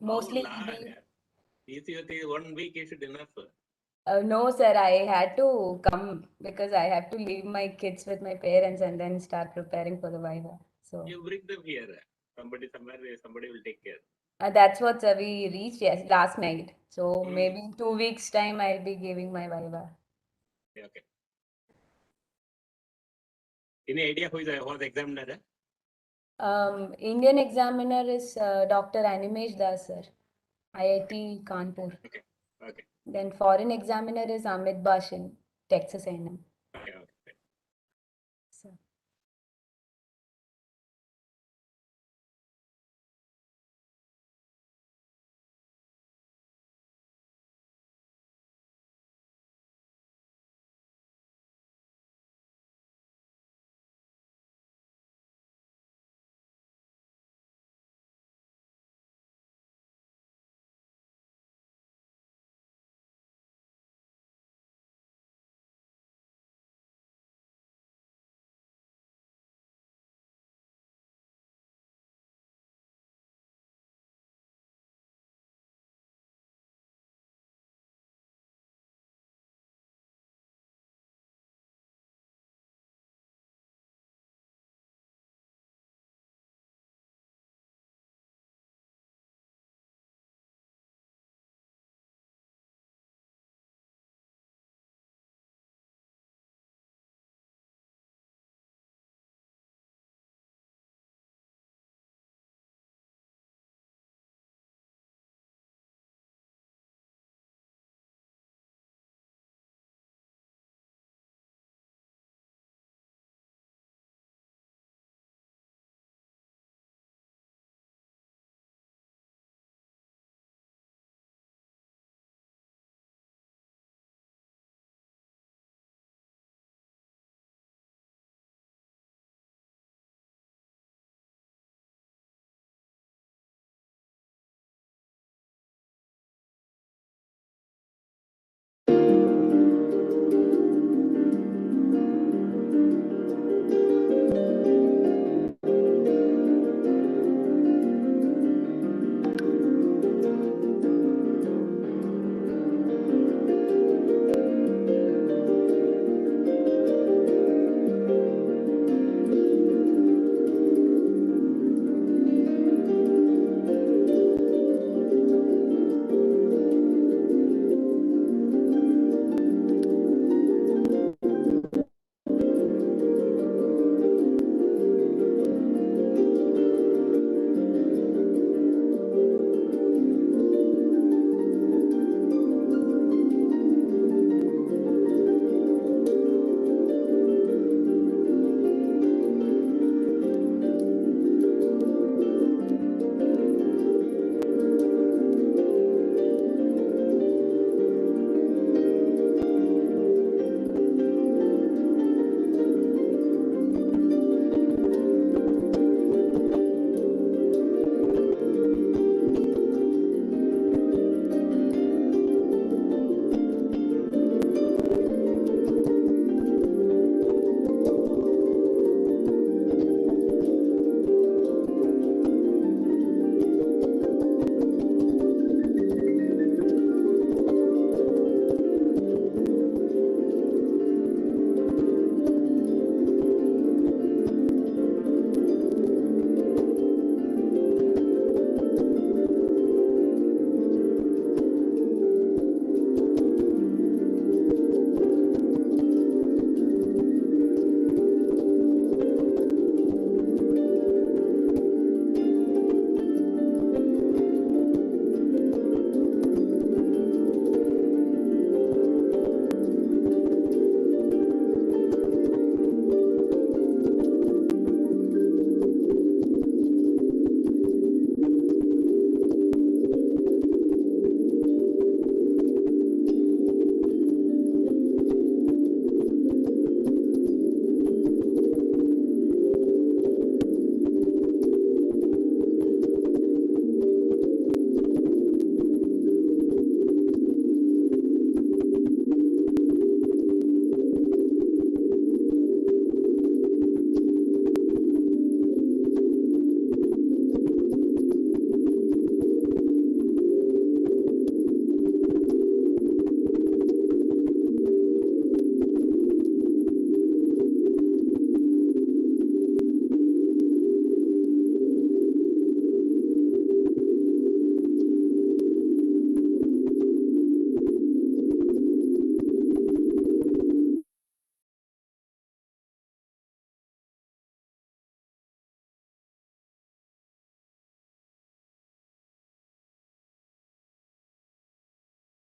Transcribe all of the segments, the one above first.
Mostly How long? Is your 1 week is enough? no, sir, I had to come because I have to leave my kids with my parents and then start preparing for the Viva. So You bring them here. Somebody will take care. that's what we reached last night. So Hmm. maybe in 2 weeks' time, I'll be giving my Viva. Okay, okay. Any idea who was examiner? Indian examiner is Dr. Animesh Das, sir, IIT Kanpur. Okay, okay, Then foreign examiner is Amit Bashin, Texas A&M. okay, okay. So.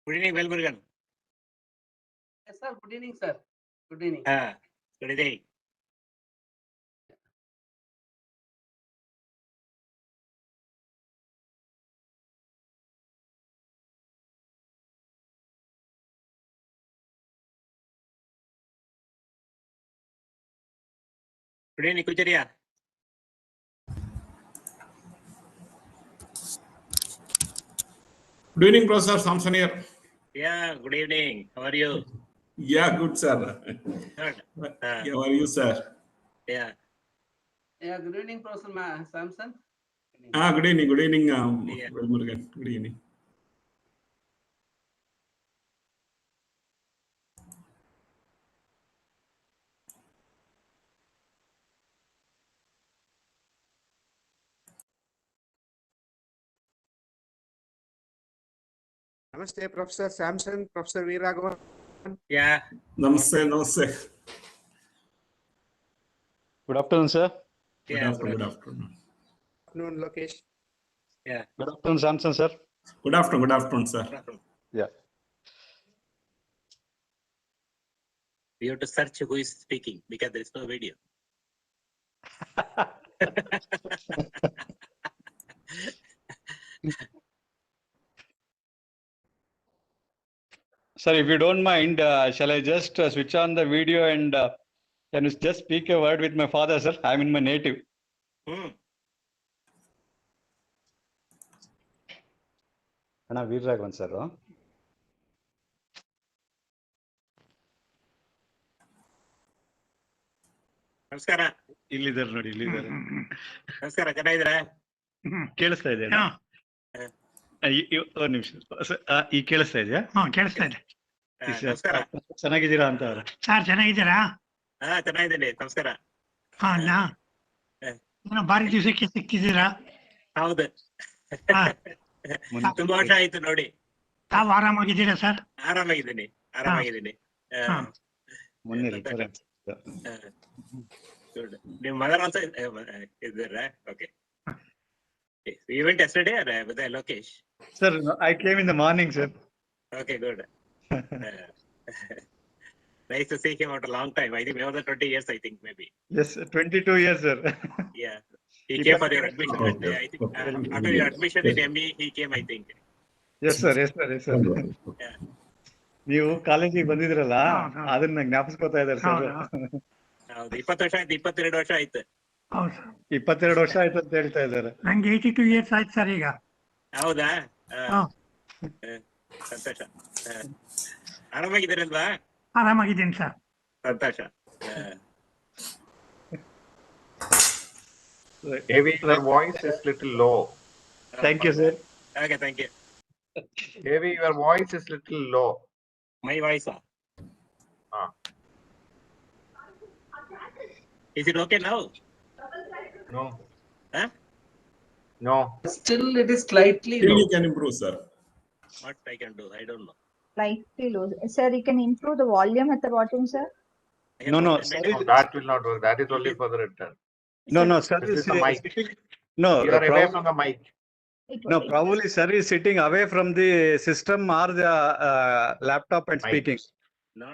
Good evening, Velmurugan. Yes, sir. Good evening, sir. Good evening. Good evening. Good evening, Kucharia. Good evening, Professor Samson here. Yeah, good evening. How are you? Yeah, good, sir. Good. Yeah, how are you, sir? Yeah. Yeah, good evening, Professor Samson. Good evening, Yeah. Velmurugan. Good evening. Namaste, Professor Samson, Professor Veeraragavan. Yeah. Namaste, namaste. Good afternoon, sir. Good Yeah. afternoon, good afternoon. Good afternoon, Lokesh. Yeah. Good afternoon, Samson, sir. Good afternoon, sir. Yeah. We have to search who is speaking because there is no video. Sir, if you don't mind, shall I just switch on the video and can you just speak a word with my father, sir? I'm in my native. Anna Veeraragavan, sir. ನಮಸ್ಕಾರ. ಇಲ್ಲಿದ್ದಾರೆ ನೋಡಿ, ಇಲ್ಲಿದ್ದಾರೆ. ನಮಸ್ಕಾರ, ಚೆನ್ನಾಗಿದ್ದೀರಾ? ಕೇಳಿಸ್ತಾ ಇದೆಯಾ? ಒಂದು ನಿಮಿಷ. ಈಗ ಕೇಳಿಸ್ತಾ ಇದೆಯಾ? ಕೇಳಿಸ್ತಾ ಇದೆ. ನಮಸ್ಕಾರ. ಚೆನ್ನಾಗಿದ್ದೀರಾ ಅಂತ ಅವ್ರೆ. ಸರ್ ಚೆನ್ನಾಗಿದ್ದೀರಾ? ಚೆನ್ನಾಗಿದ್ದೀನಿ. ನಮಸ್ಕಾರ. ಏನೋ ಭಾರಿ ದಿವಸಕ್ಕೆ ಸಿಕ್ಕಿದ್ದೀರಾ? ಹೌದು. ತುಂಬಾ ವರ್ಷ ಆಯ್ತು ನೋಡಿ. ತಾವು ಆರಾಮಾಗಿದ್ದೀರಾ ಸರ್? ಆರಾಮಾಗಿದ್ದೀನಿ. ಮೊನ್ನೆ ರಿಪೇರ್ ನಿಮ್ಮ ಮದರ್ ಆಲ್ಸೋ ಇದ್ದಾರಾ? Okay. You went yesterday or with Lokesh? Sir, I came in the morning, sir. Okay, good. Nice to see him after a long time. I think more than 20 years, I think, maybe. Yes, 22 years, sir. Yeah. He came for your admission. I think, after your admission in ME, he came, I think. Yes, sir. Yeah. ನೀವು ಕಾಲೇಜಿಗೆ ಬಂದಿದ್ರಲ್ಲ, ಅದನ್ನ ಜ್ಞಾಪಿಸ್ಕೊತಾ ಇದ್ದಾರೆ sir. ಹೌದು, 20 ವರ್ಷ ಆಯ್ತು, 22 ವರ್ಷ ಆಯ್ತು. ಹೌದು 22 ವರ್ಷ ಆಯ್ತು ಅಂತ ಹೇಳ್ತಾ ಇದ್ದಾರೆ. ನಂಗೆ 82 ಇಯರ್ಸ್ ಆಯ್ತು ಸರ್ ಈಗ. ಹೌದಾ? ಸಂತೋಷ. ಆರಾಮಾಗಿದ್ದೀರಲ್ವಾ? ಆರಾಮಾಗಿದ್ದೀನಿ ಸರ್. ಸಂತೋಷ. Maybe your voice is little low. Thank you, sir. Okay, thank you. Maybe your voice is little low. My voice. Is it okay now? No. Huh? No. Still, it is slightly Still low. you can improve, sir. What I can do, I don't know. Slightly low. Sir, you can improve the volume at the bottom, sir. No, No, that will not work. That is only for the return. No, sir. This is the mic. No, You are away from the mic. No, probably sir is sitting away from the system or the laptop and Mic. speaking. No,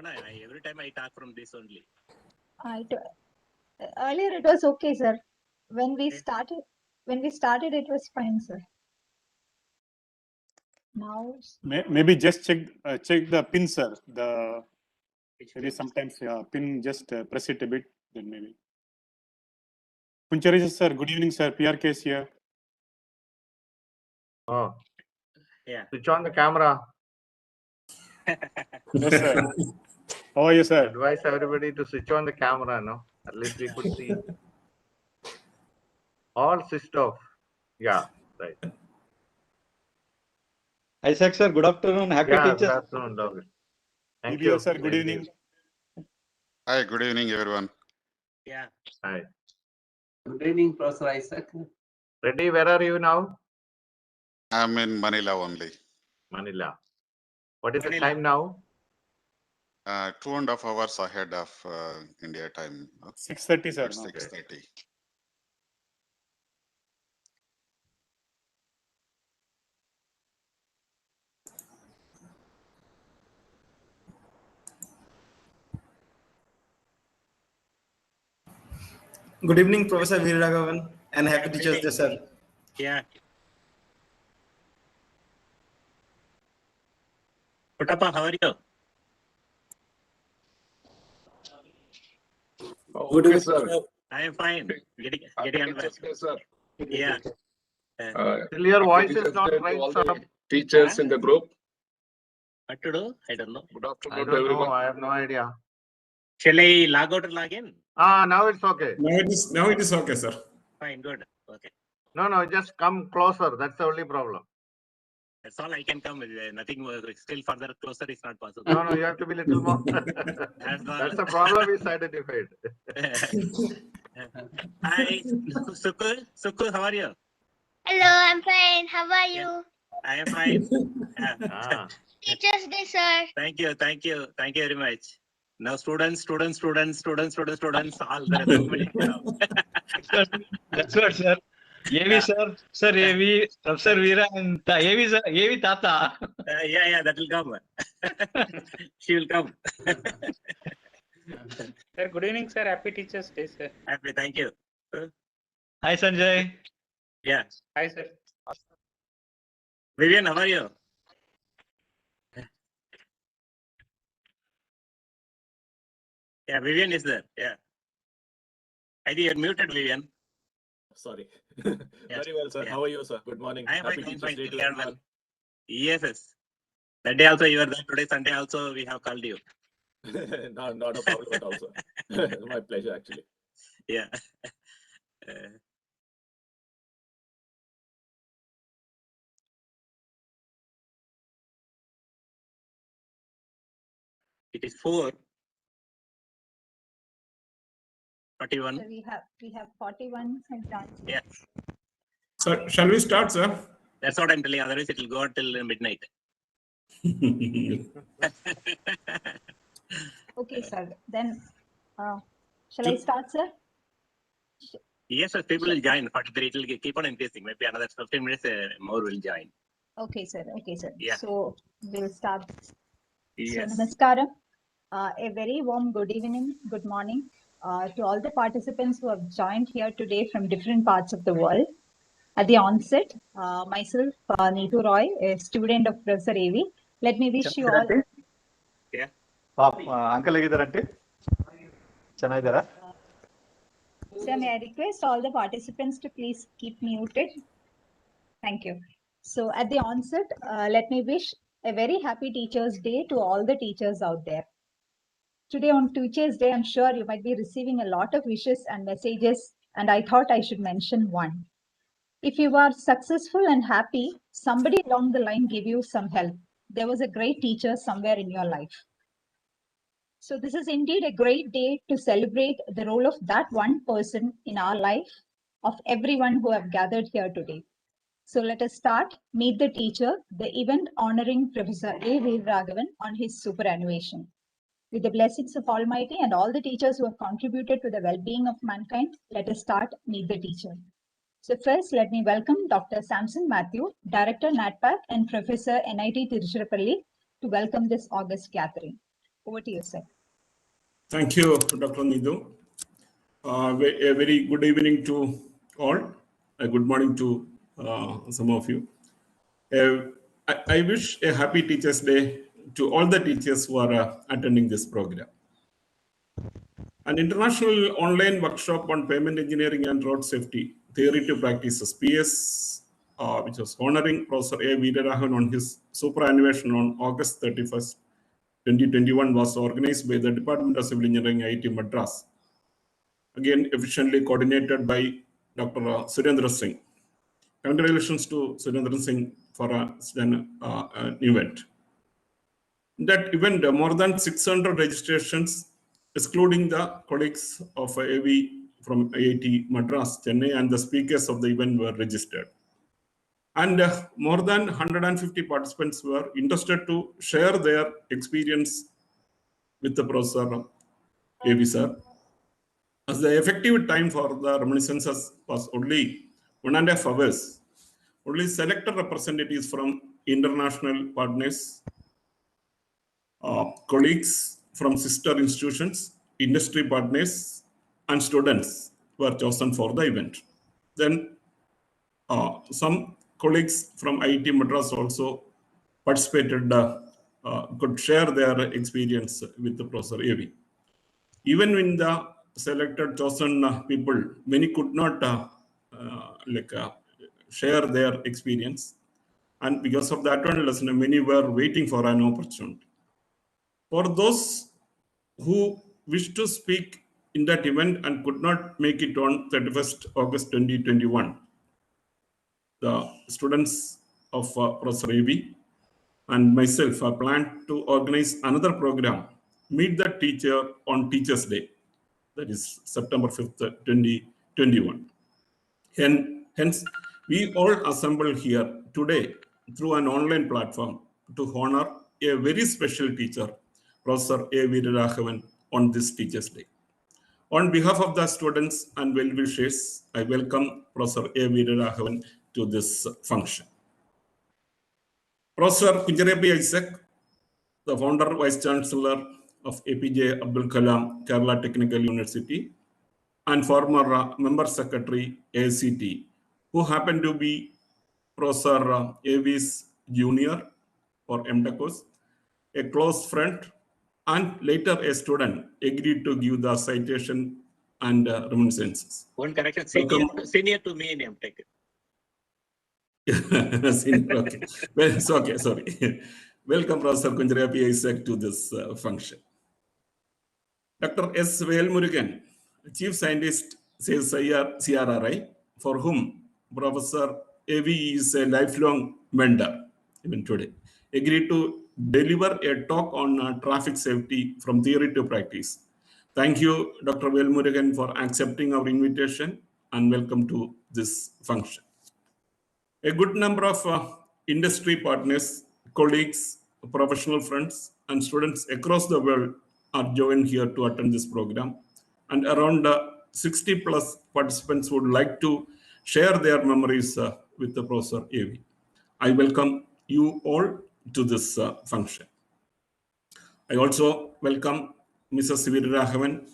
every time I talk from this only. Earlier it was okay, sir. When we started, it was fine, sir. Now, Maybe just check the pin, sir. Maybe Which sometimes pin, just press it a bit, then maybe. Kunchari sir, good evening, sir. PRKS here. Oh. Yeah. Switch on the camera. Yes, sir. How are you, sir? Advise everybody to switch on the camera, no? At least we could see. All switched off. Yeah, right. Isaac sir, good afternoon. Happy Yeah, good teachers. afternoon, David. Thank BBO you. sir, good evening. Hi, good evening, everyone. Yeah. Hi. Good evening, Professor Isaac. Reddy, where are you now? I'm in Manila only. Manila. What is the Manila. time now? 2.5 hours ahead of India time. 6:30, sir. It's No. 6:30. Good evening, Professor Veeraragavan, and happy Teachers Day, sir. Yeah. Puttappa, how are you? Good evening, sir. I am fine. Getting on well. Sir. Yeah. Still your voice is not right, all sir. the teachers in the group. What to do? I don't know. Good I afternoon to don't know. everyone. I have no idea. Shall I log out or log in? Now it's okay. Now it is okay, sir. Fine, good. Okay. No, just come closer. That's the only problem. That's all I can come with. Nothing more. Still further closer is not possible. No, you have to be little more. That's all. That's the problem is identified. Hi, Suku, how are you? Hello, I'm fine. How are you? I am fine. Teachers Day, sir. Thank you very much. Now students, all there are so many now. That's what, sir. AV, sir, AV, Professor Veera, and AV, sir, AV Tata. Yeah, that will come. She will come. Sir, good evening, sir. Happy Teachers Day, sir. Happy, thank you. Hi, Sanjay. Yeah. Hi, sir. Vivian, how are you? Yeah, Vivian is there. Yeah. I think you're muted, Vivian. Sorry. Yes. Very well, sir. Yeah. How are you, sir? Good morning. I am Happy fine. Teachers Day to We are well. everyone. Yes. That day also you were there. Today, Sunday also, we have called you. No, not a problem at all, sir. My pleasure, actually. Yeah. It is 4:41. So we have 41 sometimes. Yeah. Sir, shall we start, sir? That's what I'm telling. Otherwise, it will go till midnight. Okay, sir. Then, shall I start, sir? Yes, sir. People will join. 43. It will keep on increasing. Maybe another 15 minutes more will join. Okay, sir. Yeah. So we'll start. Yes. So, namaskaram. A very warm good evening, good morning to all the participants who have joined here today from different parts of the world. At the onset, myself, Neetu Roy, a student of Professor A.V. Let me wish you all. Yeah. Uncle ಹೇಗಿದ್ದಾರಂತೆ? ಚೆನ್ನಾಗಿದ್ದಾರಾ? Sir, may I request all the participants to please keep muted? Thank you. So at the onset, let me wish a very happy Teachers Day to all the teachers out there. Today on Teachers Day, I'm sure you might be receiving a lot of wishes and messages, and I thought I should mention one. If you are successful and happy, somebody along the line gave you some help. There was a great teacher somewhere in your life. So this is indeed a great day to celebrate the role of that one person in our life, of everyone who have gathered here today. So let us start Meet the Teacher, the event honoring Professor A. Veeraragavan on his superannuation. With the blessings of Almighty and all the teachers who have contributed to the well-being of mankind, let us start Meet the Teacher. So first, let me welcome Dr. Samson Matthew, Director NATPAC and Professor NIT Tiruchirappalli to welcome this August gathering. Over to you, sir. Thank you, Dr. Nidhu. A very good evening to all. A good morning to some of you. I wish a happy Teachers Day to all the teachers who are attending this program. An international online workshop on payment engineering and road safety, theory to practices, PS, which was honoring Professor A. Veeraragavan on his superannuation on August 31st, 2021 was organized by the Department of Civil Engineering, IIT Madras. Again, efficiently coordinated by Dr. Surendra Singh. Congratulations to Surendra Singh for an event. That event, more than 600 registrations, excluding the colleagues of AV from IIT Madras, Chennai, and the speakers of the event were registered. And more than 150 participants were interested to share their experience with the Professor AV sir. As the effective time for the reminiscences was only 1.5 hours, only selected representatives from international partners, colleagues from sister institutions, industry partners, and students were chosen for the event. Then some colleagues from IIT Madras also participated, could share their experience with the Professor A.V. Even in the selected chosen people, many could not share their experience. And because of that one lesson, many were waiting for an opportunity. For those who wish to speak in that event and could not make it on 31st August 2021, the students of Professor A.V. and myself are planned to organize another program, Meet the Teacher on Teachers' Day, that is September 5th, 2021. Hence, we all assemble here today through an online platform to honor a very special teacher, Professor A. Veeraragavan, on this Teachers' Day. On behalf of the students and well-wishers, I welcome Professor A. Veeraragavan to this function. Professor Kunjarapi Isaac, the founder Vice Chancellor of APJ Abdul Kalam Kerala Technical University, and former Member Secretary ACT, who happened to be Professor A.V.'s junior or MTechos, a close friend, and later a student, agreed to give the citation and reminiscences. One correction, senior to me in MTech. Senior, okay. Well, it's okay, sorry. Welcome, Professor Kunjarapi Isaac, to this function. Dr. S. Velmurugan, Chief Scientist, says CRRI, for whom Professor A.V. is a lifelong mentor, even today, agreed to deliver a talk on traffic safety from theory to practice. Thank you, Dr. Velmurugan, for accepting our invitation, and welcome to this function. A good number of industry partners, colleagues, professional friends, and students across the world are joined here to attend this program. And around 60 plus participants would like to share their memories with the Professor A.V. I welcome you all to this function. I also welcome Mrs. Veeraragavan,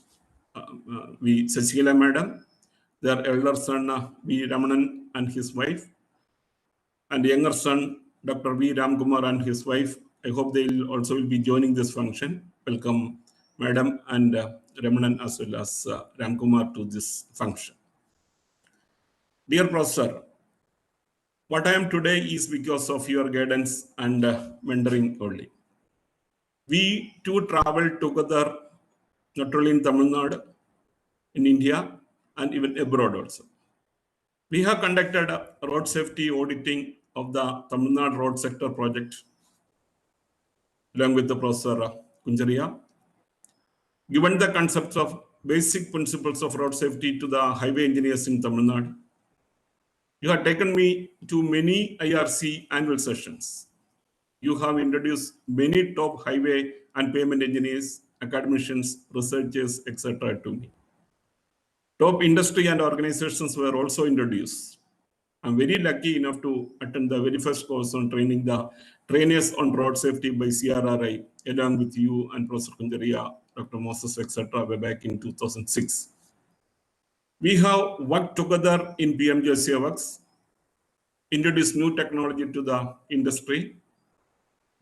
V. Sachila Madam, their elder son V. Ramanan and his wife, and younger son, Dr. V. Ramkumar and his wife. I hope they will also be joining this function. Welcome, Madam and Ramanan as well as Ramkumar to this function. Dear Professor, what I am today is because of your guidance and mentoring only. We two traveled together, not only in Tamil Nadu, in India, and even abroad also. We have conducted road safety auditing of the Tamil Nadu road sector project along with the Professor Kunjaria. Given the concepts of basic principles of road safety to the highway engineers in Tamil Nadu, you have taken me to many IRC annual sessions. You have introduced many top highway and pavement engineers, academicians, researchers, etc. to me. Top industry and organizations were also introduced. I'm very lucky enough to attend the very first course on training the trainers on road safety by CRRI, along with you and Professor Kunjaria, Dr. Moses, etc. way back in 2006. We have worked together in PMJC works, introduced new technology to the industry,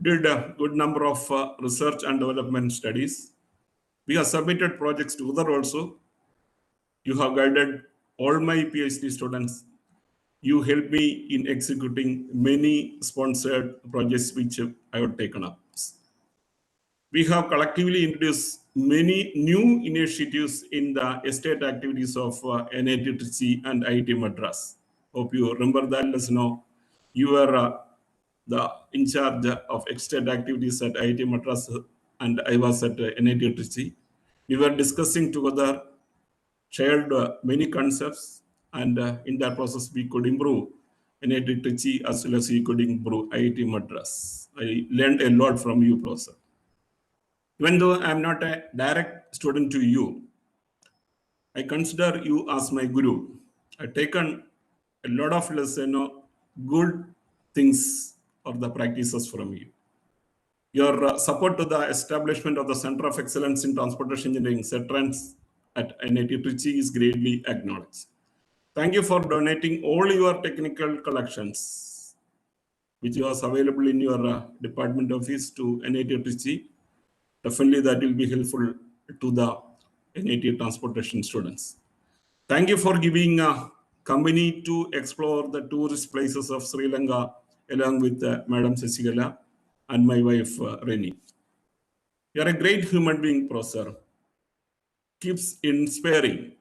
did a good number of research and development studies. We have submitted projects together also. You have guided all my PhD students. You helped me in executing many sponsored projects which I have taken up. We have collectively introduced many new initiatives in the estate activities of NIT Trichy and IIT Madras. Hope you remember that. Let us know. You were the in charge of estate activities at IIT Madras, and I was at NIT Trichy. We were discussing together, shared many concepts, and in that process we could improve NIT Trichy as well as we could improve IIT Madras. I learned a lot from you, Professor. Even though I am not a direct student to you, I consider you as my guru. I've taken a lot of good things or the practices from you. Your support to the establishment of the Center of Excellence in Transportation Engineering, CETRANS, at NIT Trichy is greatly acknowledged. Thank you for donating all your technical collections, which was available in your department office to NIT Trichy. Definitely that will be helpful to the NIT transportation students. Thank you for giving a company to explore the tourist places of Sri Lanka along with Madam Sasigala and my wife Reni. You are a great human being, Professor. Keeps inspiring,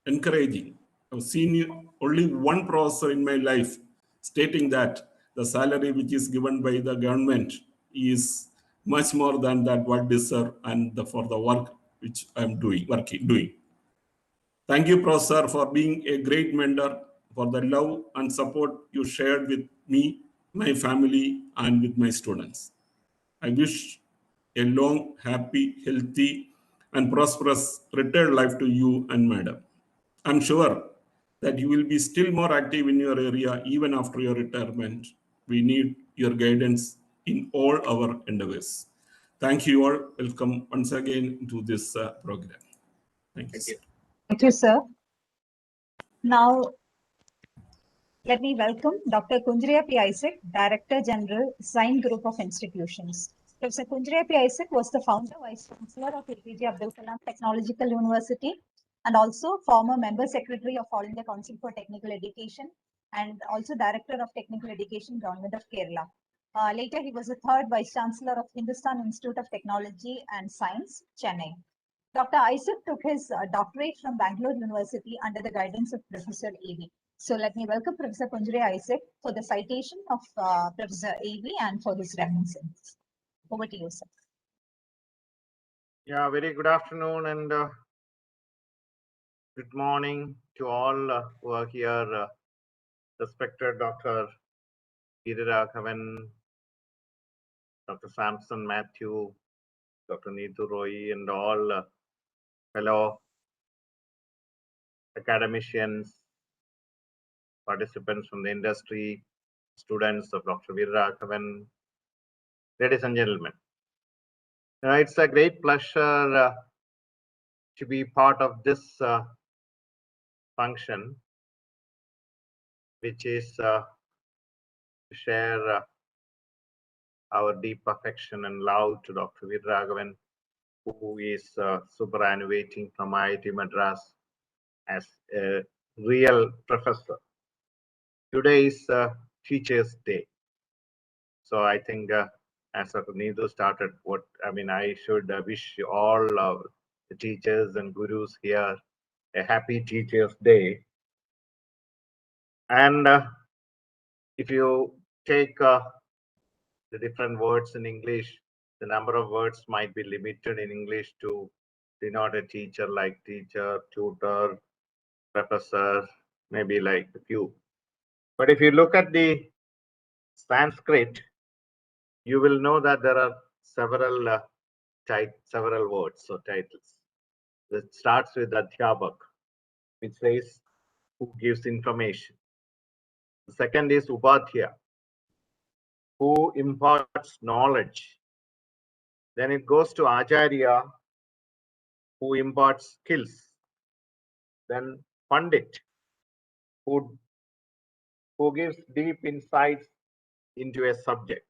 encouraging. I've seen only one professor in my life stating that the salary which is given by the government is much more than that what deserve and for the work which I'm doing. Thank you, Professor, for being a great mentor, for the love and support you shared with me, my family, and with my students. I wish a long, happy, healthy, and prosperous retired life to you and Madam. I'm sure that you will be still more active in your area even after your retirement. We need your guidance in all our endeavors. Thank you all. Welcome once again to this program. Thank you. Thank you, sir. Now, let me welcome Dr. Kunjriya P. Isaac, Director General, Sign Group of Institutions. Professor Kunjriya P. Isaac was the founder, Vice Chancellor of APJ Abdul Kalam Technological University and also former Member Secretary of All India Council for Technical Education and also Director of Technical Education, Government of Kerala. Later, he was the third Vice Chancellor of Hindustan Institute of Technology and Science, Chennai. Dr. Isaac took his doctorate from Bangalore University under the guidance of Professor A.V. So let me welcome Professor Kunjriya Isaac for the citation of Professor A.V. and for his references. Over to you, sir. Yeah, very good afternoon and good morning to all who are here. Respected Dr. Veeraragavan, Dr. Samson Matthew, Dr. Neetu Roy, and all fellow academicians, participants from the industry, students of Dr. Veeraragavan, ladies and gentlemen. It's a great pleasure to be part of this function, which is to share our deep affection and love to Dr. Veeraragavan, who is superannuating from IIT Madras as a real professor. Today is Teachers' Day. So I think as Dr. Neetu started, I should wish all the teachers and gurus here a happy Teachers' Day. And if you take the different words in English, the number of words might be limited in English to denote a teacher, like teacher, tutor, professor, maybe like a few. But if you look at the Sanskrit, you will know that there are several words or titles. It starts with Adhyabak, which says who gives information. The second is Upadhyaya, who imparts knowledge. Then it goes to Acharya, who imparts skills. Then Pandit, who gives deep insights into a subject.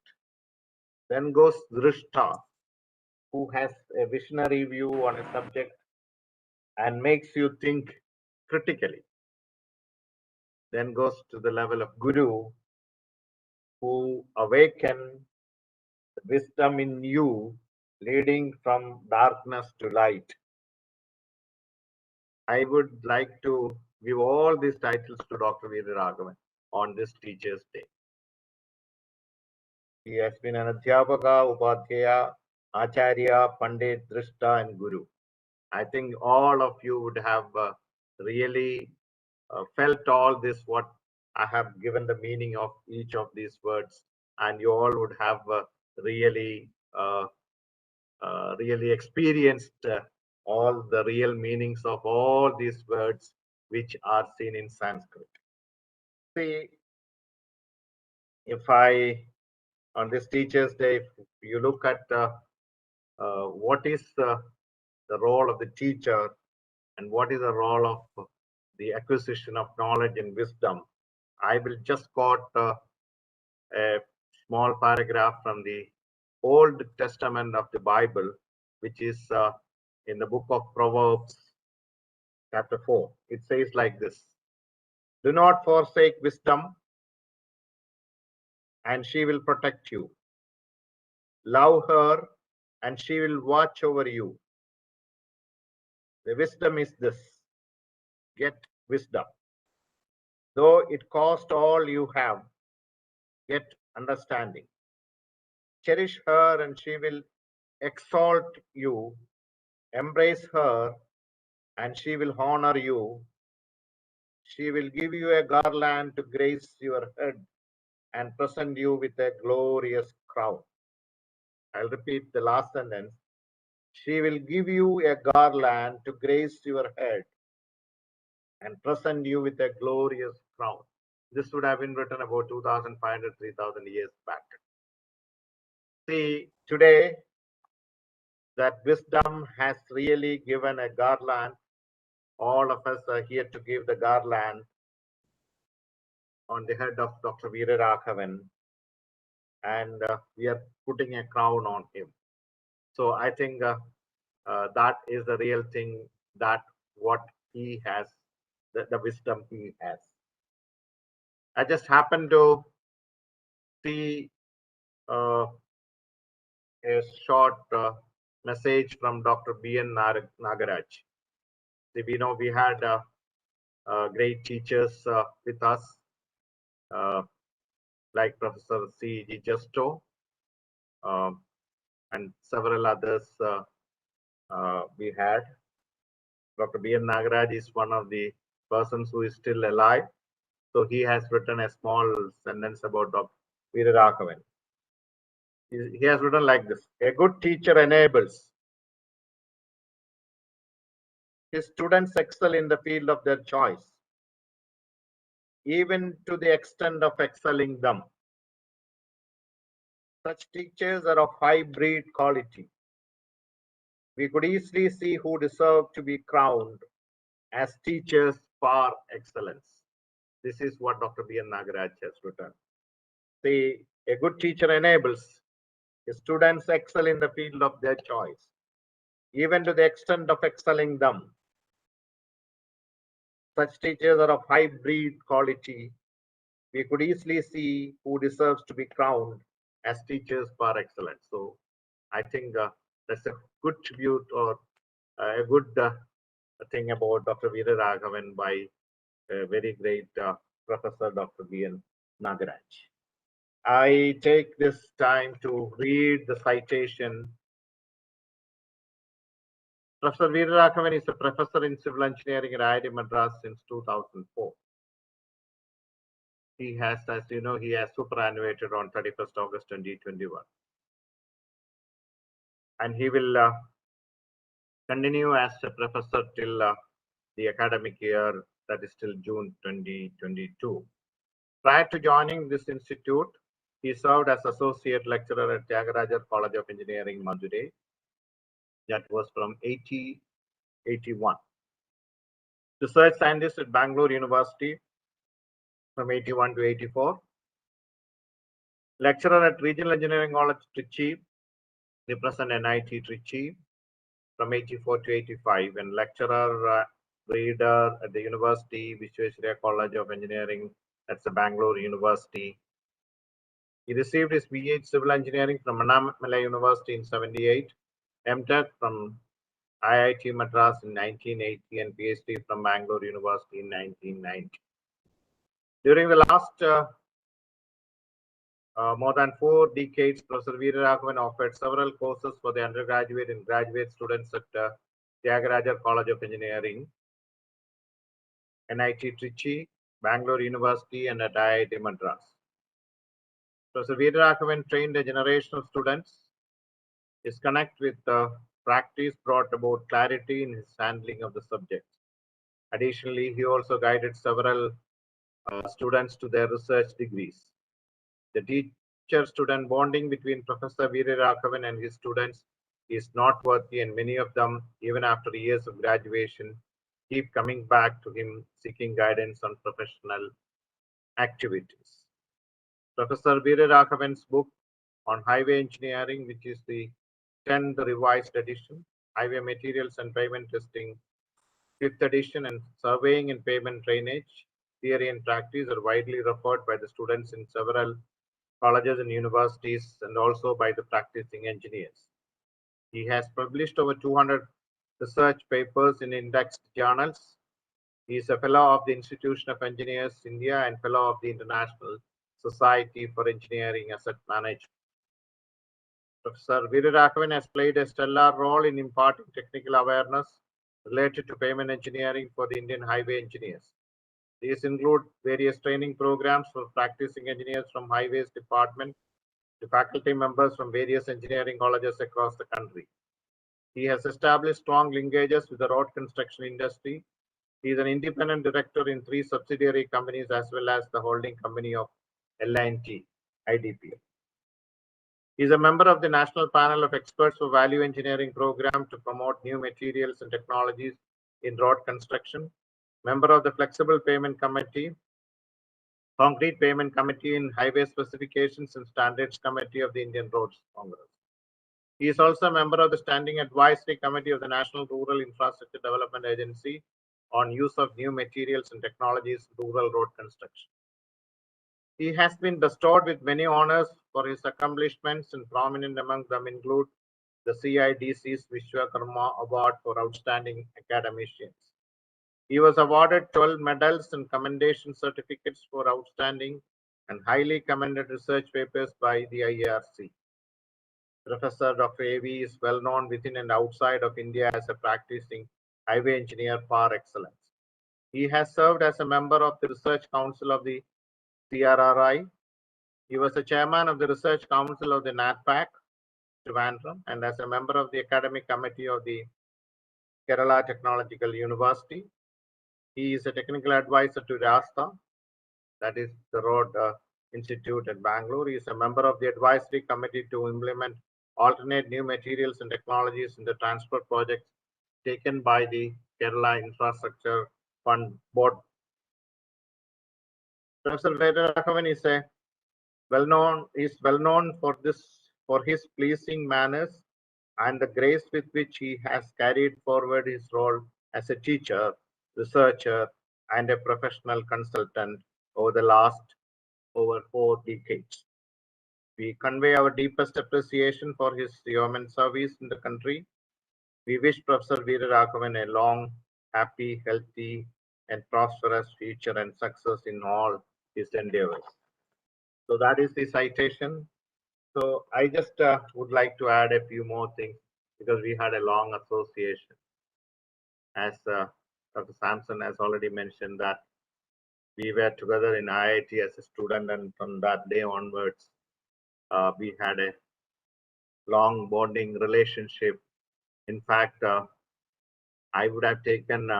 Then goes Drishta, who has a visionary view on a subject and makes you think critically. Then goes to the level of Guru, who awaken the wisdom in you, leading from darkness to light. I would like to give all these titles to Dr. Veeraragavan on this Teachers' Day. He has been an Adhyapaka, Upadhyaya, Acharya, Pandit, Drishta, and Guru. I think all of you would have really felt all this, what I have given the meaning of each of these words, and you all would have really experienced all the real meanings of all these words which are seen in Sanskrit. See, if on this Teachers' Day, if you look at what is the role of the teacher, and what is the role of the acquisition of knowledge and wisdom. I will just quote a small paragraph from the Old Testament of the Bible, which is in the book of Proverbs, chapter 4. It says like this: "Do not forsake wisdom, and she will protect you. Love her, and she will watch over you." The wisdom is this: get wisdom. Though it cost all you have, get understanding. Cherish her, and she will exalt you. Embrace her, and she will honor you. She will give you a garland to grace your head and present you with a glorious crown. I'll repeat the last sentence. She will give you a garland to grace your head and present you with a glorious crown. This would have been written about 2,500, 3,000 years back. See, today, that wisdom has really given a garland. All of us are here to give the garland on the head of Dr. Veeraragavan, and we are putting a crown on him. So I think that is the real thing, that what he has, the wisdom he has. I just happened to see a short message from Dr. B.N. Nagaraj. See, we know we had great teachers with us, like Professor C.G. Justo and several others we had. Dr. B.N. Nagaraj is one of the persons who is still alive. So he has written a small sentence about Dr. Veeraragavan. He has written like this: a good teacher enables his students excel in the field of their choice, even to the extent of excelling them. Such teachers are of high breed quality. We could easily see who deserve to be crowned as teachers par excellence. This is what Dr. B.N. Nagaraj has written. See, a good teacher enables his students excel in the field of their choice, even to the extent of excelling them. Such teachers are of high breed quality. We could easily see who deserves to be crowned as teachers par excellence. So I think that's a good tribute, or a good thing about Dr. Veeraragavan by a very great Professor Dr. B.N. Nagaraj. I take this time to read the citation. Professor Veeraragavan is a professor in civil engineering at IIT Madras since 2004. He has, as you know, he has superannuated on 31st August 2021. And he will continue as a professor till the academic year, that is till June 2022. Prior to joining this institute, he served as associate lecturer at Tyagaraja College of Engineering, Madurai. That was from 81. Research scientist at Bangalore University from 81 to 84. Lecturer at Regional Engineering College, Trichy, the present NIT Trichy, from 84 to 85, and lecturer reader at the University Visvesvaraya College of Engineering, that's the Bangalore University. He received his BA Civil Engineering from Annamalai University in 78, MTech from IIT Madras in 1980, and PhD from Bangalore University in 1990. During the last more than 4 decades, Professor Veeraragavan offered several courses for the undergraduate and graduate students at Tyagaraja College of Engineering, NIT Trichy, Bangalore University, and at IIT Madras. Professor Veeraragavan trained a generation of students. His connect with practice brought about clarity in his handling of the subject. Additionally, he also guided several students to their research degrees. The teacher-student bonding between Professor Veeraragavan and his students is noteworthy, and many of them, even after years of graduation, keep coming back to him seeking guidance on professional activities. Professor Veeraragavan's book on highway engineering, which is the 10th revised edition, Highway Materials and Pavement Testing, 5th edition, and Surveying and Pavement Drainage, Theory and Practice are widely referred by the students in several colleges and universities and also by the practicing engineers. He has published over 200 research papers in indexed journals. He is a fellow of the Institution of Engineers India and fellow of the International Society for Engineering Asset Management. Professor Veeraragavan has played a stellar role in imparting technical awareness related to pavement engineering for the Indian highway engineers. These include various training programs for practicing engineers from Highways Department to faculty members from various engineering colleges across the country. He has established strong linkages with the road construction industry. He is an independent director in 3 subsidiary companies as well as the holding company of L&T IDPL. He is a member of the National Panel of Experts for Value Engineering Program to promote new materials and technologies in road construction, member of the Flexible Payment Committee, Concrete Payment Committee in Highway Specifications and Standards Committee of the Indian Roads Congress. He is also a member of the Standing Advisory Committee of the National Rural Infrastructure Development Agency on use of new materials and technologies in rural road construction. He has been bestowed with many honors for his accomplishments, and prominent among them include the CIDC's Vishwakarma Award for Outstanding Academicians. He was awarded 12 medals and commendation certificates for outstanding and highly commended research papers by the IRC. Professor Dr. A.V. is well known within and outside of India as a practicing highway engineer par excellence. He has served as a member of the Research Council of the CRRI. He was the chairman of the Research Council of the NATPAC, Trivandrum, and as a member of the Academic Committee of the Kerala Technological University. He is a technical advisor to Rasta, that is the Road Institute at Bangalore. He is a member of the Advisory Committee to implement alternate new materials and technologies in the transport projects taken by the Kerala Infrastructure Fund Board. Professor Veeraragavan is well known for his pleasing manners and the grace with which he has carried forward his role as a teacher, researcher, and a professional consultant over the last over 4 decades. We convey our deepest appreciation for his yeoman service in the country. We wish Professor Veeraragavan a long, happy, healthy, and prosperous future and success in all his endeavors. So that is the citation. So I just would like to add a few more things because we had a long association. As Dr. Sampson has already mentioned that we were together in IIT as a student, and from that day onwards, we had a long bonding relationship. In fact, I would have taken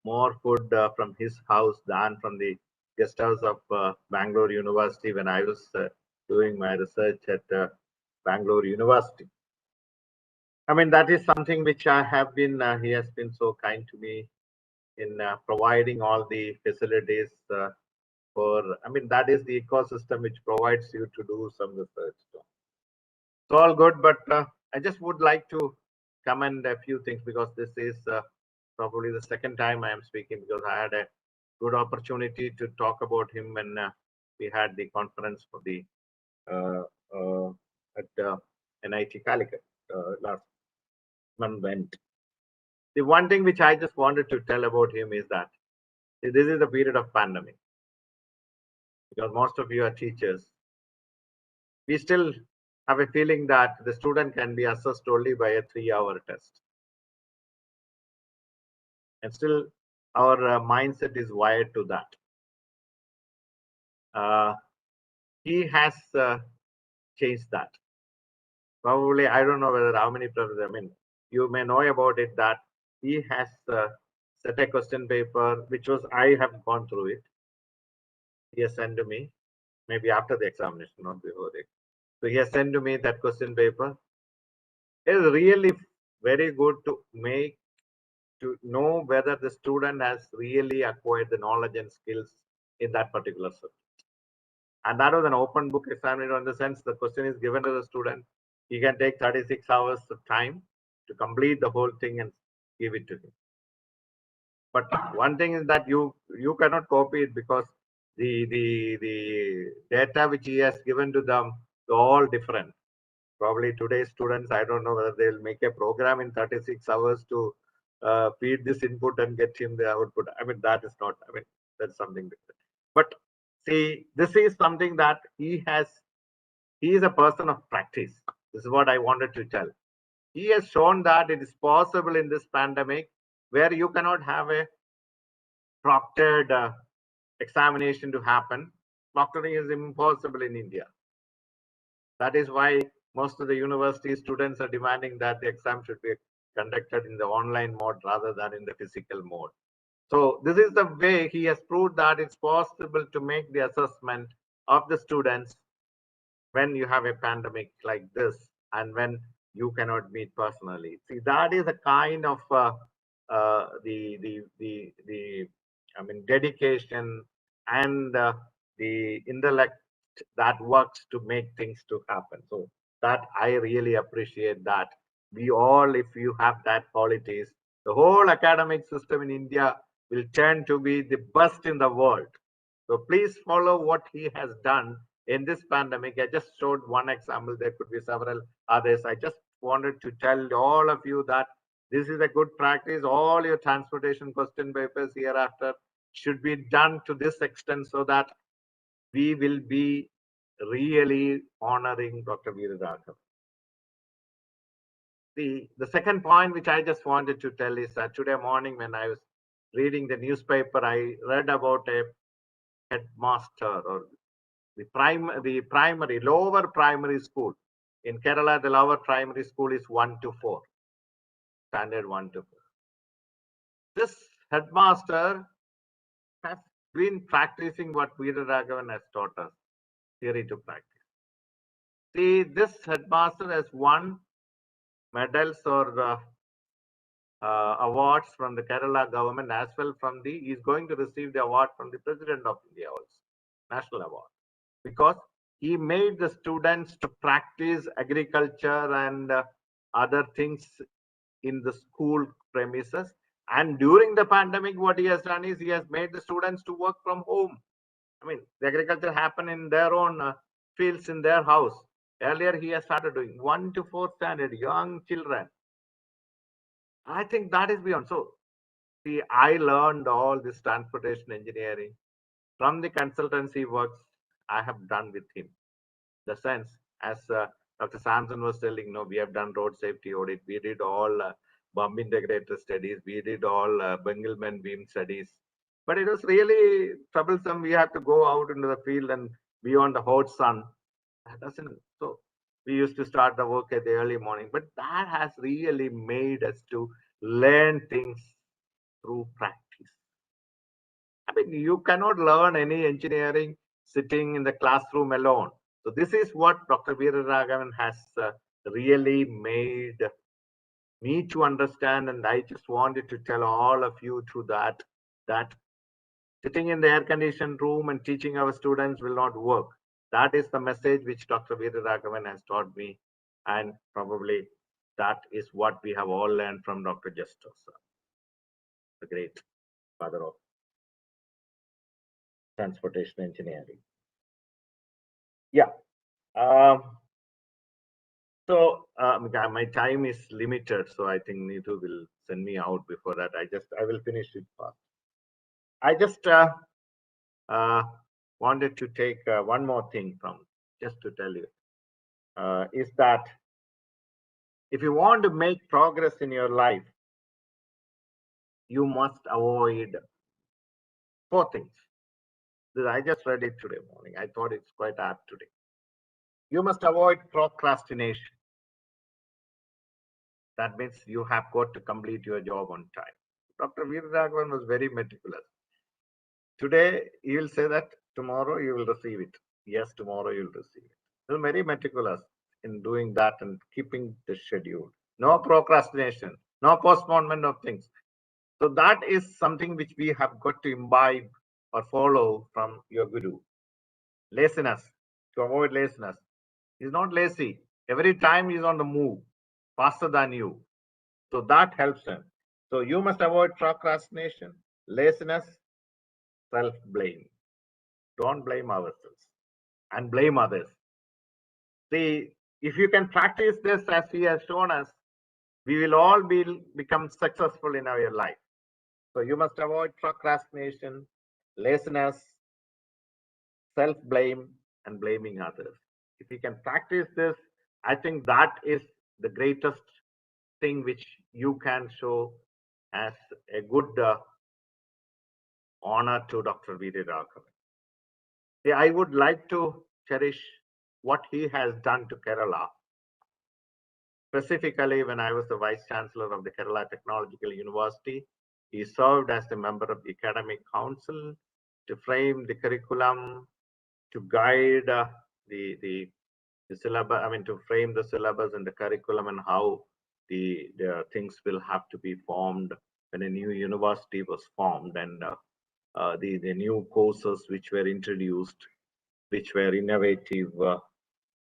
more food from his house than from the guest house of Bangalore University when I was doing my research at Bangalore University. I mean, that is something which I have been, he has been so kind to me in providing all the facilities for, I mean, that is the ecosystem which provides you to do some research. It's all good, but I just would like to comment a few things because this is probably the second time I am speaking because I had a good opportunity to talk about him when we had the conference for the at NIT Calicut last month. The one thing which I just wanted to tell about him is that this is a period of pandemic because most of you are teachers. We still have a feeling that the student can be assessed only by a 3-hour test. And still our mindset is wired to that. He has changed that. Probably, I don't know whether how many professors, I mean, you may know about it that he has set a question paper, which was, I have gone through it. He has sent to me, maybe after the examination, not before it. So he has sent to me that question paper. It is really very good to make to know whether the student has really acquired the knowledge and skills in that particular subject. And that was an open book examination in the sense the question is given to the student. He can take 36 hours of time to complete the whole thing and give it to him. But one thing is that you cannot copy it because the data which he has given to them are all different. Probably today's students, I don't know whether they'll make a program in 36 hours to feed this input and get him the output. I mean, that is not, I mean, that's something different. But see, this is something that he is a person of practice. This is what I wanted to tell. He has shown that it is possible in this pandemic where you cannot have a proctored examination to happen. Proctoring is impossible in India. That is why most of the university students are demanding that the exam should be conducted in the online mode rather than in the physical mode. So this is the way he has proved that it's possible to make the assessment of the students when you have a pandemic like this and when you cannot meet personally. See, that is a kind of dedication and the intellect that works to make things to happen. So that I really appreciate that. We all, if you have that qualities, the whole academic system in India will turn to be the best in the world. So please follow what he has done in this pandemic. I just showed one example. There could be several others. I just wanted to tell all of you that this is a good practice. All your transportation question papers hereafter should be done to this extent so that we will be really honoring Dr. Veeraragavan. The second point which I just wanted to tell is that today morning when I was reading the newspaper, I read about a headmaster or the lower primary school. In Kerala, the lower primary school is 1 to 4, standard 1 to 4. This headmaster has been practicing what Veeraragavan has taught us, theory to practice. See, this headmaster has won medals or awards from the Kerala government as well from he is going to receive the award from the President of India also, national award, because he made the students to practice agriculture and other things in the school premises. And during the pandemic, what he has done is he has made the students to work from home. I mean, the agriculture happened in their own fields in their house. Earlier, he has started doing 1 to 4 standard young children. I think that is beyond. So, see, I learned all this transportation engineering from the consultancy works I have done with him. The sense, as Dr. Samson was telling, we have done road safety audit. We did all bomb integrator studies. We did all Bengalman beam studies. But it was really troublesome. We had to go out into the field and be on the hot sun. That doesn't. So we used to start the work at the early morning. But that has really made us to learn things through practice. I mean, you cannot learn any engineering sitting in the classroom alone. So this is what Dr. Veeraragavan has really made me to understand, and I just wanted to tell all of you through that sitting in the air-conditioned room and teaching our students will not work. That is the message which Dr. Veeraragavan has taught me, and probably that is what we have all learned from Dr. Justice, the great father of transportation engineering. Yeah. So my time is limited, so I think Neetu will send me out before that. I will finish it fast. I just wanted to take one more thing from just to tell you is that if you want to make progress in your life, you must avoid 4 things. I just read it today morning. I thought it's quite apt today. You must avoid procrastination. That means you have got to complete your job on time. Dr. Veeraragavan was very meticulous. Today, you will say that tomorrow you will receive it. Yes, tomorrow you will receive it. He was very meticulous in doing that and keeping the schedule. No procrastination, no postponement of things. So that is something which we have got to imbibe or follow from your guru. Laziness, to avoid laziness. He's not lazy. Every time he's on the move, faster than you. So that helps him. So you must avoid procrastination, laziness, self-blame. Don't blame ourselves and blame others. See, if you can practice this as he has shown us, we will all become successful in our life. So you must avoid procrastination, laziness, self-blame, and blaming others. If you can practice this, I think that is the greatest thing which you can show as a good honor to Dr. Veeraragavan. See, I would like to cherish what he has done to Kerala. Specifically, when I was the Vice Chancellor of the Kerala Technological University, he served as a member of the Academic Council to frame the curriculum, to guide the syllabus, to frame the syllabus and the curriculum and how the things will have to be formed when a new university was formed, and the new courses which were introduced, which were innovative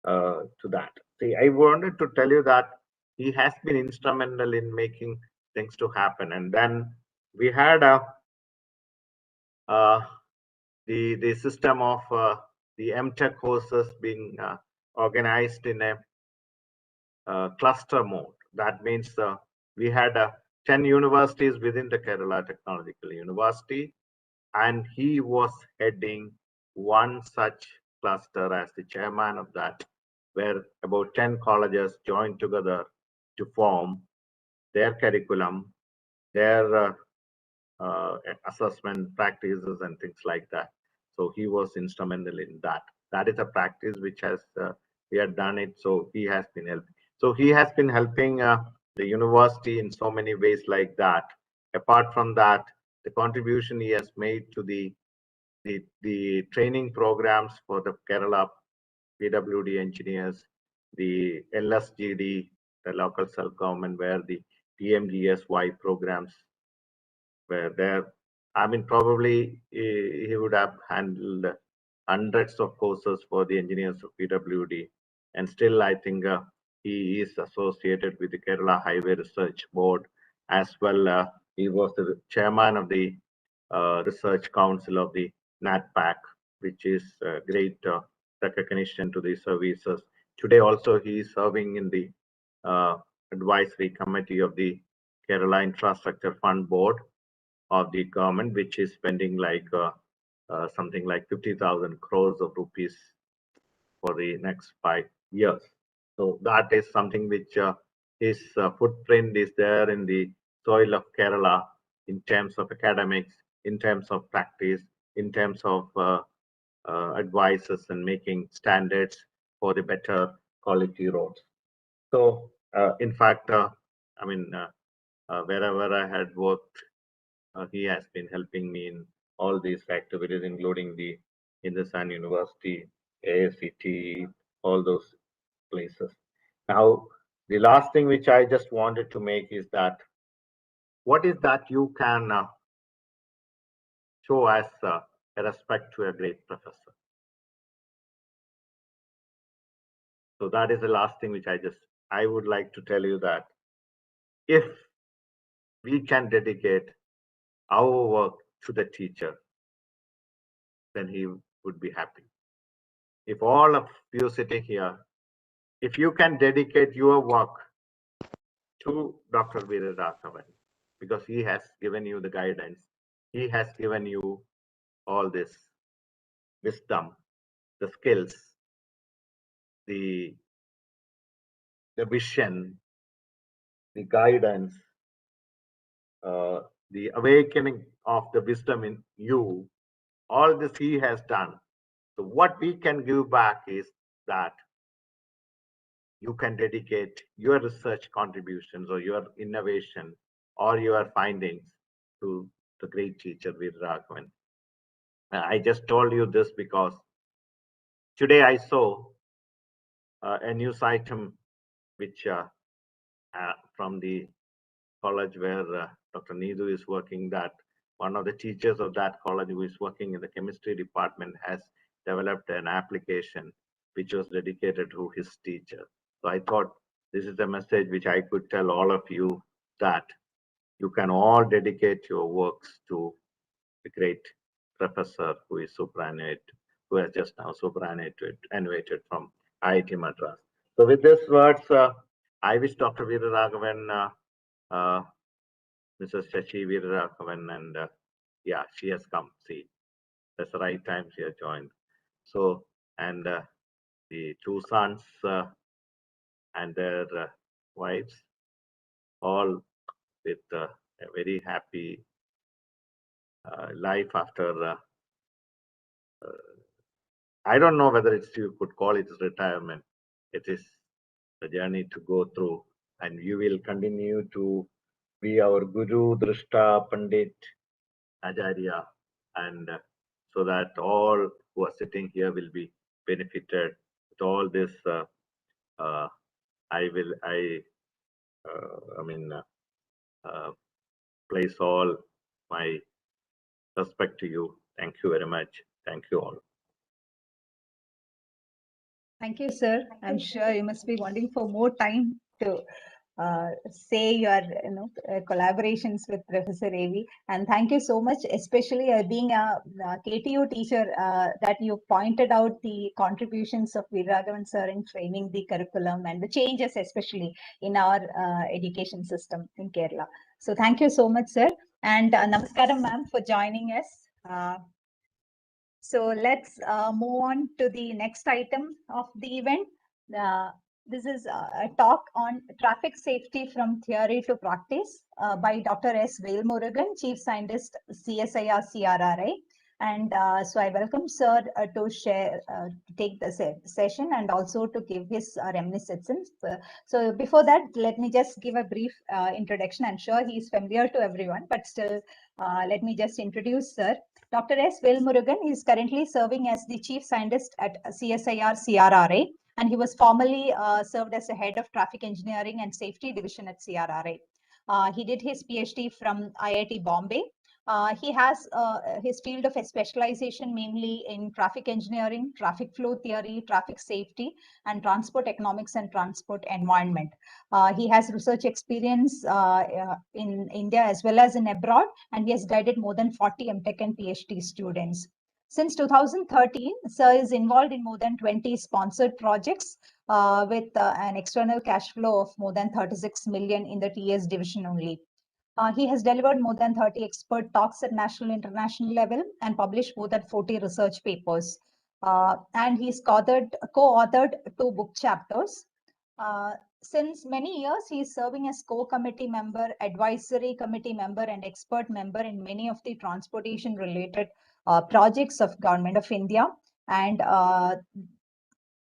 to that. See, I wanted to tell you that he has been instrumental in making things to happen. And then we had the system of the MTech courses being organized in a cluster mode. That means we had 10 universities within the Kerala Technological University, and he was heading one such cluster as the chairman of that, where about 10 colleges joined together to form their curriculum, their assessment practices and things like that. So he was instrumental in that. That is a practice which has we had done it. So he has been helping. So he has been helping the university in so many ways like that. Apart from that, the contribution he has made to the training programs for the Kerala PWD engineers, the LSGD, the local self-government, where the PMGSY programs were there. Probably he would have handled hundreds of courses for the engineers of PWD. And still, I think he is associated with the Kerala Highway Research Board as well. He was the chairman of the Research Council of the NATPAC, which is a great recognition to the services. Today also he is serving in the advisory committee of the Kerala Infrastructure Fund Board of the government, which is spending like something like 50,000 crores of rupees for the next 5 years. So that is something which his footprint is there in the soil of Kerala in terms of academics, in terms of practice, in terms of advices and making standards for the better quality roads. So in fact, wherever I had worked, he has been helping me in all these activities, including the Hindustan University, KSCTE, all those places. Now, the last thing which I just wanted to make is that what is that you can show as a respect to a great professor? So that is the last thing which I would like to tell you, that if we can dedicate our work to the teacher, then he would be happy. If all of you sitting here, if you can dedicate your work to Dr. Veeraragavan, because he has given you the guidance, he has given you all this wisdom, the skills, the vision, the guidance, the awakening of the wisdom in you, all this he has done. So what we can give back is that you can dedicate your research contributions or your innovation or your findings to the great teacher Veeraragavan. I just told you this because today I saw a news item which from the college where Dr. Needu is working, that one of the teachers of that college who is working in the chemistry department has developed an application which was dedicated to his teacher. So I thought this is a message which I could tell all of you, that you can all dedicate your works to the great professor who is superannuated, who has just now superannuated from IIT Madras. So with these words, I wish Dr. Veeraragavan, Mrs. Shashi Veeraragavan, and yeah, she has come. See, that's the right time she has joined. So, and the two sons and their wives, all with a very happy life after I don't know whether it's, you could call it retirement. It is a journey to go through, and you will continue to be our Guru, Drishta, Pandit, Acharya, and so that all who are sitting here will be benefited with all this. I place all my respect to you. Thank you very much. Thank you all. Thank you, sir. I'm sure you must be wanting for more time to say your collaborations with Professor AV. And thank you so much, especially being a KTU teacher, that you pointed out the contributions of Veeraragavan sir in framing the curriculum and the changes, especially in our education system in Kerala. So thank you so much, sir. And namaskaram, ma'am, for joining us. So let's move on to the next item of the event. This is a talk on traffic safety from theory to practice by Dr. S. Veeraragavan, Chief Scientist, CSIR CRRI. And so I welcome sir to share, to take the session and also to give his reminiscences. So before that, let me just give a brief introduction. I'm sure he is familiar to everyone, but still let me just introduce sir. Dr. S. Veeraragavan is currently serving as the Chief Scientist at CSIR CRRI, and he was formerly served as the Head of Traffic Engineering and Safety Division at CRRI. He did his PhD from IIT Bombay. He has his field of specialization mainly in traffic engineering, traffic flow theory, traffic safety, and transport economics and transport environment. He has research experience in India as well as in abroad, and he has guided more than 40 MTech and PhD students. Since 2013, Sir is involved in more than 20 sponsored projects with an external cash flow of more than 36 million in the TS division only. He has delivered more than 30 expert talks at national and international level and published more than 40 research papers. And he's co-authored 2 book chapters. Since many years, he is serving as co-committee member, advisory committee member, and expert member in many of the transportation-related projects of Government of India, and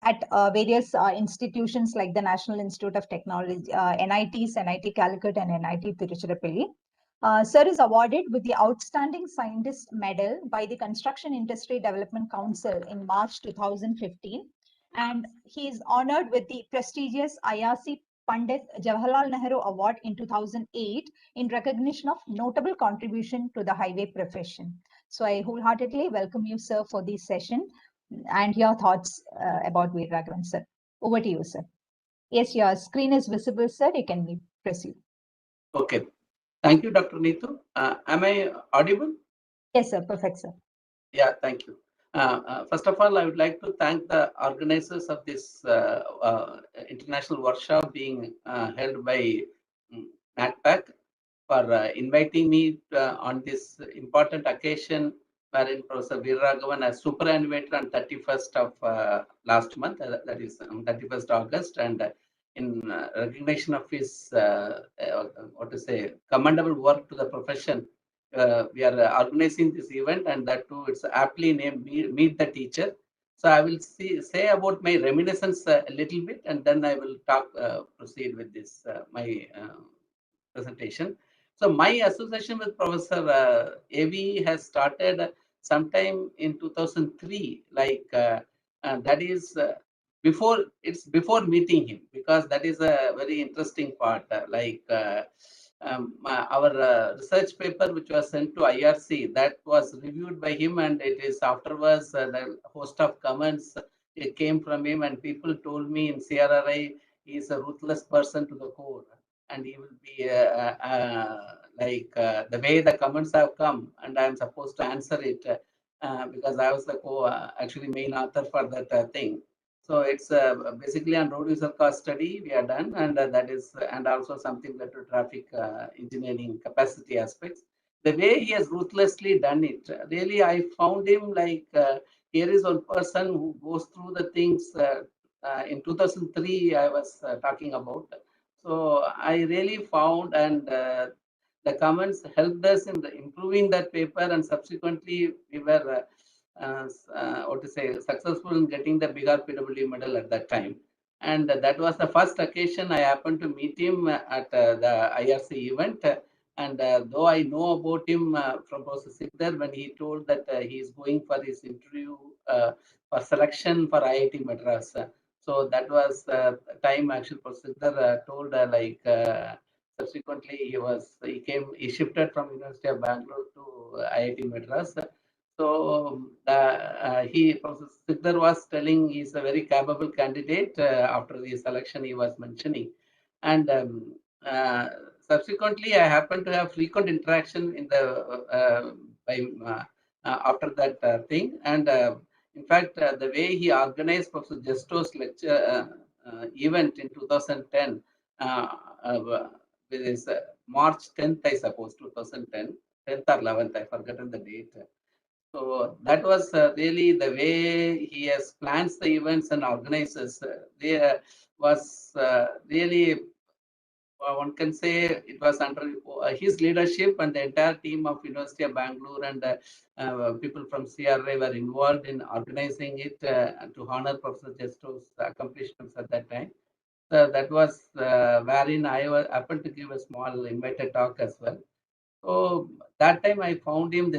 at various institutions like the National Institute of Technology, NITs, NIT Calicut, and NIT Tiruchirappalli. Sir is awarded with the Outstanding Scientist Medal by the Construction Industry Development Council in March 2015. And he is honored with the prestigious IRC Pandit Jawaharlal Nehru Award in 2008 in recognition of notable contribution to the highway profession. So I wholeheartedly welcome you, sir, for this session and your thoughts about Veeraragavan, sir. Over to you, sir. Yes, your screen is visible, sir. You can proceed. Okay. Thank you, Dr. Neetu. Am I audible? Yes, sir. Perfect, sir. Yeah, thank you. First of all, I would like to thank the organizers of this international workshop being held by NATPAC for inviting me on this important occasion wherein Professor Veeraragavan has superannuated on 31st of last month, that is 31st August, and in recognition of his commendable work to the profession, we are organizing this event, and that too it's aptly named Meet the Teacher. So I will say about my reminiscence a little bit, and then I will proceed with this my presentation. So my association with Professor AV has started sometime in 2003, like that is before meeting him, because that is a very interesting part. our research paper, which was sent to IRC, that was reviewed by him, and it is afterwards the host of comments it came from him, and people told me in CRRI he is a ruthless person to the core, and he will be the way the comments have come, and I am supposed to answer it because I was the actually main author for that thing. So it's basically on road user cost study we are done, and that is, and also something that to traffic engineering capacity aspects. The way he has ruthlessly done it, really, I found him like here is one person who goes through the things. In 2003, I was talking about. So I really found, and the comments helped us in improving that paper, and subsequently we were what to say, successful in getting the big RPW medal at that time. And that was the first occasion I happened to meet him at the IRC event. And though I know about him from Professor Siddhar, when he told that he is going for his interview for selection for IIT Madras. So that was the time actually Professor Siddhar told subsequently he shifted from University of Bangalore to IIT Madras. So Professor Siddhar was telling he's a very capable candidate after the selection he was mentioning. And subsequently, I happened to have frequent interaction in the after that thing. And in fact, the way he organized Professor Justo's lecture event in 2010, with his March 10th, I suppose, 2010, 10th or 11th, I forgotten the date. So that was really the way he has plans the events and organizes. There was really, one can say it was under his leadership, and the entire team of University of Bangalore and people from CRA were involved in organizing it to honor Professor Justo's accomplishments at that time. So that was wherein I happened to give a small invited talk as well. So that time I found him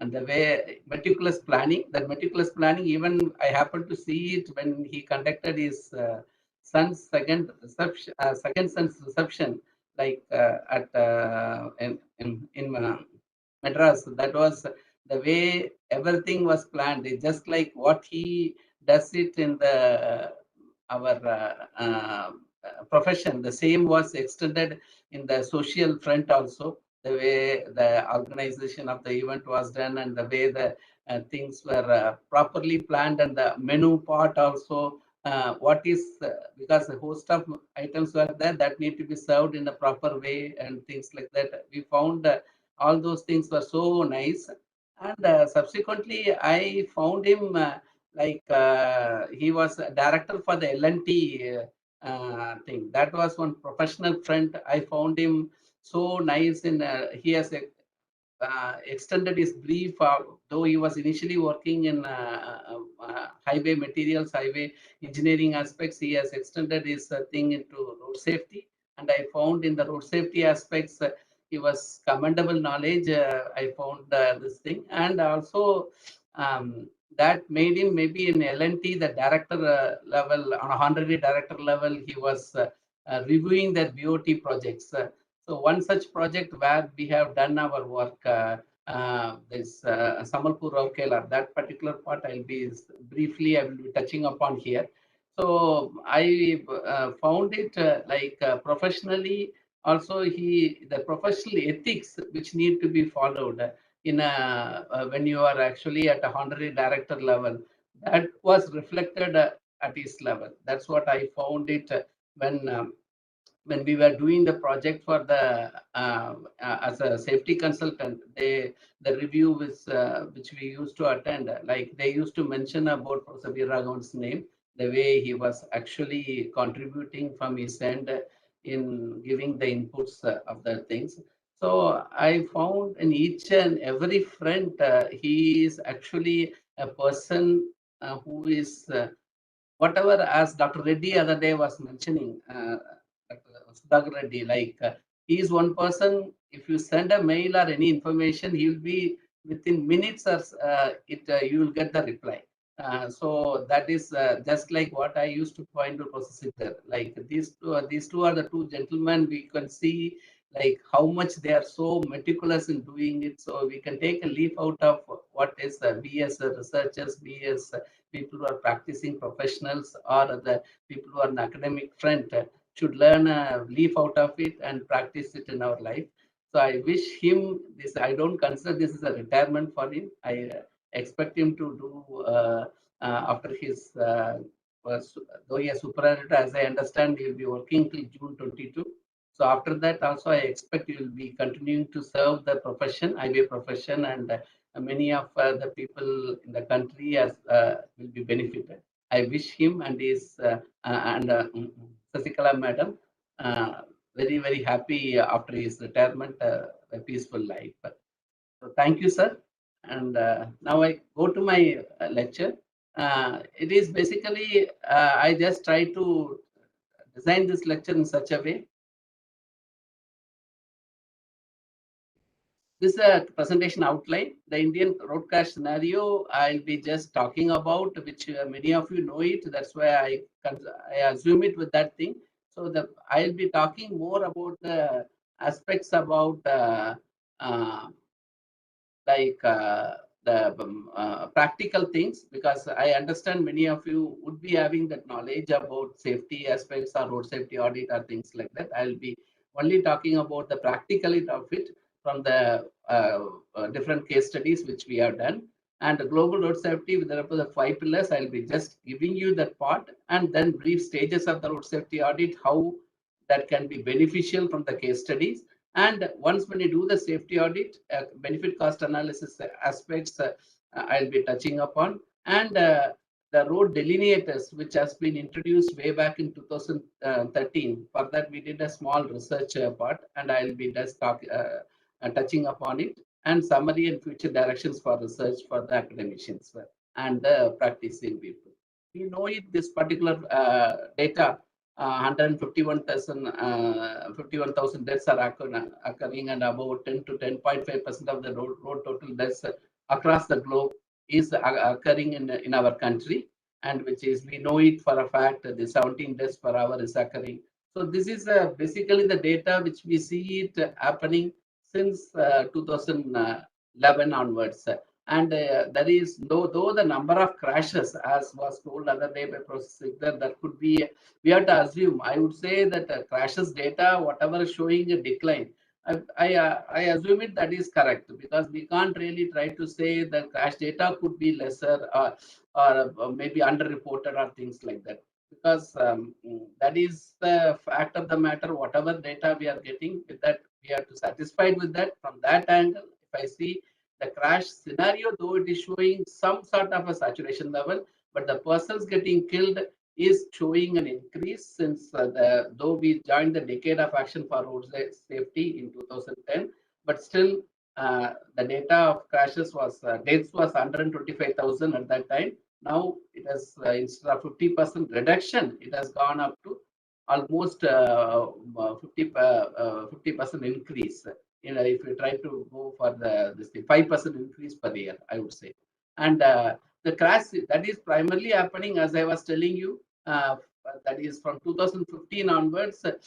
and the way meticulous planning. That meticulous planning, even I happened to see it when he conducted his son's second son's reception, like at in Madras. That was the way everything was planned. It's just like what he does it in the our profession. The same was extended in the social front also. The way the organization of the event was done, and the way the things were properly planned, and the menu part also. What is because a host of items were there that need to be served in a proper way and things like that. We found all those things were so nice, and subsequently I found him he was a director for the L&T thing. That was one professional friend. I found him so nice in he has extended his brief, though he was initially working in highway materials, highway engineering aspects. He has extended his thing into road safety, and I found in the road safety aspects he was commendable knowledge. I found this thing, and also that made him maybe in L&T the director level, on a honorary director level, he was reviewing their BOT projects. So one such project where we have done our work, this Samalpur Rourkela, that particular part I will be touching upon here. So I found it professionally, also the professional ethics which need to be followed in when you are actually at a honorary director level, that was reflected at his level. That's what I found it when we were doing the project for the as a safety consultant. The review which we used to attend, like they used to mention about Professor Veeraragavan's name, the way he was actually contributing from his end in giving the inputs of the things. So I found in each and every friend, he is actually a person who is whatever, as Dr. Reddy other day was mentioning, Dr. Reddy, he is one person, if you send a mail or any information, he will be within minutes or you will get the reply. So that is just like what I used to point to Professor. Like these two are the two gentlemen. We can see like how much they are so meticulous in doing it. So we can take a leaf out of what is we as researchers, we as people who are practicing professionals, or the people who are an academic front should learn a leaf out of it and practice it in our life. So I wish him this. I don't consider this as a retirement for him. I expect him to do after his though he is superannuated, as I understand, he will be working till June 22. So after that, also I expect he will be continuing to serve the profession, IBA profession, and many of the people in the country as will be benefited. I wish him and his Sasikala madam very happy after his retirement, a peaceful life. So thank you, sir. And now I go to my lecture. It is basically, I just try to design this lecture in such a way. This is a presentation outline. The Indian road crash scenario I'll be just talking about, which many of you know it. That's why I assume it with that thing. So I'll be talking more about the aspects about like the practical things, because I understand many of you would be having that knowledge about safety aspects or road safety audit or things like that. I'll be only talking about the practicality of it from the different case studies which we have done. And the global road safety with the 5 pillars, I'll be just giving you that part, and then brief stages of the road safety audit, how that can be beneficial from the case studies. And once when you do the safety audit, benefit cost analysis aspects, I'll be touching upon, and the road delineators, which has been introduced way back in 2013. For that, we did a small research part, and I'll be just touching upon it, and summary and future directions for research for the academicians and the practicing people. We know it, this particular data. 51,000 deaths are occurring, and about 10 to 10.5% of the road total deaths across the globe is occurring in our country, and which is, we know it for a fact, the 17 deaths per hour is occurring. So this is basically the data which we see it happening since 2011 onwards. And there is, though the number of crashes, as was told other day by Professor, that could be, we have to assume, I would say that crashes data, whatever is showing a decline, I assume it that is correct, because we can't really try to say that crash data could be lesser or maybe underreported or things like that, because that is the fact of the matter. Whatever data we are getting, with that we are to satisfied with that. From that angle, if I see the crash scenario, though it is showing some sort of a saturation level, but the persons getting killed is showing an increase since though we joined the decade of action for road safety in 2010, but still the data of crashes was deaths was 125,000 at that time. Now it has instead of 50% reduction, it has gone up to almost 50% increase. If we try to go for this 5% increase per year, I would say. And the crash that is primarily happening, as I was telling you, that is from 2015 onwards, that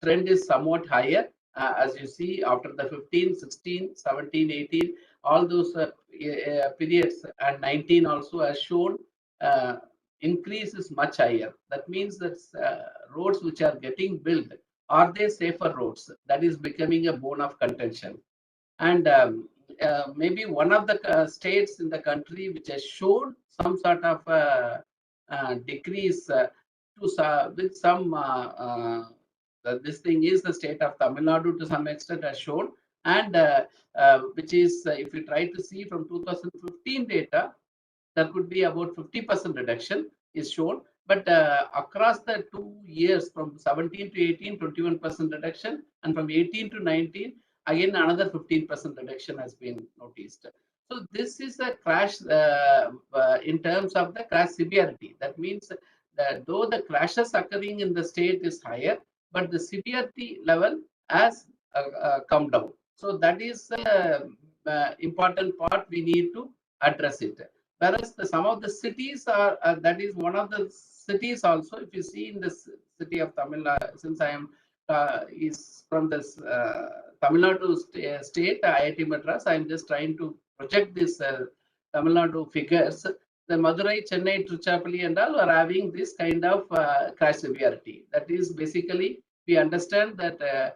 trend is somewhat higher. As you see, after the 15, 16, 17, 18, all those periods, and 19 also has shown increase is much higher. That means that roads which are getting built, are they safer roads? That is becoming a bone of contention. And maybe one of the states in the country which has shown some sort of decrease with some this thing is the state of Tamil Nadu to some extent has shown, and which is if you try to see from 2015 data, there could be about 50% reduction is shown, but across the 2 years from 17 to 18, 21% reduction, and from 18 to 19, again another 15% reduction has been noticed. So this is a crash in terms of the crash severity. That means that though the crashes occurring in the state is higher, but the severity level has come down. So that is the important part we need to address it. Whereas some of the cities are, that is one of the cities also, if you see in this city of Tamil Nadu, since I am is from this Tamil Nadu state, IIT Madras, I am just trying to project this Tamil Nadu figures. The Madurai, Chennai, Tiruchirappalli and all are having this kind of crash severity. That is basically, we understand that the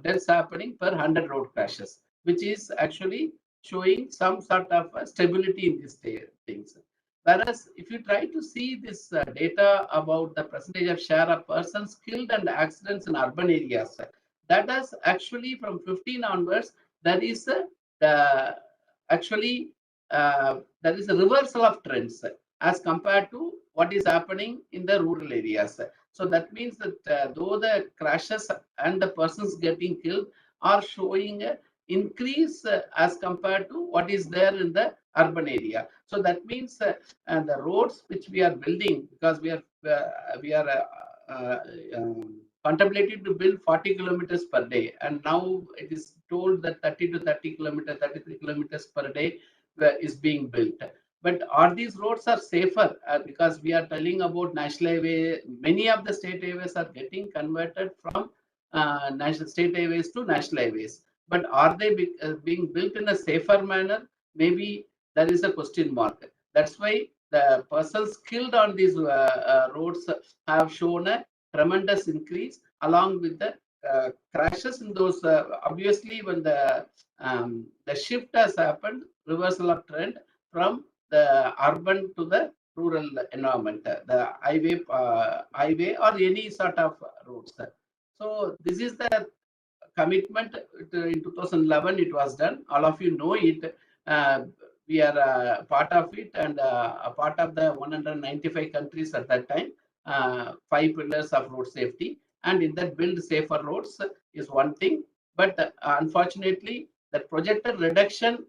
deaths happening per 100 road crashes, which is actually showing some sort of stability in these things. Whereas if you try to see this data about the percentage of share of persons killed and accidents in urban areas, that is actually from 15 onwards, there is actually there is a reversal of trends as compared to what is happening in the rural areas. So that means that though the crashes and the persons getting killed are showing a increase as compared to what is there in the urban area. So that means the roads which we are building, because we are contemplated to build 40 kilometers per day, and now it is told that 30 to 30 kilometers, 33 kilometers per day is being built. But are these roads are safer? Because we are telling about national highway, many of the state highways are getting converted from national state highways to national highways. But are they being built in a safer manner? Maybe there is a question mark. That's why the persons killed on these roads have shown a tremendous increase, along with the crashes in those. Obviously, when the shift has happened, reversal of trend from the urban to the rural environment, the highway or any sort of roads. So this is the commitment. In 2011 it was done. All of you know it. We are part of it, and a part of the 195 countries at that time. 5 pillars of road safety, and in that build safer roads is one thing. But unfortunately, the projected reduction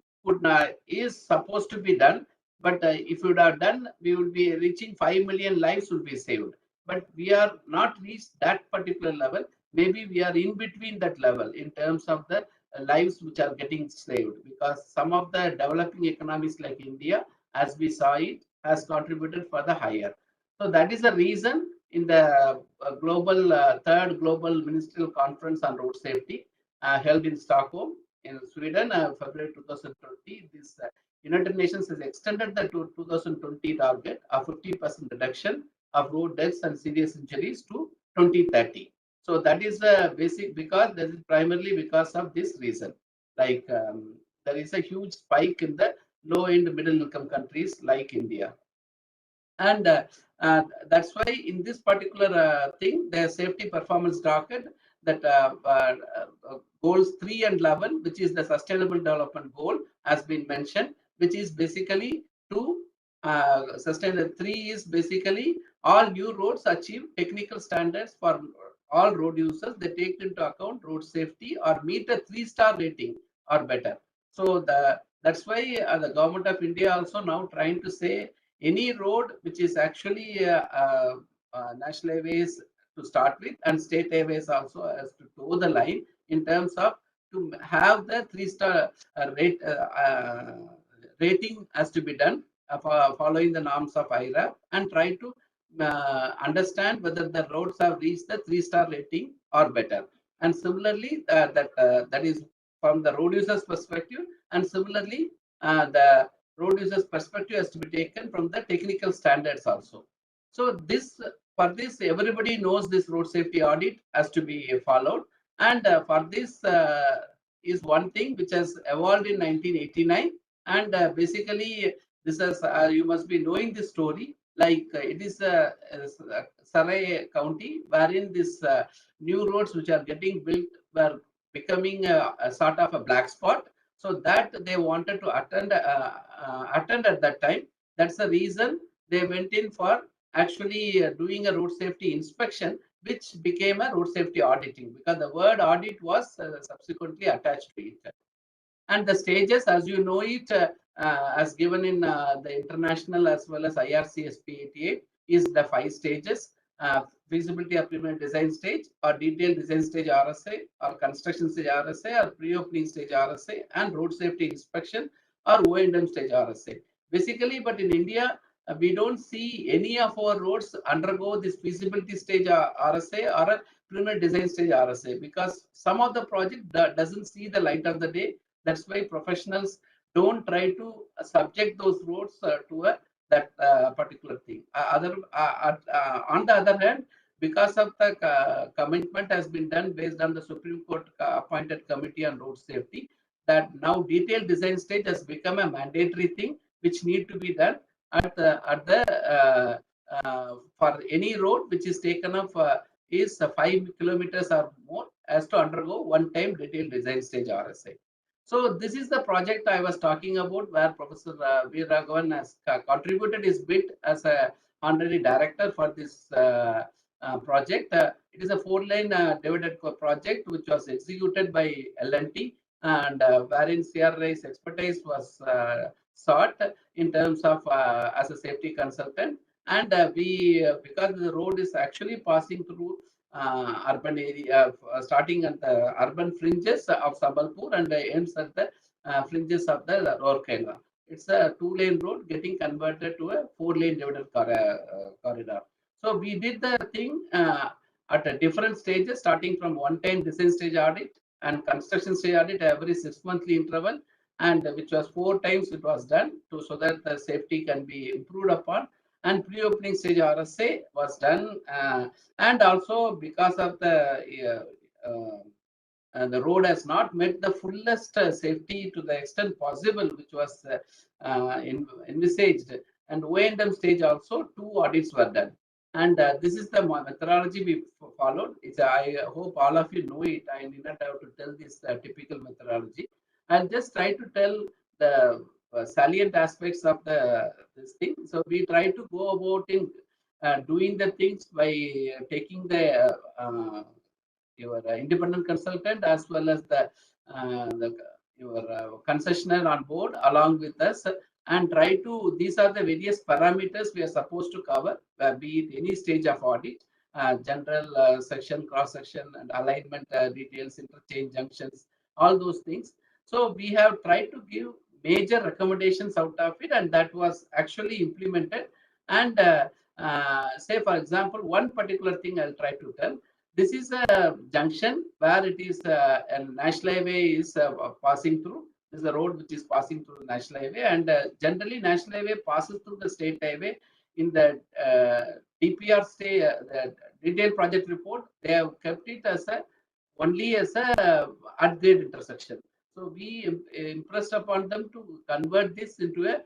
is supposed to be done. But if you would have done, we would be reaching 5 million lives would be saved. But we are not reached that particular level. Maybe we are in between that level in terms of the lives which are getting saved, because some of the developing economies like India, as we saw it, has contributed for the higher. So that is the reason in the third global ministerial conference on road safety held in Stockholm in Sweden, February 2020, this United Nations has extended the 2020 target of 50% reduction of road deaths and serious injuries to 2030. So that is the basic, because that is primarily because of this reason. Like there is a huge spike in the low-end middle-income countries like India. And that's why in this particular thing, the safety performance docket, that goals 3 and 11, which is the sustainable development goal, has been mentioned, which is basically to sustain. 3 is basically all new roads achieve technical standards for all road users. They take into account road safety or meet a 3-star rating or better. So that's why the government of India also now trying to say any road which is actually national highways to start with, and state highways also, as to toe the line in terms of to have the 3-star rating has to be done following the norms of IRAP, and try to understand whether the roads have reached the 3-star rating or better. And similarly, that is from the road users perspective, and similarly the road users perspective has to be taken from the technical standards also. So for this everybody knows this road safety audit has to be followed, and for this is one thing which has evolved in 1989, and basically this is you must be knowing this story. Like it is Sarai County, wherein this new roads which are getting built were becoming a sort of a black spot. So that they wanted to attend at that time. That's the reason they went in for actually doing a road safety inspection, which became a road safety auditing, because the word audit was subsequently attached to it. And the stages, as you know it, as given in the international as well as IRCSP88, is the 5 stages: feasibility of preliminary design stage, or detailed design stage RSA, or construction stage RSA, or pre-opening stage RSA, and road safety inspection or O&M stage RSA. Basically, but in India, we don't see any of our roads undergo this feasibility stage RSA or a preliminary design stage RSA, because some of the project doesn't see the light of the day. That's why professionals don't try to subject those roads to that particular thing. On the other hand, because of the commitment has been done based on the Supreme Court appointed Committee on Road Safety, that now detailed design stage has become a mandatory thing which need to be done at the for any road which is taken up is 5 kilometers or more, has to undergo one-time detailed design stage RSA. So this is the project I was talking about, where Professor Veeraragavan has contributed his bit as a honorary director for this project. It is a 4-lane divided project which was executed by L&T, and wherein CRI's expertise was sought in terms of as a safety consultant. And because the road is actually passing through urban area, starting at the urban fringes of Sambalpur and ends at the fringes of the Rourkela. It's a 2-lane road getting converted to a 4-lane divided corridor. So we did the thing at different stages, starting from one-time design stage audit and construction stage audit every 6-monthly interval, and which was 4 times it was done so that the safety can be improved upon. And pre-opening stage RSA was done, and also because of the road has not met the fullest safety to the extent possible, which was envisaged. And O&M stage also 2 audits were done. And this is the methodology we followed. I hope all of you know it. I need not have to tell this typical methodology. I'll just try to tell the salient aspects of this thing. So we try to go about in doing the things by taking the your independent consultant as well as your concessionaire on board along with us, and try to, these are the various parameters we are supposed to cover, be it any stage of audit, general section, cross section, and alignment details, interchange junctions, all those things. So we have tried to give major recommendations out of it, and that was actually implemented. And say, for example, one particular thing I'll try to tell. This is a junction where it is a national highway is passing through. This is a road which is passing through the national highway, and generally national highway passes through the state highway. In the DPR the detailed project report, they have kept it as only as a at-grade intersection. So we impressed upon them to convert this into a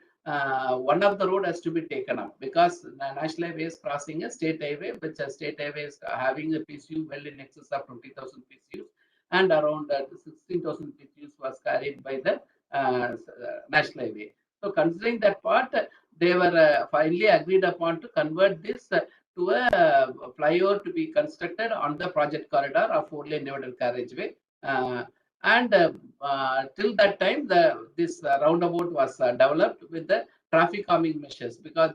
one of the road has to be taken up, because the national highway is crossing a state highway, which a state highway is having a PCU well in excess of 20,000 PCUs, and around 16,000 PCUs was carried by the national highway. So considering that part, they were finally agreed upon to convert this to a flyover to be constructed on the project corridor of 4-lane divided carriageway. Till that time, this roundabout was developed with the traffic calming measures, because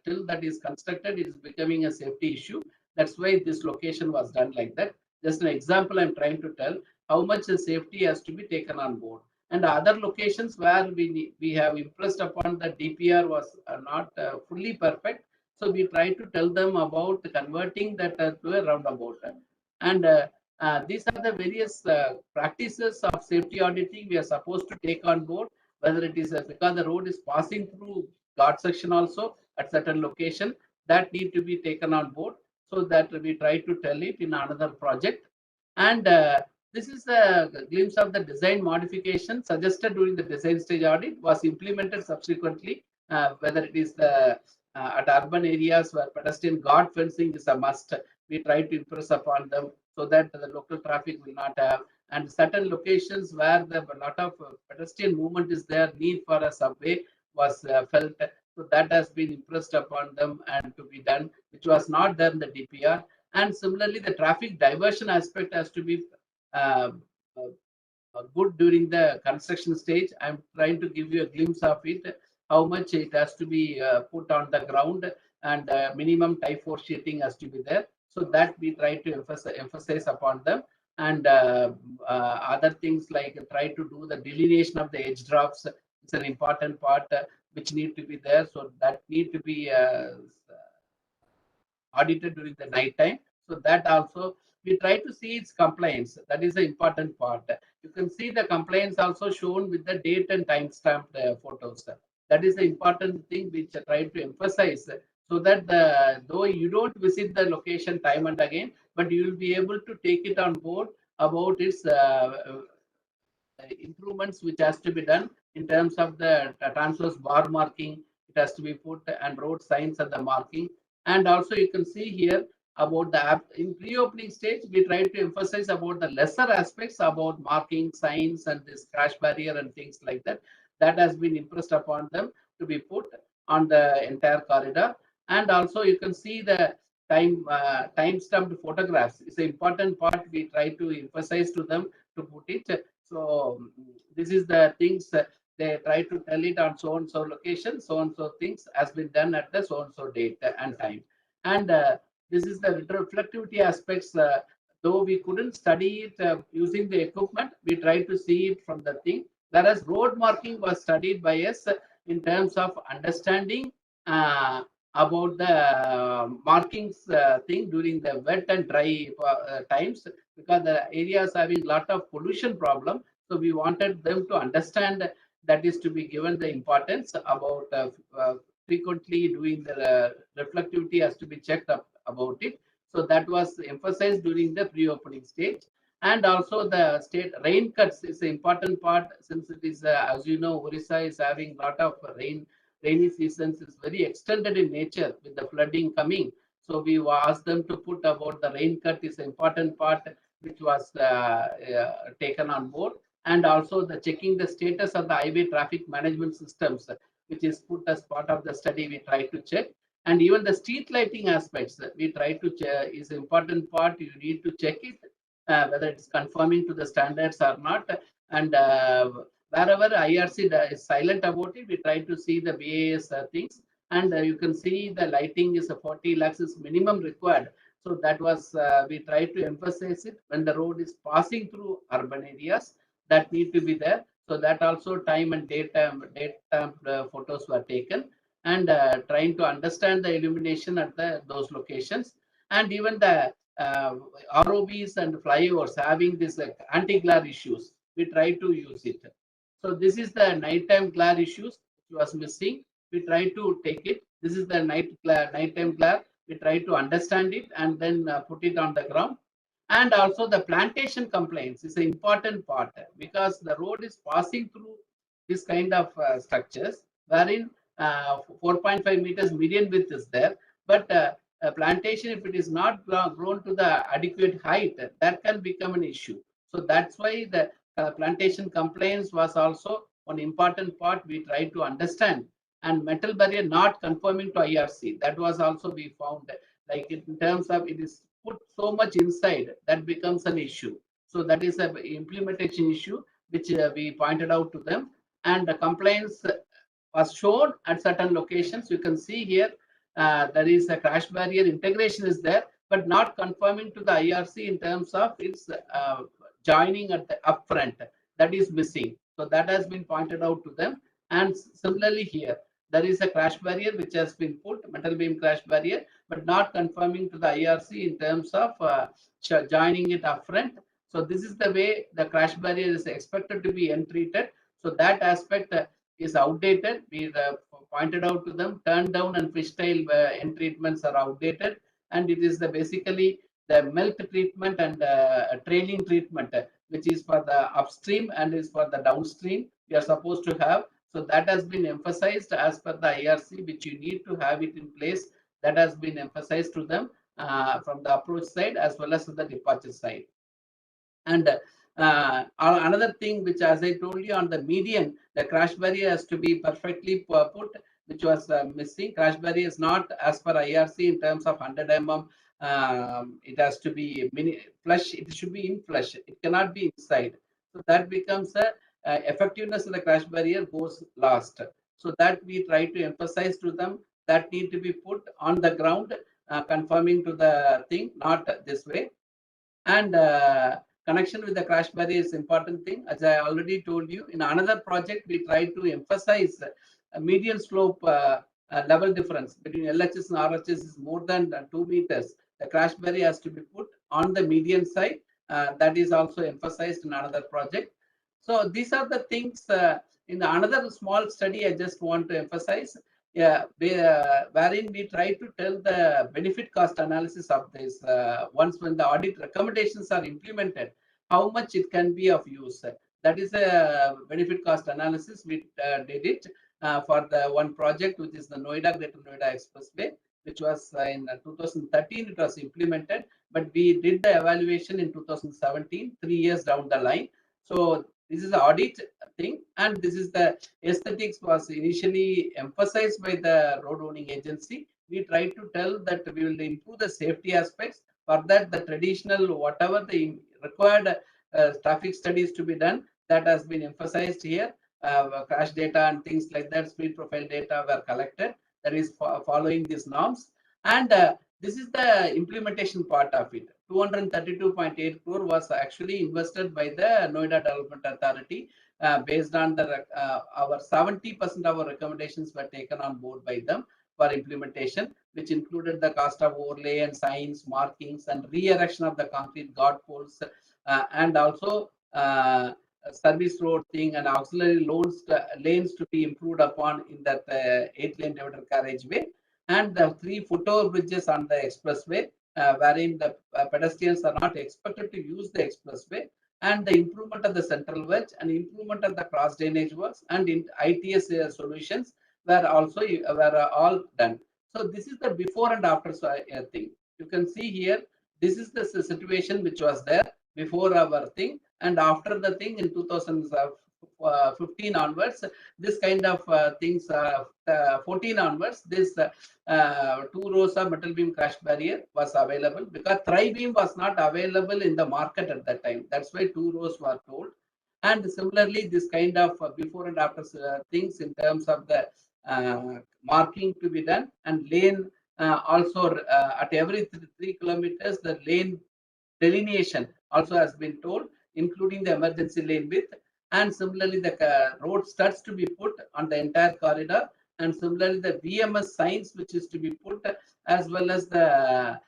till that is constructed, it is becoming a safety issue. That's why this location was done like that. Just an example I'm trying to tell how much the safety has to be taken on board. And other locations where we have impressed upon the DPR was not fully perfect. So we try to tell them about converting that to a roundabout. And these are the various practices of safety auditing we are supposed to take on board, whether it is because the road is passing through guard section also at certain location, that need to be taken on board. So that we try to tell it in another project. And this is a glimpse of the design modification suggested during the design stage audit, was implemented subsequently, whether it is at urban areas where pedestrian guard fencing is a must. We try to impress upon them so that the local traffic will not have, and certain locations where a lot of pedestrian movement is there, need for a subway was felt. So that has been impressed upon them and to be done, which was not done in the DPR. And similarly, the traffic diversion aspect has to be good during the construction stage. I'm trying to give you a glimpse of it, how much it has to be put on the ground, and minimum type 4 sheeting has to be there. So that we try to emphasize upon them. And other things like try to do the delineation of the edge drops. It's an important part which need to be there. So that need to be audited during the night time. So that also we try to see its compliance. That is the important part. You can see the compliance also shown with the date and time stamped photos. That is the important thing which I try to emphasize, so that though you don't visit the location time and again, but you will be able to take it on board about its improvements which has to be done in terms of the transverse bar marking. It has to be put and road signs at the marking. And also you can see here about the app in pre-opening stage, we try to emphasize about the lesser aspects about marking, signs, and this crash barrier and things like that. That has been impressed upon them to be put on the entire corridor. And also you can see the time stamped photographs. It's an important part we try to emphasize to them to put it. So this is the things they try to tell it on so and so location, so and so things has been done at the so and so date and time. And this is the reflectivity aspects. Though we couldn't study it using the equipment, we try to see it from the thing. Whereas road marking was studied by us in terms of understanding about the markings thing during the wet and dry times, because the areas having lot of pollution problem. So we wanted them to understand that is to be given the importance about frequently doing the reflectivity has to be checked up about it. So that was emphasized during the pre-opening stage. And also the state rain cuts is an important part, since it is, as you know, Orissa is having lot of rainy seasons is very extended in nature with the flooding coming. So we asked them to put about the rain cut is an important part which was taken on board. And also the checking the status of the highway traffic management systems, which is put as part of the study, we try to check. And even the street lighting aspects we try to check is an important part. You need to check it, whether it's conforming to the standards or not. And wherever IRC is silent about it, we try to see the BAS things. And you can see the lighting is a 40 lakhs is minimum required. So that was, we try to emphasize it when the road is passing through urban areas, that need to be there. So that also time and date photos were taken, and trying to understand the illumination at those locations. And even the ROBs and flyovers having this anti-glare issues, we try to use it. So this is the nighttime glare issues which was missing. We try to take it. This is the nighttime glare. We try to understand it and then put it on the ground. And also the plantation complaints is an important part, because the road is passing through this kind of structures wherein 4.5 meters median width is there. But a plantation, if it is not grown to the adequate height, that can become an issue. So that's why the plantation complaints was also one important part we try to understand. And metal barrier not conforming to IRC, that was also we found, like in terms of it is put so much inside, that becomes an issue. So that is an implementation issue which we pointed out to them. And the complaints was shown at certain locations. You can see here there is a crash barrier integration is there, but not conforming to the IRC in terms of its joining at the upfront. That is missing. So that has been pointed out to them. And similarly here, there is a crash barrier which has been put, metal beam crash barrier, but not conforming to the IRC in terms of joining it upfront. So this is the way the crash barrier is expected to be treated. So that aspect is outdated. We pointed out to them, turn down and fishtail end treatments are outdated. And it is basically the melt treatment and trailing treatment, which is for the upstream and is for the downstream we are supposed to have. So that has been emphasized as per the IRC, which you need to have it in place. That has been emphasized to them from the approach side as well as the departure side. And another thing which, as I told you, on the median, the crash barrier has to be perfectly put, which was missing. Crash barrier is not as per IRC in terms of 100 mm. It has to be flush. It should be in flush. It cannot be inside. So that becomes a effectiveness of the crash barrier goes last. So that we try to emphasize to them, that need to be put on the ground, conforming to the thing, not this way. And connection with the crash barrier is important thing. As I already told you, in another project, we tried to emphasize a median slope level difference between LHS and RHS is more than 2 meters. The crash barrier has to be put on the median side. That is also emphasized in another project. So these are the things in another small study I just want to emphasize. Wherein we try to tell the benefit cost analysis of this once when the audit recommendations are implemented, how much it can be of use. That is a benefit cost analysis. We did it for the one project, which is the Greater Noida Expressway, which was in 2013 it was implemented, but we did the evaluation in 2017, 3 years down the line. So this is the audit thing, and this is the aesthetics was initially emphasized by the road owning agency. We try to tell that we will improve the safety aspects. For that, the traditional whatever the required traffic studies to be done, that has been emphasized here. Crash data and things like that, speed profile data were collected. That is following these norms, and this is the implementation part of it. 232.8 crore was actually invested by the Noida Development Authority based on the our 70% of our recommendations were taken on board by them for implementation, which included the cost of overlay and signs, markings, and re-erection of the concrete guard poles, and also service road thing and auxiliary lanes to be improved upon in that 8-lane divider carriageway, and the 3 foot-over bridges on the expressway, wherein the pedestrians are not expected to use the expressway, and the improvement of the central wedge and improvement of the cross drainage works and in ITS solutions were also all done. So this is the before and after thing. You can see here, this is the situation which was there before our thing, and after the thing in 2015 onwards, this kind of things, 14 onwards, this 2 rows of metal beam crash barrier was available because tri-beam was not available in the market at that time. That's why 2 rows were told. And similarly, this kind of before and after things in terms of the marking to be done, and lane also at every 3 kilometers, the lane delineation also has been told, including the emergency lane width, and similarly the road studs to be put on the entire corridor, and similarly the VMS signs which is to be put, as well as the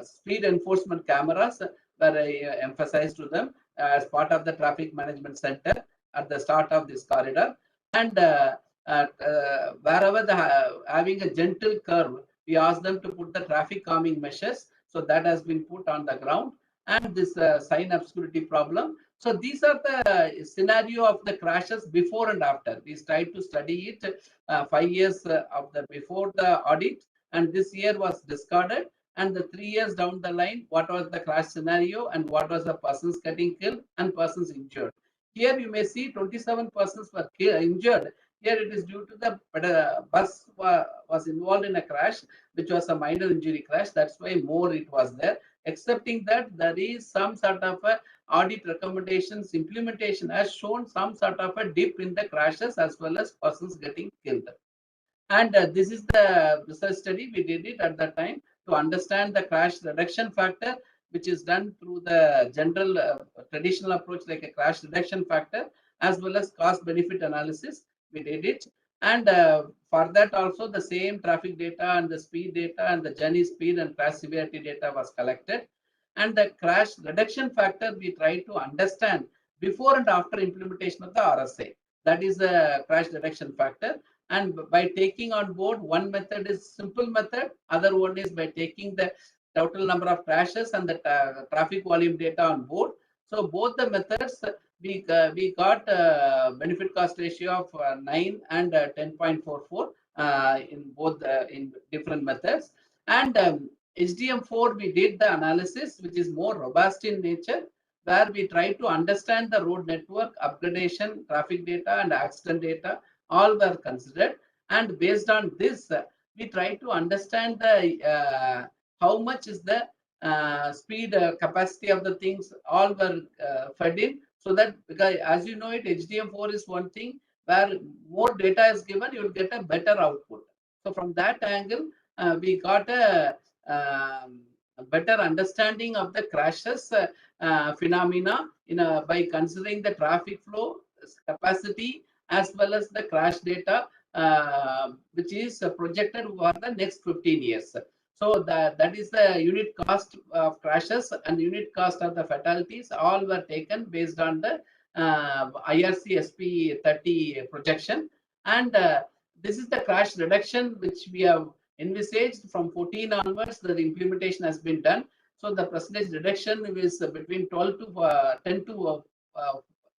speed enforcement cameras were emphasized to them as part of the traffic management center at the start of this corridor. And wherever the having a gentle curve, we asked them to put the traffic calming measures. So that has been put on the ground, and this sign obscurity problem. So these are the scenario of the crashes before and after. We tried to study it 5 years of the before the audit, and this year was discarded. And the 3 years down the line, what was the crash scenario and what was the persons getting killed and persons injured. Here you may see 27 persons were injured. Here it is due to the bus was involved in a crash, which was a minor injury crash. That's why more it was there. Excepting that, there is some sort of a audit recommendations implementation has shown some sort of a dip in the crashes as well as persons getting killed. And this is the research study. We did it at that time to understand the crash reduction factor, which is done through the general traditional approach like a crash reduction factor, as well as cost benefit analysis. We did it, and for that also the same traffic data and the speed data and the journey speed and crash severity data was collected, and the crash reduction factor we try to understand before and after implementation of the RSA. That is the crash reduction factor, and by taking on board one method is simple method, other one is by taking the total number of crashes and the traffic volume data on board. So both the methods, we got benefit cost ratio of 9 and 10.44 in both in different methods. And HDM4 we did the analysis, which is more robust in nature, where we try to understand the road network, upgradation, traffic data, and accident data. All were considered, and based on this, we try to understand the how much is the speed capacity of the things. All were fed in, so that because as you know it, HDM4 is one thing where more data is given, you will get a better output. So from that angle, we got a better understanding of the crashes phenomena by considering the traffic flow capacity as well as the crash data which is projected for the next 15 years. So that is the unit cost of crashes and unit cost of the fatalities all were taken based on the IRC SP30 projection. And this is the crash reduction which we have envisaged from 14 onwards. The implementation has been done. So the percentage reduction is between 12 to 10 to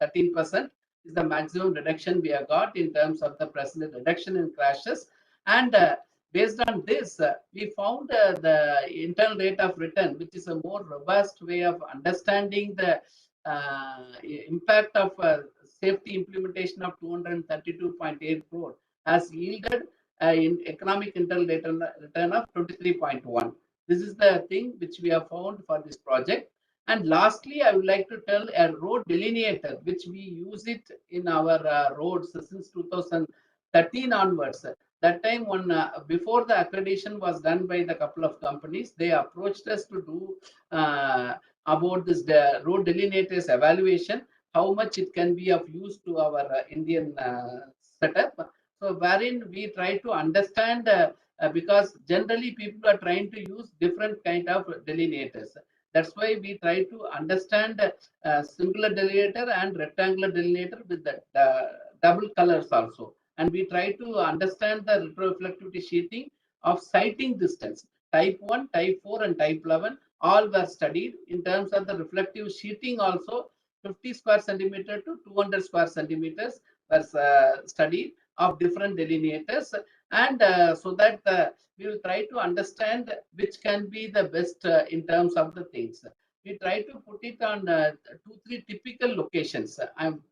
13% is the maximum reduction we have got in terms of the percentage reduction in crashes. And based on this, we found the internal rate of return, which is a more robust way of understanding the impact of safety implementation of 232.8 crore has yielded in economic internal return of 23.1. This is the thing which we have found for this project. And lastly, I would like to tell a road delineator, which we use it in our roads since 2013 onwards. That time, when before the accreditation was done by the couple of companies, they approached us to do about this road delineators evaluation, how much it can be of use to our Indian setup. So wherein we try to understand because generally people are trying to use different kind of delineators. That's why we try to understand singular delineator and rectangular delineator with the double colors also. And we try to understand the retroreflectivity sheeting of sighting distance. Type 1, Type 4 and Type 11 all were studied. In terms of the reflective sheeting also, 50 square centimeter to 200 square centimeters was studied of different delineators. And so that we will try to understand which can be the best in terms of the things. We try to put it on 2-3 typical locations. I'm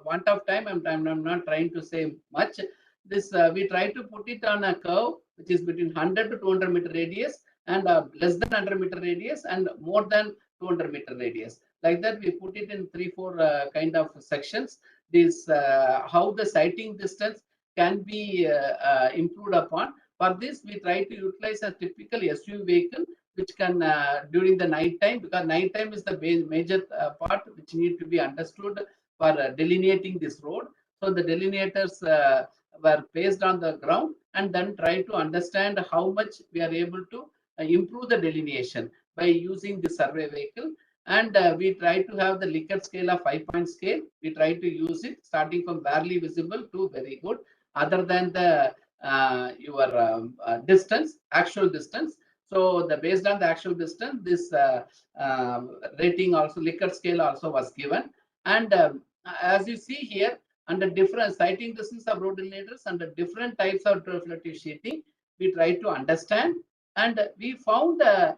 want of time, I'm not trying to say much. This we try to put it on a curve which is between 100 to 200 meter radius and less than 100 meter radius and more than 200 meter radius. Like that, we put it in 3-4 kind of sections. This how the sighting distance can be improved upon. For this, we try to utilize a typical SUV vehicle which can during the night time, because night time is the major part which need to be understood for delineating this road. So the delineators were placed on the ground and then try to understand how much we are able to improve the delineation by using the survey vehicle. And we try to have the Likert scale of 5-point scale. We try to use it starting from barely visible to very good, other than the your distance, actual distance. So the based on the actual distance, this rating also, Likert scale also was given. And as you see here, under different sighting distance of road delineators, under different types of reflective sheeting, we try to understand. And we found the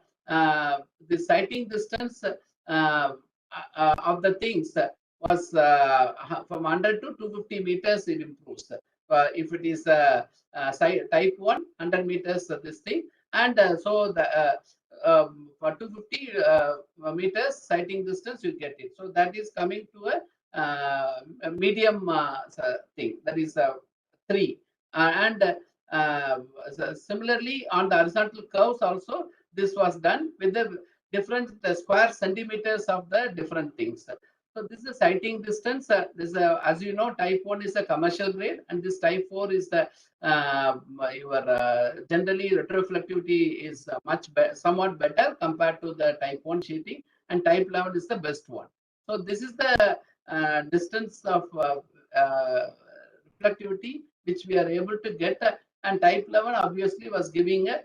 sighting distance of the things was from 100 to 250 meters, it improves. If it is type 1, 100 meters, this thing. And so the for 250 meters sighting distance, you get it. So that is coming to a medium thing, that is 3. And similarly, on the horizontal curves also, this was done with the different square centimeters of the different things. So this is a sighting distance. This as you know, type 1 is a commercial grade, and this type 4 is the your generally retroreflectivity is somewhat better compared to the type 1 sheeting, and type 11 is the best one. So this is the distance of reflectivity which we are able to get, and type 11 obviously was giving a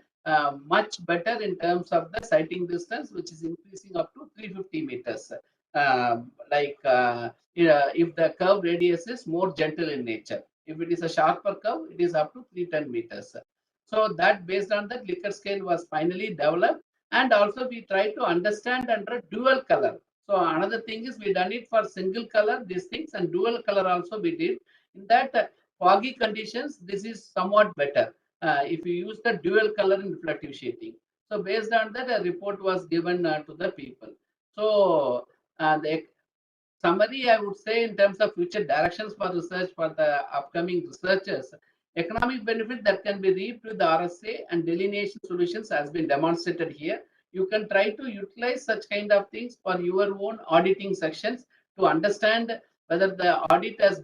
much better in terms of the sighting distance, which is increasing up to 350 meters. If the curve radius is more gentle in nature. If it is a sharper curve, it is up to 310 meters. So that based on that, Likert scale was finally developed, and also we try to understand under dual color. So another thing is we done it for single color, these things, and dual color also we did. In that foggy conditions, this is somewhat better if you use the dual color in reflective sheeting. So based on that, a report was given to the people. So the summary, I would say, in terms of future directions for research for the upcoming researchers, economic benefit that can be reaped with the RSA and delineation solutions has been demonstrated here. you can try to utilize such kind of things for your own auditing sections to understand whether the audit has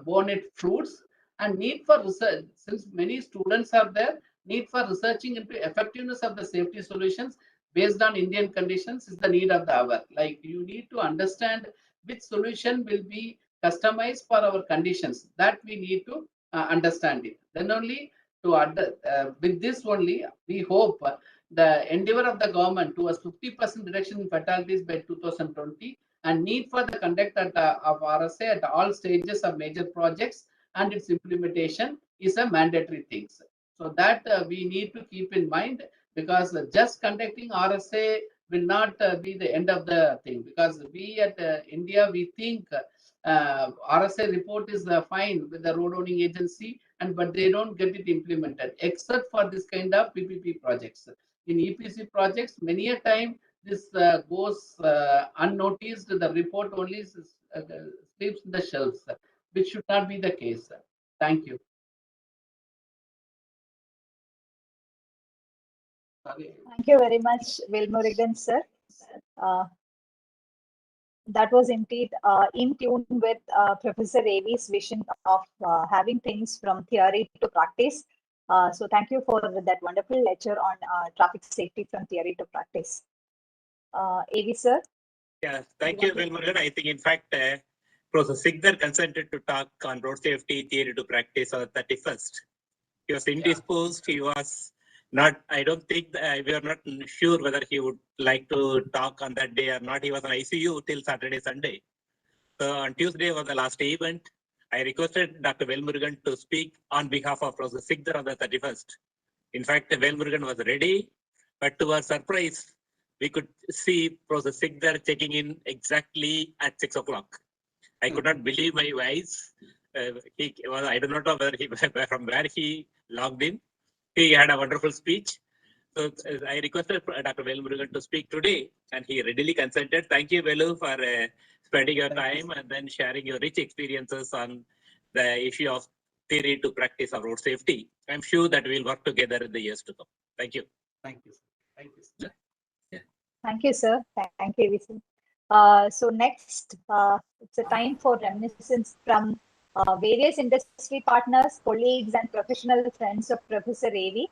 borne its fruits, and need for research. Since many students are there, need for researching into effectiveness of the safety solutions based on Indian conditions is the need of the hour. Like, you need to understand which solution will be customized for our conditions. That we need to understand it. Then only with this only, we hope the endeavor of the government towards 50% reduction in fatalities by 2020 and need for the conduct of RSA at all stages of major projects and its implementation is a mandatory thing. So that we need to keep in mind, because just conducting RSA will not be the end of the thing, because we at India, we think RSA report is fine with the road owning agency, but they don't get it implemented except for this kind of PPP projects. In EPC projects, many a time this goes unnoticed. The report only sleeps in the shelves, which should not be the case. Thank you. Thank you very much, Veeraragavan sir. That was indeed in tune with Professor Avi's vision of having things from theory to practice. So thank you for that wonderful lecture on traffic safety from theory to practice. Avi sir? Yeah, thank you, Veeraragavan. I think, in fact, Professor Sigdar consented to talk on road safety theory to practice on the 31st. He was indisposed. He was not, I don't think, we are not sure whether he would like to talk on that day or not. He was on ICU till Saturday, Sunday. So on Tuesday was the last event. I requested Dr. Veeraragavan to speak on behalf of Professor Sigdar on the 31st. In fact, Veeraragavan was ready, but to our surprise, we could see Professor Sigdar checking in exactly at 6 o'clock. I could not believe my eyes. I do not know whether from where he logged in. He had a wonderful speech. So I requested Dr. Veeraragavan to speak today, and he readily consented. Thank you, Velu, for spending your time and then sharing your rich experiences on the issue of theory to practice of road safety. I'm sure that we'll work together in the years to come. Thank you. Thank you. Thank you, sir. Thank you, sir. Thank you, Avi sir. So next, it's a time for reminiscence from various industry partners, colleagues, and professional friends of Professor Avi.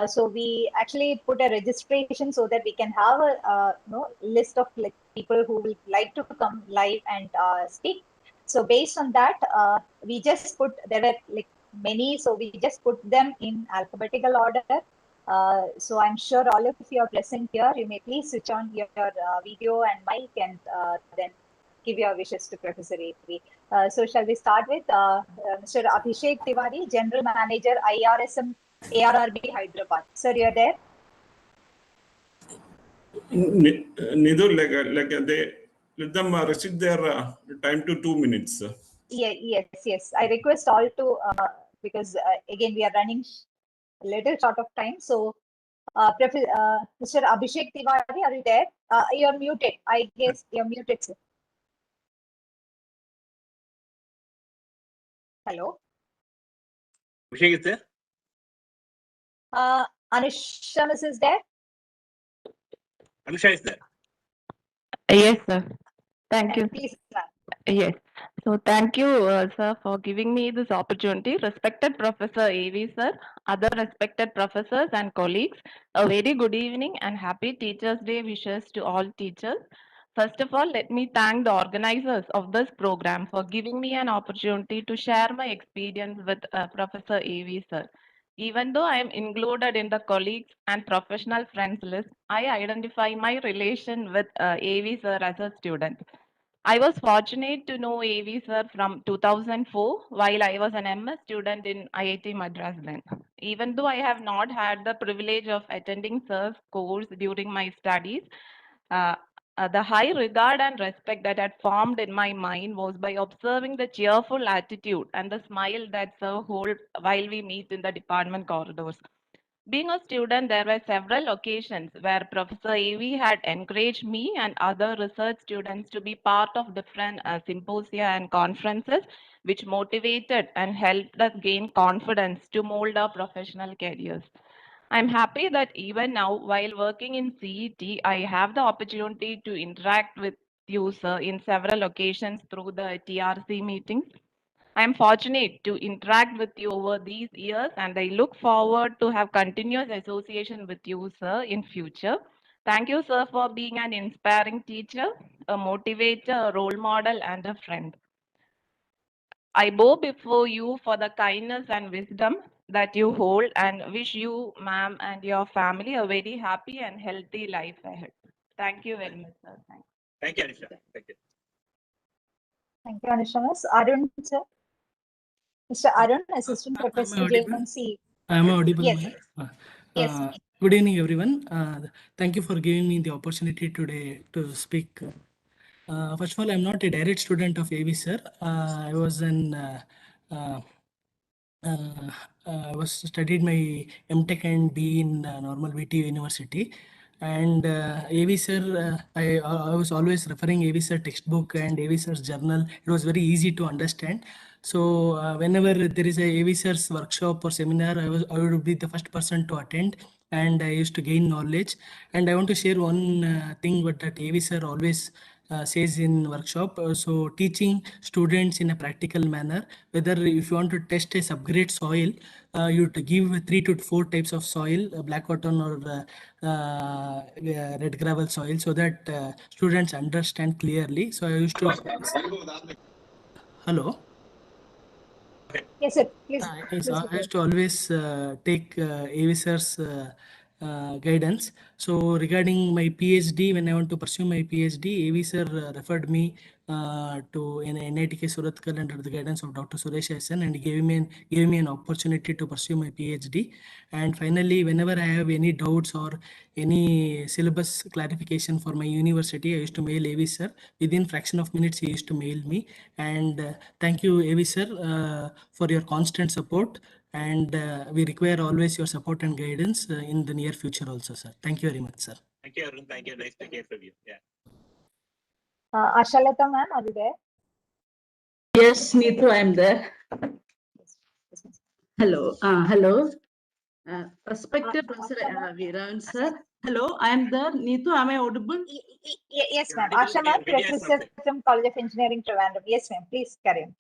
So we actually put a registration so that we can have a list of people who will like to come live and speak. So based on that, we just put, there were many, so we just put them in alphabetical order. So I'm sure all of you are present here. You may please switch on your video and mic and then give your wishes to Professor Avi. So shall we start with Mr. Abhishek Tiwari, General Manager, IRSM, ARRB, Hyderabad. Sir, you're there? Nidhu, they let them restrict their time to 2 minutes. Yes. I request all to, because again, we are running a little short of time. So, Mr. Abhishek Tiwari, are you there? You're muted. I guess you're muted, sir. Hello? Abhishek is there? Anusha is there? Anusha is there. Yes, sir. Thank you. Please, Yes. So thank you, sir, for giving me this opportunity. Respected Professor Avi, sir, other respected professors and colleagues, a very good evening and happy Teachers' Day wishes to all teachers. First of all, let me thank the organizers of this program for giving me an opportunity to share my experience with Professor Avi, sir. Even though I am included in the colleagues and professional friends list, I identify my relation with Avi, sir, as a student. I was fortunate to know Avi sir from 2004 while I was an MS student in IIT Madras then. Even though I have not had the privilege of attending sir's course during my studies, the high regard and respect that had formed in my mind was by observing the cheerful attitude and the smile that sir holds while we meet in the department corridors. Being a student, there were several occasions where Professor Avi had encouraged me and other research students to be part of different symposia and conferences, which motivated and helped us gain confidence to mold our professional careers. I'm happy that even now, while working in CET, I have the opportunity to interact with you, sir, in several occasions through the TRC meetings. I'm fortunate to interact with you over these years, and I look forward to have continuous association with you, sir, in future. Thank you, sir, for being an inspiring teacher, a motivator, a role model, and a friend. I bow before you for the kindness and wisdom that you hold, and wish you, ma'am, and your family a very happy and healthy life ahead. Thank you very much, sir. Thank you, Anisha. Thank you. Thank you, Anisha. Miss Arun, sir. Mr. Arun, Assistant Professor, JNC. Am I audible? Yes. ma'am? Yes. Good evening, everyone. Thank you for giving me the opportunity today to speak. First of all, I'm not a direct student of AV, sir. I was studied my MTech and B in normal VT University. And AV sir, I was always referring AV sir textbook and AV sir's journal. It was very easy to understand. So whenever there is a AV sir's workshop or seminar, I would be the first person to attend, and I used to gain knowledge. And I want to share one thing what that AV sir always says in workshop. So teaching students in a practical manner, whether if you want to test a subgrade soil, you to give 3 to 4 types of soil, black cotton or red gravel soil, so that students understand clearly. So I used to hello. Yes, sir. Please. Yes, please I used to always take AV sir's guidance. So regarding my PhD, when I want to pursue my PhD, AV sir referred me to NITK Surathkal under the guidance of Dr. Suresh Hassan, and gave me an opportunity to pursue my PhD. And finally, whenever I have any doubts or any syllabus clarification for my university, I used to mail AV sir. Within fraction of minutes, he used to mail me. And thank you, AV sir, for your constant support. And we require always your support and guidance in the near future also, sir. Thank you very much, sir. Thank you, Arun. Thank you. Nice to hear from you. Yeah. Ashalata ma'am, are you there? Yes, Neetu, I'm there. Hello. Hello. Respected Professor Veeran, sir. Hello, I am there. Neetu, am I audible? Yes, ma'am. Asha ma'am, Professor from College of Engineering, Trivandrum. Yes, ma'am. Please carry on.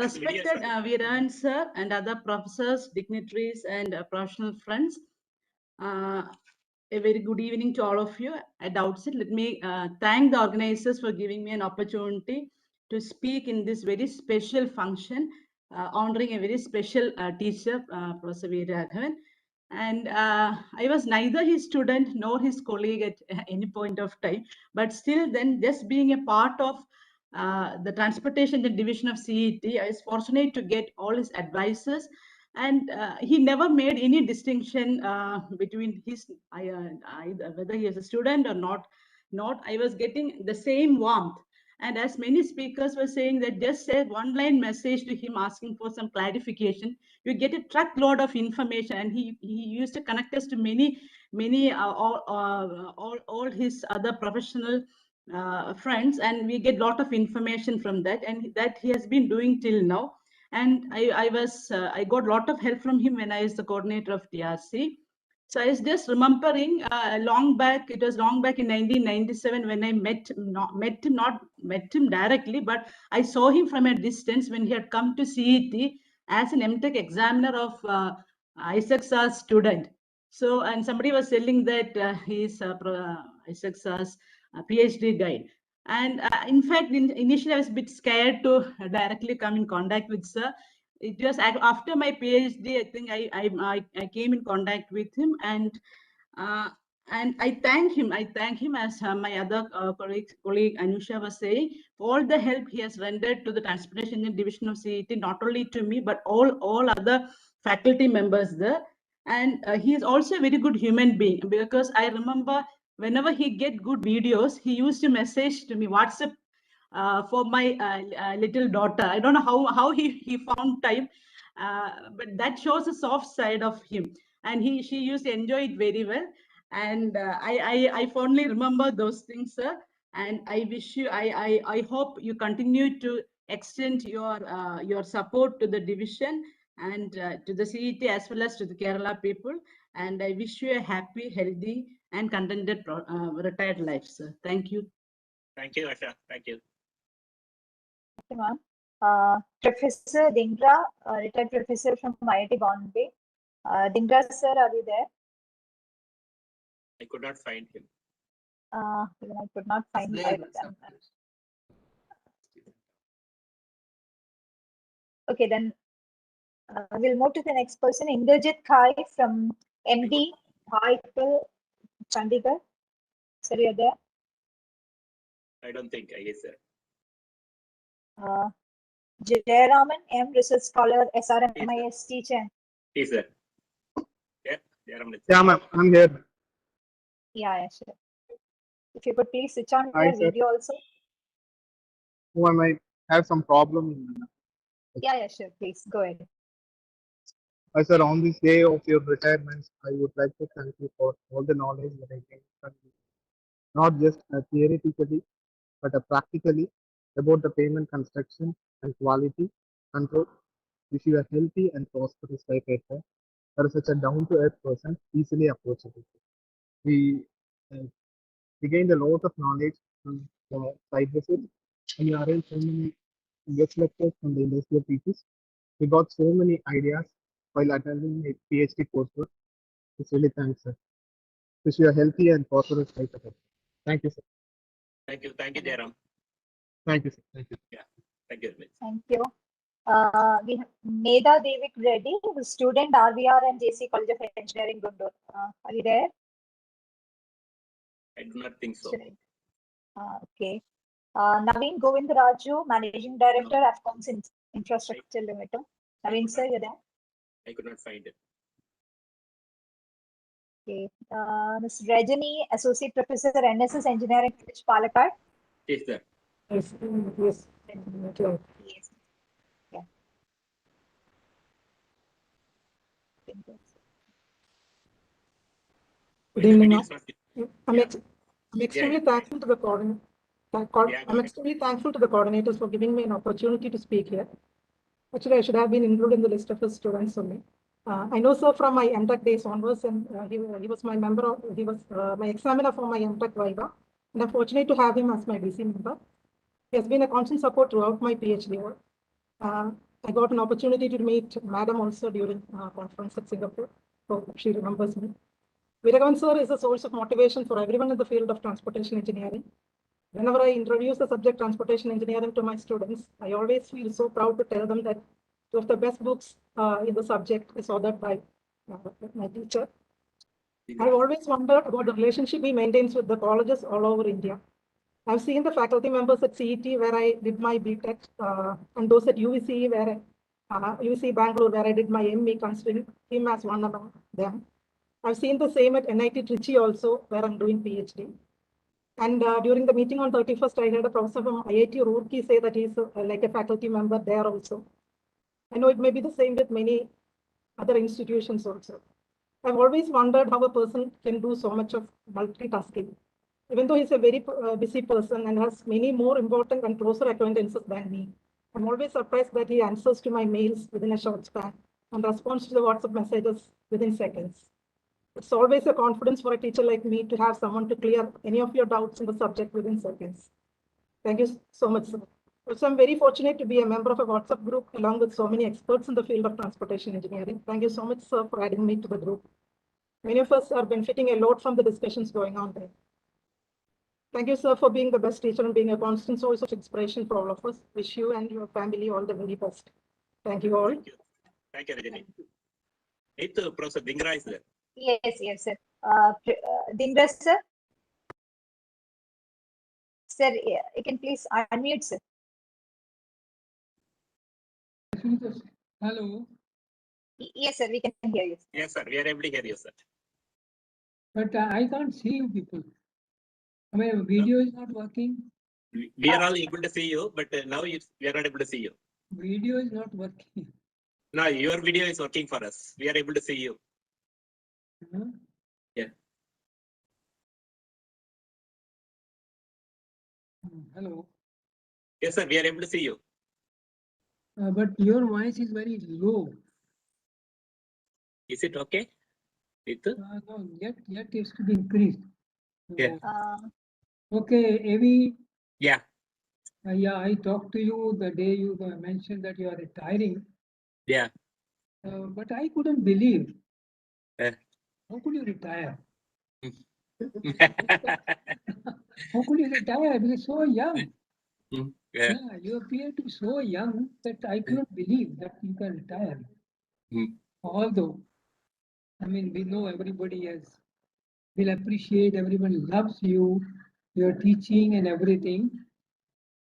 Respected Veeran, sir, and other professors, dignitaries, and professional friends. A very good evening to all of you. At the outset, let me thank the organizers for giving me an opportunity to speak in this very special function, honoring a very special teacher, Professor Veeraragavan. And I was neither his student nor his colleague at any point of time, but still then just being a part of the transportation division of CET, I was fortunate to get all his advices. And he never made any distinction between whether he is a student or not. I was getting the same warmth. And as many speakers were saying that just say one line message to him asking for some clarification, you get a truckload of information. And he used to connect us to many all his other professional friends, and we get a lot of information from that, and that he has been doing till now. And I got a lot of help from him when I was the coordinator of TRC. So I was just remembering long back, it was long back in 1997 when I met him directly, but I saw him from a distance when he had come to CET as an MTech examiner of Isaac Sar's student. So, and somebody was telling that he's Isaac Sar's PhD guide. And in fact, initially I was a bit scared to directly come in contact with sir. It was after my PhD, I think I came in contact with him, and I thank him. I thank him, as my other colleague Anusha was saying, for all the help he has rendered to the transportation division of CET, not only to me but all other faculty members there. And he is also a very good human being, because I remember whenever he get good videos, he used to message to me WhatsApp for my little daughter. I don't know how he found time, but that shows a soft side of him. And she used to enjoy it very well. And I fondly remember those things, sir. And I wish you, I hope you continue to extend your support to the division. and to the CET as well as to the Kerala people. And I wish you a happy, healthy, and contented retired life, sir. Thank you. Thank you, Asha. Thank you. Thank you, ma'am. Professor Dingra, retired professor from IIT Bombay. Dingra sir, are you there? I could not find him. Even I could not find him. Okay, then we'll move to the next person, Indrajit Khai from MD, Bhaipal, Chandigarh. Sir, you're there? I don't think I guess, sir. Jayaraman M, research scholar, SRMIS teacher. Yes, sir. Yeah, Jayaraman. Yeah, ma'am, I'm here. Yeah, sure. If you could please switch on Hi, your sir. video also. Oh, I might have some problem. Yeah, sure. Please go ahead. Sir, on this day of your retirement, I would like to thank you for all the knowledge that I gained from you. Not just theoretically, but practically about the payment construction and quality control. Wish you a healthy and prosperous life ahead. You are such a down-to-earth person, easily approachable. We gained a lot of knowledge from the site visit, and you arranged so many guest lectures from the industrial teachers. We got so many ideas while attending a PhD coursework. It's really thanks, sir. Wish you a healthy and prosperous life ahead. Thank you, sir. Thank you, Jairam. Thank you, sir. Thank you. Yeah, thank you very much. Thank you. We have Medha Devik Reddy, who's student RVR and JC College of Engineering, Guntur. Are you there? I do not think so. Okay. Naveen Govindaraju, Managing Director, Afcoms Infrastructure Limited. Naveen, sir, you're there? I could not find it. Okay. Ms. Rajani, Associate Professor, NSS Engineering, Palakkad. Yes, sir. Yes. Yes. Yeah. Good evening, ma'am. I'm Yeah. extremely thankful to the coordinator. I'm extremely thankful to the coordinators for giving me an opportunity to speak here. Actually, I should have been included in the list of the students only. I know sir from my MTech days onwards, and he was my member of, he was my examiner for my MTech Viva, and I'm fortunate to have him as my DC member. He has been a constant support throughout my PhD work. I got an opportunity to meet Madam also during conference at Singapore, so she remembers me. Veeraragavan sir is a source of motivation for everyone in the field of transportation engineering. Whenever I introduce the subject transportation engineering to my students, I always feel so proud to tell them that two of the best books in the subject is authored by my teacher. I've always wondered about the relationship he maintains with the colleges all over India. I've seen the faculty members at CET where I did my BTech and those at UVC where UVC Bangalore where I did my ME, considering him as one among them. I've seen the same at NIT Trichy also where I'm doing PhD. And during the meeting on 31st, I heard a professor from IIT Roorkee say that he's like a faculty member there also. I know it may be the same with many other institutions also. I've always wondered how a person can do so much of multitasking. Even though he's a very busy person and has many more important and closer acquaintances than me, I'm always surprised that he answers to my mails within a short span and responds to the WhatsApp messages within seconds. It's always a confidence for a teacher like me to have someone to clear any of your doubts in the subject within seconds. Thank you so much, sir. Also, I'm very fortunate to be a member of a WhatsApp group along with so many experts in the field of transportation engineering. Thank you so much, sir, for adding me to the group. Many of us are benefiting a lot from the discussions going on there. Thank you, sir, for being the best teacher and being a constant source of inspiration for all of us. Wish you and your family all the very best. Thank you all. Thank you, Rajani. Professor Dingra is there. Yes, sir. Dingra, sir. Sir, you can please unmute, sir. Hello. Yes, sir, we can hear you. Yes, sir, we are able to hear you, sir. But I can't see you people. I mean, video is not working. We are all able to see you, but now we are not able to see you. Video is not working. No, your video is working for us. We are able to see you. Yeah. Hello. Yes, sir, we are able to see you. But your voice is very low. Is it okay? Ritu? No, yet it's to be increased. Yeah. Okay, Avi. Yeah. Yeah, I talked to you the day you mentioned that you are retiring. Yeah. But I couldn't believe. Yeah. How could you retire? How could you retire? Because so young. Yeah. You appear to be so young that I couldn't believe that you can retire. Although, I mean, we know everybody will appreciate, everyone loves you, your teaching and everything.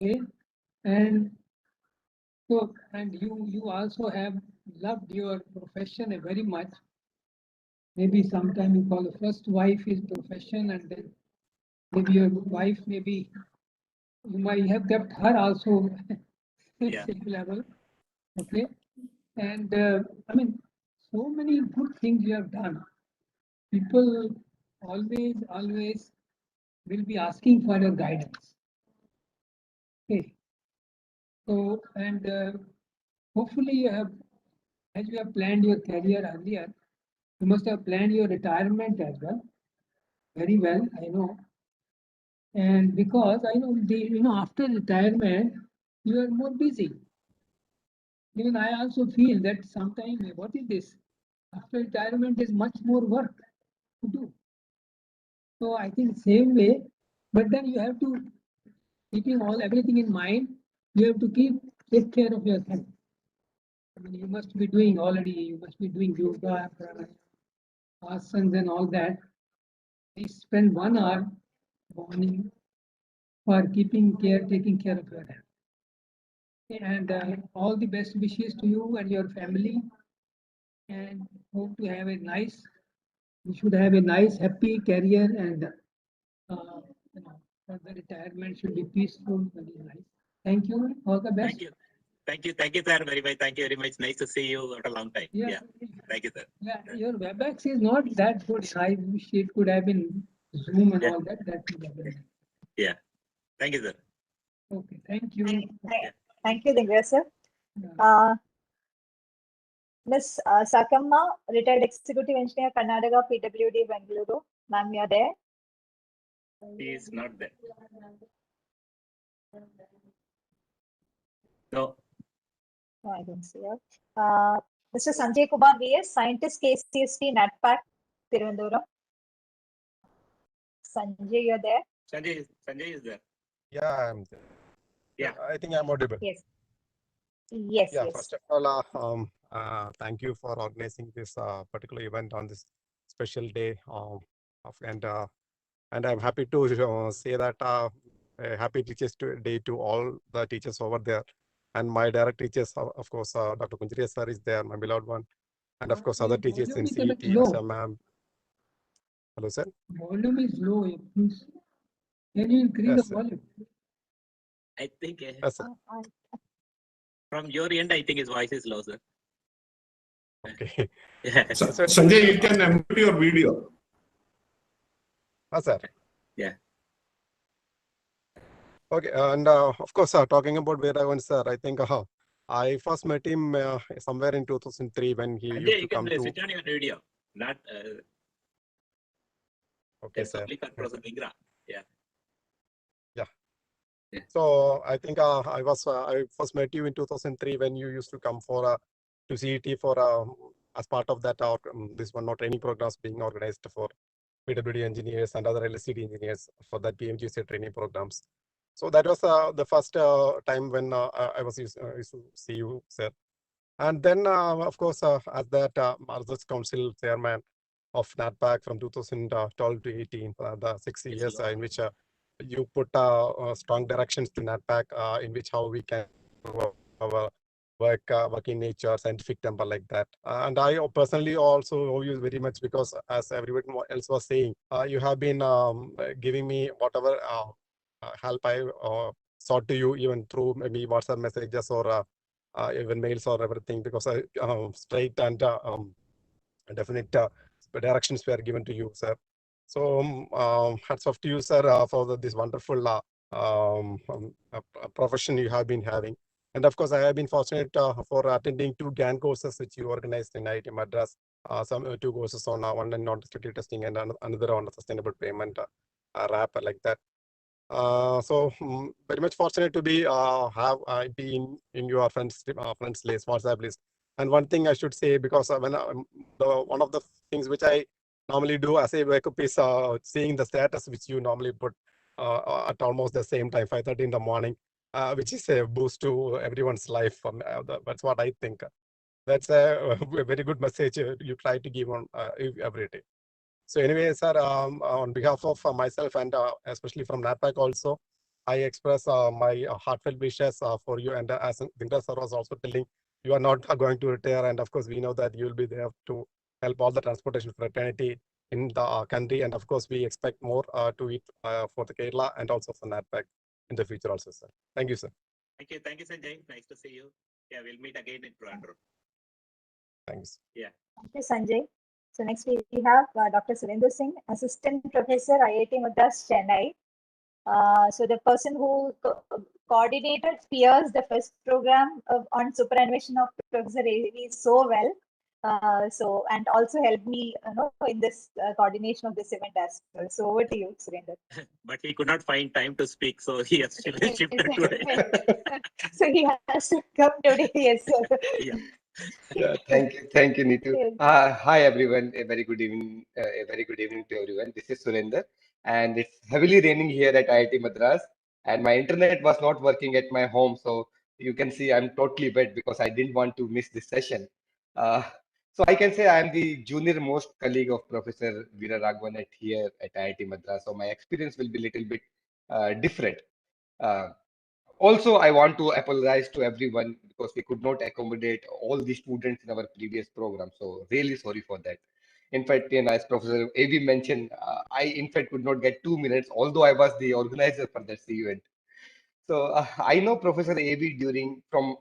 Okay, and so and you also have loved your profession very much. Maybe sometime you call the first wife is profession, and then maybe your wife, maybe you might have kept her also same level. Okay, and I mean, so many good things you have done. People always will be asking for your guidance. Okay, so and hopefully you have, as you have planned your career earlier, you must have planned your retirement as well. Very well, I know. And because I know after retirement, you are more busy. Even I also feel that sometimes, what is this? After retirement, there's much more work to do. So I think same way, but then you have to, keeping everything in mind, you have to take care of your health. I mean, you must be doing yoga, asanas and all that. Please spend 1 hour morning for taking care of your health. And all the best wishes to you and your family. And hope to have you should have a nice, happy career, and for the retirement should be peaceful, very nice. Thank you. All the best. Thank you, sir. Very much. Thank you very much. Nice to see you after a long time. Yeah. Thank you, sir. Yeah, your WebEx is not that good. I wish it could have been Zoom and all that. That would have been. Yeah. Thank you, sir. Okay. Thank you. Thank you, Divya sir. Miss Sakamma, retired executive engineer, Karnataka, PWD, Bengaluru. Ma'am, you're there? He is not there. No. No, I don't see her. Mr. Sanjay Kumar VS, scientist, KSCSTE-NATPAC, Tirunelveli. Sanjay, you're there? Sanjay is there. Yeah, I'm there. Yeah. I think I'm audible. Yes. Yes. Yeah, yes. first of all, thank you for organizing this particular event on this special day. And I'm happy to say that a happy Teachers Day to all the teachers over there. And my direct teachers, of course, Dr. Kunjiriya sir is there, my beloved one. And of course, other teachers in CET, Asha ma'am. Hello, sir. Volume is low. Please. Can you increase the volume? I think Yes, sir. From your end, I think his voice is low, sir. Okay. Sanjay, you can unmute your video. Sir. Yeah. Okay, and of course, talking about Veeraragavan sir, I think I first met him somewhere in 2003 when he used to come to. Switch on your video. Not. Okay, sir. Click on Prof. Vigra. Yeah. Yeah. So I think I first met you in 2003 when you used to come to CET for as part of that this one training programs being organized for PWD engineers and other LSCD engineers for that PMGC training programs. So that was the first time when I used to see you, sir. And then, of course, as that Research Council chairman of NATPAC from 2012 to 18, the 6 years in which you put strong directions to NATPAC in which how we can our work in nature, scientific temper like that. And I personally also owe you very much because as everyone else was saying, you have been giving me whatever help I sought to you even through maybe WhatsApp messages or even mails or everything because straight and definite directions were given to you, sir. So hats off to you, sir, for this wonderful profession you have been having. And of course, I have been fortunate for attending 2 GAN courses which you organized in IIT Madras some 2 courses on one on non-destructive testing and another on sustainable payment wrap like that. Very much fortunate to be be in your friends list, WhatsApp list. And one thing I should say, because when one of the things which I normally do as I wake up is seeing the status which you normally put at almost the same time, 5:30 in the morning, which is a boost to everyone's life. That's what I think. That's a very good message you try to give on every day. So anyway, sir, on behalf of myself and especially from NATPAC also, I express my heartfelt wishes for you. And as Dhingra sir was also telling, you are not going to retire. And of course, we know that you will be there to help all the transportation fraternity in the country. And of course, we expect more to it for the Kerala and also for NATPAC in the future also, sir. Thank you, sir. Thank you, Sanjay. Nice to see you. Yeah, we'll meet again in Trivandrum. Thanks. Yeah. Thank you, Sanjay. So next we have Dr. Surendra Singh, Assistant Professor, IIT Madras, Chennai. So the person who coordinated PIERS, the first program on superannuation of Professor A.V. so well. And also helped me in this coordination of this event as well. So over to you, Surendra. But he could not find time to speak, so he has shifted today. So he has to come today, yes, sir. Yeah. Yeah, thank you, Neetu. Hi everyone, a very good evening, to everyone. This is Surendra, and it's heavily raining here at IIT Madras, and my internet was not working at my home, so you can see I'm totally wet because I didn't want to miss this session. So I can say I'm the junior most colleague of Professor Veeraragavan here at IIT Madras, so my experience will be a little bit different. Also, I want to apologize to everyone because we could not accommodate all the students in our previous program. So really sorry for that. In fact, as Professor A.V. mentioned, I in fact could not get 2 minutes, although I was the organizer for that event. So I know Professor A.V. from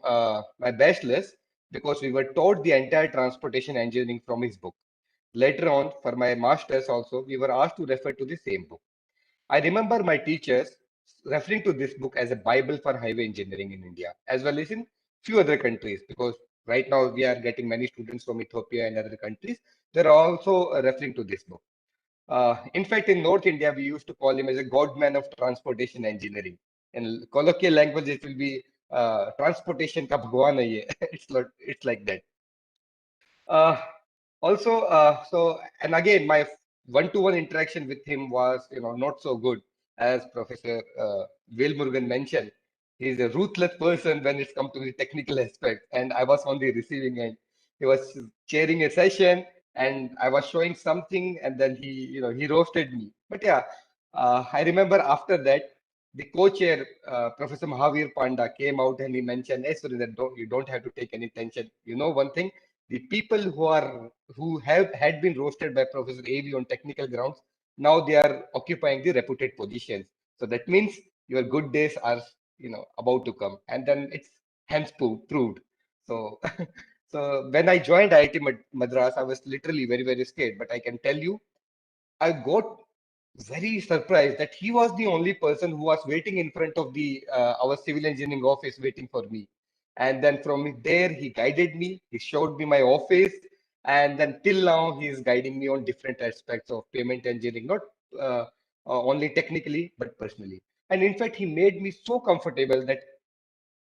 my bachelor's because we were taught the entire transportation engineering from his book. Later on, for my master's also, we were asked to refer to the same book. I remember my teachers referring to this book as a Bible for highway engineering in India, as well as in few other countries, because right now we are getting many students from Ethiopia and other countries. They're also referring to this book. In fact, in North India, we used to call him as a godman of transportation engineering. In colloquial language, it will be transportation ka bhagwan hai ye. It's like that. And again, my one-to-one interaction with him was, not so good, as Professor Velmurugan mentioned. He's a ruthless person when it's come to the technical aspect, and I was on the receiving end. He was chairing a session, and I was showing something, and then he roasted me. But yeah, I remember after that, the co-chair, Professor Mahavir Panda, came out and he mentioned, "Hey, Surinder, you don't have to take any tension. You know one thing." The people who had been roasted by Professor A.V. on technical grounds, now they are occupying the reputed positions. So that means your good days are about to come, and then it's hence proved. So so when I joined IIT Madras, I was literally very, very scared. But I can tell you, I got very surprised that he was the only person who was waiting in front of the our civil engineering office waiting for me. And then from there, he guided me, he showed me my office, and then till now, he is guiding me on different aspects of payment engineering, not only technically, but personally. And in fact, he made me so comfortable that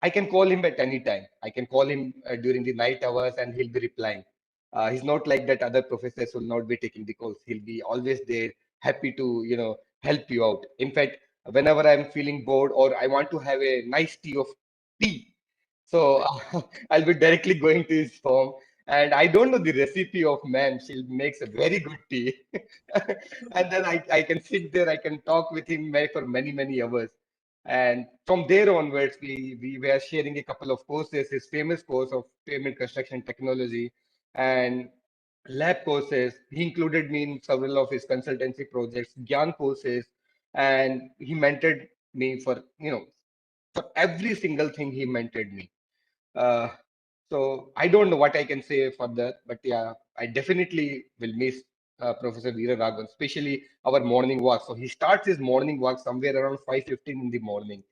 I can call him at any time. I can call him during the night hours and he'll be replying. He's not like that other professors will not be taking the calls. He'll be always there, happy to, help you out. In fact, whenever I'm feeling bored or I want to have a nice tea, so I'll be directly going to his farm. And I don't know the recipe of ma'am. She makes a very good tea. And then I can sit there, I can talk with him for many, many hours. And from there onwards, we were sharing a couple of courses, his famous course of payment construction technology and lab courses. He included me in several of his consultancy projects, Gyan courses, and he mentored me for every single thing he mentored me. So I don't know what I can say further, but yeah, I definitely will miss Professor Veeraragavan, especially our morning walk. So he starts his morning walk somewhere around 5:15 in the morning,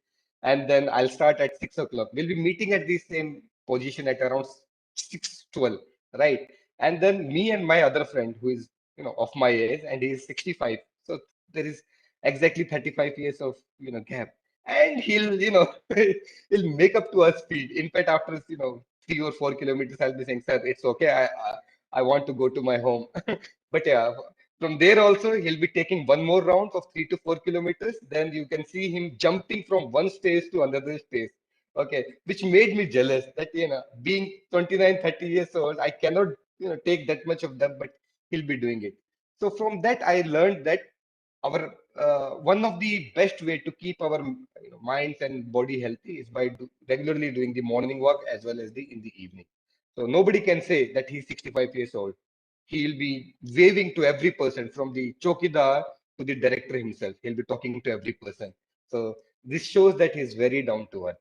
and then I'll start at 6 o'clock. We'll be meeting at the same position at around 6:12, right? And then me and my other friend who is, of my age, and he is 65. So there is exactly 35 years of, gap. And he'll, he'll make up to our speed. In fact, after, 3 or 4 kilometers, I'll be saying, sir, it's okay. I want to go to my home. But yeah, from there also, he'll be taking one more round of 3 to 4 kilometers. Then you can see him jumping from one stage to another stage. Okay, which made me jealous that, being 29, 30 years old, I cannot, take that much of them, but he'll be doing it. So from that, I learned that our one of the best way to keep our minds and body healthy is by regularly doing the morning walk as well as the in the evening. So nobody can say that he's 65 years old. He'll be waving to every person from the chokidar to the director himself. He'll be talking to every person. So this shows that he's very down to earth.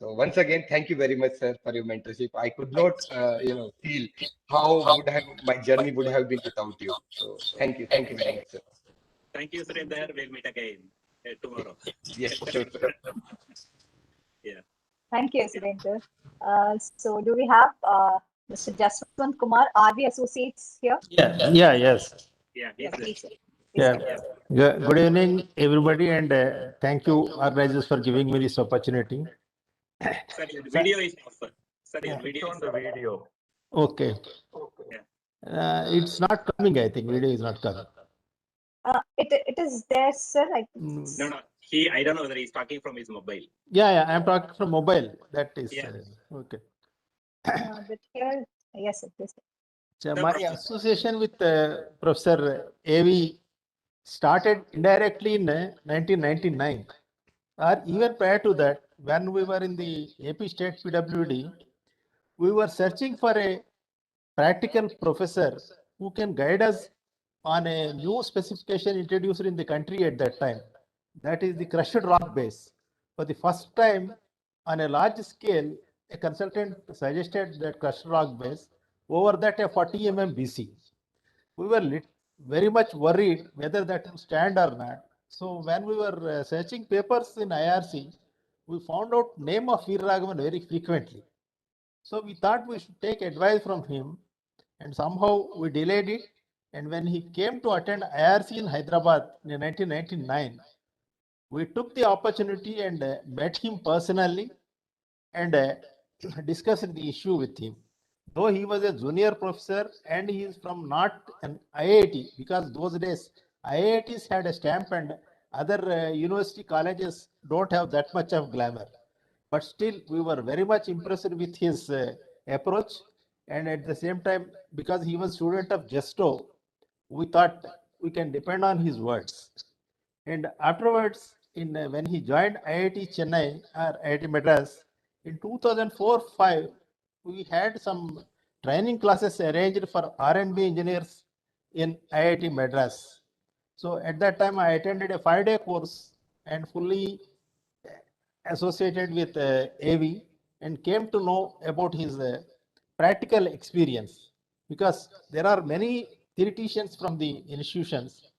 So once again, thank you very much, sir, for your mentorship. I could not, feel how would have my journey would have been without you. So thank you very much, sir. Thank you, Surinder. We'll meet again tomorrow. Yes, sure, sir. Yeah. Thank you, Surinder. So do we have Mr. Jaswant Kumar, RV Associates here? Yes. Yeah, Yeah, please, sir. Yeah. Good evening, everybody, and thank you, organizers, for giving me this opportunity. Sir, your video is off. Sir, your Switch video on is the off. video. Okay. Yeah. It's not coming, I think. Video is not coming. It is there, sir. No. I don't know whether he's talking from his mobile. Yeah, I'm talking from mobile. That is okay. But here, yes, it is. So my association with Professor A.V. started indirectly in 1999, or even prior to that, when we were in the AP State PWD, we were searching for a practical professor who can guide us on a new specification introduced in the country at that time. That is the crushed rock base. For the first time on a large scale, a consultant suggested that crushed rock base, over that a 40 mm BC. We were very much worried whether that will stand or not. So when we were searching papers in IRC, we found out name of Veeraragavan very frequently. So we thought we should take advice from him, and somehow we delayed it. And when he came to attend IRC in Hyderabad in 1999, we took the opportunity and met him personally and discussed the issue with him. Though he was a junior professor and he is from not an IIT, because those days IITs had a stamp and other university colleges don't have that much of glamour. But still, we were very much impressed with his approach. And at the same time, because he was student of Gesto, we thought we can depend on his words. And afterwards, when he joined IIT Chennai or IIT Madras in 2004-5, we had some training classes arranged for R&B engineers in IIT Madras. So at that time, I attended a 5-day course and fully associated with AV and came to know about his practical experience, because there are many theoreticians from the institutions,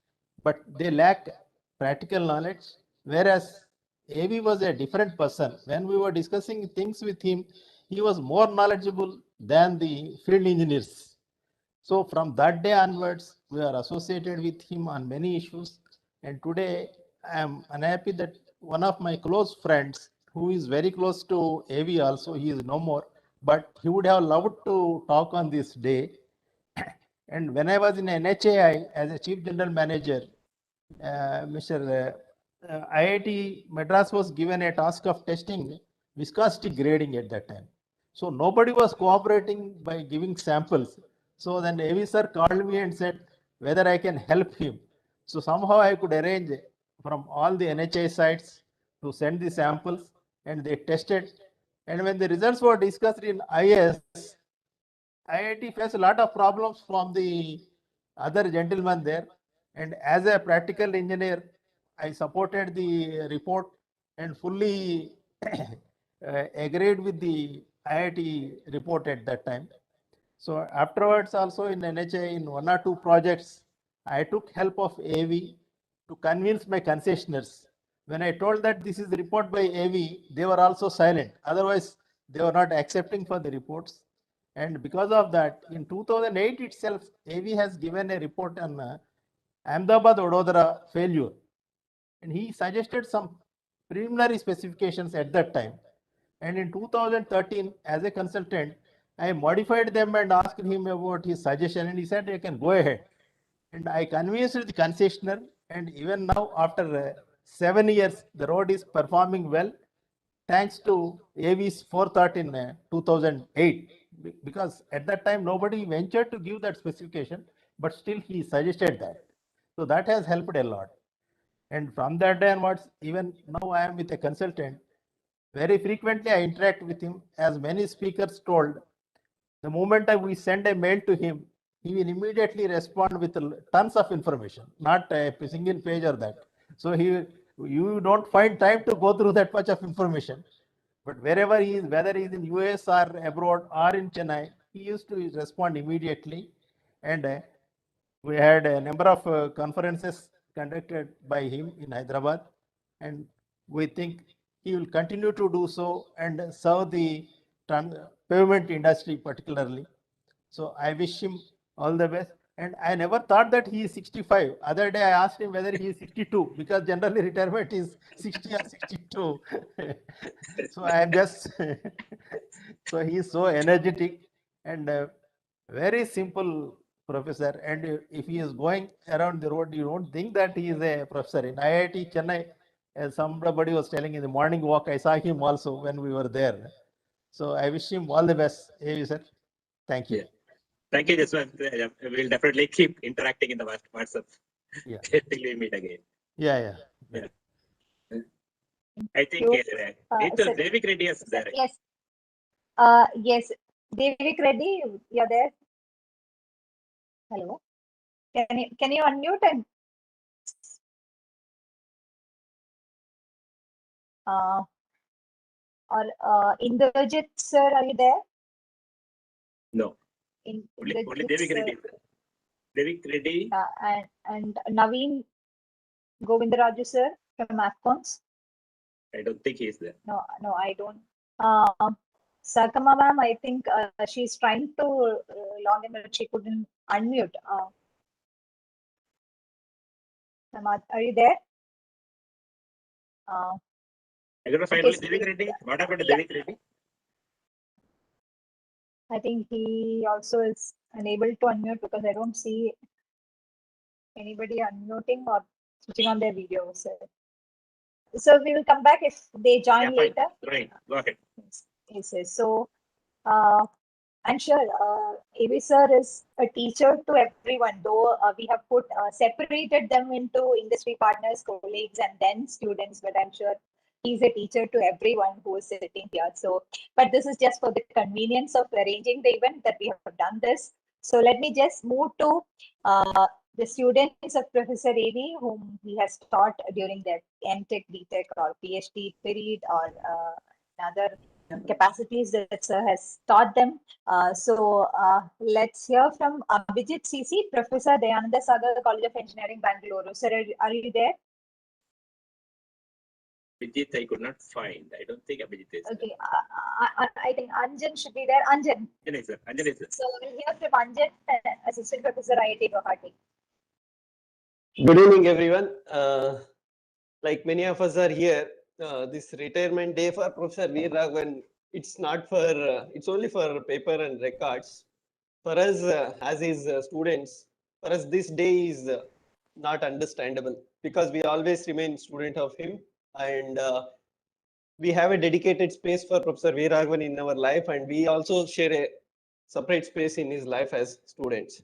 but they lack practical knowledge, whereas AV was a different person. When we were discussing things with him, he was more knowledgeable than the field engineers. So from that day onwards, we are associated with him on many issues. And today I am unhappy that one of my close friends, who is very close to AV also, he is no more, but he would have loved to talk on this day. And when I was in NHAI as a chief general manager, IIT Madras was given a task of testing viscosity grading at that time. So nobody was cooperating by giving samples. So then AV sir called me and said whether I can help him. So somehow I could arrange from all the NHI sites to send the samples, and they tested. And when the results were discussed in IS, IIT faced a lot of problems from the other gentlemen there. And as a practical engineer, I supported the report and fully agreed with the IIT report at that time. So afterwards also in NHI, in 1 or 2 projects, I took help of AV to convince my concessioners. When I told that this is the report by AV, they were also silent. Otherwise, they were not accepting for the reports. And because of that, in 2008 itself, AV has given a report on Ahmedabad Vadodara failure. And he suggested some preliminary specifications at that time. And in 2013, as a consultant, I modified them and asked him about his suggestion, and he said, "You can go ahead." And I convinced the concessionaire, and even now, after 7 years, the road is performing well, thanks to AV's forethought in 2008. Because at that time, nobody ventured to give that specification, but still he suggested that. So that has helped a lot. And from that day onwards, even now I am with a consultant. Very frequently I interact with him. As many speakers told, the moment we send a mail to him, he will immediately respond with tons of information, not a single page or that. So you don't find time to go through that much of information. But wherever he is, whether he is in US or abroad or in Chennai, he used to respond immediately. And we had a number of conferences conducted by him in Hyderabad, and we think he will continue to do so and serve the pavement industry particularly. So I wish him all the best. And I never thought that he is 65. Other day I asked him whether he is 62, because generally retirement is 60 or 62. So I am just, so he is so energetic and very simple professor. And if he is going around the road, you don't think that he is a professor. In IIT Chennai, as somebody was telling, in the morning walk, I saw him also when we were there. So I wish him all the best, AV sir. Thank you. Yeah. Thank you, Jaswant. We'll definitely keep interacting in the WhatsApp Yeah. till we meet again. Yeah. I think Devik Reddy is there. Yes. Yes. Devik Reddy, you're there. Hello. Can you unmute and or Indrajit sir, are you there? No. Only Devik Reddy. Devik Reddy. And Naveen Govindaraju sir from AFCONS. I don't think he is there. No, I don't. Sakama ma'am, I think she's trying to log in, but she couldn't unmute. Are you there? I got to find Devik Reddy. What happened to Devik Reddy? I think he also is unable to unmute because I don't see anybody unmuting or switching on their video. So we will come back if they join later. Right. Go ahead. Yes. So I'm sure AV sir is a teacher to everyone, though we have separated them into industry partners, colleagues, and then students, but I'm sure he's a teacher to everyone who is sitting here. So, but this is just for the convenience of arranging the event that we have done this. So let me just move to the students of Professor AV, whom he has taught during their MTech, BTech, or PhD period, or other capacities that sir has taught them. So let's hear from Abhijit CC, Professor Dayananda Sagar, College of Engineering, Bangalore. Sir, are you there? Abhijit, I could not find. I don't think Abhijit is there. Okay, I think Anjan should be there. Anjan. Anjan is there. So we'll hear from Anjan, Assistant Professor IIT Guwahati. Good evening, everyone. Like many of us are here, this retirement day for Professor Veeraragavan, it's not for, it's only for paper and records. For us, as his students, for us this day is not understandable because we always remain student of him, and we have a dedicated space for Professor Veeraragavan in our life, and we also share a separate space in his life as students.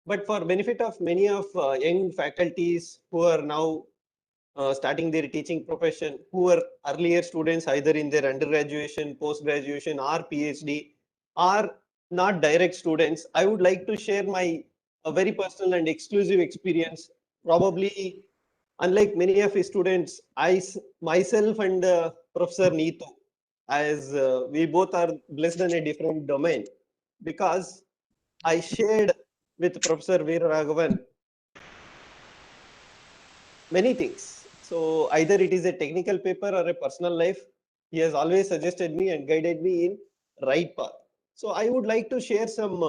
But for benefit of many of young faculties who are now starting their teaching profession, who were earlier students either in their undergraduation, post-graduation, or PhD, or not direct students, I would like to share my very personal and exclusive experience. Probably, unlike many of his students, myself and Professor Neetu, as we both are blessed in a different domain, because I shared with Professor Veeraragavan many things. So either it is a technical paper or a personal life, he has always suggested me and guided me in right path. So I would like to share some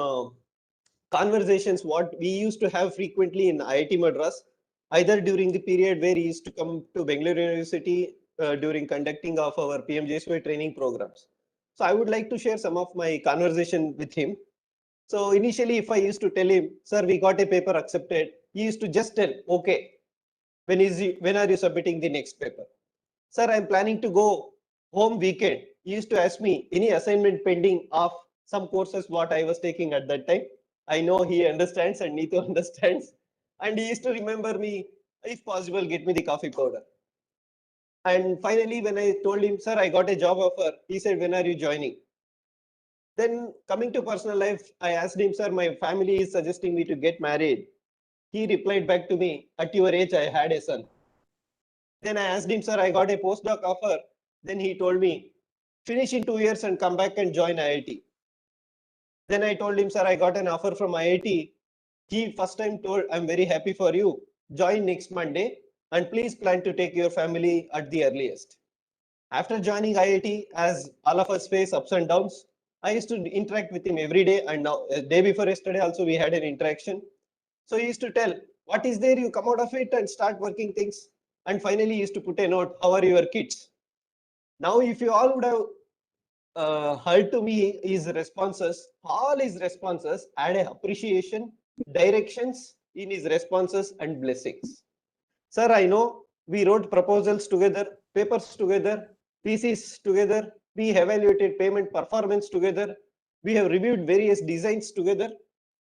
conversations what we used to have frequently in IIT Madras, either during the period where he used to come to Bangalore University during conducting of our PMJSY training programs. So I would like to share some of my conversation with him. So initially, if I used to tell him, sir, we got a paper accepted, he used to just tell, okay, when are you submitting the next paper? Sir, I'm planning to go home weekend. He used to ask me any assignment pending of some courses what I was taking at that time. I know he understands and Neetu understands. And he used to remember me, if possible, get me the coffee powder. And finally, when I told him, sir, I got a job offer, he said, when are you joining? Then coming to personal life, I asked him, sir, my family is suggesting me to get married. He replied back to me, at your age, I had a son. Then I asked him, sir, I got a postdoc offer. Then he told me, finish in 2 years and come back and join IIT. Then I told him, sir, I got an offer from IIT. He first time told, I'm very happy for you. Join next Monday and please plan to take your family at the earliest. After joining IIT, as all of us face ups and downs, I used to interact with him every day. And now, day before yesterday, also we had an interaction. So he used to tell, what is there? You come out of it and start working things. And finally, he used to put a note, how are your kids? Now, if you all would have heard to me his responses, all his responses had a appreciation, directions in his responses and blessings. Sir, I know we wrote proposals together, papers together, theses together, we evaluated payment performance together, we have reviewed various designs together,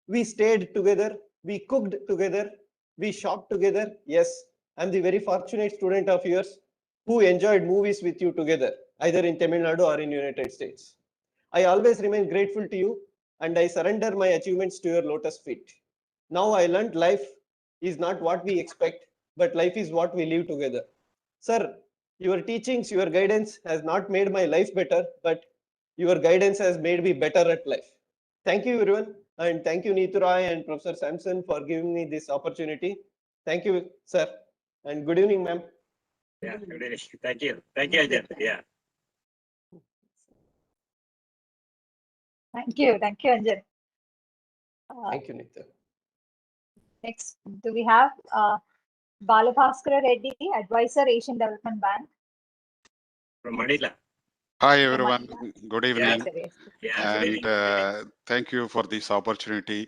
we stayed together, we cooked together, we shopped together. Yes, I'm the very fortunate student of yours who enjoyed movies with you together, either in Tamil Nadu or in United States. I always remain grateful to you and I surrender my achievements to your lotus feet. Now I learned life is not what we expect, but life is what we live together. Sir, your teachings, your guidance has not made my life better, but your guidance has made me better at life. Thank you, everyone. And thank you, Neetu Roy and Professor Sampson, for giving me this opportunity. Thank you, sir. And good evening, ma'am. Yeah, good evening. Thank you. Thank you, Ajay. Yeah. Thank you, Anjan. Thank you, Neetu. Next, do we have Balabhaskara Reddy, Advisor, Asian Development Bank. From Manila. Hi, everyone. Good evening. Yeah, good evening. And thank you for this opportunity.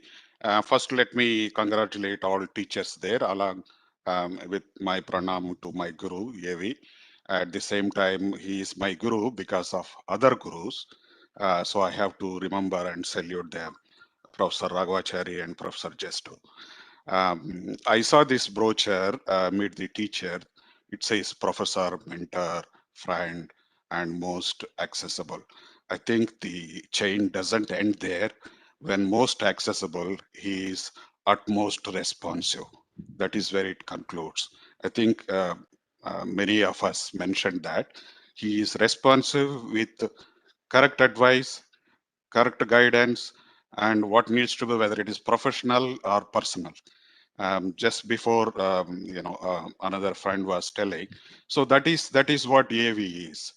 First, let me congratulate all teachers there, along with my pranam to my guru, Yevi. At the same time, he is my guru because of other gurus. So I have to remember and salute them, Professor Raghavachari and Professor Jesto. I saw this brochure, Meet the Teacher. It says professor, mentor, friend, and most accessible. I think the chain doesn't end there. When most accessible, he is utmost responsive. That is where it concludes. I think many of us mentioned that. He is responsive with correct advice, correct guidance, and what needs to be, whether it is professional or personal. Just before another friend was telling, so that is what AV is.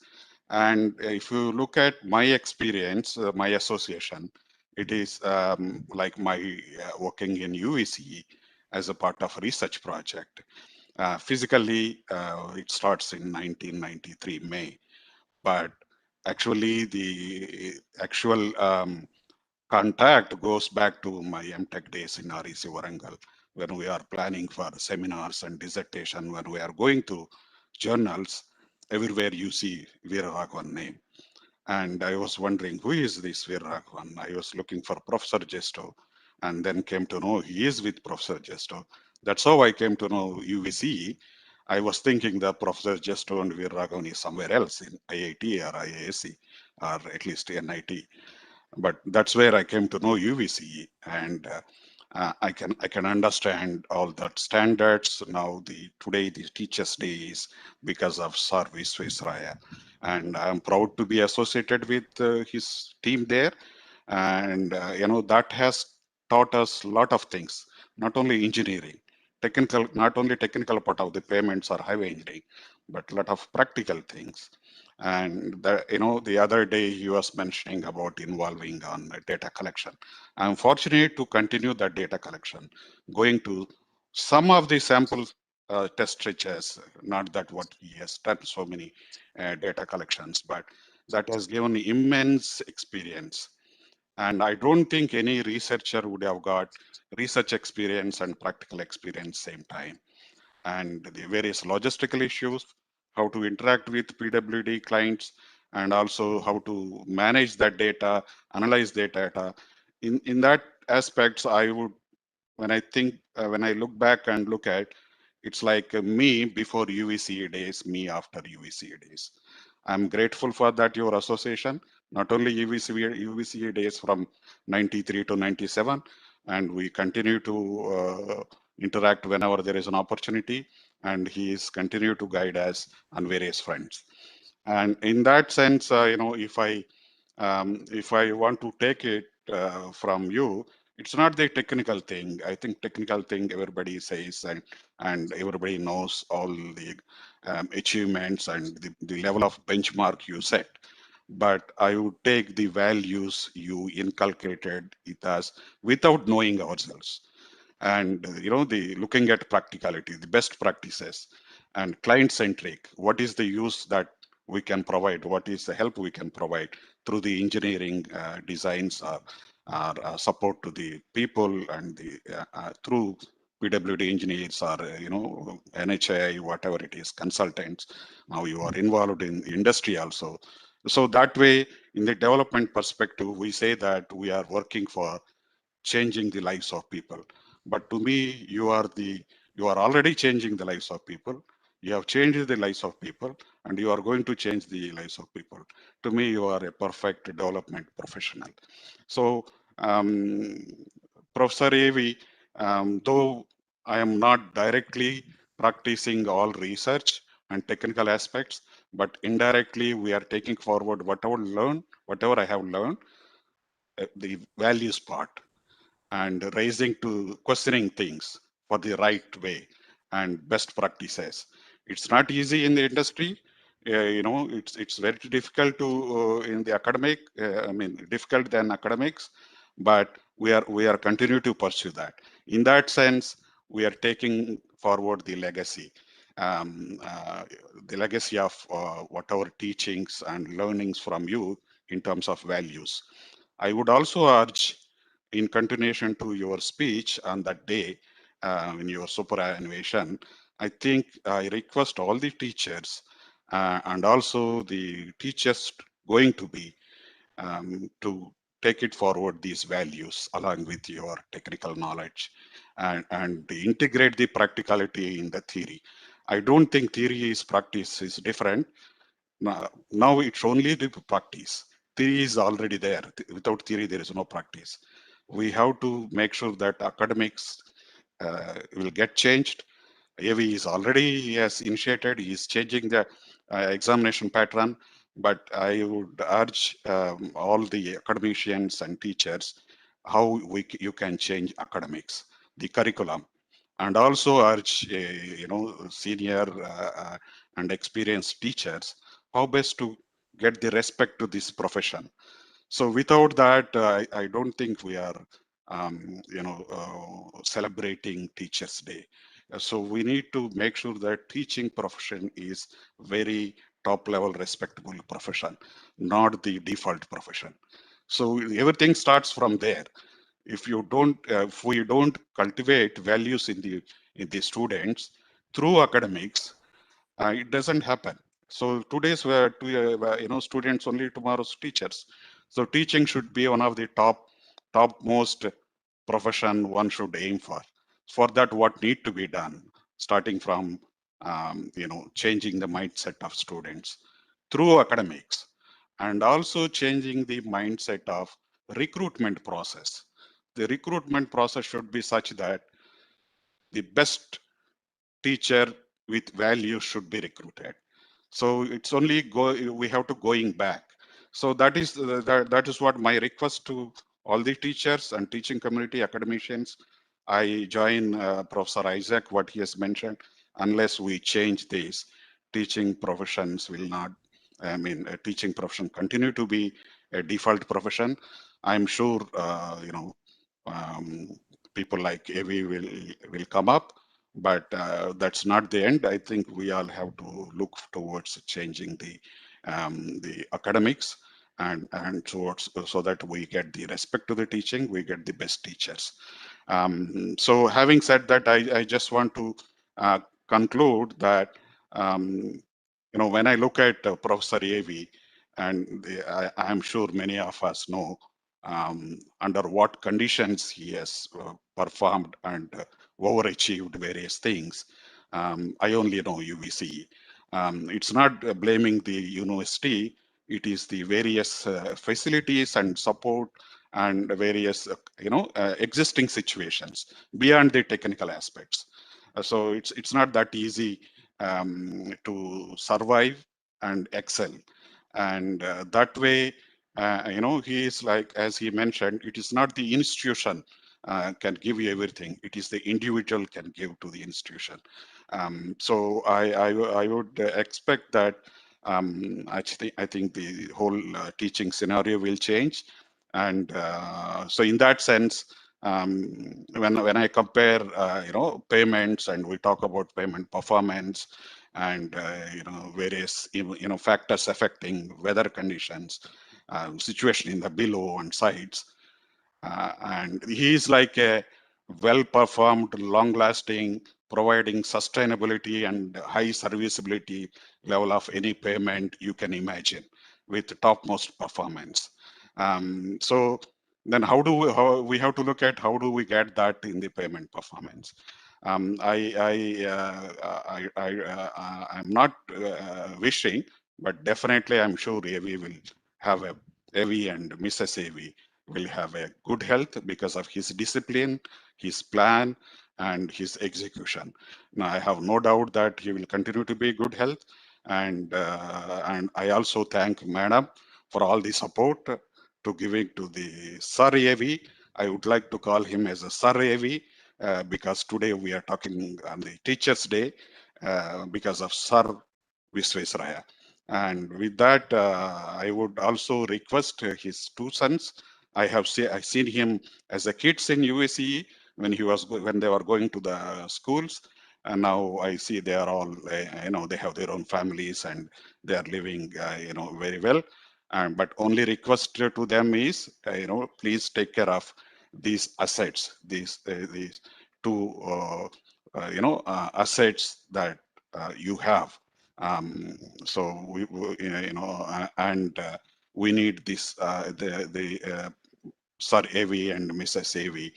And if you look at my experience, my association, it is like my working in UECE as a part of a research project. Physically, it starts in 1993 May, but actually the actual contact goes back to my MTech days in REC Warangal, when we are planning for seminars and dissertation, when we are going to journals, everywhere you see Veeraragavan name. And I was wondering, who is this Veeraragavan? I was looking for Professor Jesto, and then came to know he is with Professor Jesto. That's how I came to know UVC. I was thinking that Professor Jesto and Veeraragavan is somewhere else in IIT or IASC, or at least NIT. But that's where I came to know UVC, and I can understand all that standards. Now today the Teachers' Day is because of Sir Visvesvaraya, and I'm proud to be associated with his team there, and that has taught us a lot of things, not only engineering, not only technical part of the payments or highway engineering, but a lot of practical things. And the other day he was mentioning about involving on data collection. I'm fortunate to continue that data collection, going to some of the sample test stretches, not that what he has done so many data collections, but that has given immense experience. And I don't think any researcher would have got research experience and practical experience same time. And the various logistical issues, how to interact with PWD clients, and also how to manage that data, analyze that data. In that aspects, I would, when I look back and look at, it's like me before UVCA days, me after UVCA days. I'm grateful for that, your association, not only UVCA days from 93 to 97, and we continue to interact whenever there is an opportunity, and he is continue to guide us on various fronts. And in that sense, if I want to take it from you, it's not the technical thing. I think technical thing everybody says, and everybody knows all the achievements and the level of benchmark you set. But I would take the values you inculcated with us without knowing ourselves. And the looking at practicality, the best practices, and client centric. What is the use that we can provide? What is the help we can provide through the engineering designs or support to the people, and the through PWD engineers or NHI, whatever it is, consultants. Now you are involved in industry also. So that way, in the development perspective, we say that we are working for changing the lives of people. But to me, you are already changing the lives of people. You have changed the lives of people, and you are going to change the lives of people. To me, you are a perfect development professional. So, Professor AV, though I am not directly practicing all research and technical aspects, but indirectly we are taking forward whatever I have learned, the values part, and questioning things for the right way and best practices. It's not easy in the industry. It's very difficult to in the academic. Difficult than academics, but we are continue to pursue that. In that sense, we are taking forward the legacy. The legacy of whatever teachings and learnings from you in terms of values. I would also urge, in continuation to your speech on that day in your superannuation, I think I request all the teachers and also the teachers going to be to take it forward, these values along with your technical knowledge, and integrate the practicality in the theory. I don't think theory is practice is different. Now it's only the practice. Theory is already there. Without theory, there is no practice. We have to make sure that academics will get changed. AV is already, he has initiated, he is changing the examination pattern, but I would urge all the academicians and teachers how you can change academics, the curriculum, and also urge senior and experienced teachers how best to get the respect to this profession. So without that, I don't think we are celebrating Teachers' Day. So we need to make sure that teaching profession is very top level respectable profession, not the default profession. So everything starts from there. If we don't cultivate values in the students through academics, it doesn't happen. So today's students only tomorrow's teachers. So teaching should be one of the topmost profession one should aim for. For that, what need to be done, starting from changing the mindset of students through academics, and also changing the mindset of recruitment process. The recruitment process should be such that the best teacher with value should be recruited. So it's only we have to going back. So that is what my request to all the teachers and teaching community, academicians. I join Professor Isaac, what he has mentioned. Unless we change this, teaching professions will not teaching profession continue to be a default profession. I'm sure, people like Avi will come up, but that's not the end. I think we all have to look towards changing the academics and towards, so that we get the respect to the teaching, we get the best teachers. So having said that, I just want to conclude that, when I look at Professor Avi, and I'm sure many of us know under what conditions he has performed and overachieved various things. I only know UVC. It's not blaming the university. It is the various facilities and support and various, existing situations beyond the technical aspects. So it's not that easy to survive and excel. And that way, he is like, as he mentioned, it is not the institution can give you everything. It is the individual can give to the institution. So I would expect that actually, I think the whole teaching scenario will change. And so in that sense, when I compare, payments, and we talk about payment performance, and various factors affecting weather conditions, situation in the below and sides, and he is like a well-performed, long-lasting, providing sustainability and high serviceability level of any payment you can imagine, with topmost performance. So then how we have to look at how do we get that in the payment performance? I'm not wishing, but definitely I'm sure Avi and Mrs. Avi will have a good health because of his discipline, his plan, and his execution. Now, I have no doubt that he will continue to be good health. And I also thank Madam for all the support to giving to the Sir Avi. I would like to call him as a Sir Avi because today we are talking on the Teachers' Day because of Sir Visvesvaraya. And with that, I would also request his two sons. I seen him as a kids in USCE when they were going to the schools, and now I see they are all they have their own families and they are living very well. But only request to them is please take care of these assets, these two assets that you have. So we need this the Sir Avi and Mrs. Avi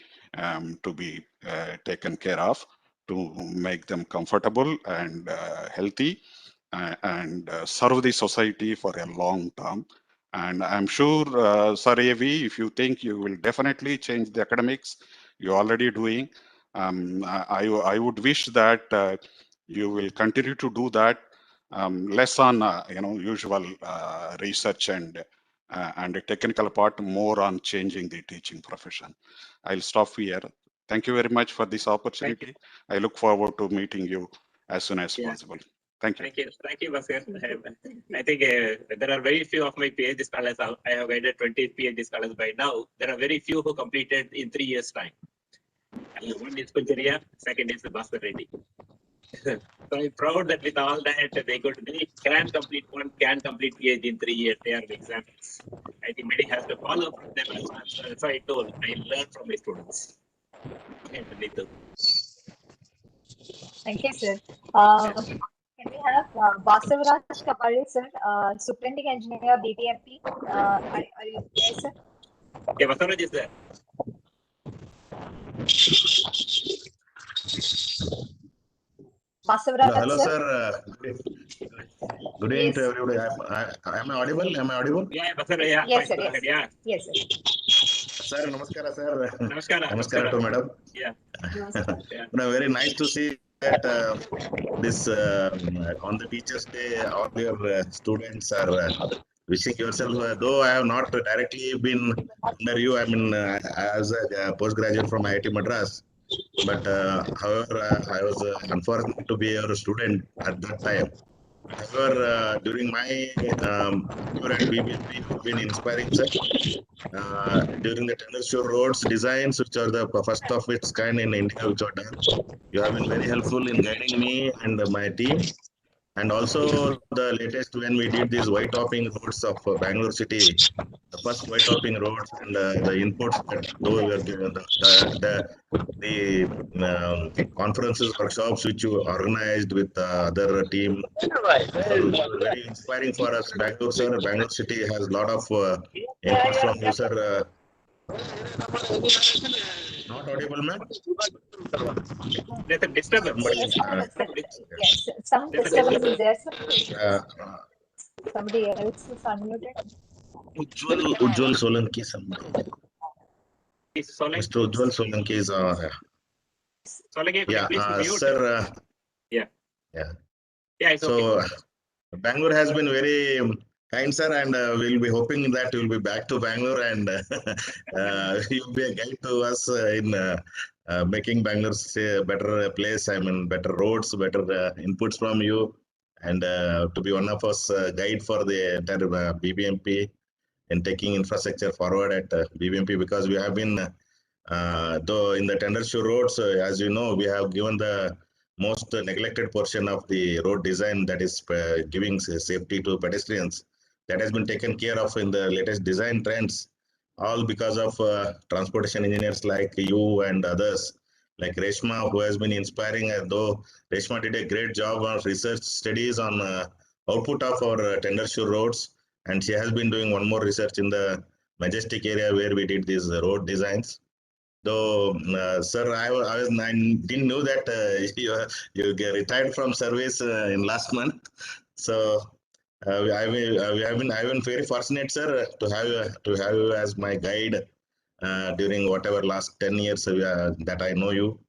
to be taken care of, to make them comfortable and healthy, and serve the society for a long term. And I'm sure, Sir Avi, if you think you will definitely change the academics, you're already doing. I would wish that you will continue to do that, less on usual research and the technical part, more on changing the teaching profession. I'll stop here. Thank you very much for this opportunity. I look forward to meeting you as soon as possible. Thank you. Thank you, Basir. I think there are very few of my PhD scholars. I have guided 20 PhD scholars by now. There are very few who completed in 3 years' time. One is Kuncharia, second is Bhaskar Reddy. So I'm proud that with all that, they can complete PhD in 3 years. They are the examples. I think many has to follow from them as well. So that's why I told I learn from my students. Thank you, sir. Can we have Basavaraj Kapali, sir, Superintending Engineer, BPMP? Are you there, sir? Yeah, Basavaraj is there. Basavaraj, Hello, sir. sir. Good evening to everybody. Am I audible? Yeah, Basavaraj, yeah. Yes, sir. Yes. Yeah. Yes, sir. Sir, namaskara, sir. Namaskara to madam. Yeah. Very nice to see that this on the Teachers' Day, all your students are wishing yourself. Though I have not directly been under you, I mean, as a postgraduate from IIT Madras. But however, I was unfortunate to be your student at that time. However, during my tour at BBMP, you have been inspiring, sir. During the Tendershore Roads designs, which are the first of its kind in India, which are done, you have been very helpful in guiding me and my team. And also the latest when we did these white topping roads of Bangalore city, the first white topping roads and the inputs that though we are given the conferences, workshops which you organized with other team, were very inspiring for us. Bangalore, sir. Bangalore city has a lot of inputs from you, sir. Not audible, ma'am? There's a disturbance. Yes, some disturbance is there. Somebody else is unmuted. Ujjwal Solanki, somebody. Mr. Ujjwal Solanki is Solanki, could you please mute? sir. Yeah. It's So okay. Bangalore has been very kind, sir, and we'll be hoping that you'll be back to Bangalore and you'll be a guide to us in making Bangalore a better place. I mean, better roads, better inputs from you, and to be one of us guide for the entire BBMP in taking infrastructure forward at BBMP, because we have been, though in the Tendershore roads, as you know, we have given the most neglected portion of the road design, that is giving safety to pedestrians. That has been taken care of in the latest design trends, all because of transportation engineers like you and others, like Reshma, who has been inspiring, though Reshma did a great job on research studies on output of our Tendershore roads. And she has been doing one more research in the Majestic area where we did these road designs. Though, sir, I didn't know that you get retired from service in last month. So I've been very fortunate, sir, to have you as my guide during whatever last 10 years that I know you.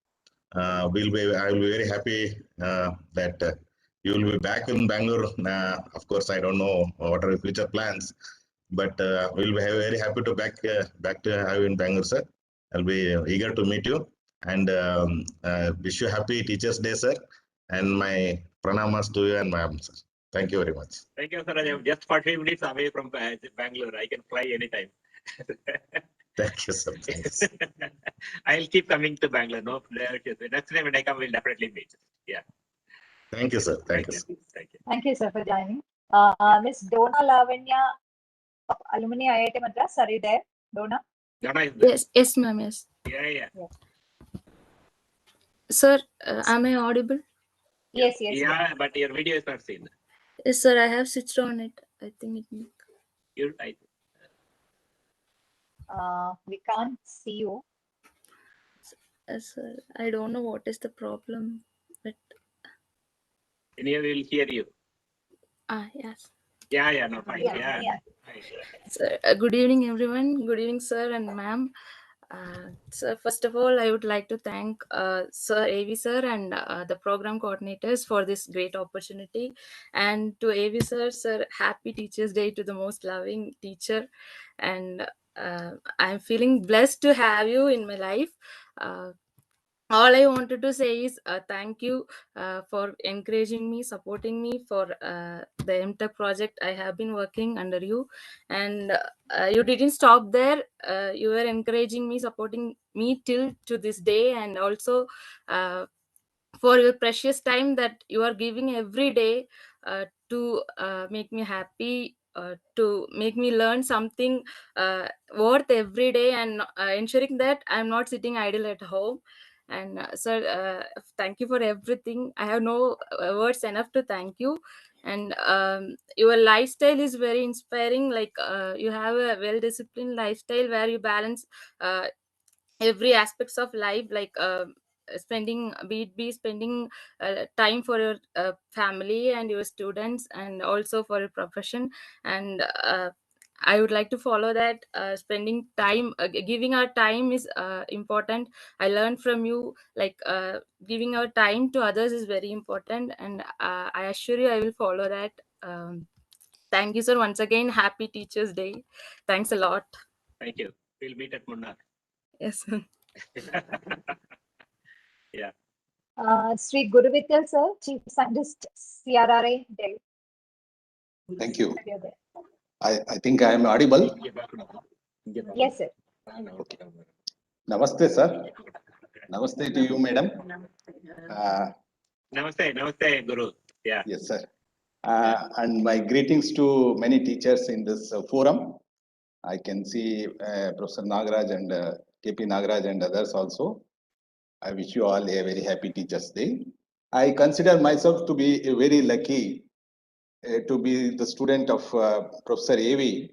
I will be very happy that you will be back in Bangalore. Of course, I don't know what are your future plans, but we'll be very happy to back to have you in Bangalore, sir. I'll be eager to meet you and wish you happy Teachers' Day, sir. And my pranamas to you and my sir. Thank you very much. Thank you, sir. I'm just 40 minutes away from Bangalore. I can fly anytime. Thank you, sir. Thanks. I'll keep coming to Bangalore. No, next time when I come, we'll definitely meet. Yeah. Thank you, sir. Thank you. Thank you. Thank you, sir, for joining. Miss Dona Lavanya, alumni IIT Madras, are you there? Dona? Dona is there. Yes, ma'am. Yes. Yeah. Sir, am I audible? Yes. Yeah, but your video is not seen. Yes, sir. I have switched on it. I think it. You're right. We can't see you. Sir, I don't know what is the problem, but Anyway, we'll hear you. Yes. Yeah, no, fine. Yeah. Sir, good evening, everyone. Good evening, sir and ma'am. So first of all, I would like to thank Sir AV sir and the program coordinators for this great opportunity. And to AV sir, happy Teachers' Day to the most loving teacher. And I'm feeling blessed to have you in my life. All I wanted to say is thank you for encouraging me, supporting me for the MTech project. I have been working under you, and you didn't stop there. You were encouraging me, supporting me till to this day, and also for your precious time that you are giving every day to make me happy, to make me learn something worth every day, and ensuring that I'm not sitting idle at home. And sir, thank you for everything. I have no words enough to thank you. And your lifestyle is very inspiring. Like you have a well disciplined lifestyle where you balance every aspects of life, like spending time for your family and your students, and also for your profession. And I would like to follow that. Spending time, giving our time is important. I learned from you, like giving our time to others is very important, and I assure you I will follow that. Thank you, sir. Once again, happy Teachers' Day. Thanks a lot. Thank you. We'll meet at Munnar. Yes. Yeah. Sri Guruvital sir, Chief Scientist, CRRA, Delhi. Thank you. that you're there. I think I am audible. Yes, sir. Okay. Namaste, sir. Namaste to you, madam. Namaste, Guru. Yeah. Yes, sir. And my greetings to many teachers in this forum. I can see Professor Nagaraj and KP Nagaraj and others also. I wish you all a very happy Teachers' Day. I consider myself to be very lucky to be the student of Professor A.V.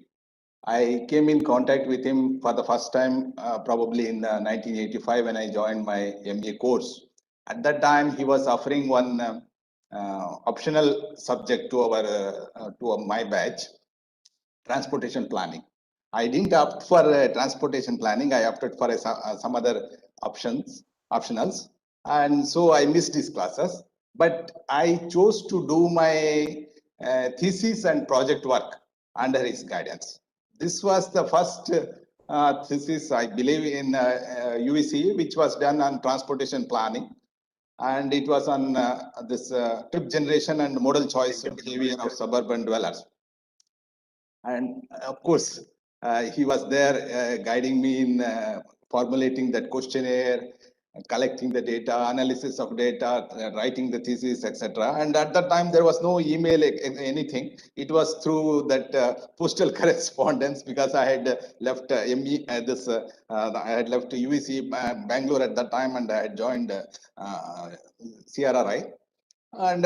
I came in contact with him for the first time probably in 1985 when I joined my MA course. At that time, he was offering one optional subject to my batch, transportation planning. I didn't opt for transportation planning. I opted for some other optionals, and so I missed his classes. But I chose to do my thesis and project work under his guidance. This was the first thesis, I believe, in UVC, which was done on transportation planning. And it was on this trip generation and modal choice behavior of suburban dwellers. And of course, he was there guiding me in formulating that questionnaire, collecting the data, analysis of data, writing the thesis, etc. And at that time, there was no email, anything. It was through that postal correspondence because I had left I had left UVC Bangalore at that time, and I had joined CRRI. And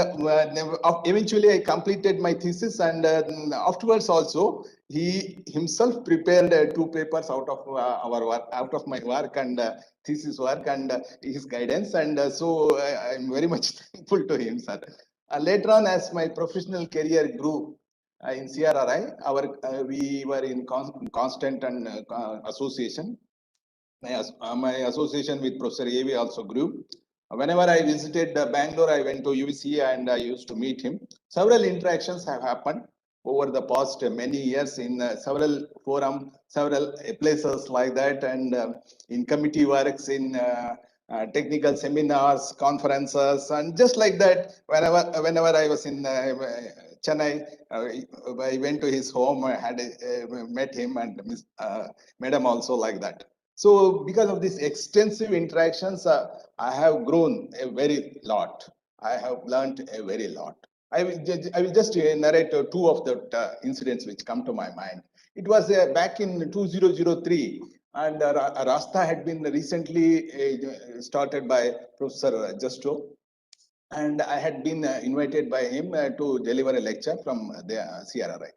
eventually I completed my thesis, and afterwards also he himself prepared 2 papers out of our work, out of my work and thesis work and his guidance, and so I'm very much thankful to him, sir. Later on, as my professional career grew in CRRI, we were in constant and association. My association with Professor A.V. also grew. Whenever I visited Bangalore, I went to UVC and I used to meet him. Several interactions have happened over the past many years in several forums, several places like that, and in committee works, in technical seminars, conferences, and just like that. Whenever I was in Chennai, I went to his home. I had met him and Madam also like that. So because of these extensive interactions, I have grown a very lot. I have learned a very lot. I will just narrate 2 of the incidents which come to my mind. It was back in 2003, and Rasta had been recently started by Professor Justo, and I had been invited by him to deliver a lecture from the CRRI.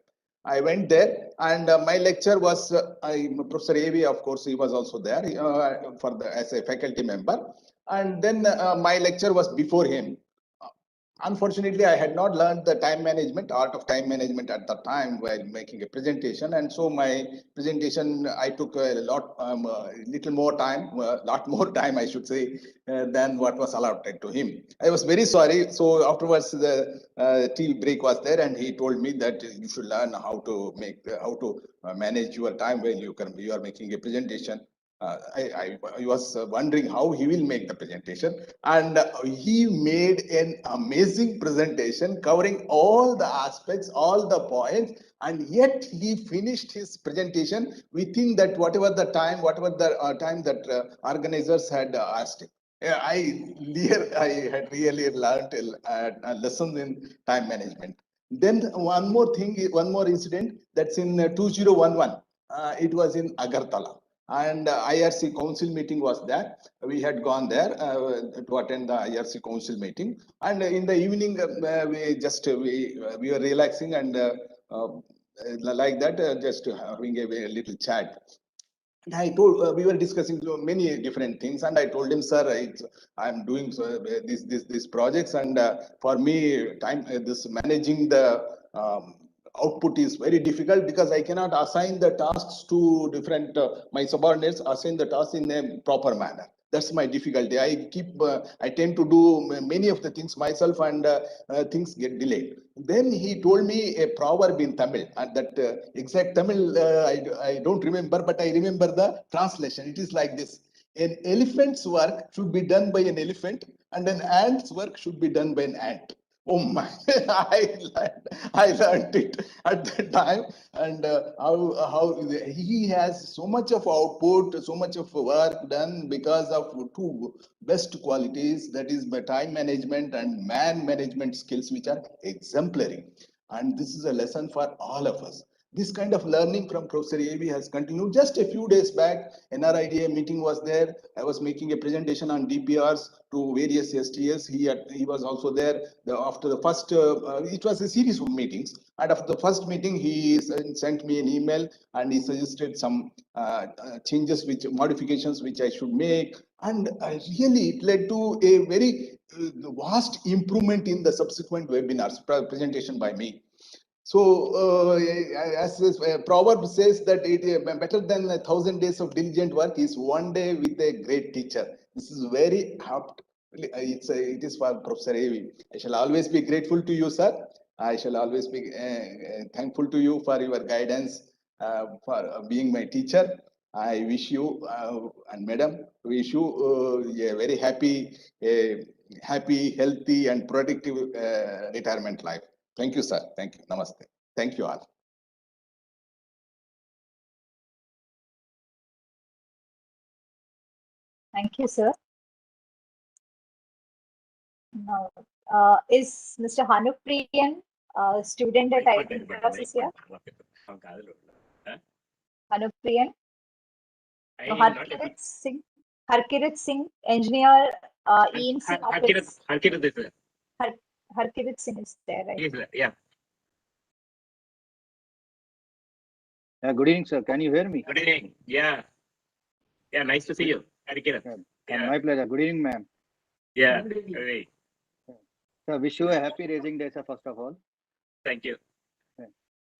I went there, and my lecture was Professor A.V. Of course, he was also there as a faculty member, and then my lecture was before him. Unfortunately, I had not learned the time management, art of time management at the time while making a presentation, and so my presentation I took a little more time, lot more time I should say, than what was allotted to him. I was very sorry. So afterwards, the tea break was there, and he told me that you should learn how to manage your time when you are making a presentation. I was wondering how he will make the presentation, and he made an amazing presentation covering all the aspects, all the points, and yet he finished his presentation within that whatever the time that organizers had asked him. I had really learned a lesson in time management. Then one more incident, that's in 2011. It was in Agartala, and IRC council meeting was there. We had gone there to attend the IRC council meeting, and in the evening we were relaxing and like that, just having a little chat. And I told we were discussing many different things, and I told him, sir, I'm doing these projects, and for me, this managing the output is very difficult because I cannot assign the tasks to different my subordinates, assign the tasks in a proper manner. That's my difficulty. I tend to do many of the things myself, and things get delayed. Then he told me a proverb in Tamil, and that exact Tamil I don't remember, but I remember the translation. It is like this: an elephant's work should be done by an elephant, and an ant's work should be done by an ant. Oh my! I learned it at that time, and how he has so much of output, so much of work done because of two best qualities, that is time management and man management skills, which are exemplary. And this is a lesson for all of us. This kind of learning from Professor A.V. has continued. Just a few days back, NRIDA meeting was there. I was making a presentation on DPRs to various STS. He was also there. After the first, it was a series of meetings. And after the first meeting, he sent me an email and he suggested some changes, modifications which I should make. And really, it led to a very vast improvement in the subsequent webinars presentation by me. So, as this proverb says, that it is better than 1,000 days of diligent work is one day with a great teacher. This is very apt. It is for Professor A.V. I shall always be grateful to you, sir. I shall always be thankful to you for your guidance, for being my teacher. I wish you and Madam, wish you a very happy, healthy, and productive retirement life. Thank you, sir. Thank you. Namaste. Thank you all. Thank you, sir. Now, is Mr. Hanupriyan, student at IIT Madras here? Hanupriyan? So Harkirat Singh, engineer, EMC office. Harkirat is there. Harkirat Singh is there, right? He's there, yeah. Good evening, sir. Can you hear me? Good evening. Yeah. Yeah, nice to see you, Harkirat. Yeah. My pleasure. Good evening, ma'am. Yeah. Good evening. Sir, wish you a happy raising day, sir, first of all. Thank you.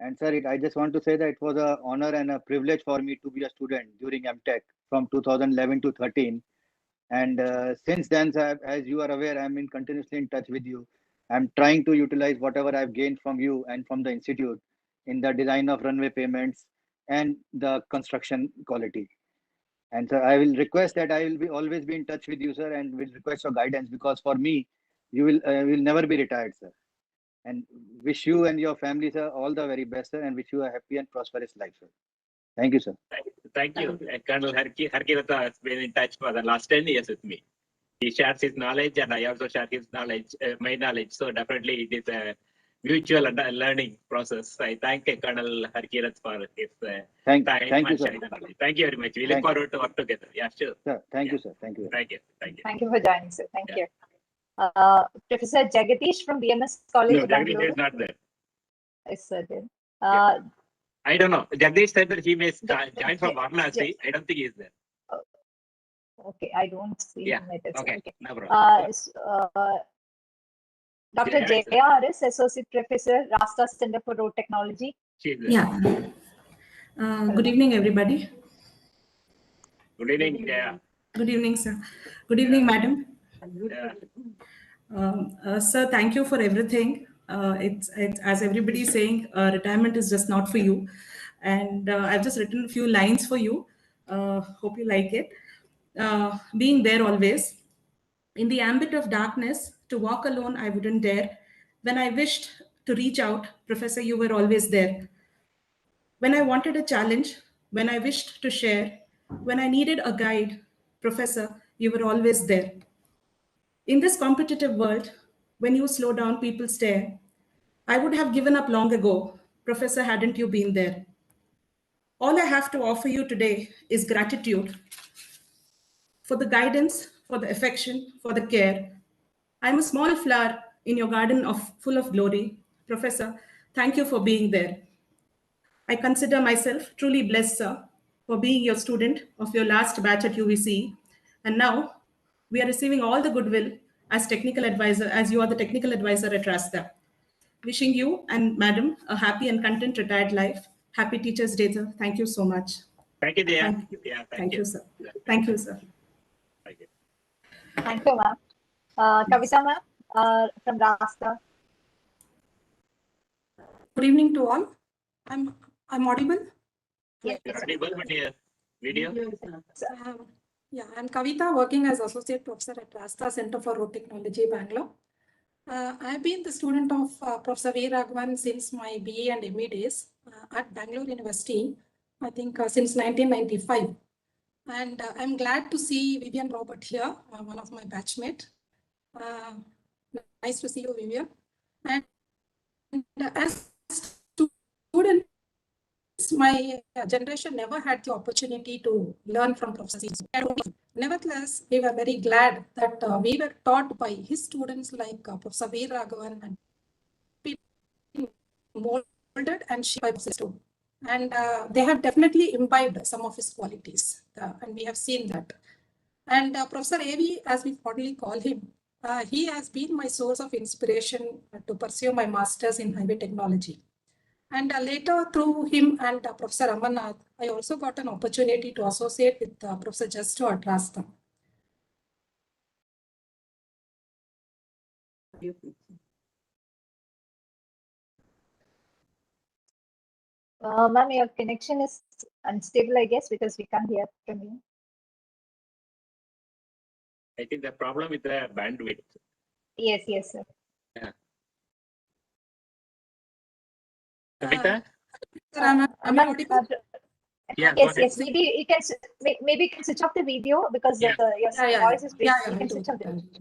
And sir, I just want to say that it was an honor and a privilege for me to be a student during MTech from 2011 to 13. And since then, sir, as you are aware, I'm continuously in touch with you. I'm trying to utilize whatever I've gained from you and from the institute in the design of runway payments and the construction quality. And sir, I will request that I will always be in touch with you, sir, and will request your guidance, because for me, you will never be retired, sir. And wish you and your family, sir, all the very best, sir, and wish you a happy and prosperous life, sir. Thank you, sir. Thank you. Colonel Harkirat has been in touch for the last 10 years with me. He shares his knowledge, and I also share his knowledge, my knowledge. So definitely it is a mutual learning process. I thank Colonel Harkirat for his time thank you, and sir. sharing the knowledge. Thank you very much. We look forward to work together. Yeah, sure. Sir, thank you, sir. Thank you. Thank you. Thank you. Thank you for joining, sir. Thank you. Professor Jagadish from BMS College. No, Jagadish is not there. Yes, sir. I don't know. Jagadish said that he may join from Varanasi. I don't think he is there. Okay, I don't see him. Okay. No problem. Dr. JRS, Associate Professor, Rasta Center for Road Technology. Yeah. Good evening, everybody. Good evening. Yeah. Good evening, sir. Good evening, madam. Yeah. Sir, thank you for everything. It's as everybody is saying, retirement is just not for you. And I've just written a few lines for you. Hope you like it. Being there always. In the ambit of darkness, to walk alone, I wouldn't dare. When I wished to reach out, Professor, you were always there. When I wanted a challenge, when I wished to share, when I needed a guide, Professor, you were always there. In this competitive world, when you slow down, people stare. I would have given up long ago, Professor, hadn't you been there. All I have to offer you today is gratitude for the guidance, for the affection, for the care. I'm a small flower in your garden full of glory. Professor, thank you for being there. I consider myself truly blessed, sir, for being your student of your last batch at UVC. And now we are receiving all the goodwill as technical advisor, as you are the technical advisor at Rasta. Wishing you and madam a happy and content retired life. Happy Teachers' Day, sir. Thank you so much. Thank you, dear. Thank you. Yeah, Thank you, sir. Thank you, sir. Thank you. Thank you, ma'am. Kavita, ma'am, from Rasta. Good evening to all. I'm audible? Yes. Audible, but yeah, video. Yeah, I'm Kavita, working as Associate Professor at Rasta Center for Road Technology, Bangalore. I've been the student of Professor Veeraragavan since my BA and MA days at Bangalore University, I think since 1995. And I'm glad to see Vivian Robert here, one of my batchmate. Nice to see you, Vivian. And as students, my generation never had the opportunity to learn from Professor. Nevertheless, we were very glad that we were taught by his students like Professor Veeraragavan and molded and shaped by Professor. And they have definitely imbibed some of his qualities, and we have seen that. And Professor A.V., as we fondly call him, he has been my source of inspiration to pursue my master's in highway technology. And later, through him and Professor Amarnath, I also got an opportunity to associate with Professor Justo at Rasta. Ma'am, your connection is unstable, I guess, because we can't hear from you. I think the problem with the bandwidth. Yes, yes, sir. Yeah. Kavita? Yeah, yes, yes. Maybe you can switch off the video because your voice is breaking. You can switch off the video.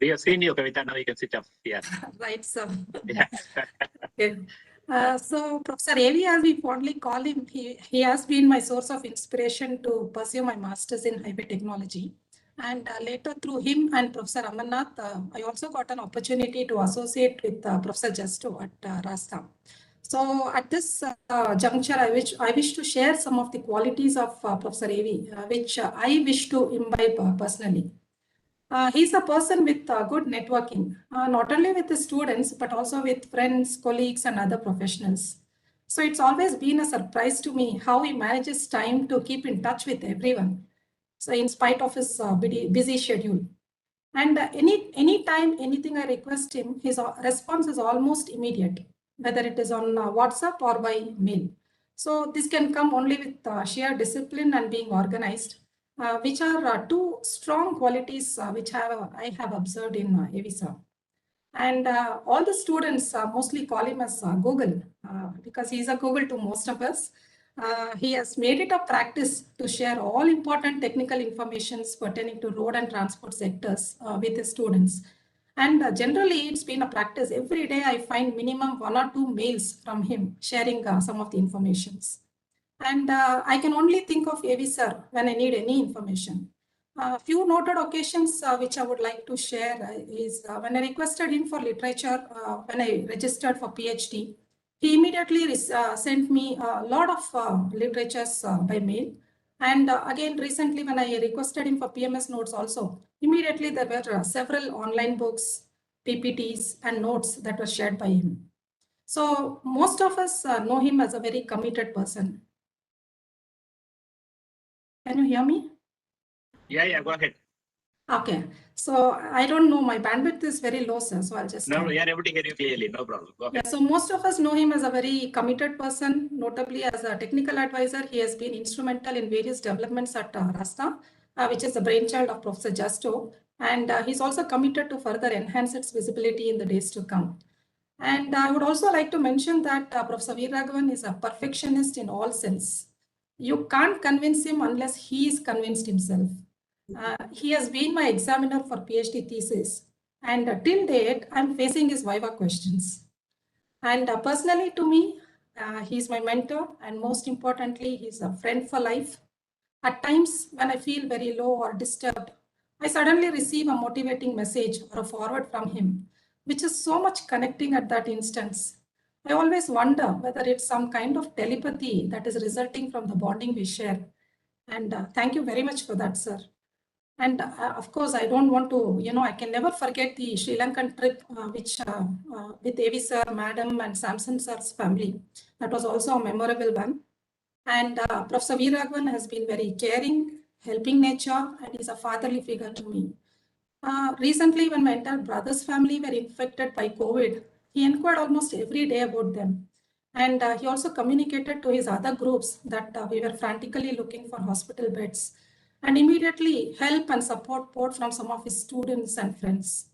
We have seen you, Kavita. Now you can switch off. Yeah. Right, sir. Yeah. Okay. So Professor A.V., as we fondly call him, he has been my source of inspiration to pursue my master's in highway technology. And later through him and Professor Amarnath, I also got an opportunity to associate with Professor Justo at Rasta. So at this juncture, I wish to share some of the qualities of Professor A.V., which I wish to imbibe personally. He's a person with good networking, not only with the students, but also with friends, colleagues, and other professionals. So it's always been a surprise to me how he manages time to keep in touch with everyone. So in spite of his busy schedule. And any time, anything I request him, his response is almost immediate, whether it is on WhatsApp or by mail. So this can come only with sheer discipline and being organized, which are two strong qualities which I have observed in A.V. sir. And all the students mostly call him as Google because he's a Google to most of us. He has made it a practice to share all important technical informations pertaining to road and transport sectors with his students. And generally, it's been a practice. Every day, I find minimum 1 or 2 mails from him sharing some of the informations. And I can only think of A.V. sir when I need any information. A few noted occasions which I would like to share is when I requested him for literature, when I registered for PhD, he immediately sent me a lot of literatures by mail. And again, recently when I requested him for PMS notes also, immediately there were several online books, PPTs, and notes that were shared by him. So most of us know him as a very committed person. Can you hear me? Yeah, go ahead. Okay, so I don't know, my bandwidth is very low, sir, so I'll just... No, we are able to hear you clearly, no problem. Go ahead. Yeah, so most of us know him as a very committed person, notably as a technical advisor. He has been instrumental in various developments at Rasta, which is the brainchild of Professor Justo, and he's also committed to further enhance its visibility in the days to come. And I would also like to mention that Professor Veeraragavan is a perfectionist in all sense. You can't convince him unless he is convinced himself. He has been my examiner for PhD thesis, and till date, I'm facing his Viva questions. And personally to me, he's my mentor, and most importantly, he's a friend for life. At times when I feel very low or disturbed, I suddenly receive a motivating message or a forward from him, which is so much connecting at that instance. I always wonder whether it's some kind of telepathy that is resulting from the bonding we share. And thank you very much for that, sir. And of course, I don't want to, I can never forget the Sri Lankan trip, which with A.V. sir, madam, and Samson sir's family. That was also a memorable one. And Professor Veeraragavan has been very caring, helping nature, and is a fatherly figure to me. Recently, when my entire brother's family were infected by COVID, he inquired almost every day about them. And he also communicated to his other groups that we were frantically looking for hospital beds, and immediately help and support poured from some of his students and friends.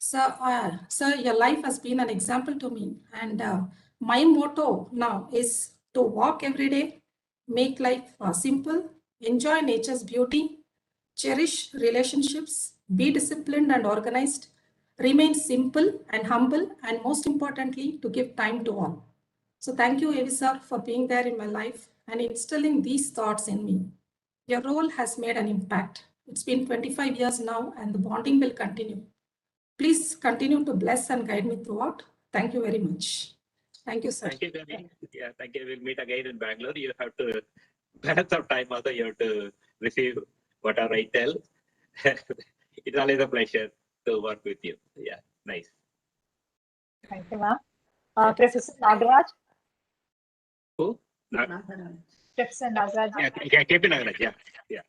Sir, your life has been an example to me. And my motto now is to walk every day, make life simple, enjoy nature's beauty, cherish relationships, be disciplined and organized, remain simple and humble, and most importantly, to give time to all. So thank you, Avi sir, for being there in my life and instilling these thoughts in me. Your role has made an impact. It's been 25 years now, and the bonding will continue. Please continue to bless and guide me throughout. Thank you very much. Thank you, sir. Thank you, Devi. Yeah, thank you. We'll meet again in Bangalore. You have to balance of time also. You have to receive whatever I tell. It's always a pleasure to work with you. Yeah, nice. Thank you, ma'am. Professor Nagaraj. Who? Professor Nagaraj. Yeah, KP Nagaraj. Yeah.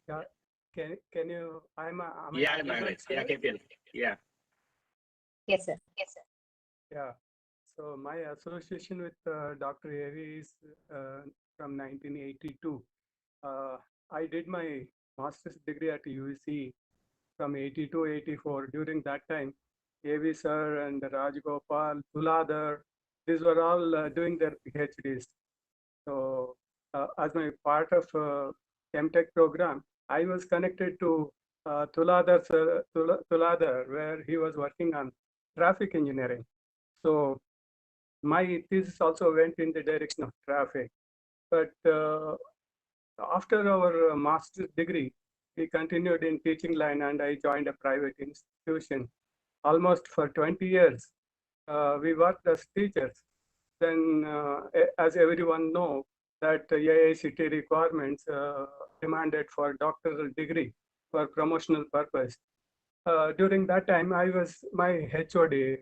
Can you? Yeah, Nagaraj. Yeah, KP. Yeah. Yes, sir. Yeah. So my association with Dr. Avi is from 1982. I did my master's degree at UC from 82-84. During that time, Avi sir and Rajgopal, Tuladhar, these were all doing their PhDs. So as my part of MTech program, I was connected to Tuladhar, where he was working on traffic engineering. So my thesis also went in the direction of traffic. But after our master's degree, we continued in teaching line and I joined a private institution. Almost for 20 years, we worked as teachers. Then, as everyone knows, that AICTE requirements demanded for doctoral degree for promotional purpose. During that time, my HOD,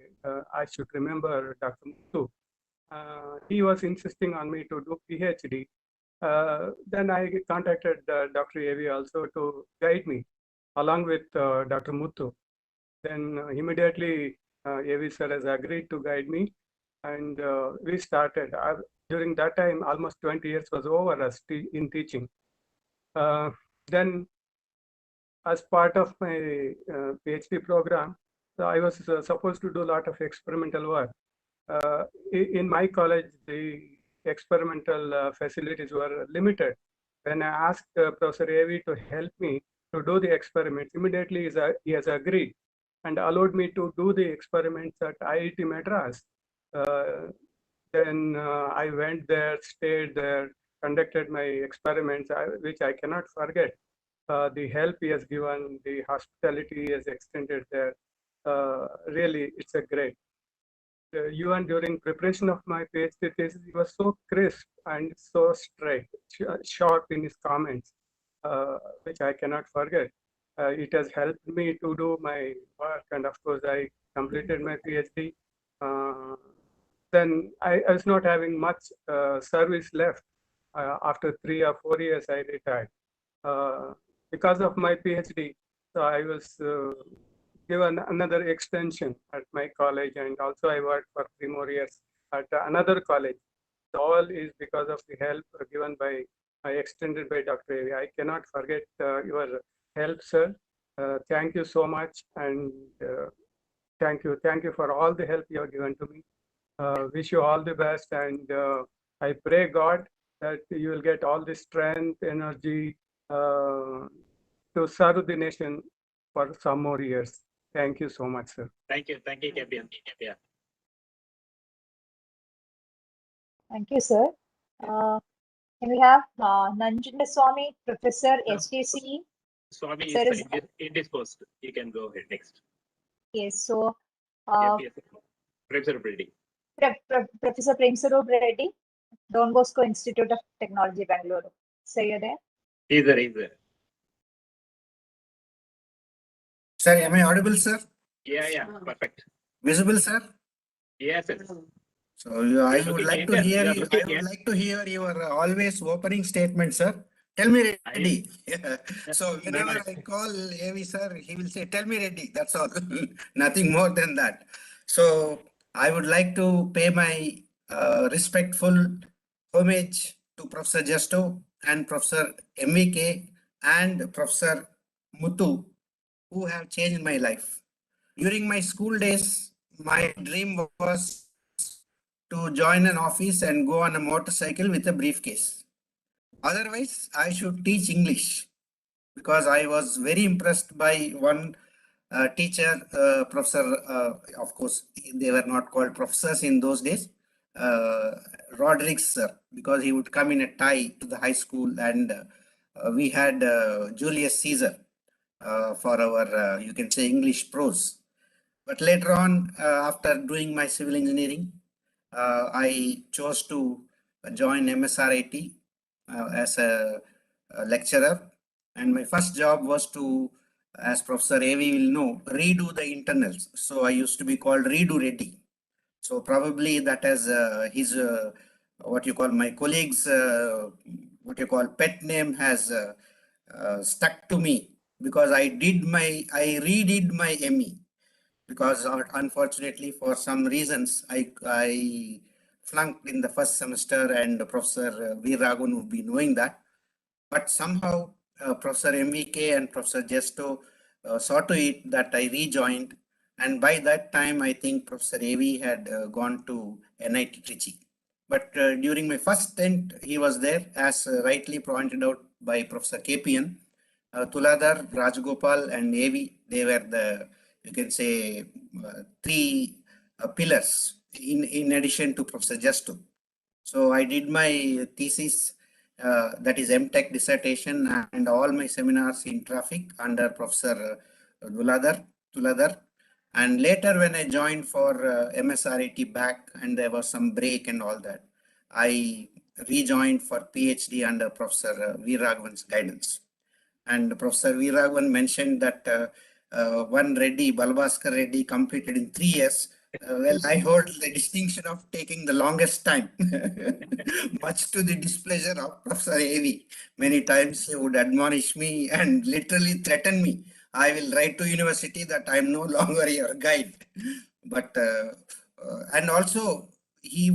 I should remember Dr. Muthu, he was insisting on me to do PhD. Then I contacted Dr. Avi also to guide me along with Dr. Muthu. Then immediately Avi sir has agreed to guide me and we started. During that time, almost 20 years was over as in teaching. Then as part of my PhD program, so I was supposed to do a lot of experimental work. In my college, the experimental facilities were limited. When I asked Professor Avi to help me to do the experiments, immediately he has agreed and allowed me to do the experiments at IIT Madras. Then I went there, stayed there, conducted my experiments, which I cannot forget. The help he has given, the hospitality he has extended there. Really, it's a great. Even during preparation of my PhD thesis, he was so crisp and so straight, sharp in his comments, which I cannot forget. It has helped me to do my work, and of course, I completed my PhD. Then I was not having much service left. After 3 or 4 years, I retired. Because of my PhD, so I was given another extension at my college, and also I worked for 3 more years at another college. So all is because of the help given by, extended by Dr. Avi. I cannot forget your help, sir. Thank you so much, and thank you for all the help you have given to me. Wish you all the best, and I pray God that you will get all the strength, energy to serve the nation for some more years. Thank you so much, sir. Thank you, Captain. Yeah. Thank you, sir. Can we have Nanjunda Swami, Professor SJC? Swami Sir is indisposed. You can go ahead next. Yes, so Professor Reddy. Professor Premsaroop Reddy, Don Bosco Institute of Technology, Bangalore. Sir, you're there? He's there. Sir, am I audible, sir? Yeah, perfect. Visible, sir? Yes. So I would like to hear you. I would like to hear your always opening statement, sir. Tell me ready. So whenever I call Avi sir, he will say, "Tell me ready." That's all. Nothing more than that. So I would like to pay my respectful homage to Professor Justo and Professor MVK and Professor Muthu, who have changed my life. During my school days, my dream was to join an office and go on a motorcycle with a briefcase. Otherwise, I should teach English because I was very impressed by one teacher, professor, of course, they were not called professors in those days, Rodriguez sir, because he would come in a tie to the high school, and we had Julius Caesar for our, you can say, English prose. But later on, after doing my civil engineering, I chose to join MSRIT as a lecturer. And my first job was to, as Professor A.V. will know, redo the internals. So I used to be called Redo Reddy. So probably that has his, what you call, my colleagues, what you call pet name has stuck to me, because I redid my ME, because unfortunately for some reasons I flunked in the first semester, and Professor Veeraragavan would be knowing that. But somehow Professor MVK and Professor Gesto saw to it that I rejoined. And by that time, I think Professor AV had gone to NIT Trichy. But during my first stint, he was there, as rightly pointed out by Professor KPN. Tuladhar, Rajgopal, and AV, they were the, you can say, three pillars in addition to Professor Gesto. So I did my thesis, that is MTech dissertation, and all my seminars in traffic under Professor Tuladhar. And later when I joined for MSRIT back, and there was some break and all that, I rejoined for PhD under Professor Veeraragavan's guidance. And Professor Veeraragavan mentioned that one Reddy, Balbhaskar Reddy, completed in 3 years. Well, I hold the distinction of taking the longest time, much to the displeasure of Professor A.V. Many times he would admonish me and literally threaten me. I will write to university that I am no longer your guide. But, and also he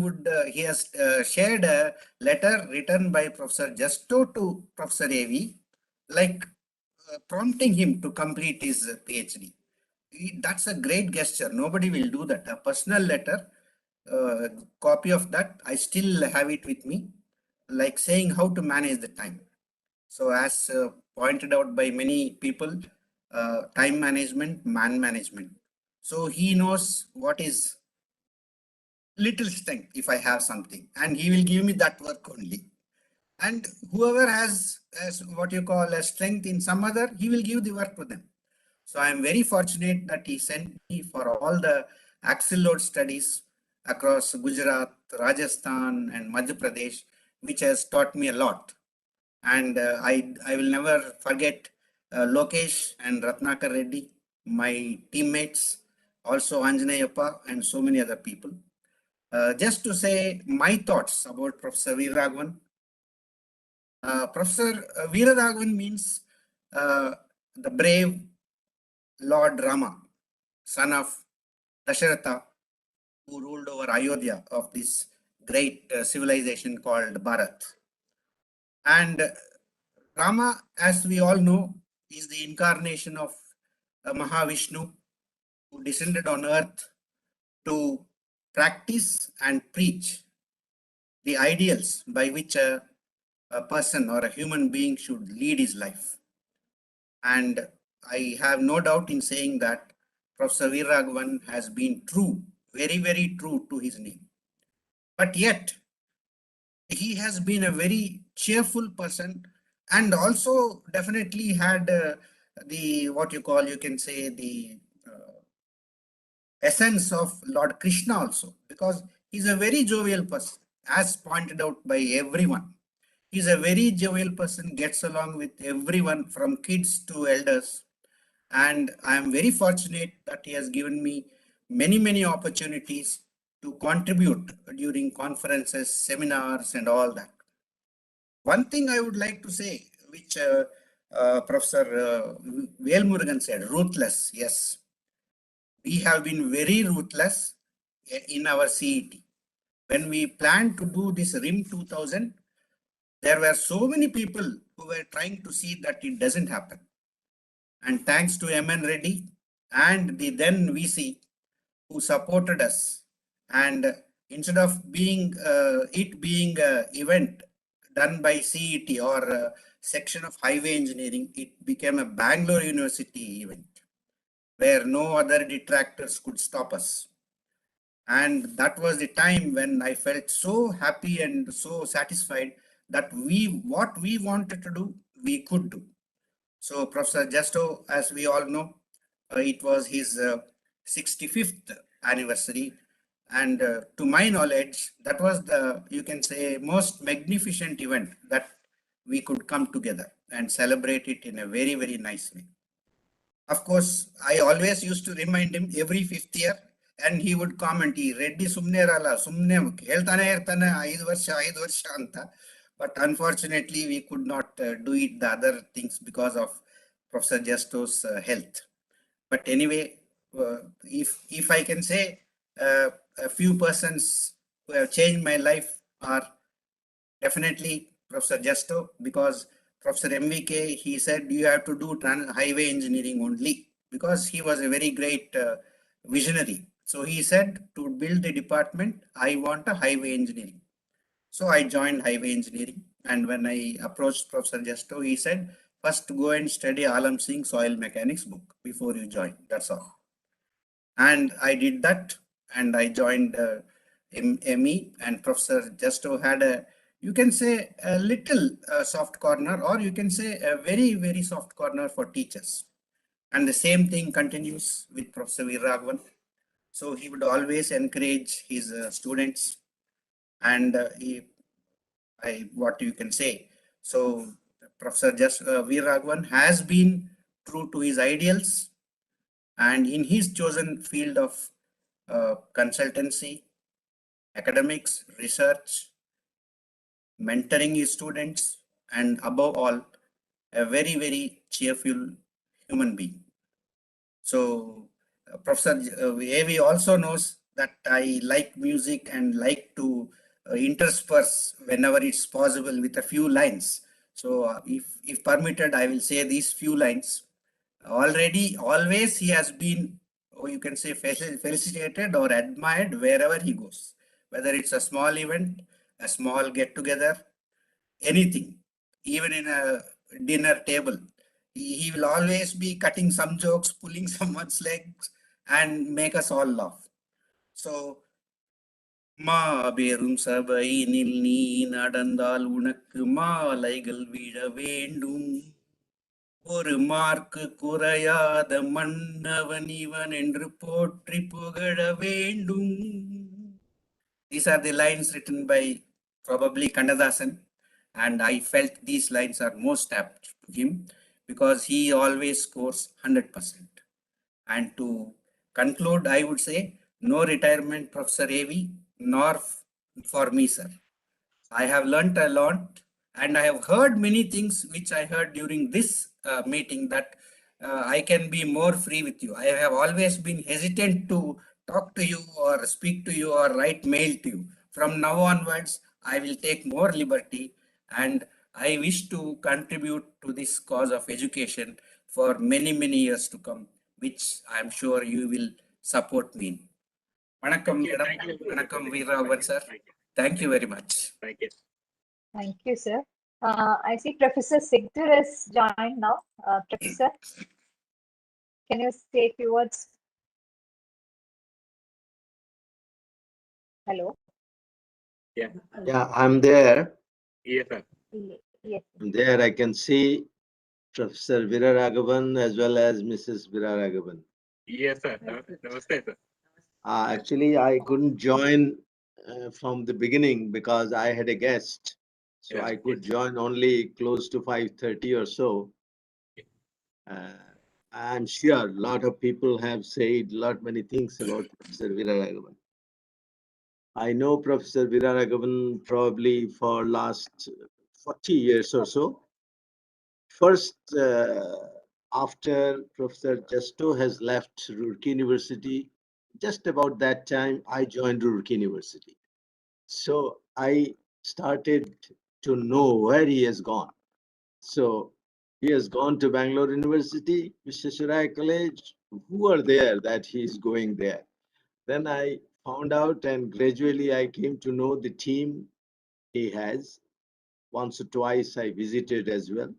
has shared a letter written by Professor Justo to Professor A.V., like prompting him to complete his PhD. That's a great gesture. Nobody will do that. A personal letter, copy of that, I still have it with me, like saying how to manage the time. So as pointed out by many people, time management, man management. So he knows what is little strength if I have something, and he will give me that work only. And whoever has what you call a strength in some other, he will give the work to them. So I am very fortunate that he sent me for all the axle load studies across Gujarat, Rajasthan, and Madhya Pradesh, which has taught me a lot. And I will never forget Lokesh and Ratnakar Reddy, my teammates, also Anjaneyappa, and so many other people. Just to say my thoughts about Professor Veeraragavan. Professor Veeraragavan means the brave Lord Rama, son of Dasharatha, who ruled over Ayodhya of this great civilization called Bharat. And Rama, as we all know, is the incarnation of Mahavishnu, who descended on earth to practice and preach the ideals by which a person or a human being should lead his life. And I have no doubt in saying that Professor Veeraragavan has been true, very, very true to his name. But yet, he has been a very cheerful person, and also definitely had the, what you call, you can say, the essence of Lord Krishna also, because he's a very jovial person, as pointed out by everyone. He's a very jovial person, gets along with everyone from kids to elders. And I am very fortunate that he has given me many, many opportunities to contribute during conferences, seminars, and all that. One thing I would like to say, which Professor Velmurugan said, ruthless. Yes, we have been very ruthless in our CET. When we planned to do this RIM 2000, there were so many people who were trying to see that it doesn't happen. And thanks to M.N. Reddy, and the then VC who supported us. And instead of being it being a event done by CET or a section of highway engineering, it became a Bangalore University event where no other detractors could stop us. And that was the time when I felt so happy and so satisfied that what we wanted to do, we could do. So Professor Justo, as we all know, it was his 65th anniversary. And to my knowledge, that was the, you can say, most magnificent event that we could come together and celebrate it in a very, very nice way. Of course, I always used to remind him every 5th year, and he would comment, Reddy Sumne Rala, Sumne Heltane Ertane, 5 Varsha Anta. But unfortunately, we could not do it the other things because of Professor Justo's health. But anyway, if I can say a few persons who have changed my life are definitely Professor Justo, because Professor MVK, he said you have to do highway engineering only, because he was a very great visionary. So he said, to build the department, I want a highway engineering. So I joined highway engineering. And when I approached Professor Justo, he said, first go and study Alam Singh soil mechanics book before you join. That's all. And I did that, and I joined ME, and Professor Justo had a, you can say, a little soft corner, or you can say a very, very soft corner for teachers. And the same thing continues with Professor Veeraragavan. So he would always encourage his students, and what you can say. So Professor Veeraragavan has been true to his ideals, and in his chosen field of consultancy, academics, research, mentoring his students, and above all, a very, very cheerful human being. So Professor AV also knows that I like music and like to intersperse whenever it's possible with a few lines. So if permitted, I will say these few lines. Already, always he has been, or you can say, felicitated or admired wherever he goes, whether it's a small event, a small get together, anything, even in a dinner table. He will always be cutting some jokes, pulling someone's legs, and make us all laugh. So, மாபெரும் சபையினில் நீ நடந்தால் உனக்கு மாலைகள் விழ வேண்டும், ஒரு mark குறையாத மன்னவன் இவன் என்று போற்றி புகழ வேண்டும். These are the lines written by probably Kannadasan, and I felt these lines are most apt to him because he always scores 100%. And to conclude, I would say no retirement, Professor AV, nor for me, sir. I have learnt a lot, and I have heard many things which I heard during this meeting, that I can be more free with you. I have always been hesitant to talk to you or speak to you or write mail to you. From now onwards, I will take more liberty, and I wish to contribute to this cause of education for many, many years to come, which I am sure you will support me in. Vanakkam, madam. Vanakkam, Veeraragavan, sir. Thank you very much. Thank you. Thank you, sir. I see Professor Sigdur has joined now. Professor, can you say a few words? Hello. Yeah, I'm there. Yes, sir. Yes. There I can see Professor Veeraragavan as well as Mrs. Veeraragavan. Yes, sir. Namaste, sir. Actually, I couldn't join from the beginning because I had a guest. So Yeah, I could join only close to 5:30 or so. I'm sure a lot of people have said many things about Professor Veeraragavan. I know Professor Veeraragavan probably for last 40 years or so. First, after Professor Justo has left Roorkee University, just about that time, I joined Roorkee University. So I started to know where he has gone. So He has gone to Bangalore University, Visvesvaraya College. Who are there that he's going there? Then I found out, and gradually I came to know the team he has. Once or twice I visited as well.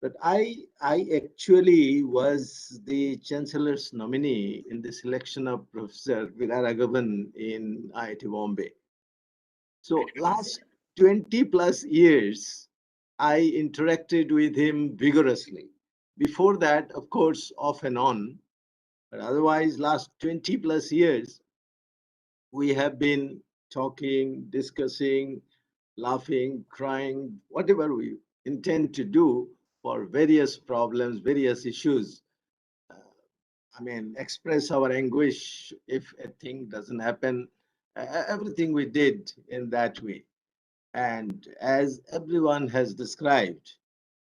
But I actually was the Chancellor's nominee in the selection of Professor Veeraragavan in IIT Bombay. So last 20 plus years, I interacted with him vigorously. Before that, of course, off and on, but otherwise last 20 plus years, we have been talking, discussing, laughing, crying, whatever we intend to do for various problems, various issues. I mean, express our anguish if a thing doesn't happen. Everything we did in that way. And as everyone has described,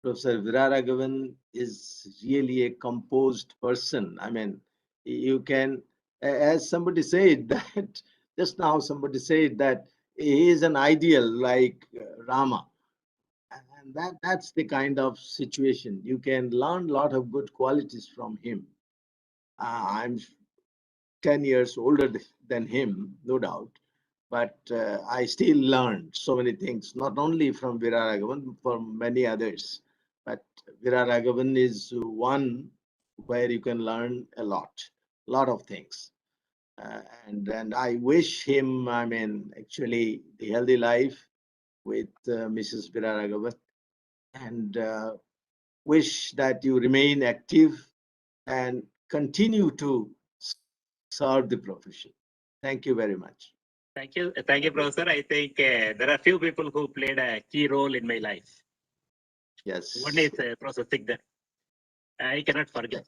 Professor Veeraragavan is really a composed person. I mean, you can, as somebody said that, just now somebody said that he is an ideal like Rama. And that's the kind of situation. You can learn a lot of good qualities from him. I'm 10 years older than him, no doubt. But I still learned so many things, not only from Veeraragavan, from many others. But Veeraragavan is one where you can learn a lot of things. And I wish him, I mean, actually, the healthy life with Mrs. Veeraragavan, and wish that you remain active and continue to serve the profession. Thank you very much. Thank you, Professor. I think there are few people who played a key role in my life. Yes. One is Professor Sigdar. I cannot forget.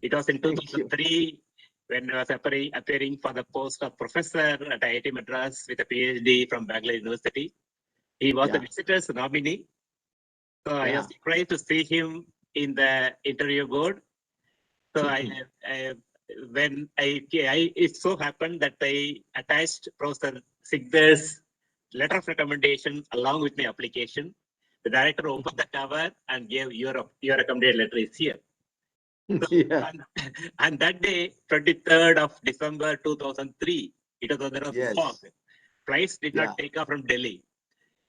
It was in 2003 when I was appearing for the post of professor at IIT Madras with a PhD from Bangalore University. He was the visitor's nominee. So I was surprised to see him in the interview board. So it so happened that I attached Professor Sigdar's letter of recommendation along with my application. The director opened the cover and gave your recommended letter is here. So, and that day, 23rd of December 2003, there was fog. Flights did not take off from Delhi.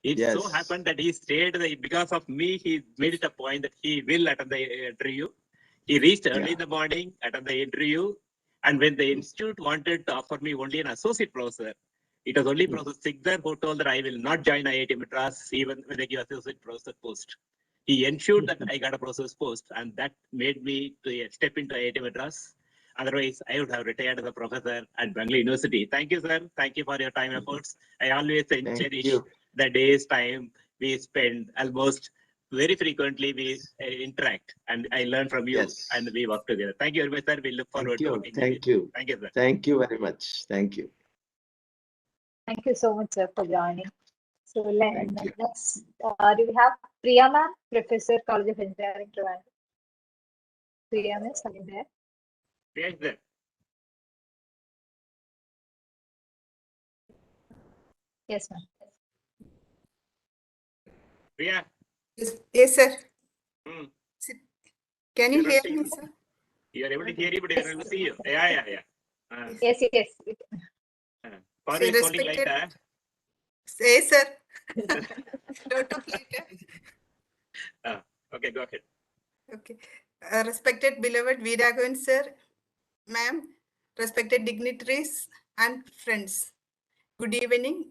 It so happened that he stayed, because of me, he made it a point that he will attend the interview. He reached early in the morning, attended the interview. And when the institute wanted to offer me only an associate professor, it was only Professor Sigdar who told that I will not join IIT Madras even when they give associate professor post. He ensured that I got a professor's post, and that made me to step into IIT Madras. Otherwise, I would have retired as a professor at Bangalore University. Thank you, sir. Thank you for your time efforts. I always cherish the day's time we spend. Almost very frequently we interact, and I learn from you, and we work together. Thank you very much, sir. We look forward to working with you. Thank you, sir. Thank you very much. Thank you. Thank you so much, sir, for joining. So let's, do we have Priya ma'am, Professor, College of Engineering, Trivandrum? Priya ma'am, are you there? Priya is there. Yes, ma'am. Priya. Yes, sir. Hmm. Can you hear me, sir? You are able to hear you, but you are able to see you. Yeah. Yes. For you calling like that. Yes, sir. Don't talk later. Okay, go ahead. Okay. Respected beloved Veeraragavan sir, ma'am, respected dignitaries and friends, good evening.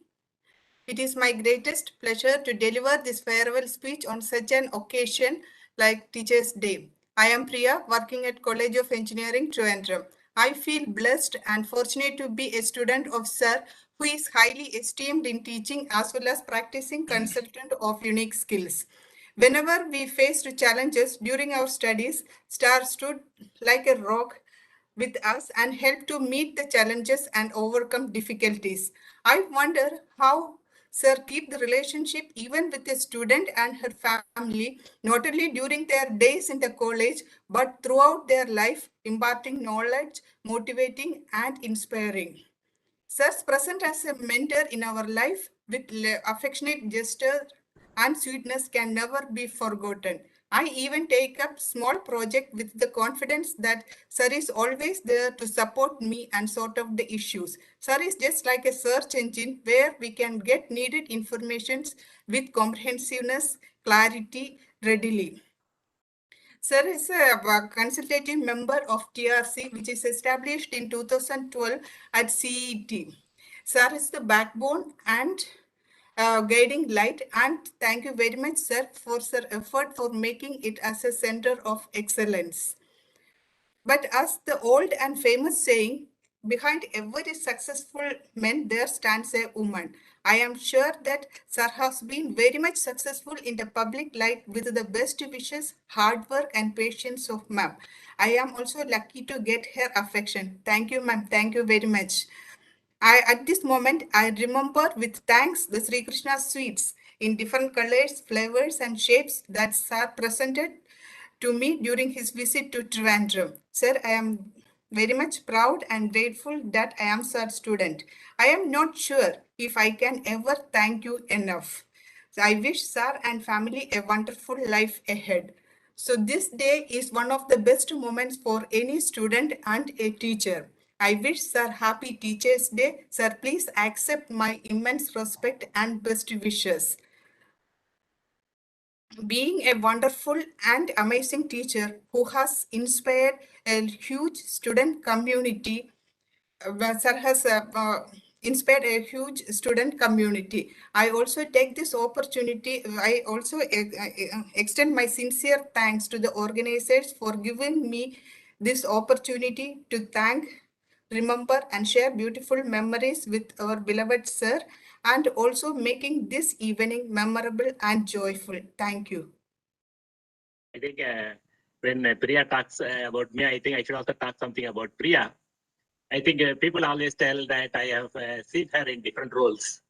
It is my greatest pleasure to deliver this farewell speech on such an occasion like Teachers' Day. I am Priya, working at College of Engineering, Trivandrum. I feel blessed and fortunate to be a student of Sir, who is highly esteemed in teaching as well as practicing consultant of unique skills. Whenever we faced challenges during our studies, Star stood like a rock with us and helped to meet the challenges and overcome difficulties. I wonder how Sir keep the relationship even with a student and her family, not only during their days in the college, but throughout their life, imparting knowledge, motivating and inspiring. Sir's present as a mentor in our life with affectionate gesture and sweetness can never be forgotten. I even take up small project with the confidence that Sir is always there to support me and sort out the issues. Sir is just like a search engine where we can get needed informations with comprehensiveness, clarity, readily. Sir is a consultative member of TRC, which is established in 2012 at CET. Sir is the backbone and guiding light, and thank you very much, sir, for sir effort for making it as a center of excellence. But as the old and famous saying, behind every successful man there stands a woman. I am sure that sir has been very much successful in the public light with the best wishes, hard work and patience of ma'am. I am also lucky to get her affection. Thank you, ma'am. Thank you very much. At this moment, I remember with thanks the Sri Krishna sweets in different colors, flavors, and shapes that Sir presented to me during his visit to Trivandrum. Sir, I am very much proud and grateful that I am Sir's student. I am not sure if I can ever thank you enough. So I wish Sir and family a wonderful life ahead. So this day is one of the best moments for any student and a teacher. I wish Sir happy Teachers Day. Sir, please accept my immense respect and best wishes. Being a wonderful and amazing teacher who has inspired a huge student community, Sir has inspired a huge student community. I also take this opportunity, I also extend my sincere thanks to the organizers for giving me this opportunity to thank, remember and share beautiful memories with our beloved sir, and also making this evening memorable and joyful. Thank you. I think when Priya talks about me, I think I should also talk something about Priya. I think people always tell that I have seen her in different roles.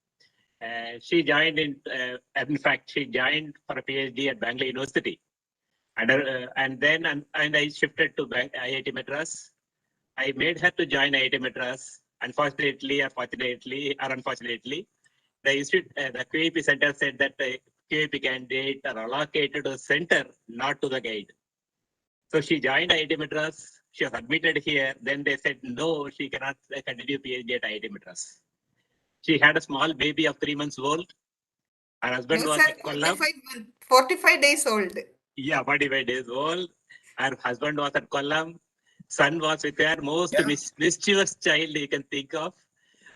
She joined in fact, she joined for a PhD at Bangalore University. And then I shifted to IIT Madras. I made her to join IIT Madras. Unfortunately, or fortunately, or unfortunately, the institute, the QAP center said that the QAP candidate are allocated to the center, not to the guide. So she joined IIT Madras. She was admitted here. Then they said, no, she cannot continue PhD at IIT Madras. She had a small baby of 3 months old. Her husband No, was sir, at Kollam. 45 days old. Yeah, 45 days old. Her husband was at Kollam. Son was with her, most mischievous child you can think of.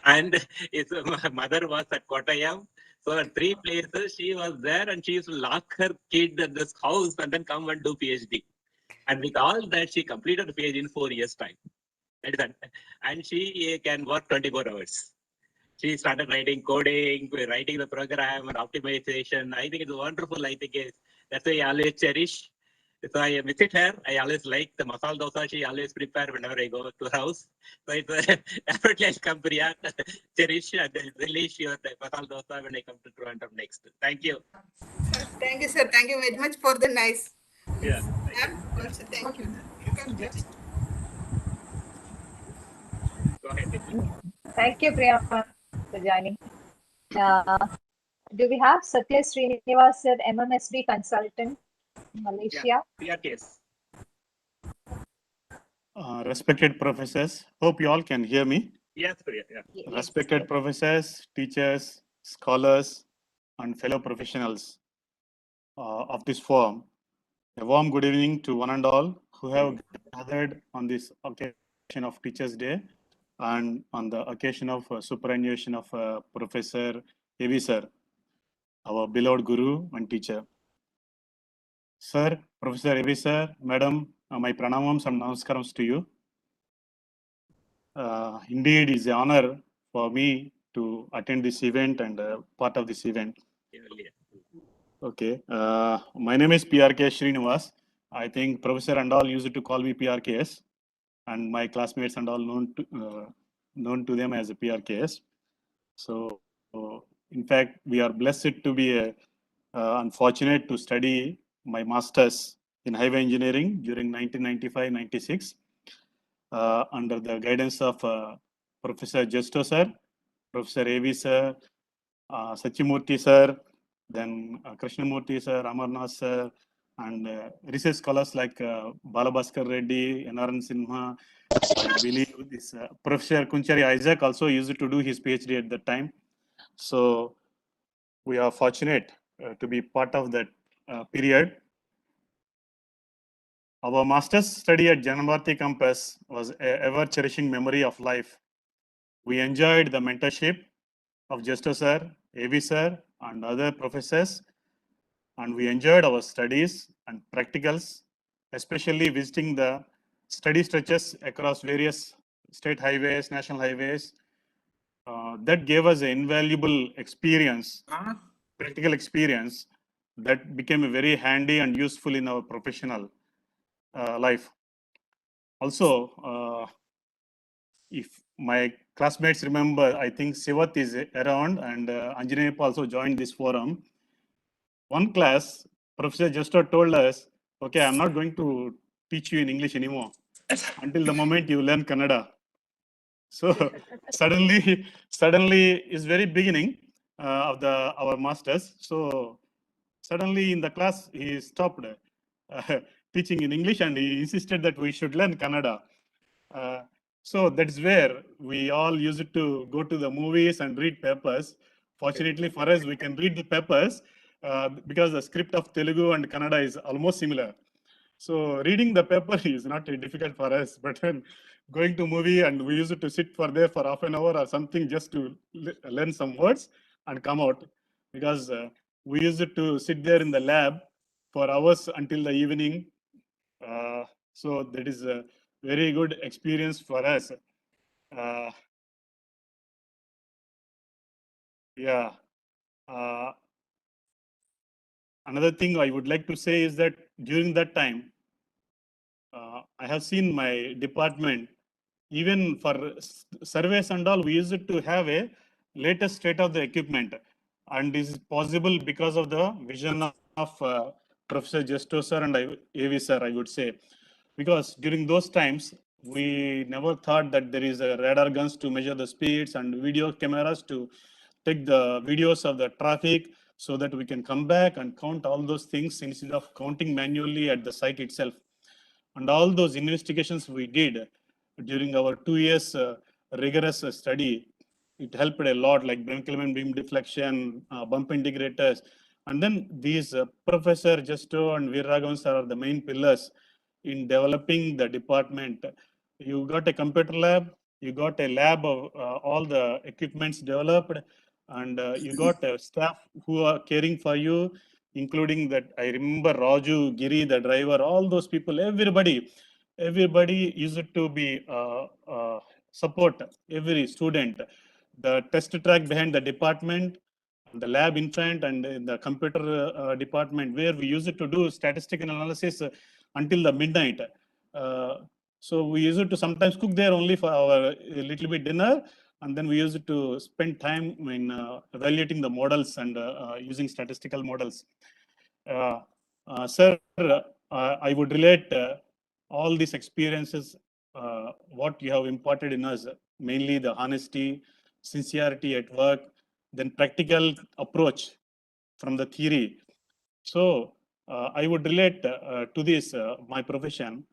And his mother was at Kottayam. So at 3 places she was there, and she used to lock her kid at this house and then come and do PhD. And with all that, she completed the PhD in 4 years' time. That is that. And she can work 24 hours. She started writing coding, writing the program and optimization. I think it's wonderful. I think that's why I always cherish. So I visit her. I always like the masala dosa she always prepare whenever I go to her house. So it's definitely I'll come Priya, cherish and relish your masala dosa when I come to Trivandrum next. Thank you. Thank you, sir. Thank you very much for the nice. Yeah. Also, thank you. You can just go ahead. Thank you, Priya, for joining. Do we have Satya Srinivasan, MMSD consultant, Malaysia? Yeah, yes. Respected professors, hope you all can hear me. Yes, Priya. Yeah. Respected professors, teachers, scholars, and fellow professionals of this forum, a warm good evening to one and all who have gathered on this occasion of Teachers' Day and on the occasion of superannuation of Professor A.V. Sir, our beloved guru and teacher. Sir, Professor A.V. Sir, Madam, my pranamams and namaskarams to you. Indeed, it's an honor for me to attend this event and part of this event. Okay, my name is PRK Srinivas. I think Professor and all used to call me PRKS, and my classmates and all known to them as a PRKS. So, in fact, we are blessed to be unfortunate to study my master's in highway engineering during 1995-96 under the guidance of Professor Justo sir, Professor A.V. sir, Sachimurthy sir, then Krishnamurthy sir, Amarnath sir, and research scholars like Balabhaskar Reddy, N.R.N. Sinha. I believe this Professor Kunchari Isaac also used to do his PhD at that time. So we are fortunate to be part of that period. Our master's study at Janambharati campus was an ever-cherishing memory of life. We enjoyed the mentorship of Justo sir, AV sir, and other professors, and we enjoyed our studies and practicals, especially visiting the study stretches across various state highways, national highways. That gave us an invaluable experience, practical experience that became very handy and useful in our professional life. Also, if my classmates remember, I think Sivat is around and Anjaneya also joined this forum. One class, Professor Justo told us, okay, I'm not going to teach you in English anymore until the moment you learn Kannada. So suddenly is very beginning of our masters. So suddenly in the class, he stopped teaching in English and he insisted that we should learn Kannada. So that's where we all used to go to the movies and read papers. Fortunately for us, we can read the papers because the script of Telugu and Kannada is almost similar. So reading the paper is not difficult for us, but when going to movie and we used to sit for there for half an hour or something just to learn some words and come out, because we used to sit there in the lab for hours until the evening. So that is a very good experience for us. Yeah. Another thing I would like to say is that during that time, I have seen my department, even for surveys and all, we used to have a latest state of the equipment. And this is possible because of the vision of Professor Justo sir and AV sir, I would say. Because during those times, we never thought that there is a radar guns to measure the speeds and video cameras to take the videos of the traffic so that we can come back and count all those things instead of counting manually at the site itself. And all those investigations we did during our 2 years rigorous study, it helped a lot, like Brenkelman beam deflection, bump integrators. And then these Professor Justo and Veeraragavan are the main pillars in developing the department. You got a computer lab, you got a lab of all the equipments developed, and you got a staff who are caring for you, including that I remember Raju, Giri, the driver, all those people, everybody used to be support every student. The test track behind the department, the lab in front, and in the computer department where we used to do statistical analysis until the midnight. So we used to sometimes cook there only for our little bit dinner, and then we used to spend time in evaluating the models and using statistical models. Sir, I would relate all these experiences, what you have imparted in us, mainly the honesty, sincerity at work, then practical approach from the theory. So I would relate to this, my profession.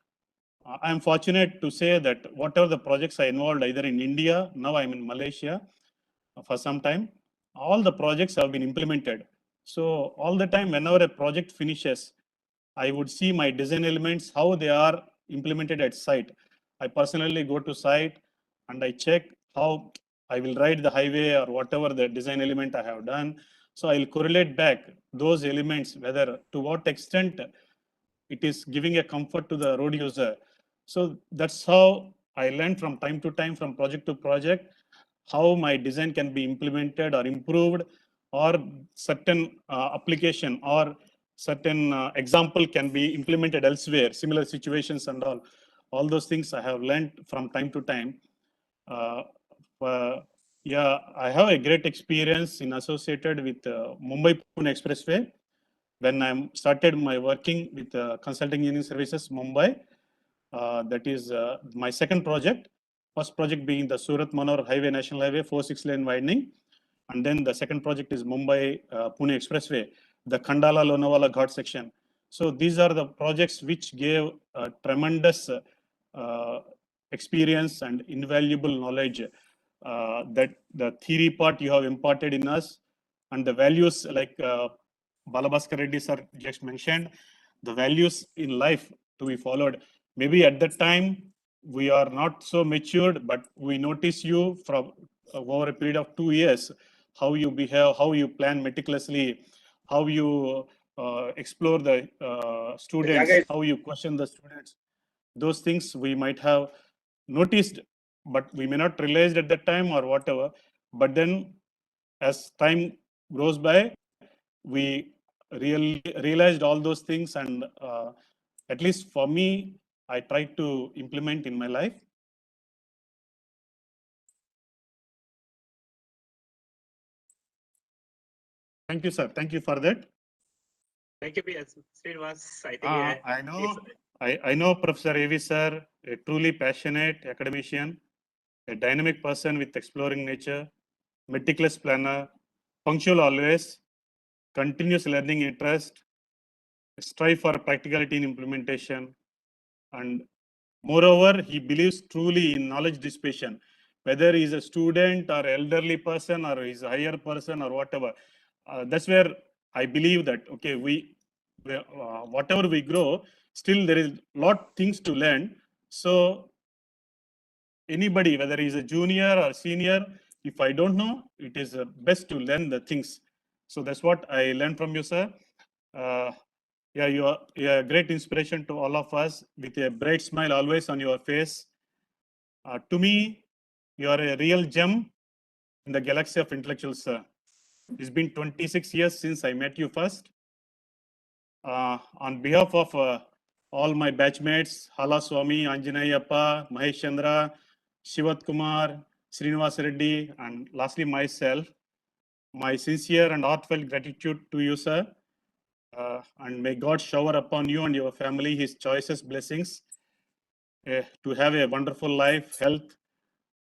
I am fortunate to say that whatever the projects I involved, either in India, now I'm in Malaysia for some time, all the projects have been implemented. So all the time, whenever a project finishes, I would see my design elements, how they are implemented at site. I personally go to site and I check how I will ride the highway or whatever the design element I have done. So I'll correlate back those elements, whether to what extent it is giving a comfort to the road user. So that's how I learned from time to time, from project to project, how my design can be implemented or improved, or certain application or certain example can be implemented elsewhere, similar situations and all those things I have learned from time to time. Yeah, I have a great experience in associated with Mumbai Pune Expressway. When I started my working with Consulting Engineering Services Mumbai, that is my second project. First project being the Surat Manohar Highway, National Highway, 4-6 lane widening. And then the second project is Mumbai Pune Expressway, the Khandala Lonavala Ghat section. So these are the projects which gave tremendous experience and invaluable knowledge that the theory part you have imparted in us, and the values like Balabhaskar Reddy sir just mentioned, the values in life to be followed. Maybe at that time we are not so matured, but we notice you from over a period of 2 years, how you behave, how you plan meticulously, how you explore the students, how you question the students. Those things we might have noticed, but we may not realized at that time or whatever. But then as time goes by, we really realized all those things, and at least for me, I try to implement in my life. Thank you, sir. Thank you for that. Thank you, Srinivas. I think I know Professor A.V. sir, a truly passionate academician, a dynamic person with exploring nature, meticulous planner, punctual always, continuous learning interest, strive for practicality in implementation, and moreover, he believes truly in knowledge dissipation, whether he's a student or elderly person or he's a higher person or whatever. That's where I believe that, okay, whatever we grow, still there is a lot things to learn. So anybody, whether he's a junior or senior, if I don't know, it is best to learn the things. So that's what I learned from you, sir. Yeah, you are a great inspiration to all of us with a bright smile always on your face. To me, you are a real gem in the galaxy of intellectuals, sir. It's been 26 years since I met you first. On behalf of all my batchmates, Hala Swami, Anjaneyappa, Mahesh Chandra, Shivat Kumar, Srinivas Reddy, and lastly myself, my sincere and heartfelt gratitude to you, sir. And may God shower upon you and your family His choicest blessings to have a wonderful life, health,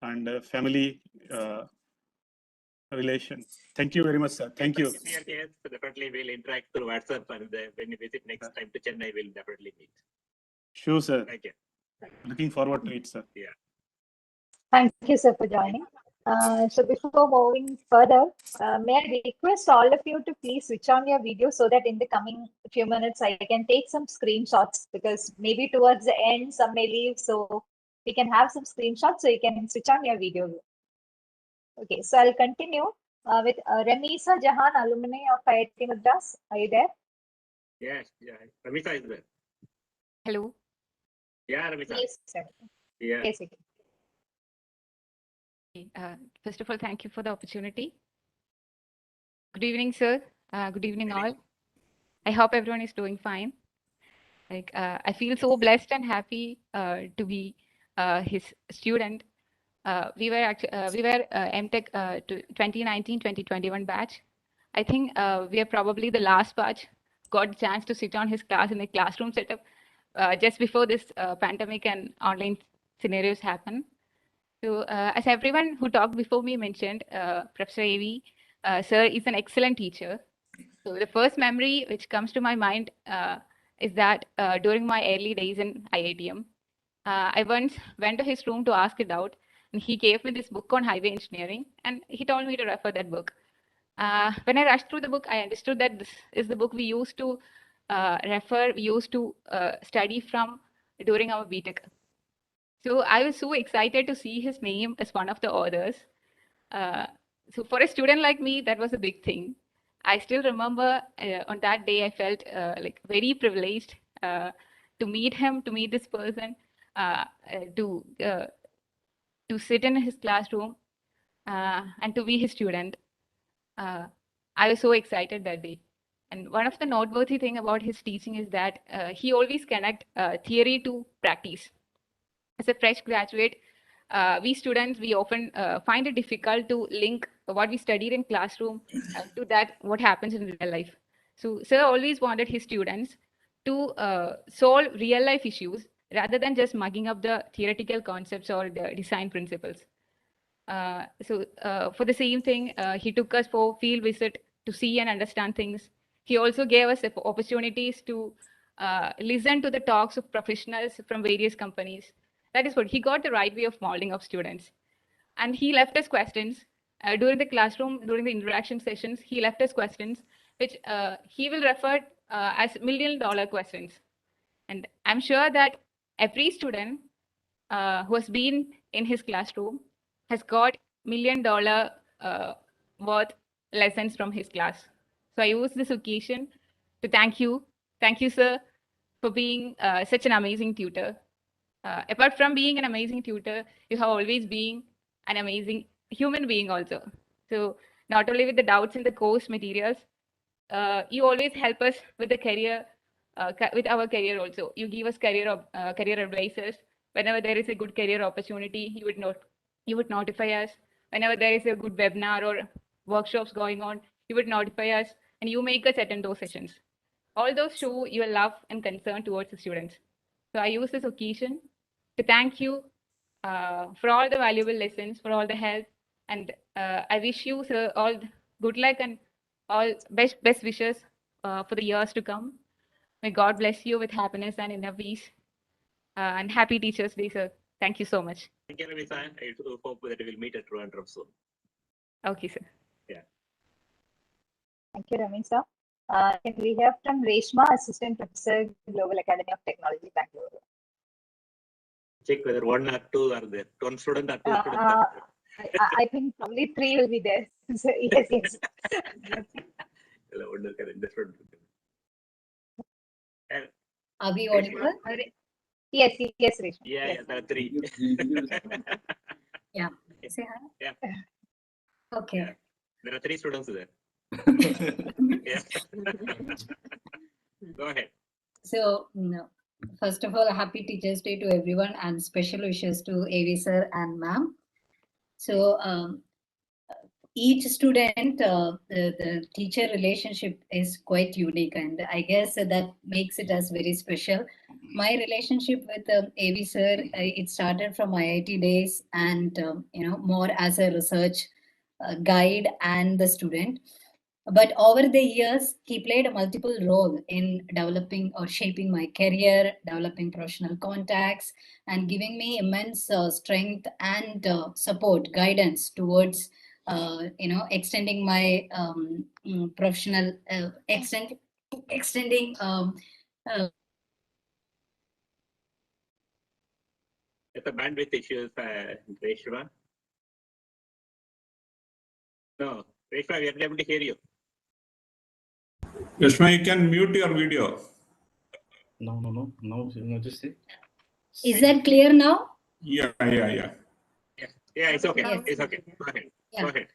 and family relation. Thank you very much, sir. Thank you. Yes, definitely we'll interact through WhatsApp, and when you visit next time to Chennai, we'll definitely meet. Sure, sir. Thank you. Looking forward to it, sir. Yeah. Thank you, sir, for joining. So before moving further, may I request all of you to please switch on your video so that in the coming few minutes I can take some screenshots, because maybe towards the end some may leave, so we can have some screenshots so you can switch on your video. Okay, so I'll continue with Ramisa Jahan, alumni of IIT Madras. Are you there? Yes, yeah. Ramisa is there. Hello. Yeah, Ramisa. Yes, sir. Yeah. Yes, okay. First of all, thank you for the opportunity. Good evening, sir. Good evening, all. I hope everyone is doing fine. I feel so blessed and happy to be his student. We were MTech 2019-2021 batch. I think we are probably the last batch got a chance to sit on his class in the classroom setup just before this pandemic and online scenarios happen. So as everyone who talked before me mentioned, Professor A.V. Sir is an excellent teacher. So the first memory which comes to my mind is that during my early days in IITM, I once went to his room to ask it out, and he gave me this book on highway engineering, and he told me to refer that book. When I rushed through the book, I understood that this is the book we used to we used to study from during our BTech. So I was so excited to see his name as one of the authors. So for a student like me, that was a big thing. I still remember on that day, I felt like very privileged to meet him, to meet this person, to sit in his classroom and to be his student. I was so excited that day. And one of the noteworthy thing about his teaching is that he always connect theory to practice. As a fresh graduate, we students, we often find it difficult to link what we studied in classroom to that what happens in real life. So sir always wanted his students to solve real life issues rather than just mugging up the theoretical concepts or the design principles. For the same thing, he took us for field visit to see and understand things. He also gave us opportunities to listen to the talks of professionals from various companies. That is what he got the right way of molding of students. And he left us questions during the classroom, during the interaction sessions. He left us questions which he will refer as $1 million questions. And I'm sure that every student who has been in his classroom has got $1 million worth lessons from his class. So I use this occasion to thank you. Thank you, sir, for being such an amazing tutor. Apart from being an amazing tutor, you have always been an amazing human being also. So not only with the doubts in the course materials, you always help us with the career, with our career also. You give us career advices. Whenever there is a good career opportunity, you would notify us. Whenever there is a good webinar or workshops going on, you would notify us and you make us attend those sessions. All those show your love and concern towards the students. So I use this occasion to thank you for all the valuable lessons, for all the help. And I wish you, sir, all good luck and all best wishes for the years to come. May God bless you with happiness and inner peace. And happy Teachers' Day, sir. Thank you so much. Thank you, Ravi. I hope that we will meet at Trivandrum soon. Okay, sir. Yeah. Thank you, Ravi, sir. Can we hear from Reshma, Assistant Professor, Global Academy of Technology, Bangalore? Check whether 1 or 2 are there. 1 student or 2 students are there. I think probably 3 will be there. So, yes, yes. Are we audible? Yes, yes, Reshma. Yeah, there are 3. Yeah. Say hi. Yeah. Okay. Yeah. There are 3 students there. Yeah. Go ahead. So, first of all, happy Teachers' Day to everyone and special wishes to AV sir and ma'am. So, each student, the teacher relationship is quite unique, and I guess that makes it as very special. My relationship with AV sir, it started from IIT days, and more as a research guide and the student. But over the years, he played a multiple role in developing or shaping my career, developing professional contacts, and giving me immense strength and support, guidance towards extending my professional extending It's a bandwidth issues, Reshma. No, Reshma, we are not able to hear you. Reshma, you can mute your video. No, just say. Is that clear now? Yeah. Yeah, it's okay. Yes. It's okay. Go ahead. Yeah. Go ahead.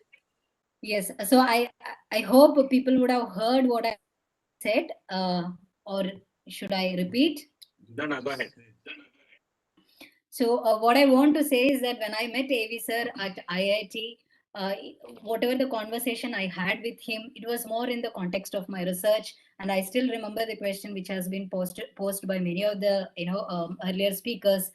Yes. So I hope people would have heard what I said, or should I repeat? No, go ahead. So what I want to say is that when I met AV sir at IIT, whatever the conversation I had with him, it was more in the context of my research. And I still remember the question which has been posed by many of the earlier speakers.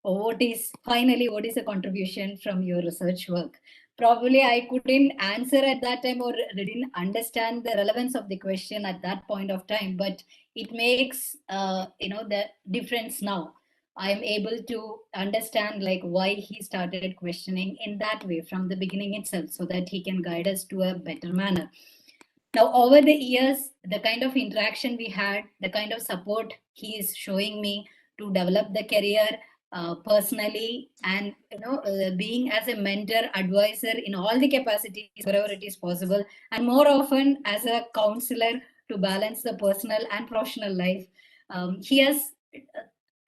What is a contribution from your research work? Probably I couldn't answer at that time or didn't understand the relevance of the question at that point of time, but it makes the difference now. I'm able to understand why he started questioning in that way from the beginning itself, so that he can guide us to a better manner. Now, over the years, the kind of interaction we had, the kind of support he is showing me to develop the career personally, and being as a mentor, advisor in all the capacities wherever it is possible, and more often as a counselor to balance the personal and professional life. He has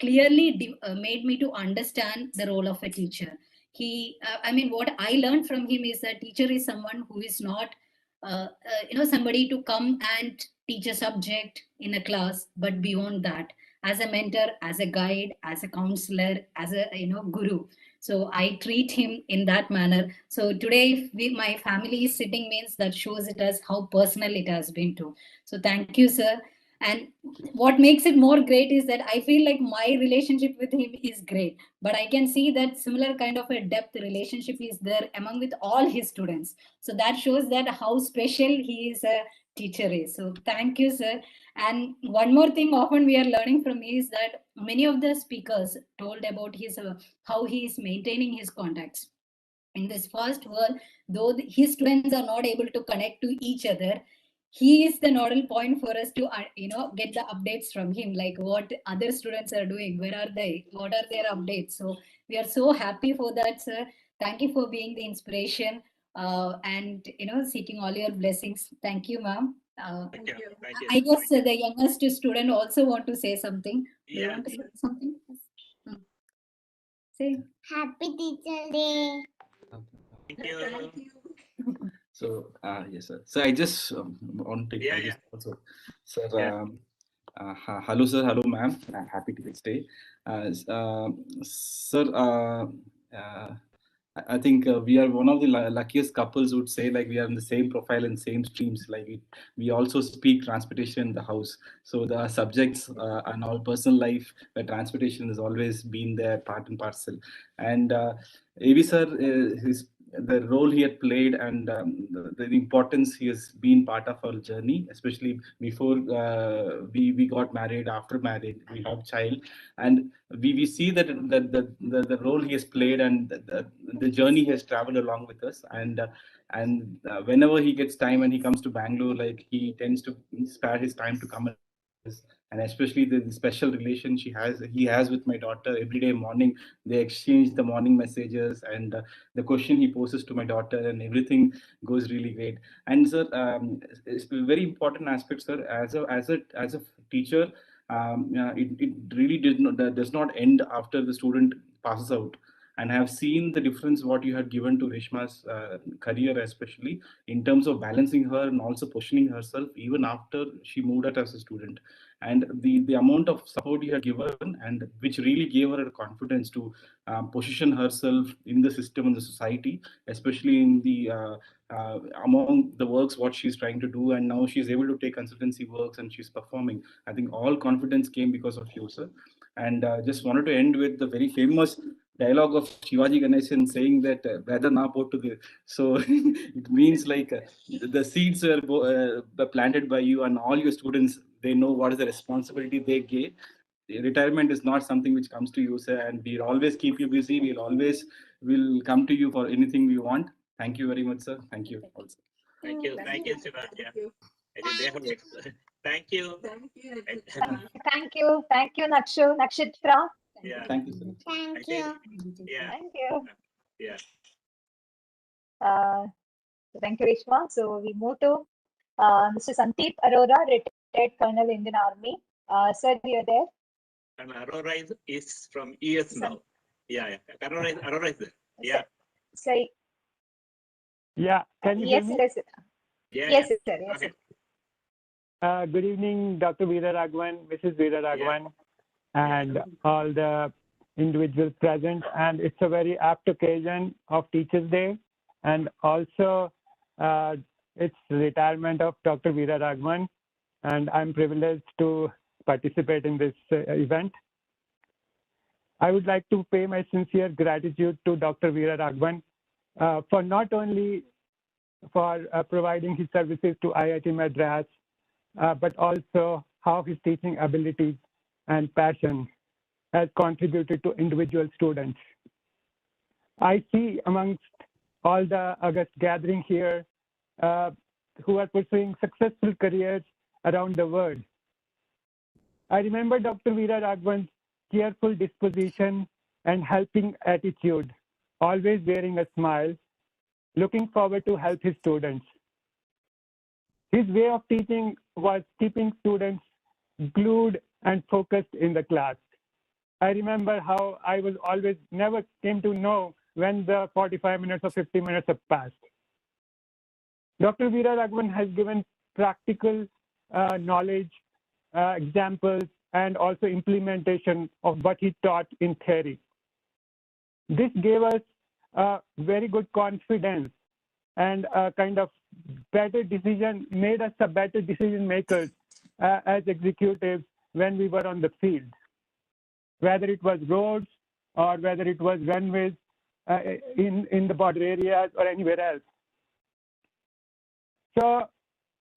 clearly made me to understand the role of a teacher. What I learned from him is that teacher is someone who is not somebody to come and teach a subject in a class, but beyond that, as a mentor, as a guide, as a counselor, as a guru. So I treat him in that manner. So today, my family is sitting means that shows it as how personal it has been too. So thank you, sir. And what makes it more great is that I feel like my relationship with him is great, but I can see that similar kind of a depth relationship is there among with all his students. So that shows that how special he is a teacher is. So thank you, sir. And one more thing often we are learning from is that many of the speakers told about his how he is maintaining his contacts in this fast world. Though his students are not able to connect to each other, he is the nodal point for us to get the updates from him, like what other students are doing, where are they, what are their updates. So we are so happy for that, sir. Thank you for being the inspiration, and seeking all your blessings. Thank you, ma'am. Thank you. Thank you. I guess the youngest student also want to say something. Do you Yeah. want to say something? Say Happy Teacher Day. Thank you. So, yes, sir. So I just want to Yeah, take yeah. this also. Sir, Yeah. hello, sir. Hello, ma'am. Happy Teachers Day. Sir, I think we are one of the luckiest couples who would say like we are in the same profile and same streams. Like we also speak transportation in the house. So the subjects and our personal life, where transportation has always been there, part and parcel. And AV sir, the role he had played and the importance he has been part of our journey, especially before we got married, after marriage, we have child, and we see that the role he has played and the journey he has traveled along with us. And whenever he gets time and he comes to Bangalore, like he tends to spare his time to come, and especially the special relation he has with my daughter. Every day morning they exchange the morning messages, and the question he poses to my daughter, and everything goes really great. And sir, it's a very important aspect, sir, as a teacher. It really does not end after the student passes out. And I have seen the difference what you had given to Reshma's career, especially in terms of balancing her and also positioning herself even after she moved out as a student. And the amount of support you had given, and which really gave her a confidence to position herself in the system and the society, especially in the among the works what she's trying to do. And now she's able to take consultancy works and she's performing. I think all confidence came because of you, sir. And just wanted to end with the very famous dialogue of Shivaji Ganesan saying that "Veda na potu de." So it means like the seeds were planted by you, and all your students, they know what is the responsibility they gave. Retirement is not something which comes to you, sir, and we'll always keep you busy. We'll come to you for anything we want. Thank you very much, sir. Thank you also. Thank you. Thank you, Shiva. Yeah. I think they have. Thank you. Thank you. Thank you, Nakshitra. Yeah. Thank you, sir. Thank you. Yeah. Thank you. Yeah. Thank you, Reshma. So we move to Mr. Sandeep Arora, retired Colonel, Indian Army. Sir, you're there? And Aurora is from US now. Yeah, yeah. Aurora is there. Yeah. Say. Yeah, can you hear Yes, me? yes, sir. Yeah, Yes, yeah. sir. Yes, sir. Good evening, Dr. Veeraragavan, Mrs. Veeraragavan, and all the individuals present. And it's a very apt occasion of Teachers' Day, and also it's retirement of Dr. Veeraragavan, and I'm privileged to participate in this event. I would like to pay my sincere gratitude to Dr. Veeraragavan for not only for providing his services to IIT Madras, but also how his teaching abilities and passion has contributed to individual students. I see amongst all the August gathering here who are pursuing successful careers around the world. I remember Dr. Veeraragavan's cheerful disposition and helping attitude, always wearing a smile, looking forward to help his students. His way of teaching was keeping students glued and focused in the class. I remember how I was always never came to know when the 45 minutes or 50 minutes have passed. Dr. Veeraragavan has given practical knowledge, examples, and also implementation of what he taught in theory. This gave us a very good confidence and a kind of better decision, made us a better decision makers as executives when we were on the field, whether it was roads or whether it was runways in the border areas or anywhere else. So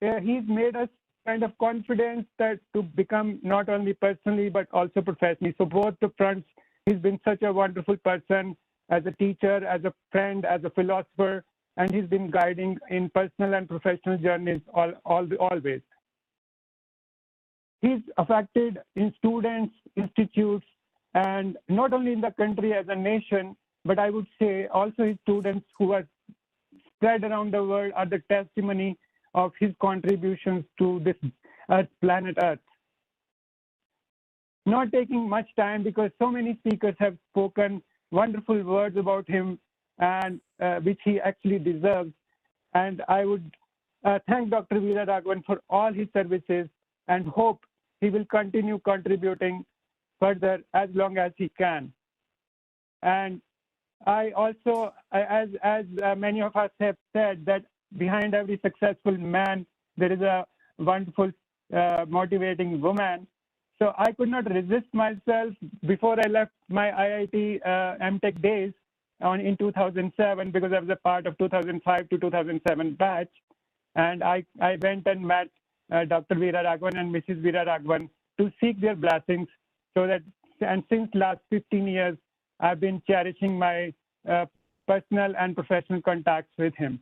he's made us kind of confident that to become not only personally but also professionally. So both the fronts, he's been such a wonderful person as a teacher, as a friend, as a philosopher, and he's been guiding in personal and professional journeys always. He's affected in students, institutes, and not only in the country as a nation, but I would say also his students who are spread around the world are the testimony of his contributions to this planet Earth. Not taking much time because so many speakers have spoken wonderful words about him and which he actually deserves. And I would thank Dr. Veeraragavan for all his services and hope he will continue contributing further as long as he can. And I also, as many of us have said, that behind every successful man, there is a wonderful, motivating woman. So I could not resist myself before I left my IIT MTech days in 2007, because I was a part of 2005 to 2007 batch. And I went and met Dr. Veeraragavan and Mrs. Veeraragavan to seek their blessings. So that, and since last 15 years, I've been cherishing my personal and professional contacts with him.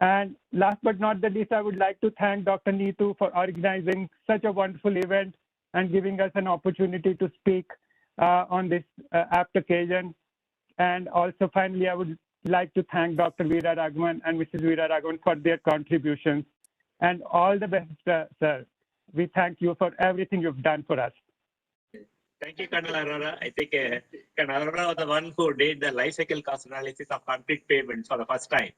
And last but not the least, I would like to thank Dr. Neetu for organizing such a wonderful event and giving us an opportunity to speak on this apt occasion. And also, finally, I would like to thank Dr. Veeraragavan and Mrs. Veeraragavan for their contributions. And all the best, sir. We thank you for everything you've done for us. Thank you, Colonel Arora. I think Colonel Arora was the one who did the life cycle cost analysis of concrete payments for the first time.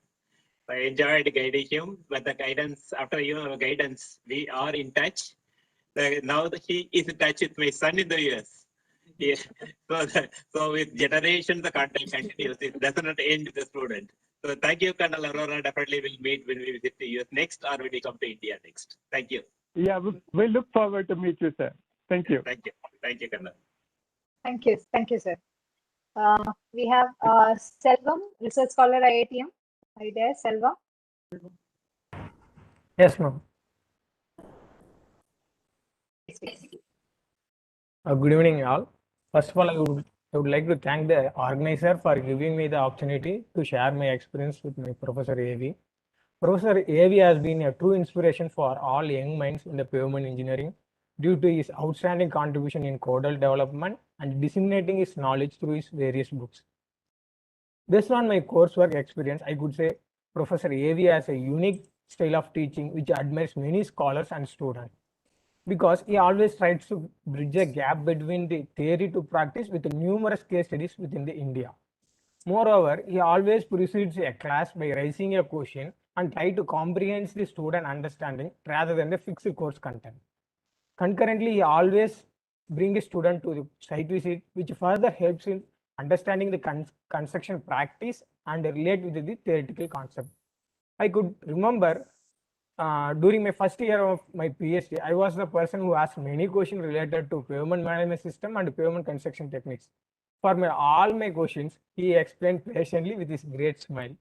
I enjoyed guiding him, but the guidance, after your guidance, we are in touch. Now he is in touch with my son in the US. Yeah. So with generations, the contact continues. It does not end with the student. So thank you, Colonel Arora. Definitely we'll meet when we visit the US next or when we come to India next. Thank you. Yeah, we look forward to meet you, sir. Thank you. Thank you. Thank you, Colonel. Thank you. Thank you, sir. We have Selvam, research scholar IITM. Are you there, Selvam? Yes, ma'am. Good evening, all. First of all, I would like to thank the organizer for giving me the opportunity to share my experience with my Professor A.V. Professor A.V. has been a true inspiration for all young minds in the pavement engineering due to his outstanding contribution in codal development and disseminating his knowledge through his various books. Based on my coursework experience, I could say Professor A.V. has a unique style of teaching which admires many scholars and students, because he always tries to bridge a gap between the theory to practice with numerous case studies within the India. Moreover, he always precedes a class by raising a question and try to comprehend the student understanding rather than the fixed course content. Concurrently, he always brings a student to the site visit, which further helps in understanding the construction practice and relate with the theoretical concept. I could remember during my first year of my PhD, I was the person who asked many questions related to pavement management system and pavement construction techniques. For all my questions, he explained patiently with his great smile.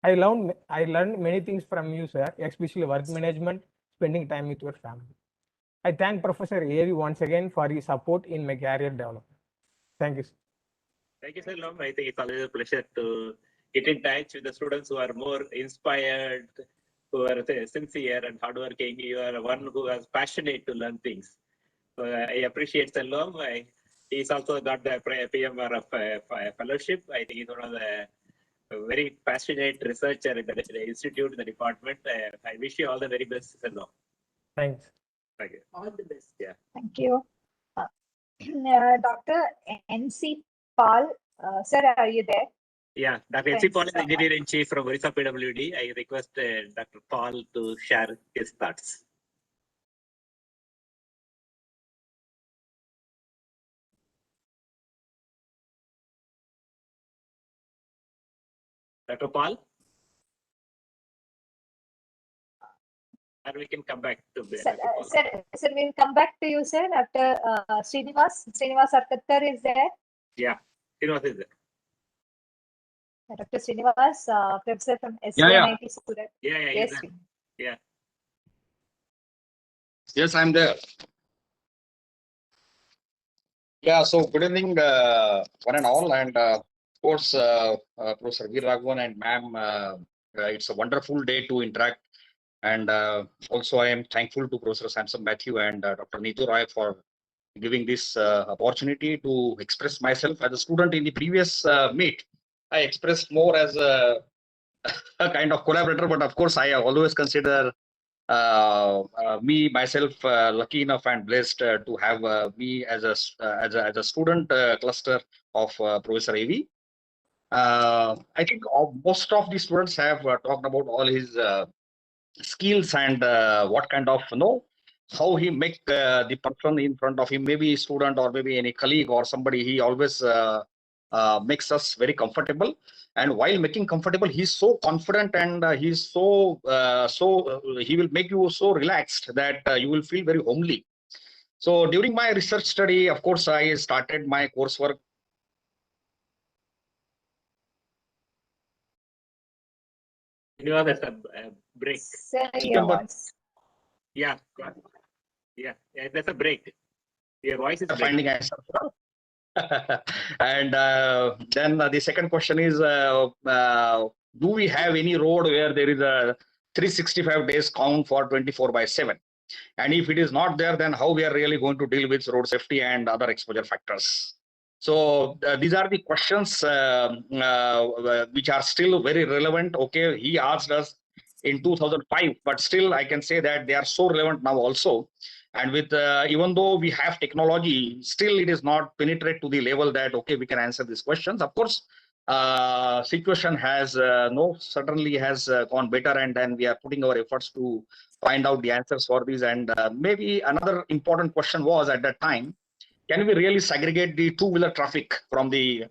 I learned many things from you, sir, especially work management, spending time with your family. I thank Professor A.V. once again for his support in my career development. Thank you, sir. Thank you, sir. I think it's always a pleasure to get in touch with the students who are more inspired, who are sincere and hardworking. You are one who is passionate to learn things. So I appreciate Selvam. He's also got the PMR of fellowship. I think he's one of the very passionate researcher in the institute, in the department. I wish you all the very best, Selvam. Thanks. Thank you. All the best. Yeah. Thank you. Dr. N.C. Pal, sir, are you there? Yeah, Dr. N.C. Paul is the Engineer-in-Chief from Orissa PWD. I request Dr. Paul to share his thoughts. Dr. Paul? Or we can come back to the. Sir, we'll come back to you, sir, after Srinivas. Srinivas Arkatkar is there. Yeah, Srinivas is there. Dr. Srinivas, professor from Yeah. SCNIT student. Yeah, Yes, he's there. Yeah. Yes, I'm there. Yeah, so good evening, one and all, and of course, Professor Veeraragavan and ma'am, it's a wonderful day to interact. And also, I am thankful to Professor Samson Matthew and Dr. Neetu Roy for giving this opportunity to express myself as a student in the previous meet. I expressed more as a kind of collaborator, but of course, I always consider me myself lucky enough and blessed to have me as a student cluster of Professor AV. I think most of the students have talked about all his skills and what kind of how he make the person in front of him, maybe a student or maybe any colleague or somebody. He always makes us very comfortable, and while making comfortable, he's so confident and he's so he will make you so relaxed that you will feel very homely. So during my research study, of course, I started my coursework. Srinivas, there's a break. Sir, your voice. Yeah, there's a break. Your voice is Finding breaking. answer. And then the second question is, do we have any road where there is a 365 days count for 24/7? And if it is not there, then how we are really going to deal with road safety and other exposure factors? So these are the questions which are still very relevant. Okay, he asked us in 2005, but still I can say that they are so relevant now also. And with even though we have technology, still it is not penetrate to the level that okay, we can answer these questions. Of course, situation has certainly has gone better, and then we are putting our efforts to find out the answers for these. And maybe another important question was at that time, can we really segregate the two-wheeler traffic from the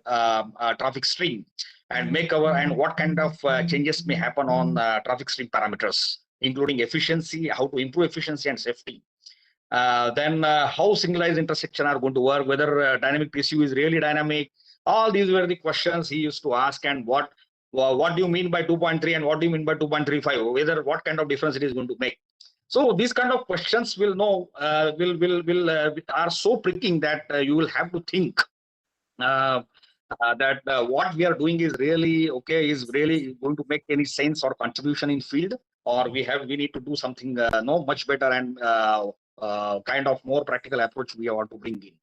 traffic stream and make and what kind of changes may happen on traffic stream parameters, including efficiency, how to improve efficiency and safety. Then how signalized intersection are going to work, whether dynamic TCU is really dynamic. All these were the questions he used to ask, and what do you mean by 2.3 and what do you mean by 2.35, whether what kind of difference it is going to make. So these kind of questions will are so pricking that you will have to think that what we are doing is really okay, is really going to make any sense or contribution in field, or we need to do something much better and kind of more practical approach we want to bring in.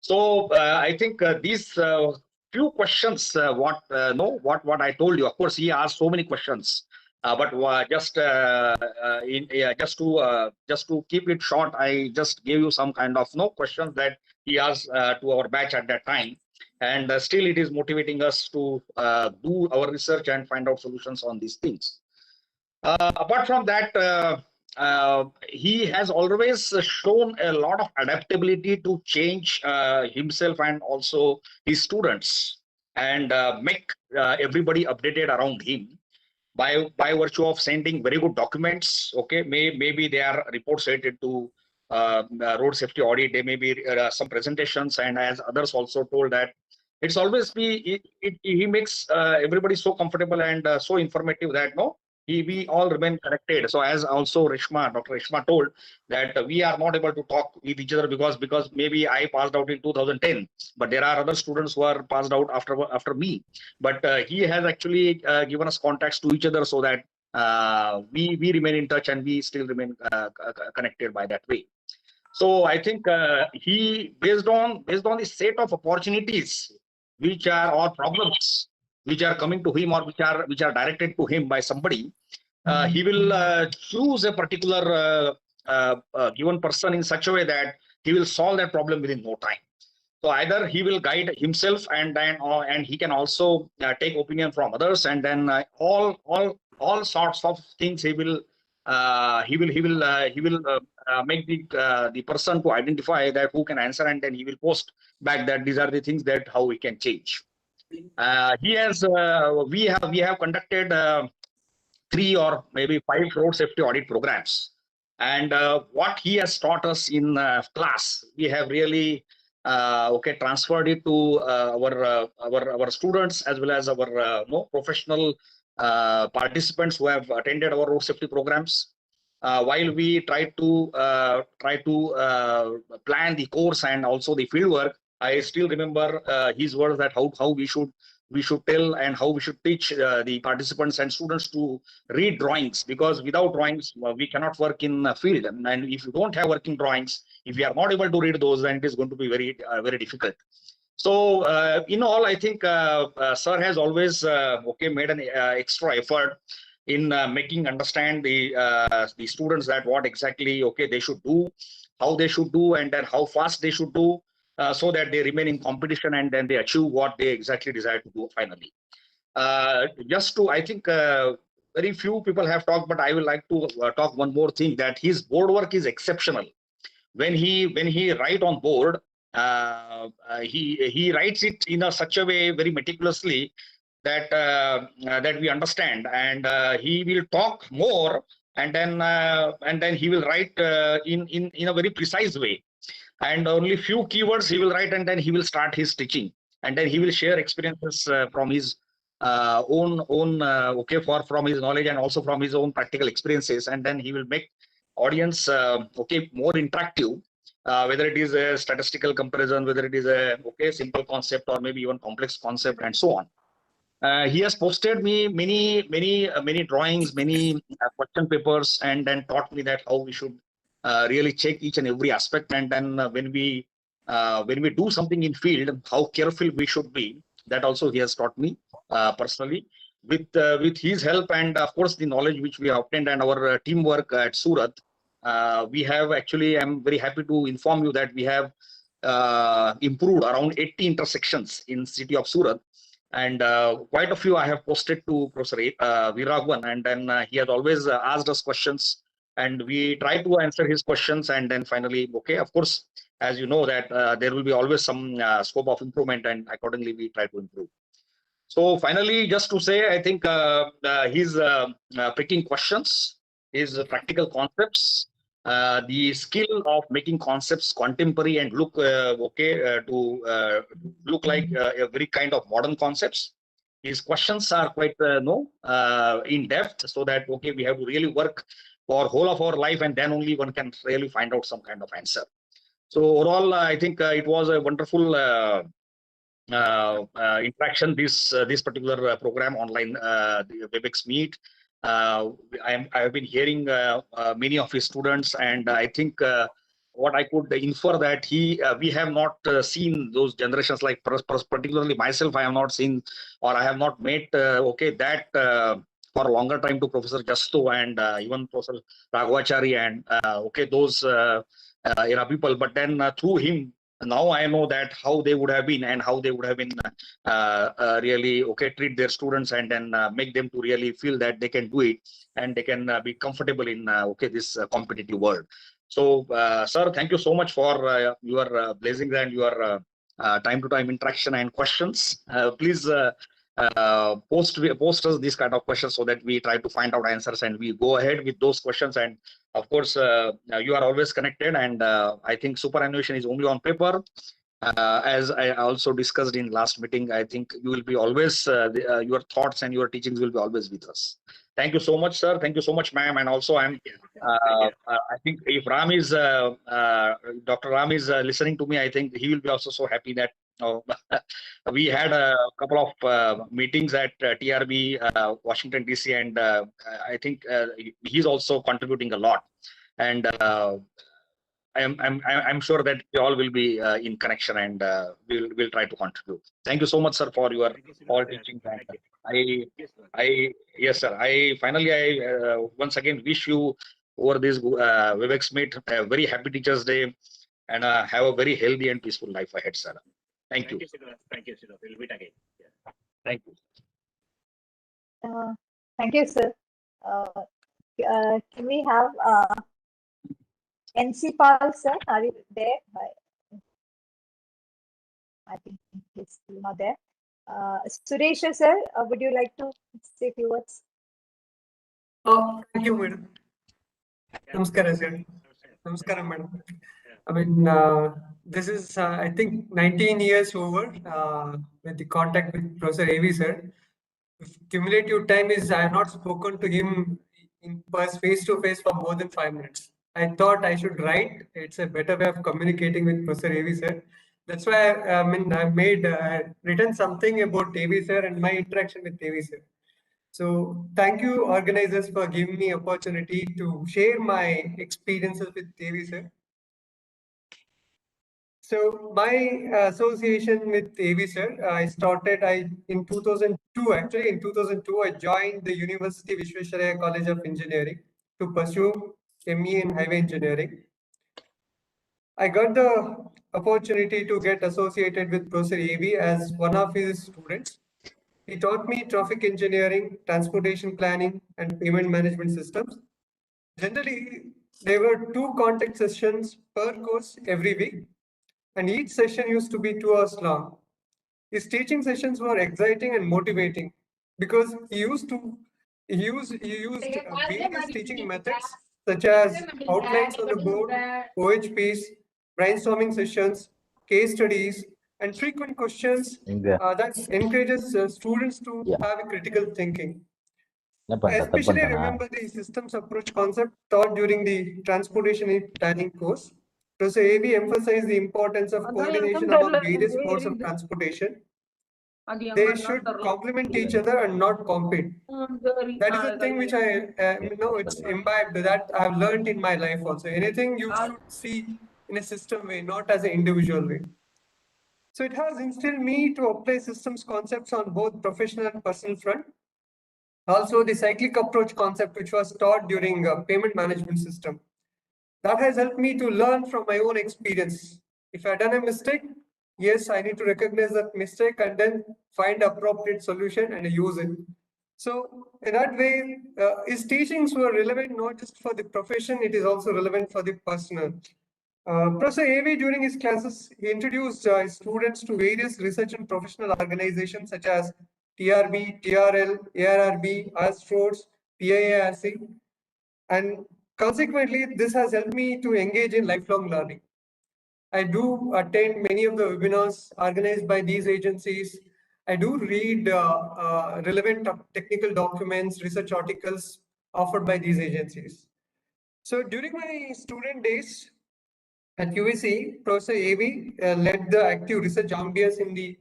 So I think these few questions, what I told you. Of course, he asked so many questions, but just to keep it short, I just gave you some kind of questions that he asked to our batch at that time, and still it is motivating us to do our research and find out solutions on these things. Apart from that, he has always shown a lot of adaptability to change himself and also his students, and make everybody updated around him by virtue of sending very good documents. Okay, maybe they are reports related to road safety audit, there may be some presentations, and as others also told that it's always he makes everybody so comfortable and so informative that we all remain connected. So as also Dr. Reshma told that we are not able to talk with each other because maybe I passed out in 2010, but there are other students who are passed out after me. But he has actually given us contacts to each other so that we remain in touch and we still remain connected by that way. So I think he based on the set of opportunities which are or problems which are coming to him or which are directed to him by somebody, he will choose a particular given person in such a way that he will solve that problem within no time. So either he will guide himself, and then and he can also take opinion from others, and then all sorts of things he will make the person to identify that who can answer, and then he will post back that these are the things that how we can change. He has we have conducted 3 or maybe 5 road safety audit programs And what he has taught us in class, we have really transferred it to our students as well as our professional participants who have attended our road safety programs. While we try to plan the course and also the field work, I still remember his words that how we should tell and how we should teach the participants and students to read drawings, because without drawings we cannot work in a field, and if you don't have working drawings, if you are not able to read those, then it is going to be very very difficult. So in all, I think sir has always made an extra effort in making understand the students that what exactly they should do, how they should do, and then how fast they should do, so that they remain in competition and then they achieve what they exactly desire to do finally. Just to, I think very few people have talked, but I would like to talk one more thing, that his board work is exceptional. When he write on board, he writes it in such a way very meticulously that that we understand, and he will talk more, and then he will write in a very precise way, and only few keywords he will write, and then he will start his teaching, and then he will share experiences from his own from his knowledge and also from his own practical experiences, and then he will make audience more interactive, whether it is a statistical comparison, whether it is a simple concept or maybe even complex concept and so on. He has posted me many drawings, many question papers, and then taught me that how we should really check each and every aspect, and then when we do something in field, how careful we should be. That also he has taught me personally, with his help, and of course the knowledge which we have obtained and our teamwork at Surat. We have actually, I'm very happy to inform you that we have improved around 80 intersections in city of Surat, and quite a few I have posted to Professor Veeraragavan, and then he has always asked us questions, and we try to answer his questions, and then finally, of course, as you know that there will be always some scope of improvement, and accordingly we try to improve. So finally, just to say, I think he's picking questions, his practical concepts, the skill of making concepts contemporary and look look like a very kind of modern concepts. His questions are quite in depth, so that we have to really work for whole of our life, and then only one can really find out some kind of answer. So overall, I think it was a wonderful interaction, this particular program online, the WebEx Meet. I have been hearing many of his students, and I think what I could infer that we have not seen those generations, like particularly myself, I have not seen, or I have not met that for a longer time to Professor Jasto and even Professor Raghavachari and those era people, but then through him, now I know that how they would have been, and how they would have been really treat their students, and then make them to really feel that they can do it, and they can be comfortable in this competitive world. So sir, thank you so much for your blessings and your time to time interaction and questions. Please post us these kind of questions, so that we try to find out answers, and we go ahead with those questions. And of course, you are always connected, and I think superannuation is only on paper. As I also discussed in last meeting, I think you will be always, your thoughts and your teachings will be always with us. Thank you so much, sir. Thank you so much, ma'am. And also, I think if Ram is, Dr. Ram is listening to me, I think he will be also so happy that we had a couple of meetings at TRB, Washington, DC, and I think he's also contributing a lot. And I'm sure that we all will be in connection, and we'll try to contribute. Thank you so much, sir, for your all teaching. Yes, sir. I once again wish you over this WebEx Meet a very happy Teachers' Day, and have a very healthy and peaceful life ahead, sir. Thank you. Thank you, Siddharth. We'll meet again. Yeah. Thank you. Thank you, sir. Can we have NC Pal, sir? Are you there? I think he's still not there. Suresh, sir, would you like to say a few words? Oh, thank you, madam. Namaskaram, sir. Namaskaram, madam. I mean, this is, I think, 19 years over with the contact with Professor A.V. sir. Cumulative time is I have not spoken to him in face to face for more than 5 minutes. I thought I should write. It's a better way of communicating with Professor A.V. sir. That's why I've written something about A.V. sir and my interaction with A.V. sir. So thank you organizers for giving me opportunity to share my experiences with A.V. sir. So my association with A.V. sir, I started in 2002. Actually, in 2002, I joined the University Visvesvaraya College of Engineering to pursue ME in Highway Engineering. I got the opportunity to get associated with Professor A.V. as one of his students. He taught me traffic engineering, transportation planning, and payment management systems. Generally, there were 2 contact sessions per course every week, and each session used to be 2 hours long. His teaching sessions were exciting and motivating because he used various teaching methods such as outlines on the board, OHPs, brainstorming sessions, case studies, and frequent questions that encourages students to have a critical thinking. I especially remember the systems approach concept taught during the transportation planning course. Professor A.V. emphasized the importance of coordination among various modes of transportation. They should complement each other and not compete. That is a thing which it's imbibed that I have learned in my life also. Anything you should see in a system way, not as an individual way. So it has instilled me to apply systems concepts on both professional and personal front. Also, the cyclic approach concept, which was taught during payment management system, that has helped me to learn from my own experience. If I done a mistake, yes, I need to recognize that mistake and then find appropriate solution and use it. So in that way, his teachings were relevant not just for the profession, it is also relevant for the personal. Professor A.V. during his classes, he introduced his students to various research and professional organizations such as TRB, TRL, ARRB, ASTROS, PIARC, and consequently, this has helped me to engage in lifelong learning. I do attend many of the webinars organized by these agencies. I do read relevant technical documents, research articles offered by these agencies. So during my student days at UAC, Professor A.V. Led the active research ambience in the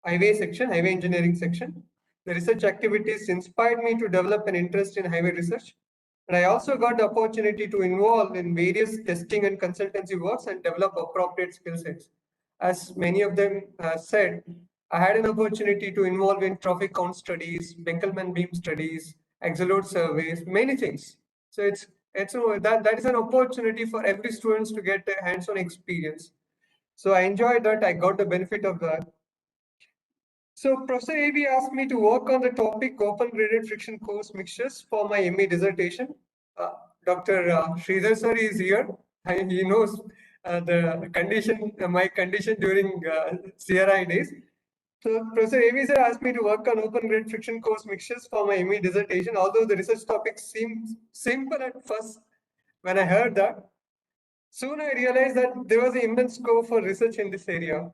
highway section, highway engineering section. The research activities inspired me to develop an interest in highway research. And I also got the opportunity to involve in various testing and consultancy works and develop appropriate skill sets. As many of them said, I had an opportunity to involve in traffic count studies, Benkelman beam studies, axoload surveys, many things. So that is an opportunity for every student to get a hands-on experience. So I enjoyed that. I got the benefit of that. So Professor A.V. asked me to work on the topic open graded friction coarse mixtures for my ME dissertation. Dr. Sridhar sir is here. He knows the condition, my condition during CRI days. So Professor A.V. sir asked me to work on open graded friction coarse mixtures for my ME dissertation. Although the research topic seemed simple at first when I heard that, soon I realized that there was an immense scope for research in this area.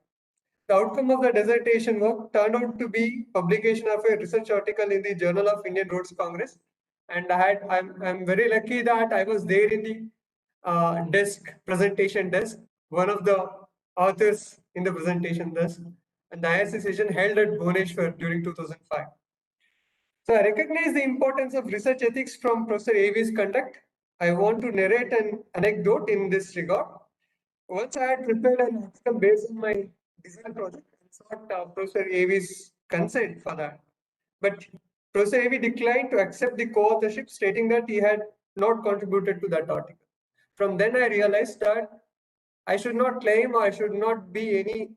The outcome of the dissertation work turned out to be publication of a research article in the Journal of Indian Roads Congress. And I'm very lucky that I was there in the presentation desk, one of the authors in the presentation desk, and the IRC session held at Bhubaneswar during 2005. So I recognize the importance of research ethics from Professor A.V.'s conduct. I want to narrate an anecdote in this regard. Once I had prepared an article based on my design project and sought Professor A.V.'s consent for that. But Professor A.V. declined to accept the co-authorship, stating that he had not contributed to that article. From then I realized that I should not claim or I should not be any,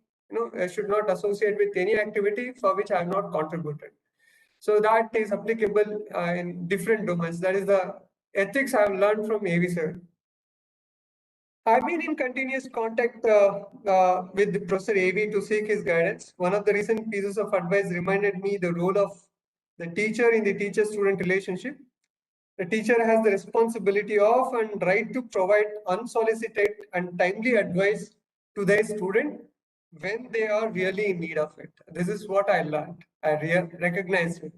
I should not associate with any activity for which I have not contributed. So that is applicable in different domains. That is the ethics I have learned from A.V. sir. I've been in continuous contact with Professor A.V. to seek his guidance. One of the recent pieces of advice reminded me the role of the teacher in the teacher-student relationship. The teacher has the responsibility of and right to provide unsolicited and timely advice to their student when they are really in need of it. This is what I learned. I recognized it.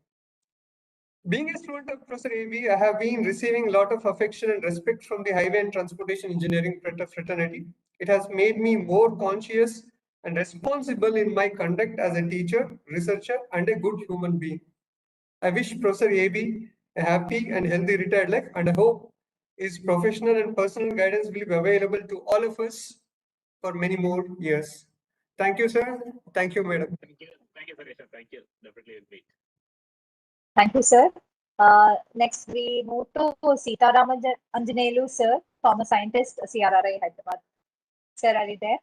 Being a student of Professor A.V., I have been receiving a lot of affection and respect from the highway and transportation engineering fraternity. It has made me more conscious and responsible in my conduct as a teacher, researcher, and a good human being. I wish Professor A.B. a happy and healthy retired life, and I hope his professional and personal guidance will be available to all of us for many more years. Thank you, sir. Thank you, madam. Thank you, Suresh. Thank you. Definitely will meet. Thank you, sir. Next, we move to Seetharam Anjanelu, sir, former scientist, CRRI, Hyderabad. Sir, are you there?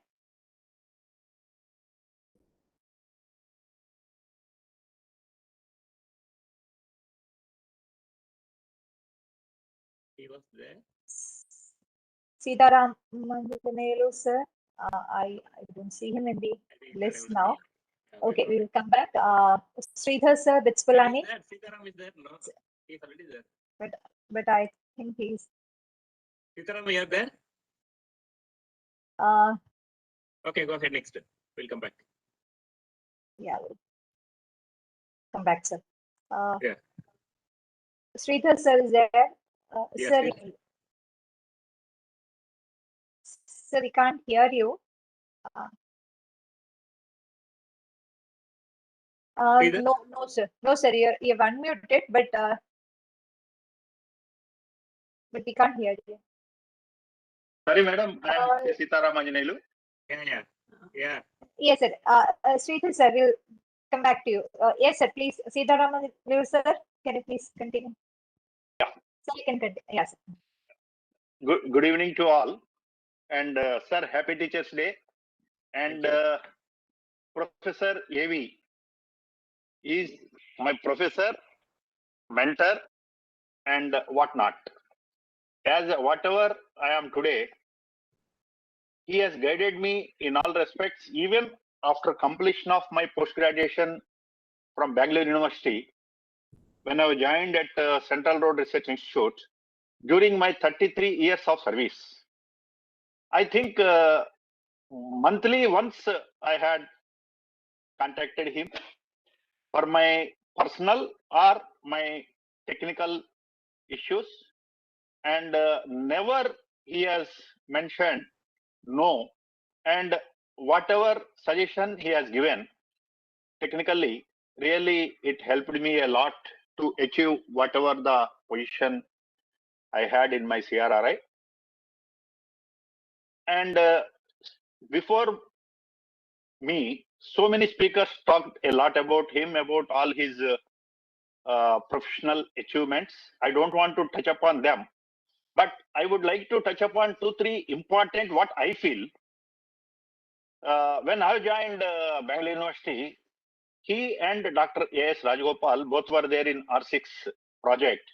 He was there. Seetharam Anjanelu, sir. I don't see him in the list now. Okay, we will come back. Sridhar, sir, Bitspulani. Seetharam is there. No, he's already there. But I think he's. Seetharam, you are there? Okay, go ahead next. We'll come back. Yeah, we'll come back, sir. Yeah. Sridhar, sir, is there? Yes, Sir, yes. sir, we can't hear you. No, sir. No, sir. You're unmuted, but we can't hear you. Sorry, madam. I am Seetharam Anjanelu. Yeah. Yes, sir. Sridhar, sir, we'll come back to you. Yes, sir. Please, Seetharam Anjanelu, sir, can you please continue? Yeah. So you can continue. Yes. Good evening to all. And sir, happy Teachers Day. And Professor A.V. is my professor, mentor, and whatnot. As whatever I am today, he has guided me in all respects, even after completion of my post-graduation from Bangalore University, when I joined at Central Road Research Institute during my 33 years of service. I think monthly once I had contacted him for my personal or my technical issues, and never he has mentioned no, and whatever suggestion he has given technically, really it helped me a lot to achieve whatever the position I had in my CRRI. And before me, so many speakers talked a lot about him, about all his professional achievements. I don't want to touch upon them, but I would like to touch upon 2-3 important what I feel. When I joined Bangalore University, he and Dr. A.S. Rajagopal both were there in R6 project.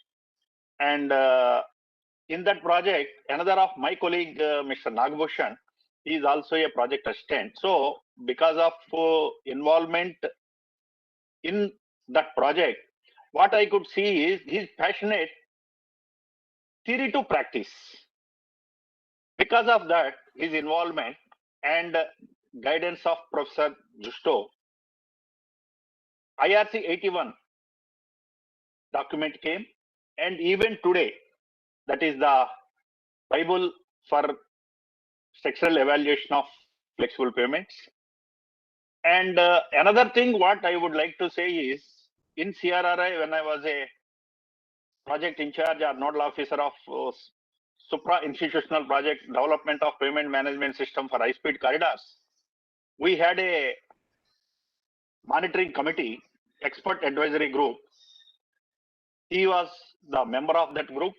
And in that project, another of my colleague, Mr. Nagbhushan, he is also a project assistant. So because of involvement in that project, what I could see is he's passionate theory to practice. Because of that, his involvement and guidance of Professor Justo, IRC 81 document came, and even today, that is the Bible for structural evaluation of flexible payments. And another thing what I would like to say is, in CRRI, when I was a project in charge or nodal officer of supra-institutional project development of payment management system for high-speed corridors, we had a monitoring committee, expert advisory group. He was the member of that group,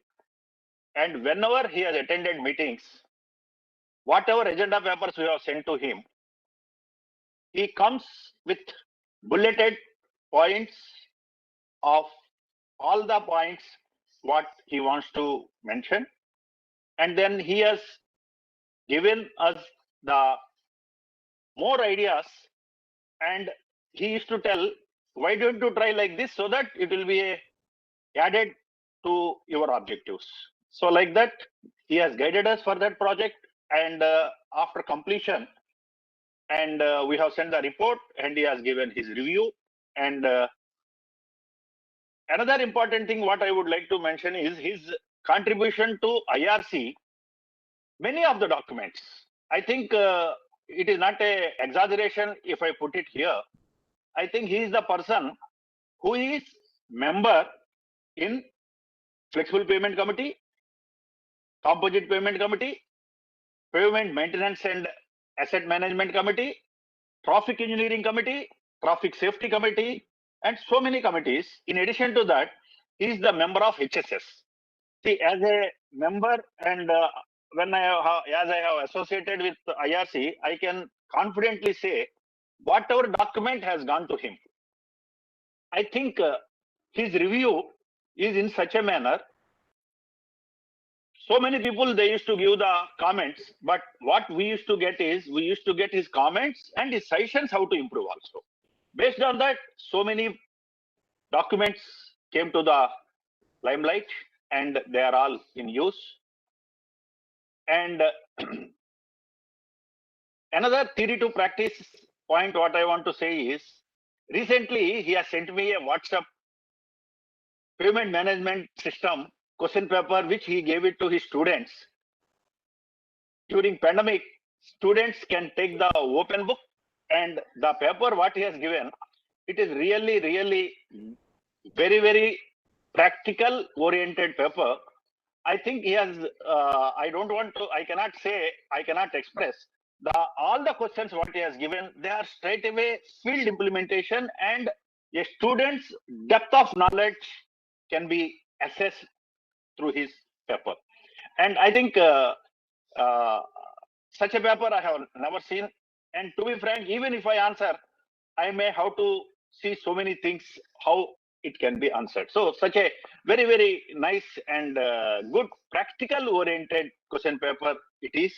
and whenever he has attended meetings, whatever agenda papers we have sent to him, he comes with bulleted points of all the points what he wants to mention, and then he has given us the more ideas, and he used to tell, why don't you try like this, so that it will be a added to your objectives. So like that, he has guided us for that project, and after completion, and we have sent the report, and he has given his review. And another important thing what I would like to mention is his contribution to IRC. Many of the documents, I think it is not a exaggeration if I put it here. I think he is the person who is member in Flexible Payment Committee, Composite Payment Committee, Payment Maintenance and Asset Management Committee, Traffic Engineering Committee, Traffic Safety Committee, and so many committees. In addition to that, he is the member of HSS. See, as a member, and as I have associated with IRC, I can confidently say whatever document has gone to him. I think his review is in such a manner. So many people, they used to give the comments, but what we used to get is, we used to get his comments and his suggestions how to improve also. Based on that, so many documents came to the limelight, and they are all in use. And another theory to practice point what I want to say is, recently he has sent me a WhatsApp payment management system question paper, which he gave it to his students. During pandemic, students can take the open book, and the paper what he has given, it is really, really very, very practical oriented paper. I think he has, I cannot express all the questions what he has given. They are straight away field implementation, and a student's depth of knowledge can be assessed through his paper. And I think such a paper I have never seen. And to be frank, even if I answer, I may have to see so many things, how it can be answered. So such a very, very nice and good practical oriented question paper it is.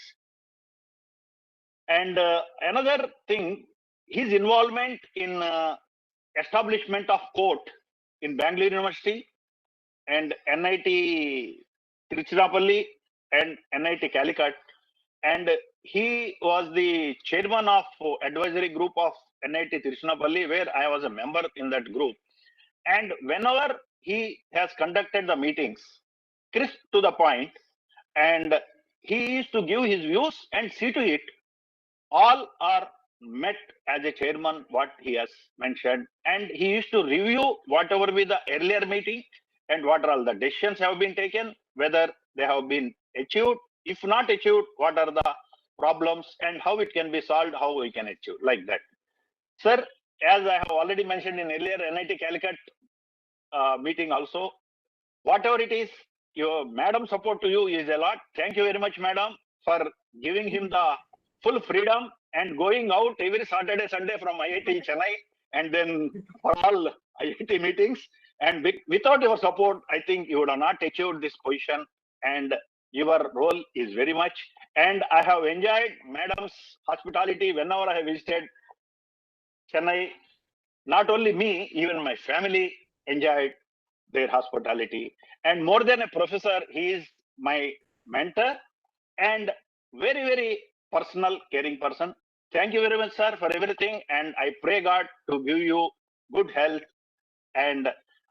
And another thing, his involvement in establishment of court in Bangalore University and NIT Tiruchirappalli and NIT Calicut, and he was the chairman of advisory group of NIT Tiruchirappalli, where I was a member in that group. And whenever he has conducted the meetings, crisp to the point, and he used to give his views and see to it all are met as a chairman what he has mentioned, and he used to review whatever be the earlier meeting and what are all the decisions have been taken, whether they have been achieved, if not achieved, what are the problems and how it can be solved, how we can achieve, like that. Sir, as I have already mentioned in earlier NIT Calicut meeting also, whatever it is, your madam support to you is a lot. Thank you very much, madam, for giving him the full freedom and going out every Saturday, Sunday from IIT Chennai, and then for all IIT meetings. And without your support, I think you would have not achieved this position, and your role is very much. And I have enjoyed madam's hospitality whenever I have visited Chennai. Not only me, even my family enjoyed their hospitality. And more than a professor, he is my mentor and very, very personal, caring person. Thank you very much, sir, for everything. And I pray God to give you good health. And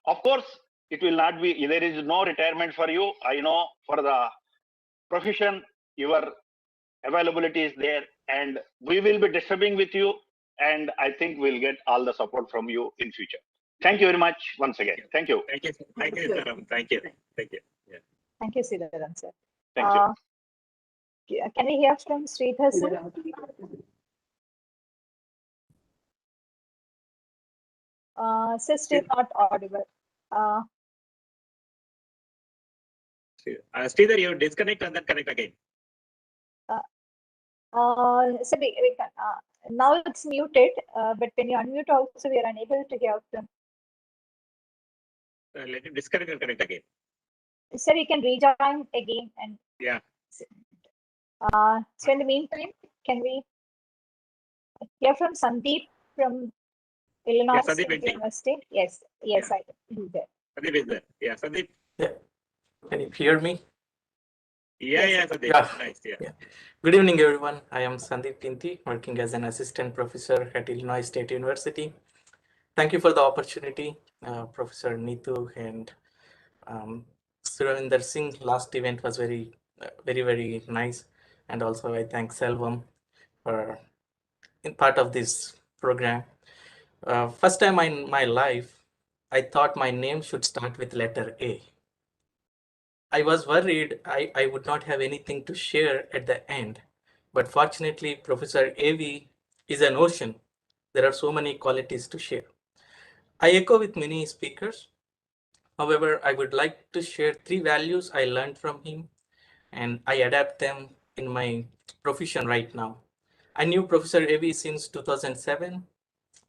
of course, it will not be, there is no retirement for you. I know for the profession, your availability is there, and we will be disturbing with you. And I think we'll get all the support from you in future. Thank you very much once again. Thank you. Thank you. Thank you, sir. Thank you. Thank you. Yeah. Thank you, Sridharan, sir. Thank you. Can we hear from Sridhar, sir? Sir, still not audible. Sridhar, you disconnect and then connect again. So we can, now it's muted, but when you unmute also, we are unable to hear from. Let him disconnect and connect again. Sir, you can rejoin again and. Yeah. So in the meantime, can we hear from Sandeep from Illinois State University? Yes, yes, I do that. Sandeep is there. Yeah, Sandeep. Yeah. Can you hear me? Yeah, Sandeep. Yeah. Nice. Yeah. Good evening, everyone. I am Sandeep Kinti, working as an assistant professor at Illinois State University. Thank you for the opportunity, Professor Neetu and Suravinder Singh. Last event was very nice. And also I thank Selvam for in part of this program. First time in my life, I thought my name should start with letter A. I was worried I would not have anything to share at the end. But fortunately, Professor AV is an ocean. There are so many qualities to share. I echo with many speakers. However, I would like to share 3 values I learned from him, and I adapt them in my profession right now. I knew Professor AV since 2007.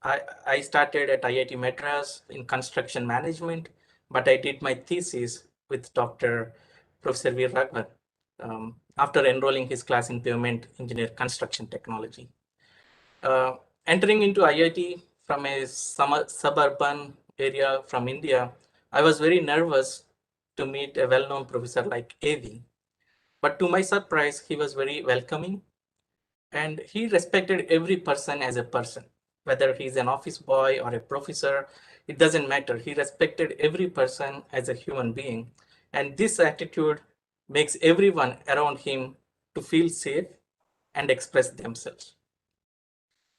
I started at IIT Madras in construction management, but I did my thesis with Professor Veeraragavan after enrolling his class in pavement engineer construction technology. Entering into IIT from a suburban area from India, I was very nervous to meet a well-known professor like AV. But to my surprise, he was very welcoming and he respected every person as a person. Whether he's an office boy or a professor, it doesn't matter. He respected every person as a human being. And this attitude makes everyone around him to feel safe and express themselves.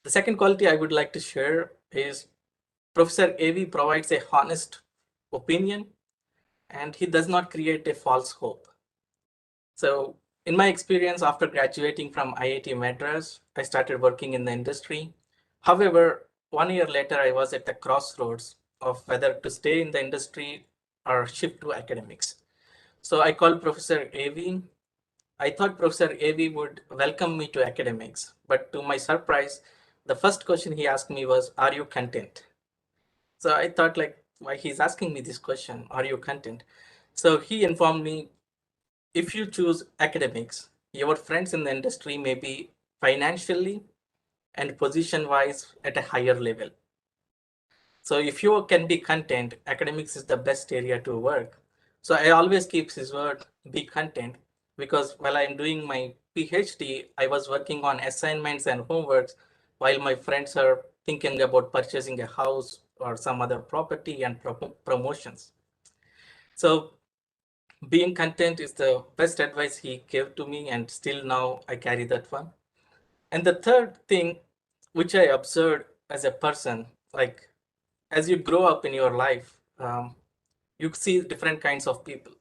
The second quality I would like to share is Professor AV provides a honest opinion and he does not create a false hope. So in my experience after graduating from IIT Madras, I started working in the industry. However, 1 year later, I was at the crossroads of whether to stay in the industry or shift to academics. So I called Professor AV. I thought Professor AV would welcome me to academics, but to my surprise, the first question he asked me was, "Are you content?" So I thought, like, why he's asking me this question, "Are you content?" So he informed me, if you choose academics, your friends in the industry may be financially and position wise at a higher level. So if you can be content, academics is the best area to work. So I always keep his word, be content, because while I'm doing my PhD, I was working on assignments and homeworks while my friends are thinking about purchasing a house or some other property and promotions. So being content is the best advice he gave to me, and still now I carry that one. And the third thing which I observed as a person, like as you grow up in your life, you see different kinds of people.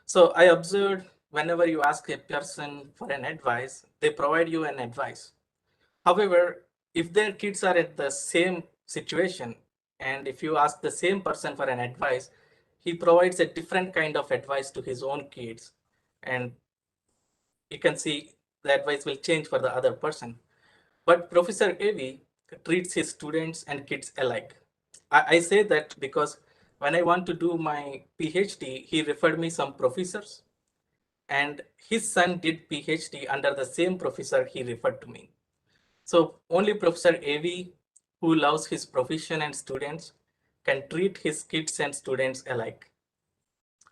So I observed whenever you ask a person for an advice, they provide you an advice. However, if their kids are at the same situation, and if you ask the same person for an advice, he provides a different kind of advice to his own kids. And you can see the advice will change for the other person. But Professor AV treats his students and kids alike. I say that because when I want to do my PhD, he referred me some professors, and his son did PhD under the same professor he referred to me. So only Professor AV, who loves his profession and students, can treat his kids and students alike.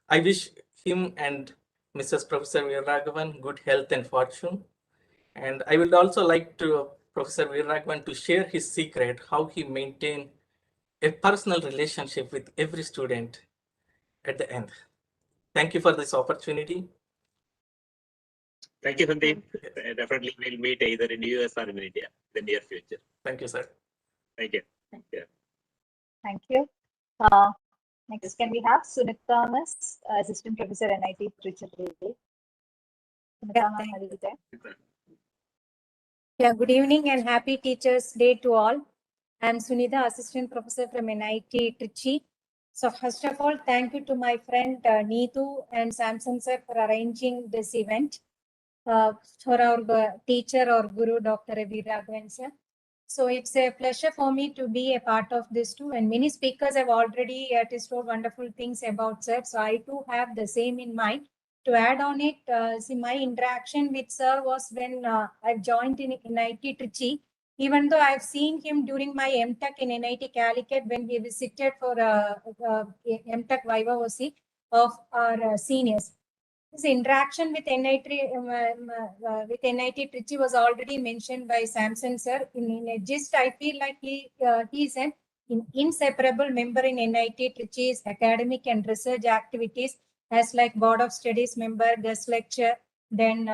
I wish him and Mrs. Professor Veeraragavan good health and fortune. And I would also like to Professor Veeraragavan to share his secret, how he maintained a personal relationship with every student at the end. Thank you for this opportunity. Thank you, Sandeep. Definitely we'll meet either in US or in India in the near future. Thank you, sir. Thank you. Yeah. Thank you. Next, can we have Sunit Thomas, Assistant Professor NIT Trichy. Yeah, good evening and happy Teachers' Day to all. I'm Sunita, Assistant Professor from NIT Trichy. So first of all, thank you to my friend Neetu and Samson sir for arranging this event for our teacher or guru, Dr. Veeraragavan sir. So it's a pleasure for me to be a part of this too. And many speakers have already told wonderful things about sir. So I too have the same in mind. To add on it, see, my interaction with sir was when I've joined in NIT Trichy. Even though I've seen him during my MTech in NIT Calicut when we visited for MTech Viva OC, of our seniors. This interaction with NIT Trichy was already mentioned by Samson sir. In a gist, I feel like he is an inseparable member in NIT Trichy's academic and research activities, as like board of studies member, guest lecture, then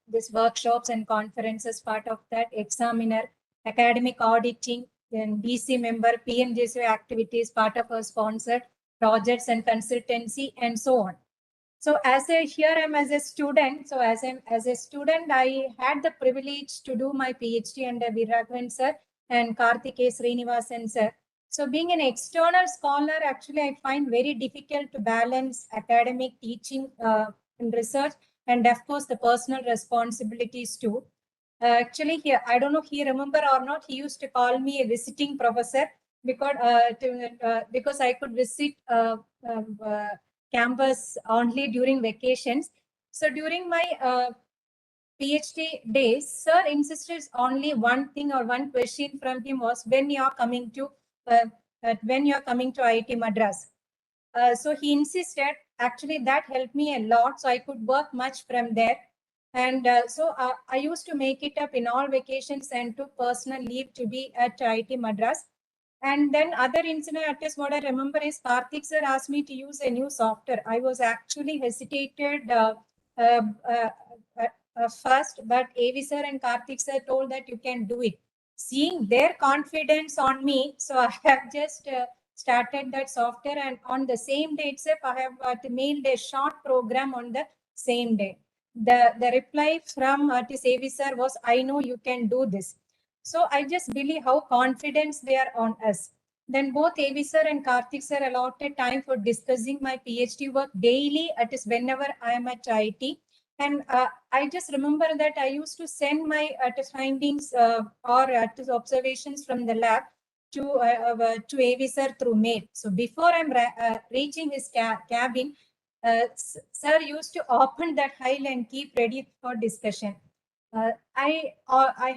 this workshops and conferences part of that, examiner, academic auditing, then DC member, PMJC activities part of our sponsored projects and consultancy, and so on. So here I'm as a student. So as a student, I had the privilege to do my PhD under Veeraragavan sir and Srinivasan sir. So being an external scholar, actually I find very difficult to balance academic teaching and research, and of course the personal responsibilities too. Actually, here I don't know he remember or not. He used to call me a visiting professor because I could visit campus only during vacations. So during my PhD days, sir insisted only one thing or one question from him was when you are coming to IIT Madras. So he insisted. Actually, that helped me a lot. So I could work much from there. And so I used to make it up in all vacations and took personal leave to be at IIT Madras. And then other incident, at least what I remember is Karthik sir asked me to use a new software. I was actually hesitated first, but AV sir and Karthik sir told that you can do it. Seeing their confidence on me, so I have just started that software, and on the same day itself, I have mailed a short program on the same day. The reply from this AV sir was, I know you can do this. So I just believe how confident they are on us. Then both AV sir and Karthik sir allotted time for discussing my PhD work daily, at least whenever I am at IT. And I just remember that I used to send my findings or observations from the lab to AV sir through mail. So before I'm reaching his cabin, sir used to open that file and keep ready for discussion. I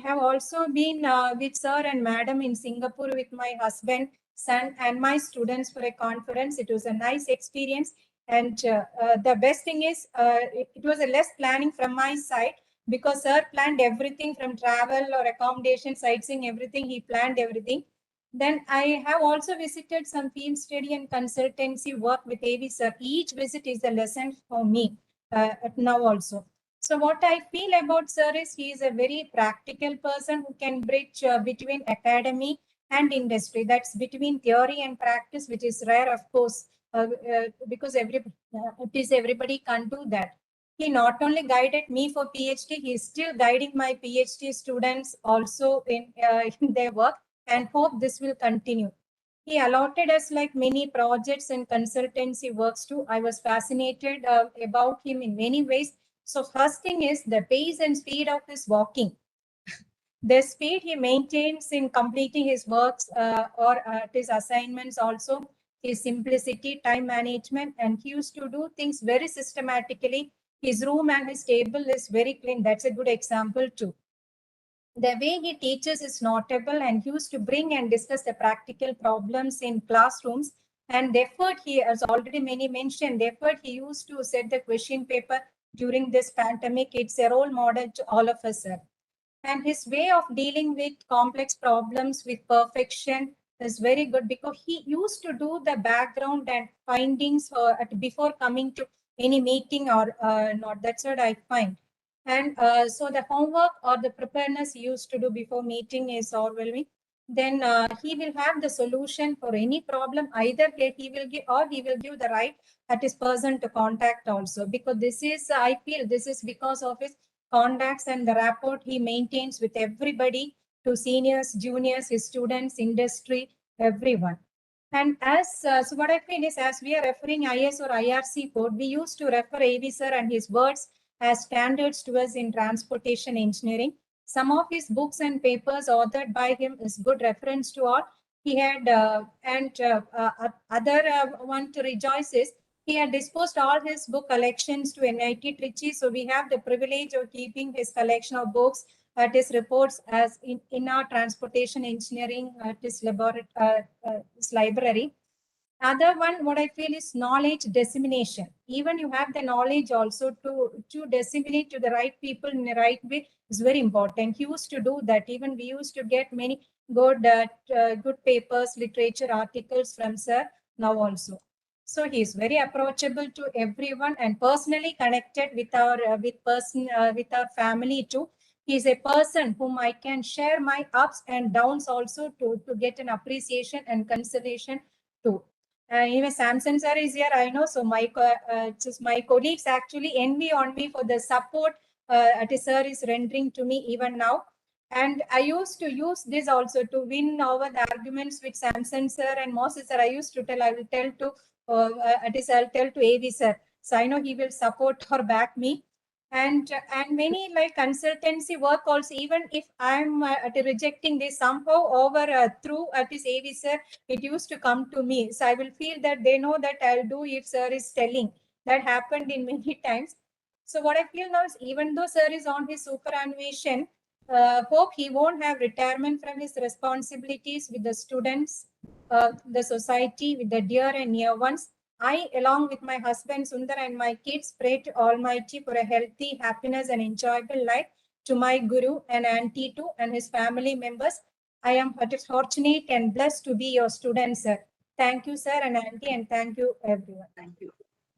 have also been with sir and madam in Singapore with my husband, son, and my students for a conference. It was a nice experience. And the best thing is, it was a less planning from my side, because sir planned everything from travel or accommodation, sightseeing, everything. He planned everything. Then I have also visited some field study and consultancy work with AV sir. Each visit is a lesson for me now also. So what I feel about sir is he is a very practical person who can bridge between academy and industry. That's between theory and practice, which is rare, of course, because everybody can't do that. He not only guided me for PhD, he is still guiding my PhD students also in their work, and hope this will continue. He allotted us like many projects and consultancy works too. I was fascinated about him in many ways. So first thing is the pace and speed of his walking. The speed he maintains in completing his works or his assignments also, his simplicity, time management, and he used to do things very systematically. His room and his table is very clean. That's a good example too. The way he teaches is notable, and he used to bring and discuss the practical problems in classrooms. And the effort he, as already many mentioned, the effort he used to set the question paper during this pandemic, it's a role model to all of us. And his way of dealing with complex problems with perfection is very good, because he used to do the background and findings before coming to any meeting or not. That's what I find. And so the homework or the preparedness he used to do before meeting is overwhelming. Then he will have the solution for any problem. Either he will give the right at his person to contact also, because this is, I feel this is because of his contacts and the rapport he maintains with everybody, to seniors, juniors, his students, industry, everyone. And as so what I feel is, as we are referring IS or IRC code, we used to refer AV sir and his words as standards to us in transportation engineering. Some of his books and papers authored by him is good reference to all. He had other one to rejoice is, he had disposed all his book collections to NIT Trichy. So we have the privilege of keeping his collection of books at his reports as in our transportation engineering at his library. Other one, what I feel is knowledge dissemination. Even you have the knowledge also to disseminate to the right people in the right way is very important. He used to do that. Even we used to get many good papers, literature articles from sir now also. So he is very approachable to everyone and personally connected with our with our family too. He is a person whom I can share my ups and downs also to get an appreciation and consideration too. Even Samson sir is here, I know. So my colleagues actually envy on me for the support sir is rendering to me even now. And I used to use this also to win over the arguments with Samson sir and Moses sir. I used to tell, I will tell to I'll tell to AV sir. So I know he will support or back me. And many like consultancy work also, even if I'm rejecting this somehow over through this AV sir, it used to come to me. So I will feel that they know that I'll do if sir is telling. That happened in many times. So what I feel now is, even though sir is on his superannuation, hope he won't have retirement from his responsibilities with the students, the society, with the dear and near ones. I, along with my husband Sundar and my kids, pray to Almighty for a healthy, happiness and enjoyable life, to my Guru and Auntie too and his family members. I am fortunate and blessed to be your student, sir. Thank you, sir and Auntie, and thank you, everyone. Thank you.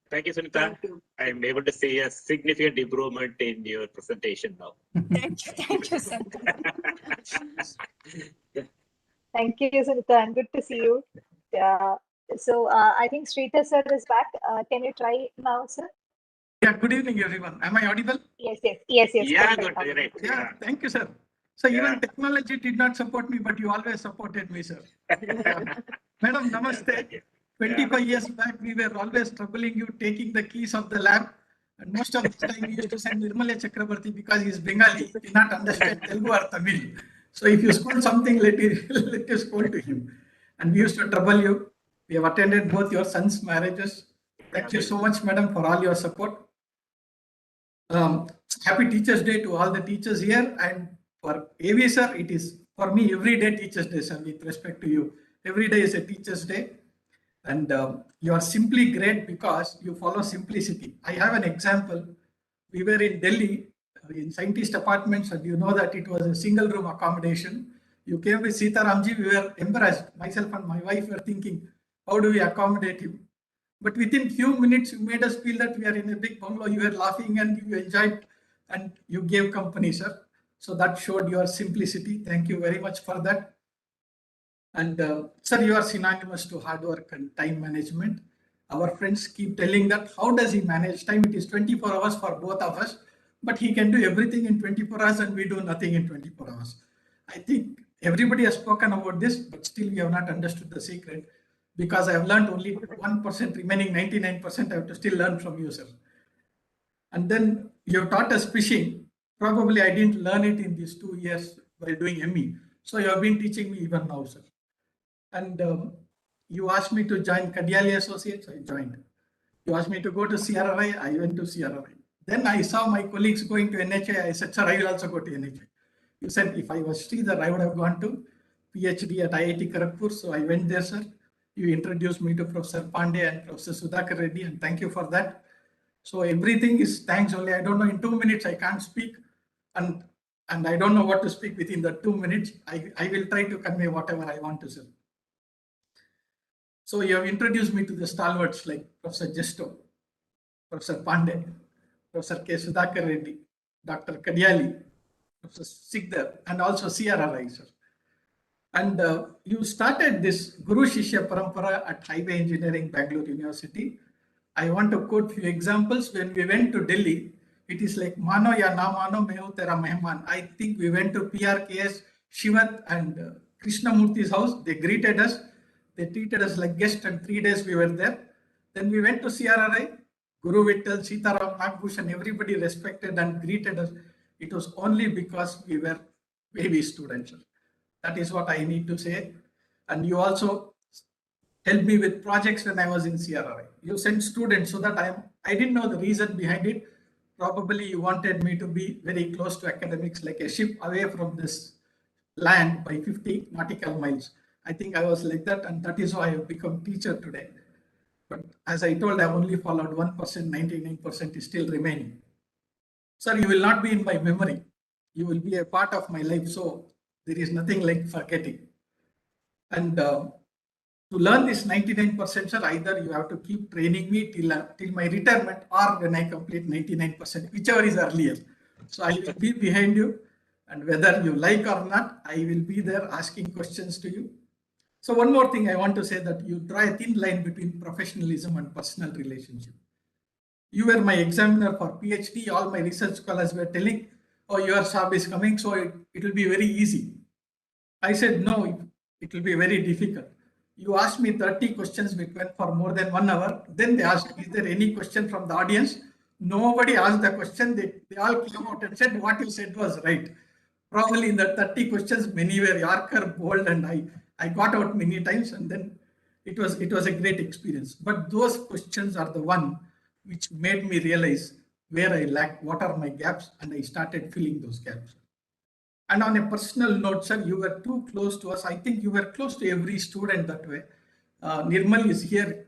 Thank you, Sunita. I am able to see a significant improvement in your presentation now. Thank you, sir. Thank you, Sunita, and good to see you. So I think Sridhar sir is back. Can you try now, sir? Yeah, good evening, everyone. Am I audible? Yes. Yeah, Perfect. good, right. Yeah, thank you, sir. So even technology did not support me, but you always supported me, sir. Madam, namaste. 25 years back, we were always troubling you, taking the keys of the lab. And most of the time, we used to send Nirmala Chakrabarti because he is Bengali, he cannot understand Telugu or Tamil. So if you scold something, let you scold to him. And we used to trouble you. We have attended both your sons' marriages. Thank you so much, madam, for all your support. Happy Teachers Day to all the teachers here, and for AV sir, it is for me every day Teachers Day, sir, with respect to you. Every day is a Teachers Day, and you are simply great because you follow simplicity. I have an example. We were in Delhi in scientist apartments, and you know that it was a single room accommodation. You came with Sita Ramji, we were embarrassed. Myself and my wife were thinking, how do we accommodate him? But within few minutes, you made us feel that we are in a big bungalow. You were laughing and you enjoyed, and you gave company, sir. So that showed your simplicity. Thank you very much for that. And sir, you are synonymous to hard work and time management. Our friends keep telling that, how does he manage time? It is 24 hours for both of us, but he can do everything in 24 hours and we do nothing in 24 hours. I think everybody has spoken about this, but still we have not understood the secret, because I have learned only 1%, remaining 99% I have to still learn from you, sir. And then you have taught us fishing. Probably I didn't learn it in these 2 years while doing ME. So you have been teaching me even now, sir. And you asked me to join Kadiali Associates, I joined. You asked me to go to CRRI, I went to CRRI. Then I saw my colleagues going to NHI, I said, sir, I will also go to NHI. You said, if I was Sridhar, I would have gone to PhD at IIT Kharagpur. So I went there, sir. You introduced me to Professor Pandey and Professor Sudhakar Reddy, and thank you for that. So everything is thanks only. I don't know, in 2 minutes I can't speak, and I don't know what to speak within the 2 minutes. I will try to convey whatever I want to say. So you have introduced me to the stalwarts like Professor Jesto, Professor Pandey, Professor K. Sudhakar Reddy, Dr. Kadiali, Professor Sigdar, and also CRRI, sir. And you started this Guru Shishya Parampara at Highway Engineering, Bangalore University. I want to quote few examples. When we went to Delhi, it is like Mano ya na mano meho tera mehman. I think we went to PRKS, Shivat and Krishnamurthi's house. They greeted us. They treated us like guests, and 3 days we were there. Then we went to CRRI, Guru Vittal, Sitaram, Nagbhushan, everybody respected and greeted us. It was only because we were baby students. That is what I need to say. And you also helped me with projects when I was in CRRI. You sent students so that I didn't know the reason behind it. Probably you wanted me to be very close to academics, like a ship away from this land by 50 nautical miles. I think I was like that, and that is why I have become teacher today. But as I told, I only followed 1%, 99% is still remaining. Sir, you will not be in my memory. You will be a part of my life. So there is nothing like forgetting. And to learn this 99%, sir, either you have to keep training me till my retirement or when I complete 99%, whichever is earlier. So I will be behind you, and whether you like or not, I will be there asking questions to you. So one more thing I want to say, that you draw a thin line between professionalism and personal relationship. You were my examiner for PhD. All my research scholars were telling, oh, your sub is coming, so it will be very easy. I said, no, it will be very difficult. You asked me 30 questions, which went for more than 1 hour. Then they asked, is there any question from the audience? Nobody asked the question. They all came out and said, what you said was right. Probably in the 30 questions, many were Yorker, bold, and I got out many times, and then it was a great experience. But those questions are the one which made me realize where I lack, what are my gaps, and I started filling those gaps. And on a personal note, sir, you were too close to us. I think you were close to every student that way. Nirmal is here.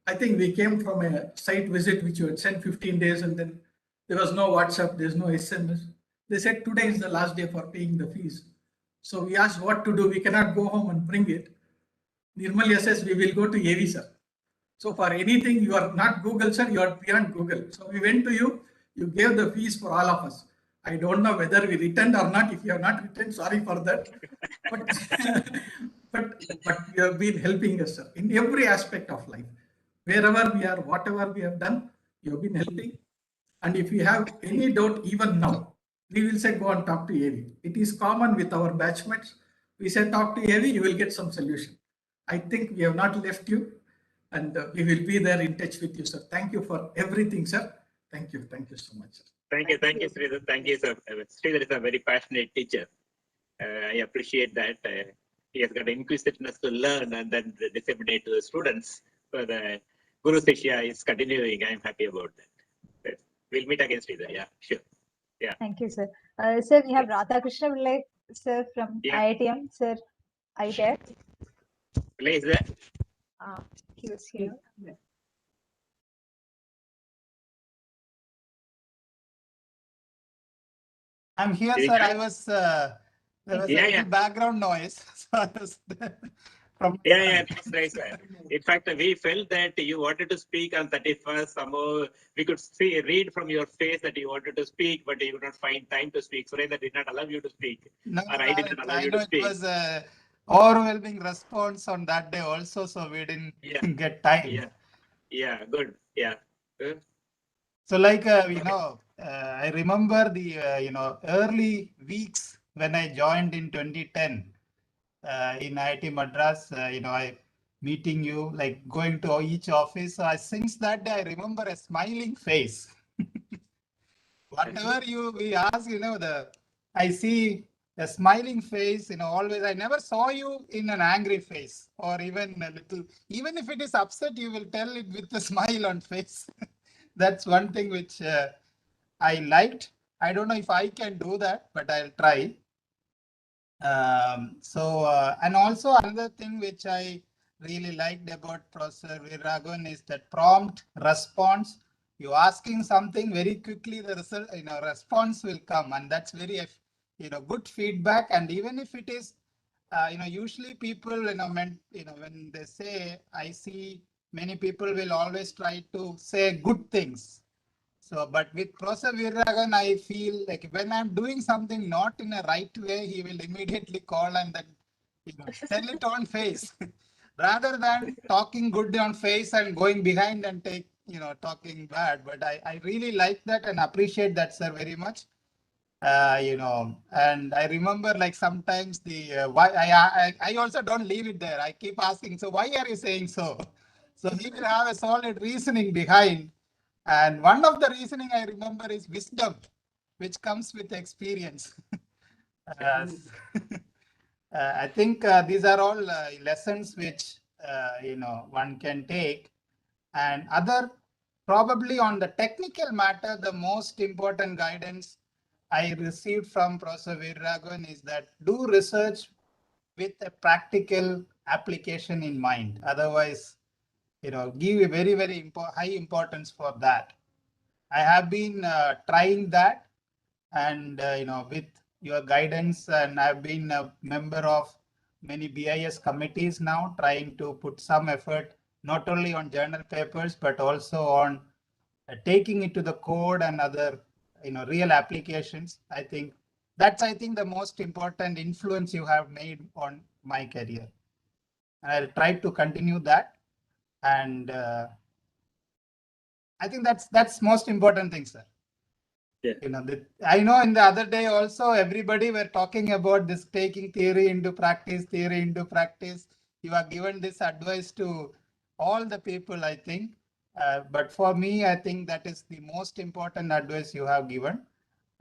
I think we came from a site visit which you had sent 15 days, and then there was no WhatsApp, there's no SMS. They said today is the last day for paying the fees. So we asked what to do. We cannot go home and bring it. Nirmal says we will go to AV, sir. So for anything, you are not Google, sir, you are beyond Google. So we went to you, you gave the fees for all of us. I don't know whether we returned or not. If you have not returned, sorry for that. But you have been helping us, sir, in every aspect of life. Wherever we are, whatever we have done, you have been helping. And if you have any doubt, even now, we will say go and talk to AV. It is common with our batchmates. We say talk to AV, you will get some solution. I think we have not left you, and we will be there in touch with you, sir. Thank you for everything, sir. Thank you so much, sir. Thank you, Sridhar. Thank you, sir. Sridhar is a very passionate teacher. I appreciate that. He has got inquisitiveness to learn and then disseminate to the students. So the Guru Shishya is continuing. I'm happy about that. We'll meet again, Sridhar. Yeah, sure. Yeah. Thank you, sir. Sir, we have Radhakrishna Pillai, sir, from IITM. Sir, are you there? Pillai is there? He was here. I'm here, sir. I was there was a little background noise. So I was from Nice, sir. In fact, we felt that you wanted to speak on 31st. Somehow we could read from your face that you wanted to speak, but you would not find time to speak. Surendra did not allow you to speak. No, or I didn't allow you to speak. It was a overwhelming response on that day also, so we didn't get time. Yeah, good. Yeah. Good. So like, I remember the, early weeks when I joined in 2010 in IIT Madras, I meeting you, like going to each office. So since that day, I remember a smiling face. Whatever we ask, I see a smiling face, always. I never saw you in an angry face or even a little, even if it is upset, you will tell it with a smile on face. That's one thing which I liked. I don't know if I can do that, but I'll try. And also another thing which I really liked about Professor Veeraragavan is that prompt response. You asking something very quickly, the result, response will come, and that's very, good feedback. And even if it is, usually people, when they say, I see many people will always try to say good things. So, but with Professor Veeraragavan, I feel like when I'm doing something not in a right way, he will immediately call and then tell it on face, rather than talking good on face and going behind and talking bad. But I really like that and appreciate that, sir, very much. And I remember like sometimes why I also don't leave it there. I keep asking, so why are you saying so? So he will have a solid reasoning behind. And one of the reasoning I remember is wisdom, which comes with experience. I think these are all lessons which, one can take. And probably on the technical matter, the most important guidance I received from Professor Veeraragavan is that do research with a practical application in mind. Otherwise, give a very, very high importance for that. I have been trying that, and with your guidance, and I've been a member of many BIS committees now, trying to put some effort not only on journal papers but also on taking it to the code and other real applications. I think that's the most important influence you have made on my career, and I'll try to continue that. And I think that's most important thing, sir. Yeah. I know in the other day also everybody were talking about this taking theory into practice. You have given this advice to all the people, I think. But for me, I think that is the most important advice you have given.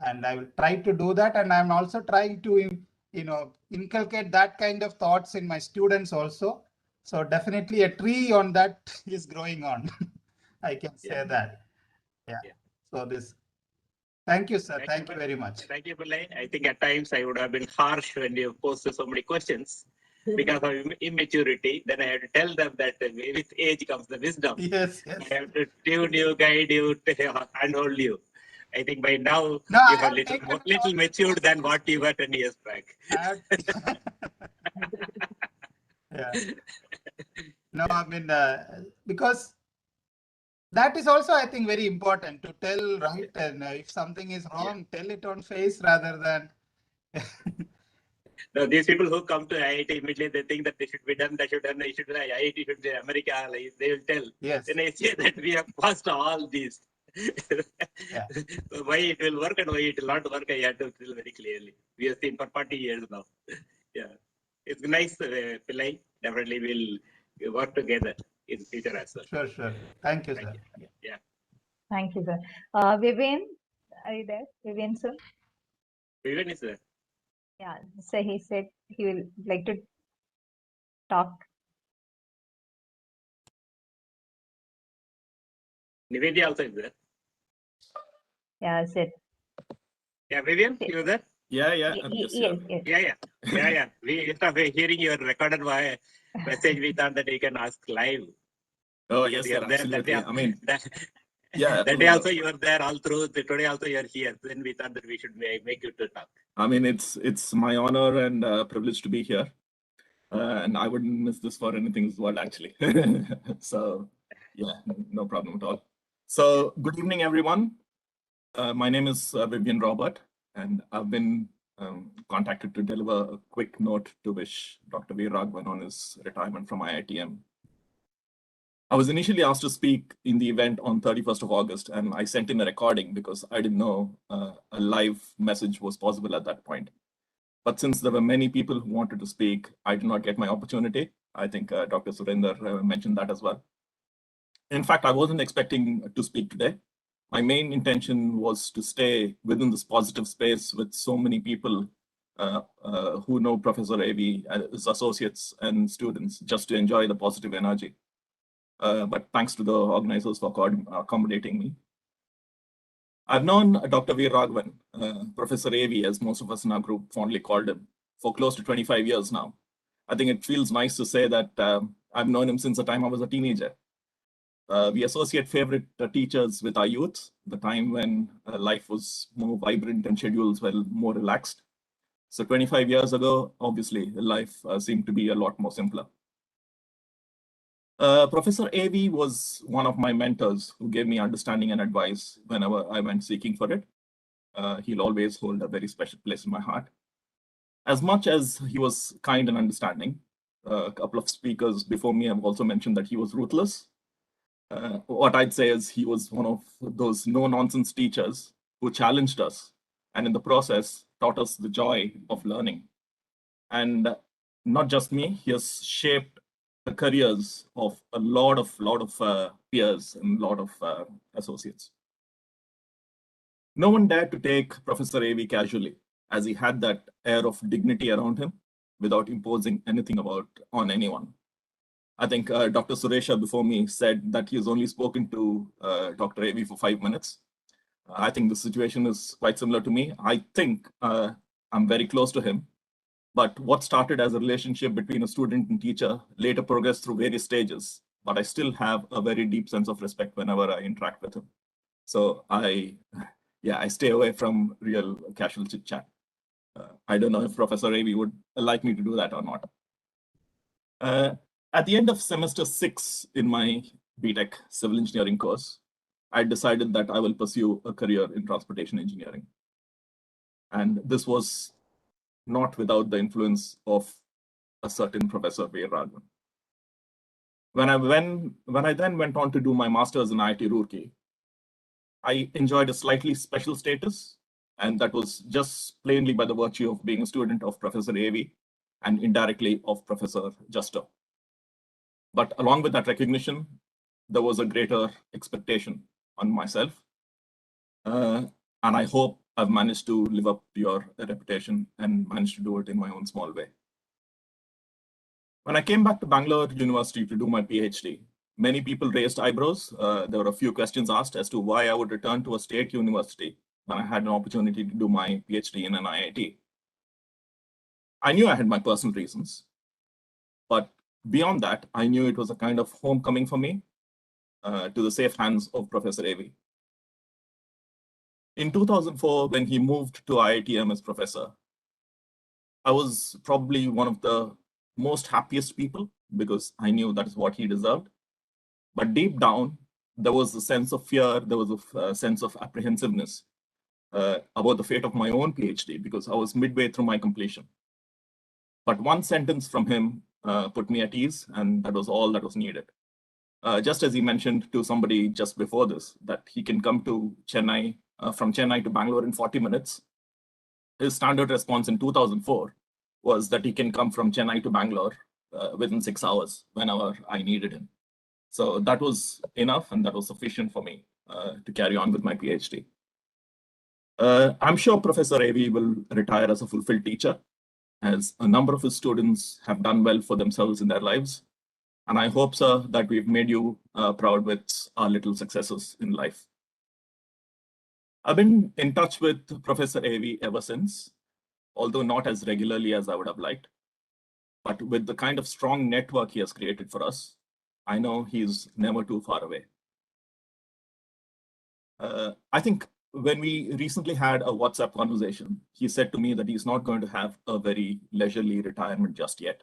And I will try to do that. And I'm also trying to, inculcate that kind of thoughts in my students also. So definitely a tree on that is growing on. I can say that. Yeah. So this. Thank you, sir. Thank you very much. Thank you, Pillai. I think at times I would have been harsh when you posted so many questions because of immaturity. Then I have to tell them that with age comes the wisdom. Yes. I have to tune you, guide you, handhold you. I think by now you are little matured than what you were 10 years back. Yeah. No, I mean, because that is also, I think, very important to tell right. And if something is wrong, tell it on face rather than. No, these people who come to IIT immediately, they think that they should be done, they should be done, IIT should be America, like, they will tell. Yes. Then I say that we have passed all these. Yeah. So why it will work and why it will not work, I have to tell very clearly. We have seen for 40 years now. Yeah. It's nice, Pillai. Definitely we'll work together in future as well. Sure. Thank you, sir. Yeah. Thank you, sir. Vivian, are you there? Vivian, sir? Vivian is there. Yeah, so he said he will like to talk. Nivedya also is there. Yeah, said. Yeah, Vivian, you there? Yeah. Yeah. We instead of hearing your recorded message, we thought that you can ask live. Oh, yes, sir, absolutely. I mean, yeah. That day also you were there all through. Today also you are here. Then we thought that we should make you to talk. I mean, it's my honor and privilege to be here. And I wouldn't miss this for anything in this world, actually. So, yeah, no problem at all. So, good evening, everyone. My name is Vivian Robert, and I've been contacted to deliver a quick note to wish Dr. Veeraragavan on his retirement from IITM. I was initially asked to speak in the event on 31st of August, and I sent in a recording because I didn't know a live message was possible at that point. But since there were many people who wanted to speak, I did not get my opportunity. I think Dr. Surinder mentioned that as well. In fact, I wasn't expecting to speak today. My main intention was to stay within this positive space with so many people who know Professor AV, his associates and students, just to enjoy the positive energy. But thanks to the organizers for accommodating me. I've known Dr. Veeraragavan, Professor AV, as most of us in our group fondly called him, for close to 25 years now. I think it feels nice to say that I've known him since the time I was a teenager. We associate favorite teachers with our youth, the time when life was more vibrant and schedules were more relaxed. So 25 years ago, obviously, life seemed to be a lot more simpler. Professor AV was one of my mentors who gave me understanding and advice whenever I went seeking for it. He'll always hold a very special place in my heart. As much as he was kind and understanding, a couple of speakers before me have also mentioned that he was ruthless. What I'd say is he was one of those no-nonsense teachers who challenged us and in the process taught us the joy of learning. And not just me, he has shaped the careers of a lot of peers and a lot of associates. No one dared to take Professor AV casually, as he had that air of dignity around him without imposing anything on anyone. I think Dr. Suresha before me said that he has only spoken to Dr. AV for 5 minutes. I think the situation is quite similar to me. I think I'm very close to him, But what started as a relationship between a student and teacher later progressed through various stages. But I still have a very deep sense of respect whenever I interact with him. So I stay away from real casual chit chat. I don't know if Professor Ravi would like me to do that or not. At the end of semester 6 in my BTech civil engineering course, I decided that I will pursue a career in transportation engineering. And this was not without the influence of a certain Professor Veeraragavan. When I then went on to do my master's in IIT Roorkee, I enjoyed a slightly special status, and that was just plainly by the virtue of being a student of Professor A.V. and indirectly of Professor Justo. But along with that recognition, there was a greater expectation on myself. And I hope I've managed to live up to your reputation and managed to do it in my own small way. When I came back to Bangalore University to do my PhD, many people raised eyebrows. There were a few questions asked as to why I would return to a state university when I had an opportunity to do my PhD in an IIT. I knew I had my personal reasons, but beyond that, I knew it was a kind of homecoming for me to the safe hands of Professor A.V. In 2004, when he moved to IITM as professor, I was probably one of the most happiest people because I knew that is what he deserved. But deep down, there was a sense of fear, there was a sense of apprehensiveness about the fate of my own PhD because I was midway through my completion. But one sentence from him put me at ease, and that was all that was needed. Just as he mentioned to somebody just before this, that he can come to Chennai, from Chennai to Bangalore in 40 minutes. His standard response in 2004 was that he can come from Chennai to Bangalore within 6 hours whenever I needed him. So that was enough, and that was sufficient for me to carry on with my PhD. I'm sure Professor A.V. will retire as a fulfilled teacher, as a number of his students have done well for themselves in their lives. And I hope, sir, that we've made you proud with our little successes in life. I've been in touch with Professor A.V. ever since, although not as regularly as I would have liked. But with the kind of strong network he has created for us, I know he's never too far away. I think when we recently had a WhatsApp conversation, he said to me that he's not going to have a very leisurely retirement just yet,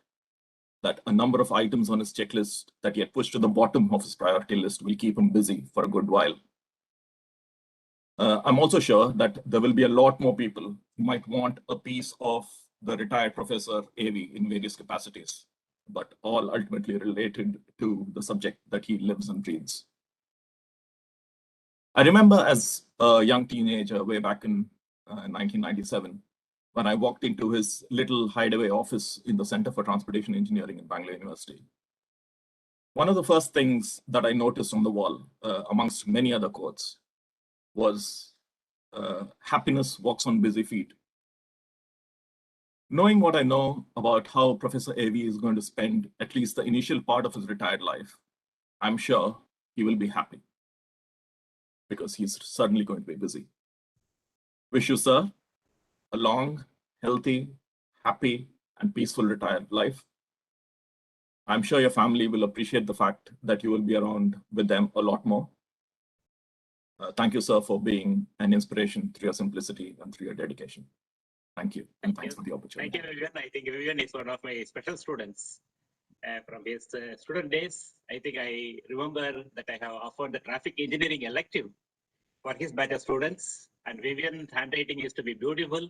that a number of items on his checklist that he had pushed to the bottom of his priority list will keep him busy for a good while. I'm also sure that there will be a lot more people who might want a piece of the retired Professor A.V. in various capacities, but all ultimately related to the subject that he lives and breathes. I remember as a young teenager way back in 1997, when I walked into his little hideaway office in the Center for Transportation Engineering in Bangalore University. One of the first things that I noticed on the wall, amongst many other quotes, was happiness walks on busy feet. Knowing what I know about how Professor A.V. is going to spend at least the initial part of his retired life, I'm sure he will be happy because he's certainly going to be busy. Wish you, sir, a long, healthy, happy, and peaceful retired life. I'm sure your family will appreciate the fact that you will be around with them a lot more. Thank you, sir, for being an inspiration through your simplicity and through your dedication. Thank you, and thanks for the opportunity. Thank you, Vivian. I think Vivian is one of my special students. From his student days, I think I remember that I have offered the traffic engineering elective for his batch of students, and Vivian's handwriting used to be beautiful.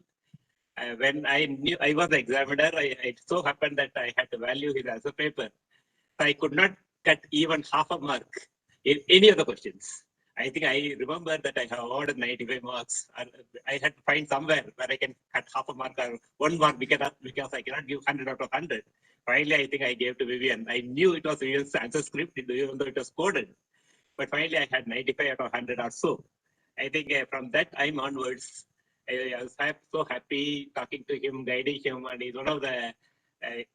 When I knew I was the examiner, it so happened that I had to value his answer paper. I could not cut even half a mark in any of the questions. I think I remember that I have awarded 95 marks. I had to find somewhere where I can cut half a mark or 1 mark because I cannot give 100 out of 100. Finally, I think I gave to Vivian. I knew it was Vivian's answer script, even though it was coded. But finally, I had 95 out of 100 or so. I think from that time onwards, I was so happy talking to him, guiding him, and he's one of the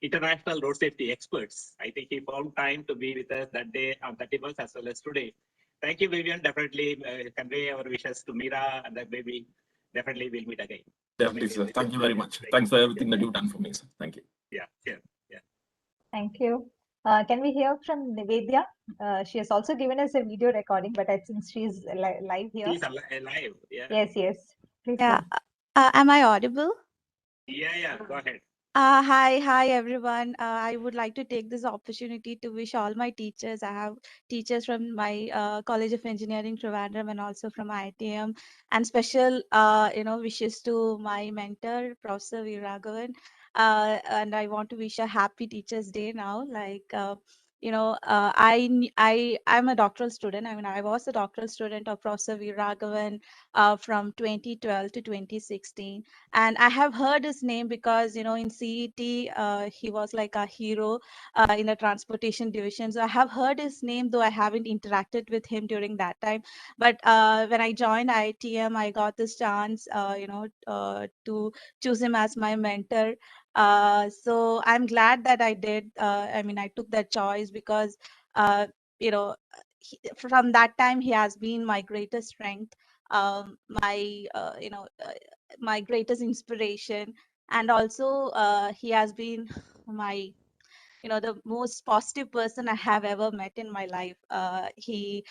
international road safety experts. I think he found time to be with us that day on 31st as well as today. Thank you, Vivian. Definitely convey our wishes to Meera and the baby definitely we'll meet again. Definitely, sir. Thank you very much. Thanks for everything that you've done for me, sir. Thank you. Yeah, sure. Yeah. Thank you. Can we hear from Nivedya? She has also given us a video recording, but I think she's live here. She's alive. Yeah. Yes, yes. Please. Yeah. Am I audible? Yeah. Go ahead. Hi, everyone. I would like to take this opportunity to wish all my teachers. I have teachers from my College of Engineering, Trivandrum, and also from IITM, and special, wishes to my mentor, Professor Veeraragavan. And I want to wish a happy Teachers' Day now. I'm a doctoral student. I mean, I was a doctoral student of Professor Veeraragavan from 2012 to 2016. And I have heard his name because, in CET, he was like a hero in the transportation division. So I have heard his name, though I haven't interacted with him during that time. But when I joined IITM, I got this chance, to choose him as my mentor. So I'm glad that I did. I took that choice because, you know, from that time, he has been my greatest strength, my greatest inspiration, and also he has been my the most positive person I have ever met in my life. He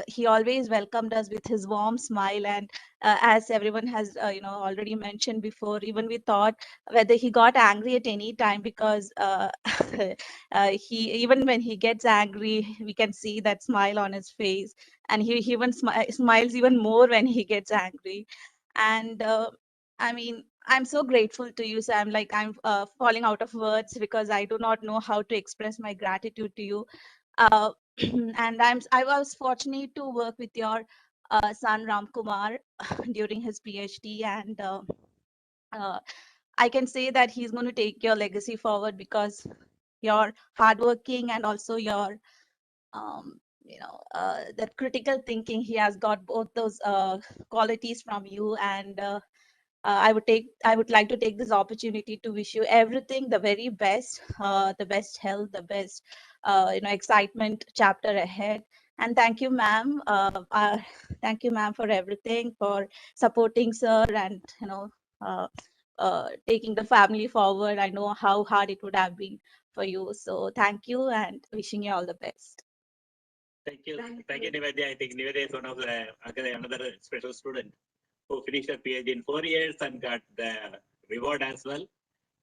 he always welcomed us with his warm smile, and as everyone has already mentioned before, even we thought whether he got angry at any time, because he even when he gets angry, we can see that smile on his face, and he even smiles even more when he gets angry. And I'm so grateful to you. So I'm falling out of words because I do not know how to express my gratitude to you. And I was fortunate to work with your son Ram Kumar during his PhD, and I can say that he's going to take your legacy forward because you're hardworking, and also your that critical thinking. He has got both those qualities from you, and I would like to take this opportunity to wish you everything the very best, the best health, the best excitement chapter ahead. And thank you, ma'am. Thank you, ma'am, for everything, for supporting sir, and taking the family forward. I know how hard it would have been for you. So thank you, and wishing you all the best. Thank you, Nivedya. I think Nivedya is one of the another special student who finished her PhD in 4 years and got the reward as well.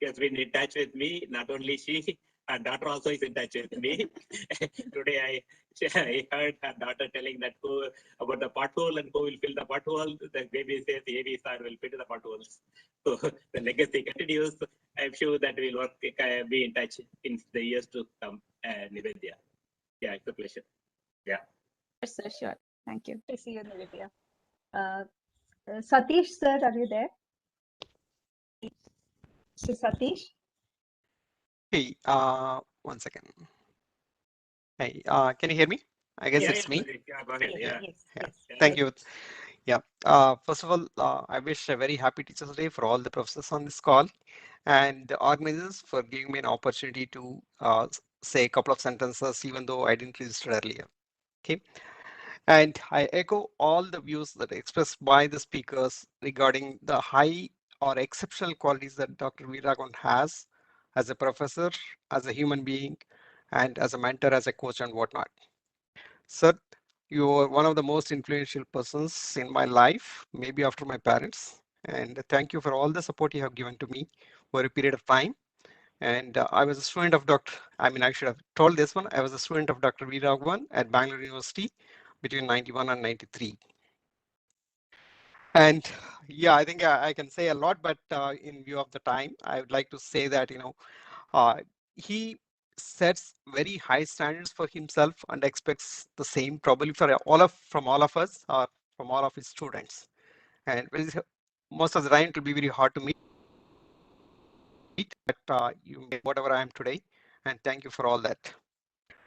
She has been in touch with me. Not only she, her daughter also is in touch with me. Today I heard her daughter telling that about the pothole and who will fill the pothole. The baby says AV sir will fill the potholes. So the legacy continues. I'm sure that we'll work, be in touch in the years to come, Nivedya. Yeah, it's a pleasure. Yeah. Yes, sir, sure. Thank you. To see you, Nivedya. Satish, sir, are you there? So Satish? Hey, one second. Hey, can you hear me? I guess it's me. Yeah, go ahead. Yeah. Thank you. Yeah. First of all, I wish a very happy Teachers' Day for all the professors on this call, and the organizers for giving me an opportunity to say a couple of sentences, even though I didn't register earlier. Okay. And I echo all the views that are expressed by the speakers regarding the high or exceptional qualities that Dr. Veeraragavan has as a professor, as a human being, and as a mentor, as a coach, and whatnot. Sir, you are one of the most influential persons in my life, maybe after my parents. And thank you for all the support you have given to me over a period of time. And I was a student of I should have told this one. I was a student of Dr. Veeraragavan at Bangalore University between 91 and 93. And yeah, I think I can say a lot, but in view of the time, I would like to say that, he sets very high standards for himself and expects the same probably from all of us or from all of his students. And most of the time it will be very hard to meet, but you made whatever I am today. And thank you for all that.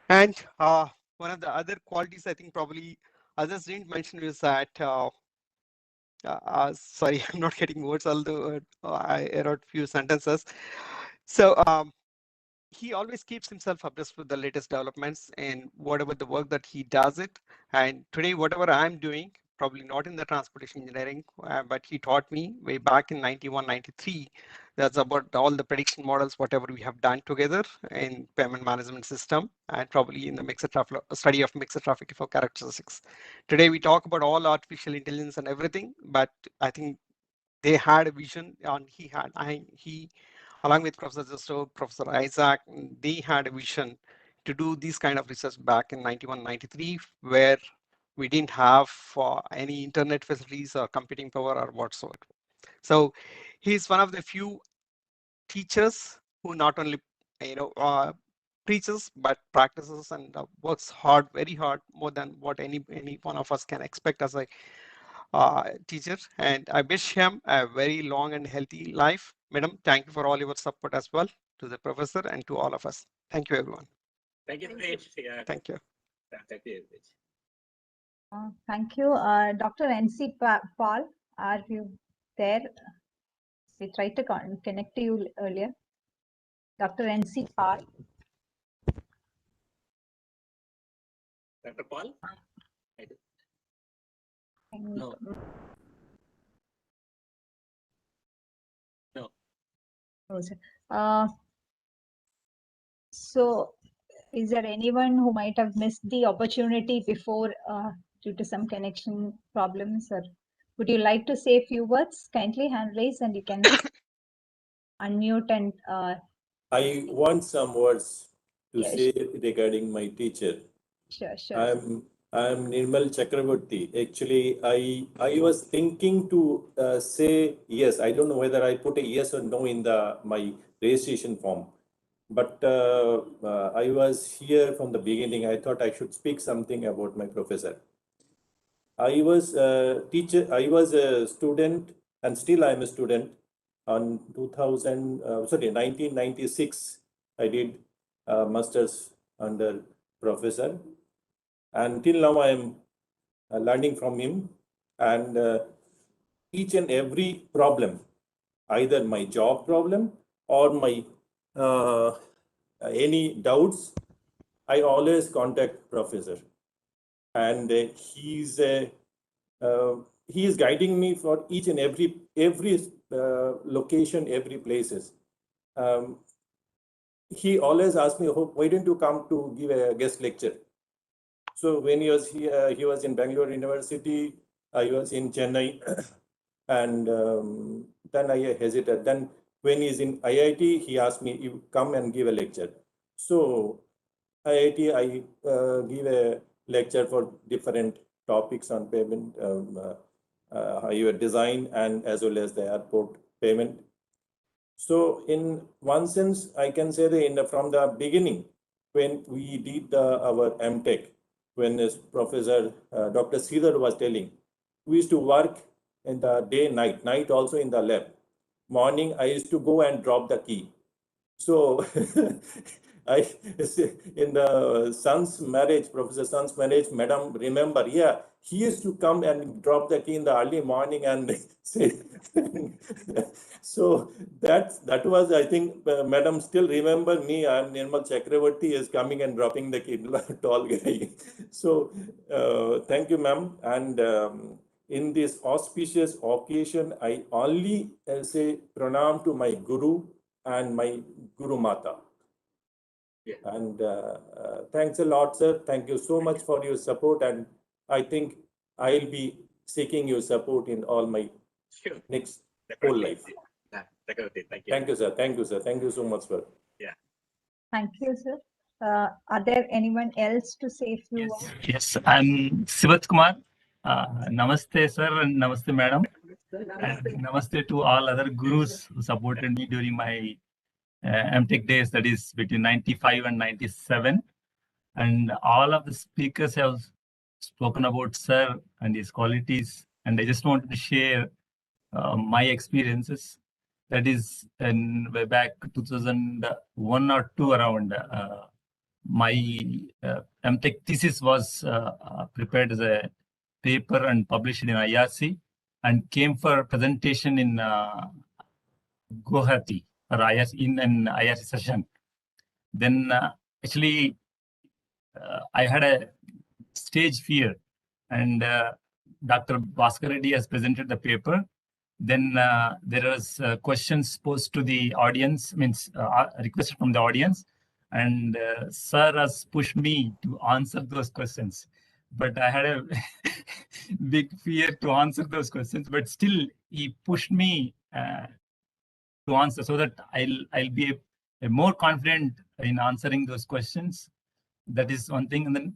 And one of the other qualities I think probably others didn't mention is that sorry, I'm not getting words, although I wrote a few sentences. So he always keeps himself abreast with the latest developments and whatever the work that he does it. And today, whatever I'm doing, probably not in the transportation engineering, but he taught me way back in 91, 93. That's about all the prediction models, whatever we have done together in payment management system, and probably in the mixed traffic study of mixed traffic for characteristics. Today we talk about all artificial intelligence and everything, but I think they had a vision, and he along with Professor Justo, Professor Isaac, they had a vision to do this kind of research back in 91, 93, where we didn't have any internet facilities or computing power or whatsoever. So he's one of the few teachers who not only preaches but practices and works hard, very hard, more than what any one of us can expect as a teacher. And I wish him a very long and healthy life. Madam, thank you for all your support as well, to the professor and to all of us. Thank you, everyone. Thank you, Rich. Yeah. Thank you. Thank you, Rich. Thank you. Dr. N.C. Paul, are you there? We tried to connect to you earlier. Dr. N.C. Paul. Dr. Paul? No. No. Oh, sir. So, is there anyone who might have missed the opportunity before due to some connection problems, or would you like to say a few words? Kindly hand raise and you can unmute and. I want some words to Yes. say regarding my teacher. Sure, sure. I'm Nirmal Chakraborty. Actually, I was thinking to say yes. I don't know whether I put a yes or no in my registration form. But I was here from the beginning. I thought I should speak something about my professor. I was a teacher. I was a student, and still I'm a student. On 1996, I did masters under professor. Until now, I am learning from him, and each and every problem, either my job problem or my any doubts, I always contact professor, and he is guiding me for each and every location, every places. He always asks me, oh, why don't you come to give a guest lecture? So when he was here, he was in Bangalore University, I was in Chennai, and then I hesitated. Then when he's in IIT, he asked me, you come and give a lecture. So IIT, I give a lecture for different topics on payment, highway design, and as well as the airport payment. So in one sense, I can say that from the beginning, when we did our MTech, when this Professor Dr. Sridhar was telling, we used to work in the day, night also in the lab. Morning, I used to go and drop the key. So in the son's marriage, Professor Son's marriage, Madam, remember, yeah, he used to come and drop the key in the early morning and say, so that was, I think, Madam still remember me. I'm Nirmal Chakraborty is coming and dropping the key, tall guy. So thank you, ma'am. And in this auspicious occasion, I only say pranam to my Guru and my Guru Mata. Yeah. And thanks a lot, sir. Thank you so much for your support. And I think I'll be seeking your support in all my next whole life. Thank you. Thank you, sir. Thank you, sir. Thank you so much, sir. Yeah. Thank you, sir. Are there anyone else to say a few words? Yes, I'm Sivat Kumar. Namaste, sir, and namaste, madam. And namaste to all other gurus who supported me during my MTech days, that is between 95 and 97. And all of the speakers have spoken about sir and his qualities. And I just wanted to share my experiences. That is in way back 2001 or 2 around. My MTech thesis was prepared as a paper and published in IRC and came for presentation in Guwahati or IRC, in an IRC session. Then actually I had a stage fear, and Dr. Bhaskar Reddy has presented the paper. Then there was questions posed to the audience, means requested from the audience. And sir has pushed me to answer those questions. But I had a big fear to answer those questions. But still, he pushed me to answer so that I'll be more confident in answering those questions. That is one thing. And then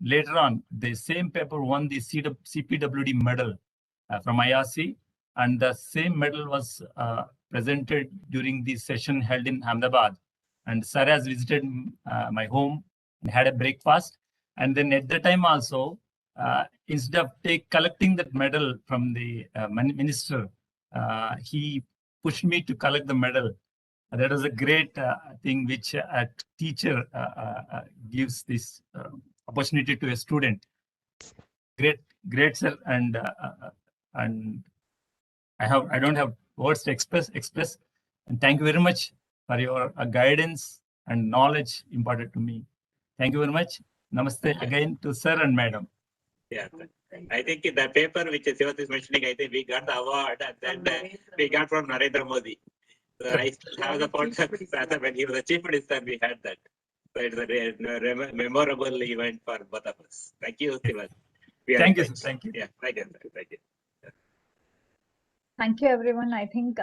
later on, the same paper won the CPWD medal from IRC. And the same medal was presented during the session held in Ahmedabad. And sir has visited my home and had a breakfast. And then at the time also, instead of collecting that medal from the minister, he pushed me to collect the medal. That was a great thing which a teacher gives this opportunity to a student. Great, sir, and I don't have words to express. And thank you very much for your guidance and knowledge imparted to me. Thank you very much. Namaste again to sir and madam. Yeah, I think in the paper which Sivat is mentioning, I think we got the award and then we got from Narendra Modi. So I still have the photograph. When he was the chief minister, we had that. So it's a memorable event for both of us. Thank you, Sivat. Thank you, sir. Thank you. Yeah, thank you. Thank you. Thank you, everyone. I think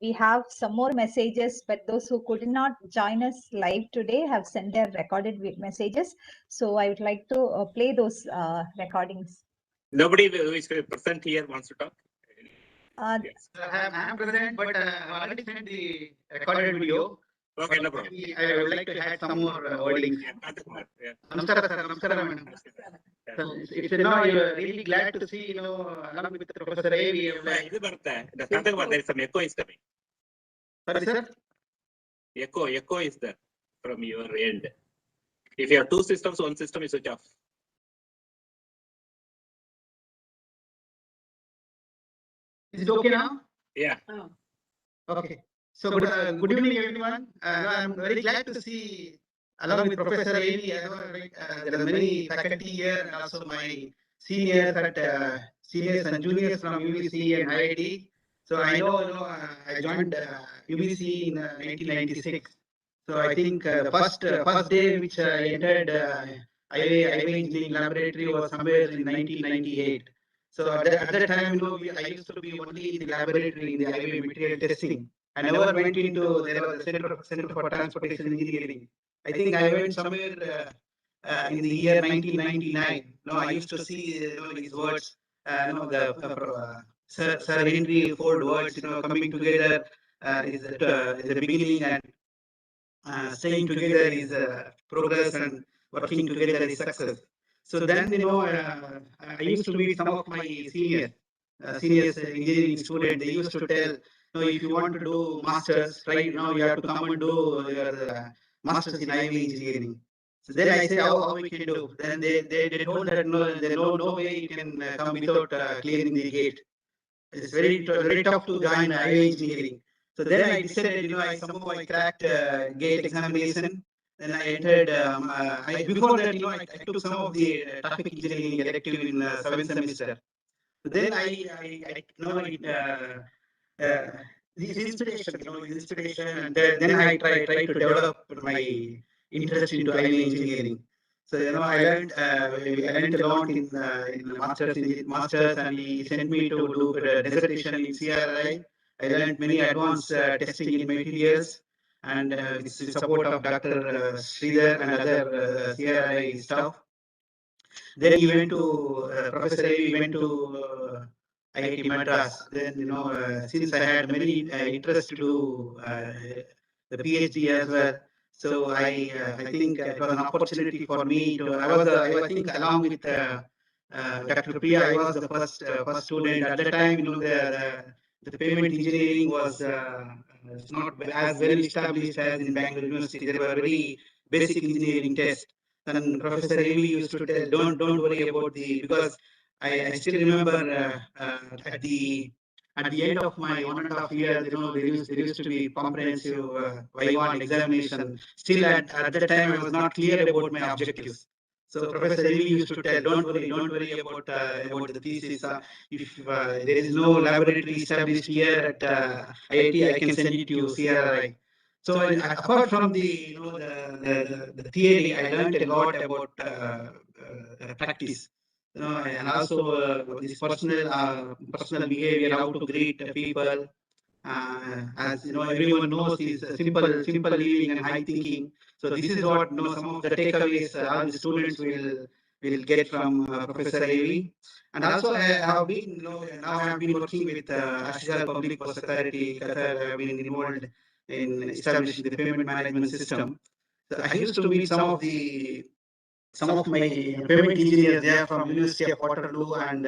we have some more messages, but those who could not join us live today have sent their recorded messages. So I would like to play those recordings. Nobody who is present here wants to talk? Yes. I'm present, but I already sent the recorded video. Okay, no problem. I would like to add some more wordings. Namaskara, sir. Namaskara, madam. It's you're really glad to see, along with Professor A.V. There is some echo is coming. Sorry, sir? Echo is there from your end. If you have two systems, one system is switch off. Is it okay now? Yeah. Oh. Okay. So good evening, everyone. I'm very glad to see, along with Professor A.V., there are many faculty here and also my seniors and juniors from UBC and IIT. So I know I joined UBC in 1996. So I think the first day which I entered IIA Engineering Laboratory was somewhere in 1998. So at that time, I used to be only in the laboratory in the highway material testing. I never went into the Center for Transportation Engineering. I think I went somewhere in the year 1999. I used to see these words, Sir Henry Ford words, coming together is the beginning, and staying together is progress, and working together is success. So then, I used to meet some of my seniors engineering students. They used to tell, if you want to do masters, right now you have to come and do your masters in highway engineering. So then I say, how we can do? Then they told that no way you can come without clearing the gate. It's very tough to join highway engineering. So then I decided, I somehow cracked gate examination. Then I entered. Before that, I took some of the traffic engineering elective in 7th semester. So then this inspiration, and then I try to develop my interest into highway engineering. So I learned a lot in masters, and he sent me to do a dissertation in CRI. I learned many advanced testing in materials, and with the support of Dr. Sridhar and other CRI staff. Then he went to Professor A. We went to IIT Madras. Then since I had many interest to do the PhD as well, so I think it was an opportunity for me to. I think along with Dr. Priya, I was the first student at the time. The payment engineering was not as well established as in Bangalore University. There were very basic engineering tests. And Professor A.V. used to tell, don't worry about because I still remember at the end of my 1.5 years, there used to be comprehensive Viva examination. Still at that time, I was not clear about my objectives. So Professor Ravi used to tell, don't worry about the thesis. If there is no laboratory established here at IIT, I can send it to CRI. So apart from the theory, I learned a lot about practice. And also this personal behavior, how to greet people. As you know, everyone knows is simple living and high thinking. So this is what some of the takeaways all the students will get from Professor Ravi. And also I have been now I have been working with Ashgal Public Bus Authority, Qatar. I have been involved in establishing the payment management system. So I used to meet some of my payment engineers. They are from University of Waterloo and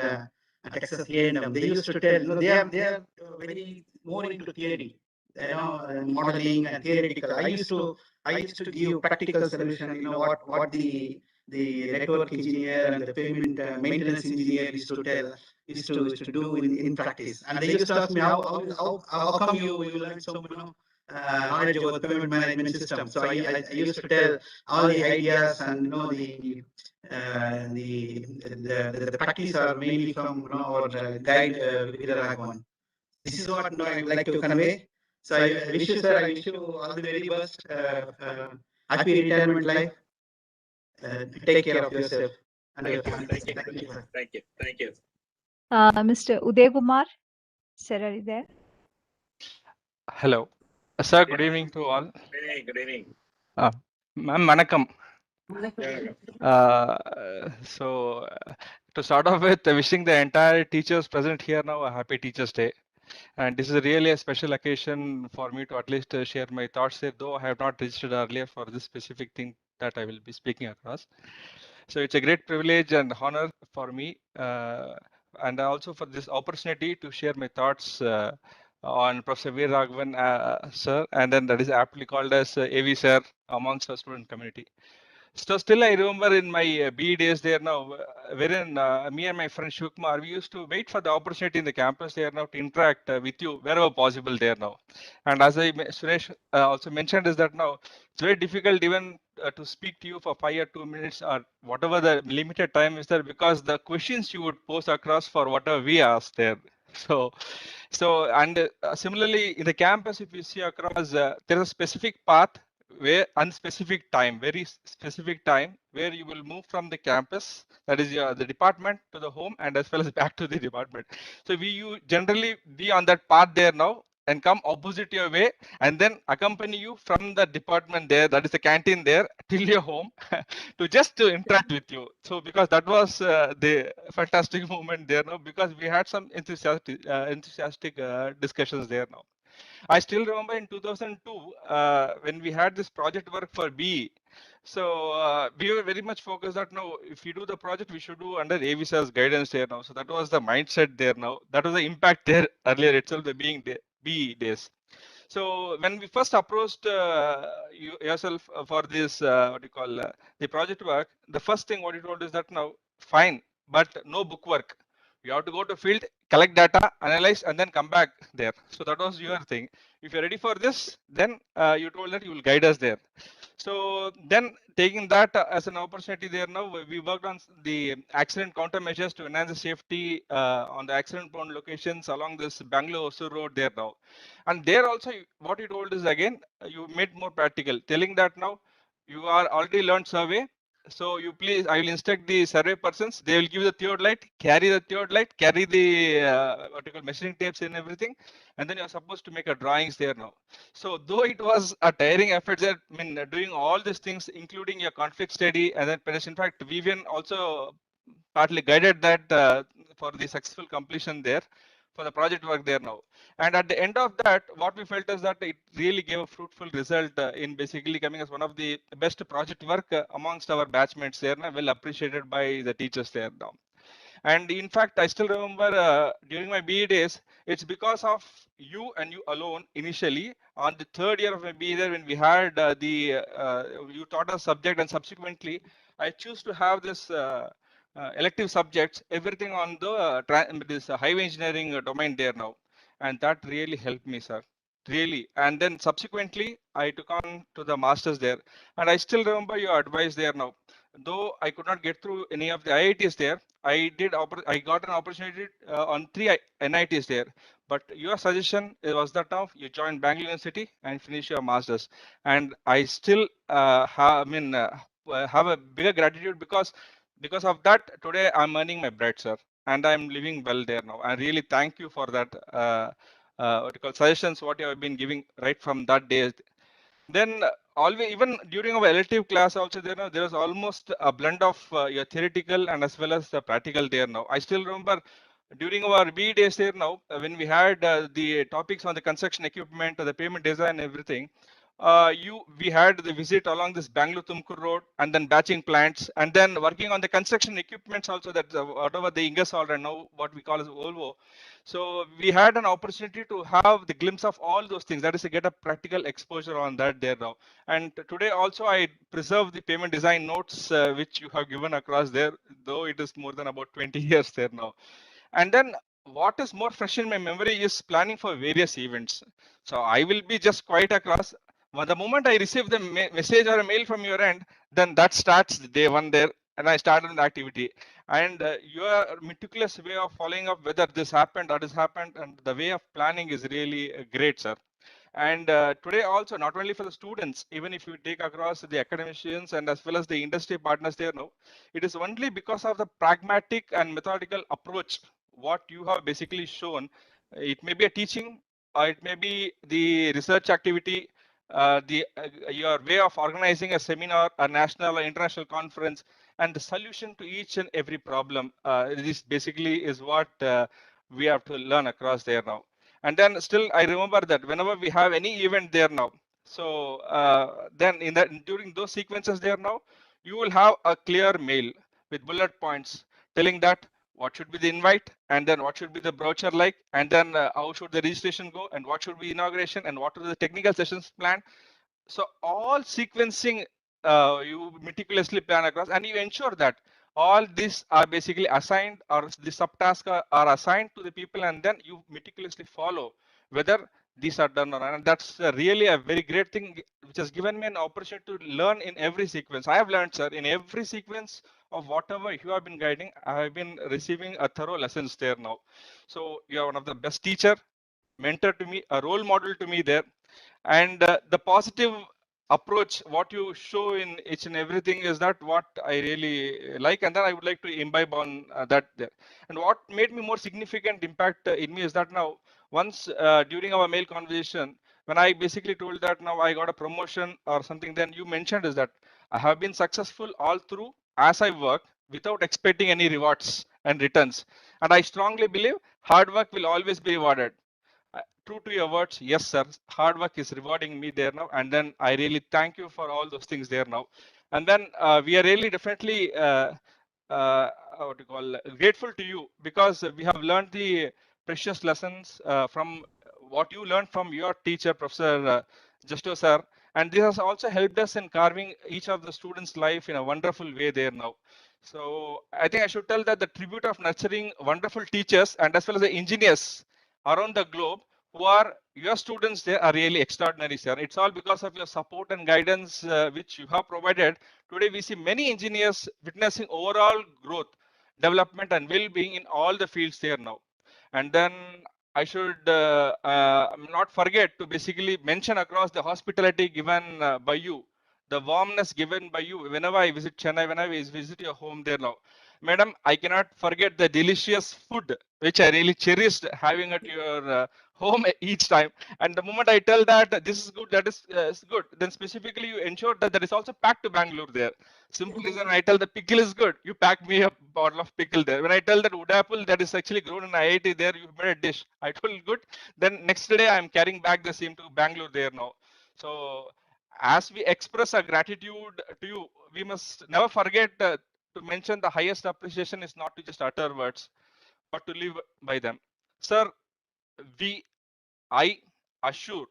Texas A&M. They used to tell, they are very more into theory, modeling and theoretical. I used to give practical solution. What the network engineer and the payment maintenance engineer used to do in practice. And they used to ask me, how come you learn so much knowledge about the payment management system? So I used to tell all the ideas and the practice are mainly from our guide Veeraragavan. This is what I would like to convey. So I wish you, sir, I wish you all the very best. Happy retirement life. Take care of yourself and your family. Thank you, sir. Thank you. Mr. Uday Kumar, sir, are you there? Hello. Sir, good evening to all. Good evening. Ma'am, Manakam. To start off with, wishing the entire teachers present here now a happy Teachers' Day. And this is really a special occasion for me to at least share my thoughts here, though I have not registered earlier for this specific thing that I will be speaking across. So it's a great privilege and honor for me, and also for this opportunity to share my thoughts on Professor Veeraragavan, sir, and then that is aptly called as AV sir amongst our student community. So still I remember in my BE days there now, wherein me and my friend Shukmar, we used to wait for the opportunity in the campus there now to interact with you wherever possible there now. And as Suresh also mentioned is that now it's very difficult even to speak to you for 5 or 2 minutes or whatever the limited time is there, because the questions you would pose across for whatever we asked there. So and similarly in the campus, if you see across, there is a specific path where unspecific time, very specific time, where you will move from the campus, that is the department, to the home, and as well as back to the department. So you generally be on that path there now and come opposite your way and then accompany you from the department there, that is the canteen there, till your home to interact with you. So because that was the fantastic moment there now, because we had some enthusiastic discussions there now. I still remember in 2002 when we had this project work for BE. So we were very much focused that now, if we do the project, we should do under AVSA's guidance there now. So that was the mindset there now. That was the impact there earlier itself, the being BE days. So when we first approached yourself for this, the project work, the first thing what you told is that now, fine, but no book work. You have to go to field, collect data, analyze, and then come back there. So that was your thing. If you're ready for this, then you told that you will guide us there. So then taking that as an opportunity there now, we worked on the accident countermeasures to enhance the safety on the accident prone locations along this Bangalore-Hosur road there now. And there also, what you told is again, you made more practical, telling that now you are already learned survey. So you please, I will instruct the survey persons. They will give the theodolite, carry the theodolite, carry the measuring tapes and everything, and then you are supposed to make a drawings there now. So though it was a tiring effort there, I mean, doing all these things, including your conflict study, and then in fact, Vivian also partly guided that for the successful completion there for the project work there now. And at the end of that, what we felt is that it really gave a fruitful result in basically coming as one of the best project work amongst our batchmates there, now, well appreciated by the teachers there now. And in fact, I still remember during my BE days, it's because of you and you alone initially on the third year of my BE there, when we had you taught us subject, and subsequently I choose to have this elective subjects, everything on the this highway engineering domain there now. And that really helped me, sir. Really. And then subsequently, I took on to the masters there. And I still remember your advice there now. though I could not get through any of the IITs there, I got an opportunity on 3 NITs there. But your suggestion was that now you join Bangalore University and finish your masters, and I still have a bigger gratitude because of that today I'm earning my bread, sir, and I'm living well there now. I really thank you for that what you call suggestions what you have been giving right from that day. Then always, even during our elective class also, there was almost a blend of your theoretical and as well as the practical there now. I still remember during our B days there now, when we had the topics on the construction equipment, the payment design, everything. We had the visit along this Bangalore Tumkur road, and then batching plants, and then working on the construction equipments also, that whatever the Ingersoll and now what we call as Volvo. So we had an opportunity to have the glimpse of all those things, that is to get a practical exposure on that there now. And today also I preserve the payment design notes which you have given across there, though it is more than about 20 years there now. And then what is more fresh in my memory is planning for various events. So I will be just quite across. The moment I receive the message or a mail from your end, then that starts the day one there, and I start an activity. And your meticulous way of following up whether this happened or this happened, and the way of planning is really great, sir. And today also, not only for the students, even if you take across the academicians and as well as the industry partners there now, it is only because of the pragmatic and methodical approach what you have basically shown. It may be a teaching, or it may be the research activity, your way of organizing a seminar, a national or international conference, and the solution to each and every problem. This basically is what we have to learn across there now. And then still I remember that whenever we have any event there now, so then during those sequences there now, you will have a clear mail with bullet points telling that what should be the invite, and then what should be the brochure like, and then how should the registration go, and what should be inauguration, and what are the technical sessions planned. So all sequencing you meticulously plan across, and you ensure that all these are basically assigned, or the subtasks are assigned to the people, and then you meticulously follow whether these are done or not. And that's really a very great thing, which has given me an opportunity to learn in every sequence. I have learned, sir, in every sequence of whatever you have been guiding, I have been receiving a thorough lessons there now. So you are one of the best teacher, mentor to me, a role model to me there. And the positive approach what you show in each and everything is that what I really like, and then I would like to imbibe on that there. And what made me more significant impact in me is that now once during our mail conversation, when I basically told that now I got a promotion or something, then you mentioned is that I have been successful all through as I work without expecting any rewards and returns. And I strongly believe hard work will always be rewarded. True to your words, yes, sir. Hard work is rewarding me there now, and then I really thank you for all those things there now. And then we are really definitely what you call grateful to you, because we have learned the precious lessons from what you learned from your teacher, Professor Justo sir, and this has also helped us in carving each of the students' life in a wonderful way there now. So I think I should tell that the tribute of nurturing wonderful teachers and as well as the engineers around the globe who are your students, they are really extraordinary, sir. It's all because of your support and guidance which you have provided. Today we see many engineers witnessing overall growth, development and well-being in all the fields there now. And then I should not forget to basically mention across the hospitality given by you, the warmness given by you whenever I visit Chennai, whenever I visit your home there now. Madam, I cannot forget the delicious food which I really cherished having at your home each time. And the moment I tell that this is good, that is good, then specifically you ensure that that is also packed to Bangalore there. Simple reason, I tell the pickle is good, you pack me a bottle of pickle there. When I tell that wood apple that is actually grown in IIT there, you made a dish. I told good. Then next day I am carrying back the same to Bangalore there now. So as we express our gratitude to you, we must never forget to mention the highest appreciation is not to just utter words, but to live by them. Sir, I assure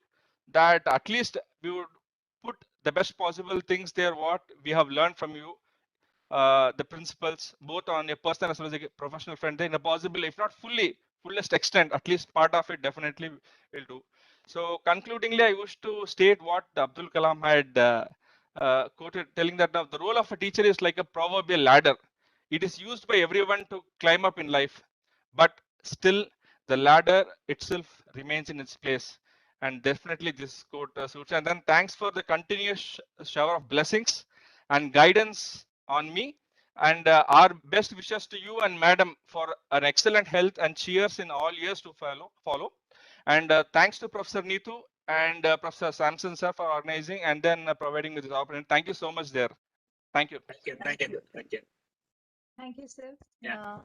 that at least we would put the best possible things there, what we have learned from you, the principles, both on a personal as well as a professional front, in a possible, if not fullest extent, at least part of it definitely will do. So concludingly, I wish to state what Abdul Kalam had quoted telling that now the role of a teacher is like a proverbial ladder. It is used by everyone to climb up in life, but still the ladder itself remains in its place. And definitely this quote suits. And then thanks for the continuous shower of blessings and guidance on me. And our best wishes to you and madam for an excellent health and cheers in all years to follow. And thanks to Professor Neetu and Professor Samson sir for organizing and then providing me this opportunity. Thank you so much there. Thank you. Thank you. Thank you. Thank you. Thank you, sir. Yeah.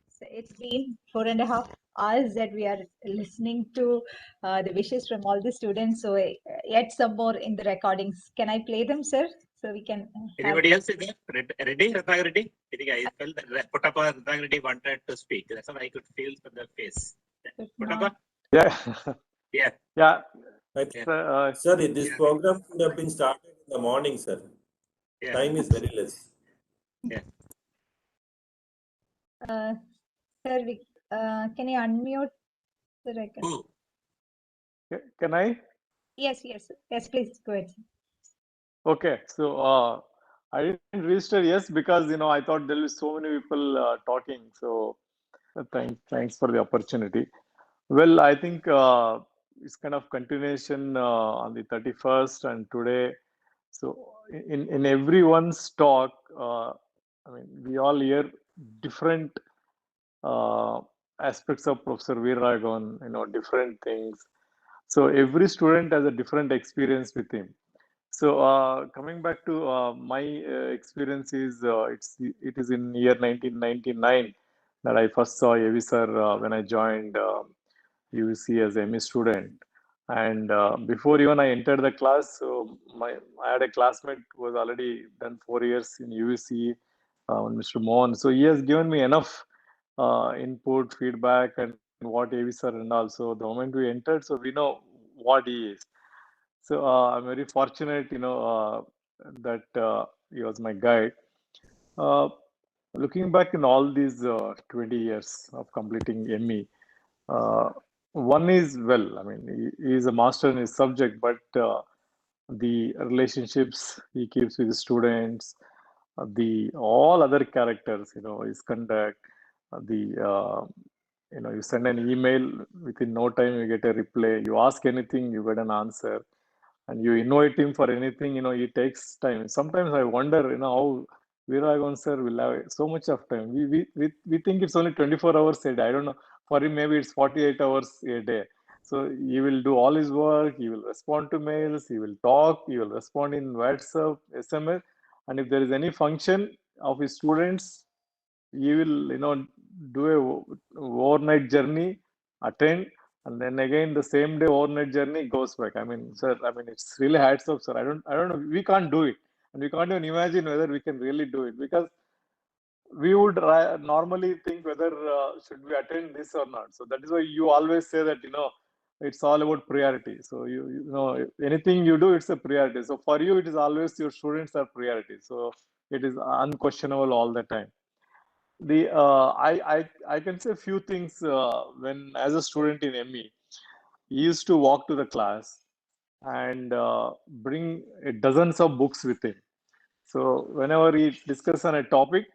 So it's been 4.5 hours that we are listening to the wishes from all the students. So yet some more in the recordings. Can I play them, sir? So we can have... Anybody else is there? Ready? Rathaga Reddy? I felt that Puttappa Rathaga Reddy wanted to speak. That's what I could feel from their face. Puttappa? Yeah. Yeah. Yeah. Sir, this program could have been started in the morning, sir. Yeah. Time is very less. Yeah. Sir, can you unmute the record? Can I? Yes, please go ahead. Okay, so I didn't register yes because I thought there were so many people talking. So thanks for the opportunity. Well, I think it's kind of continuation on the 31st and today. So in everyone's talk, I mean, we all hear different aspects of Professor Veeraragavan, different things. So every student has a different experience with him. So coming back to my experience is it is in year 1999 that I first saw AV sir when I joined UVC as a ME student. And before even I entered the class, so I had a classmate who was already done 4 years in UVC, Mr. Mohan. So he has given me enough input, feedback, and what AV sir and also the moment we entered, so we know what he is. So I'm very fortunate, that he was my guide. Looking back in all these 20 years of completing ME, one is, well, I mean, he is a master in his subject, but the relationships he keeps with the students, the all other characters, his conduct, you send an email, within no time you get a reply. You ask anything, you get an answer, and you invite him for anything. It takes time. Sometimes I wonder, how Veeraragavan sir will have so much of time. We think it's only 24 hours a day. I don't know. For him, maybe it's 48 hours a day. So he will do all his work. He will respond to mails. He will talk. He will respond in WhatsApp, SMS, and if there is any function of his students, he will, do a overnight journey, attend, and then again the same day overnight journey goes back. I mean, sir, it's really hats off, sir. I don't know. We can't do it, and we can't even imagine whether we can really do it, because we would normally think whether should we attend this or not. So that is why you always say that it's all about priority. So you know anything you do, it's a priority. So for you, it is always your students are priority. So it is unquestionable all the time. I can say a few things when as a student in ME, he used to walk to the class and bring dozens of books with him. So whenever he discusses on a topic,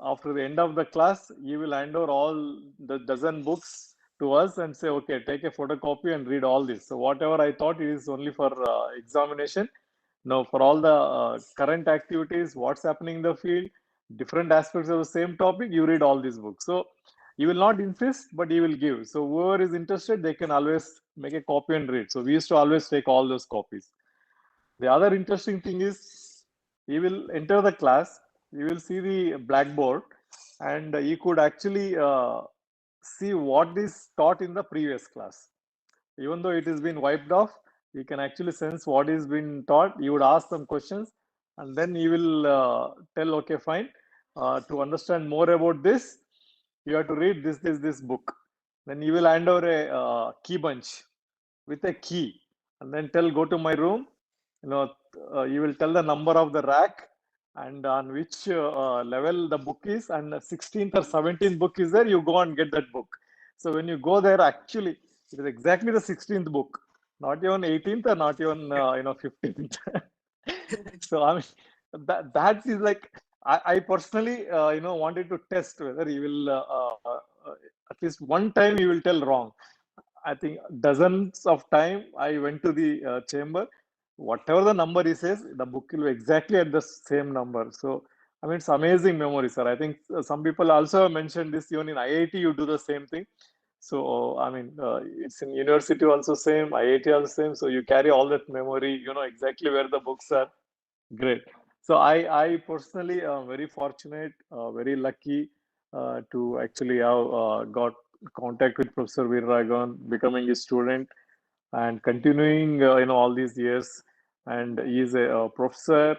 after the end of the class, he will hand over all the dozen books to us and say, okay, take a photocopy and read all this. So whatever I thought it is only for examination, no, for all the current activities, what's happening in the field, different aspects of the same topic, you read all these books. So you will not insist, but you will give. So whoever is interested, they can always make a copy and read. So we used to always take all those copies. The other interesting thing is, you will enter the class, you will see the blackboard, and you could actually see what is taught in the previous class. Even though it has been wiped off, you can actually sense what is being taught. You would ask some questions, and then you will tell, okay, fine. To understand more about this, you have to read this book. Then you will hand over a key bunch with a key, and then tell, go to my room. You will tell the number of the rack and on which level the book is, and the 16th or 17th book is there. You go and get that book. So when you go there, actually, it is exactly the 16th book, not even 18th or not even 15th. So I mean, that is like I personally wanted to test whether he will at least one time he will tell wrong. I think dozens of time I went to the chamber. Whatever the number he says, the book will be exactly at the same number. So I mean, it's amazing memory, sir. I think some people also have mentioned this. Even in IIT, you do the same thing. So I mean, it's in university also same, IIT also same. So you carry all that memory. You know exactly where the books are. Great. So I personally am very fortunate, very lucky to actually have got contact with Professor Veeraragavan, becoming his student and continuing all these years. And he is a professor,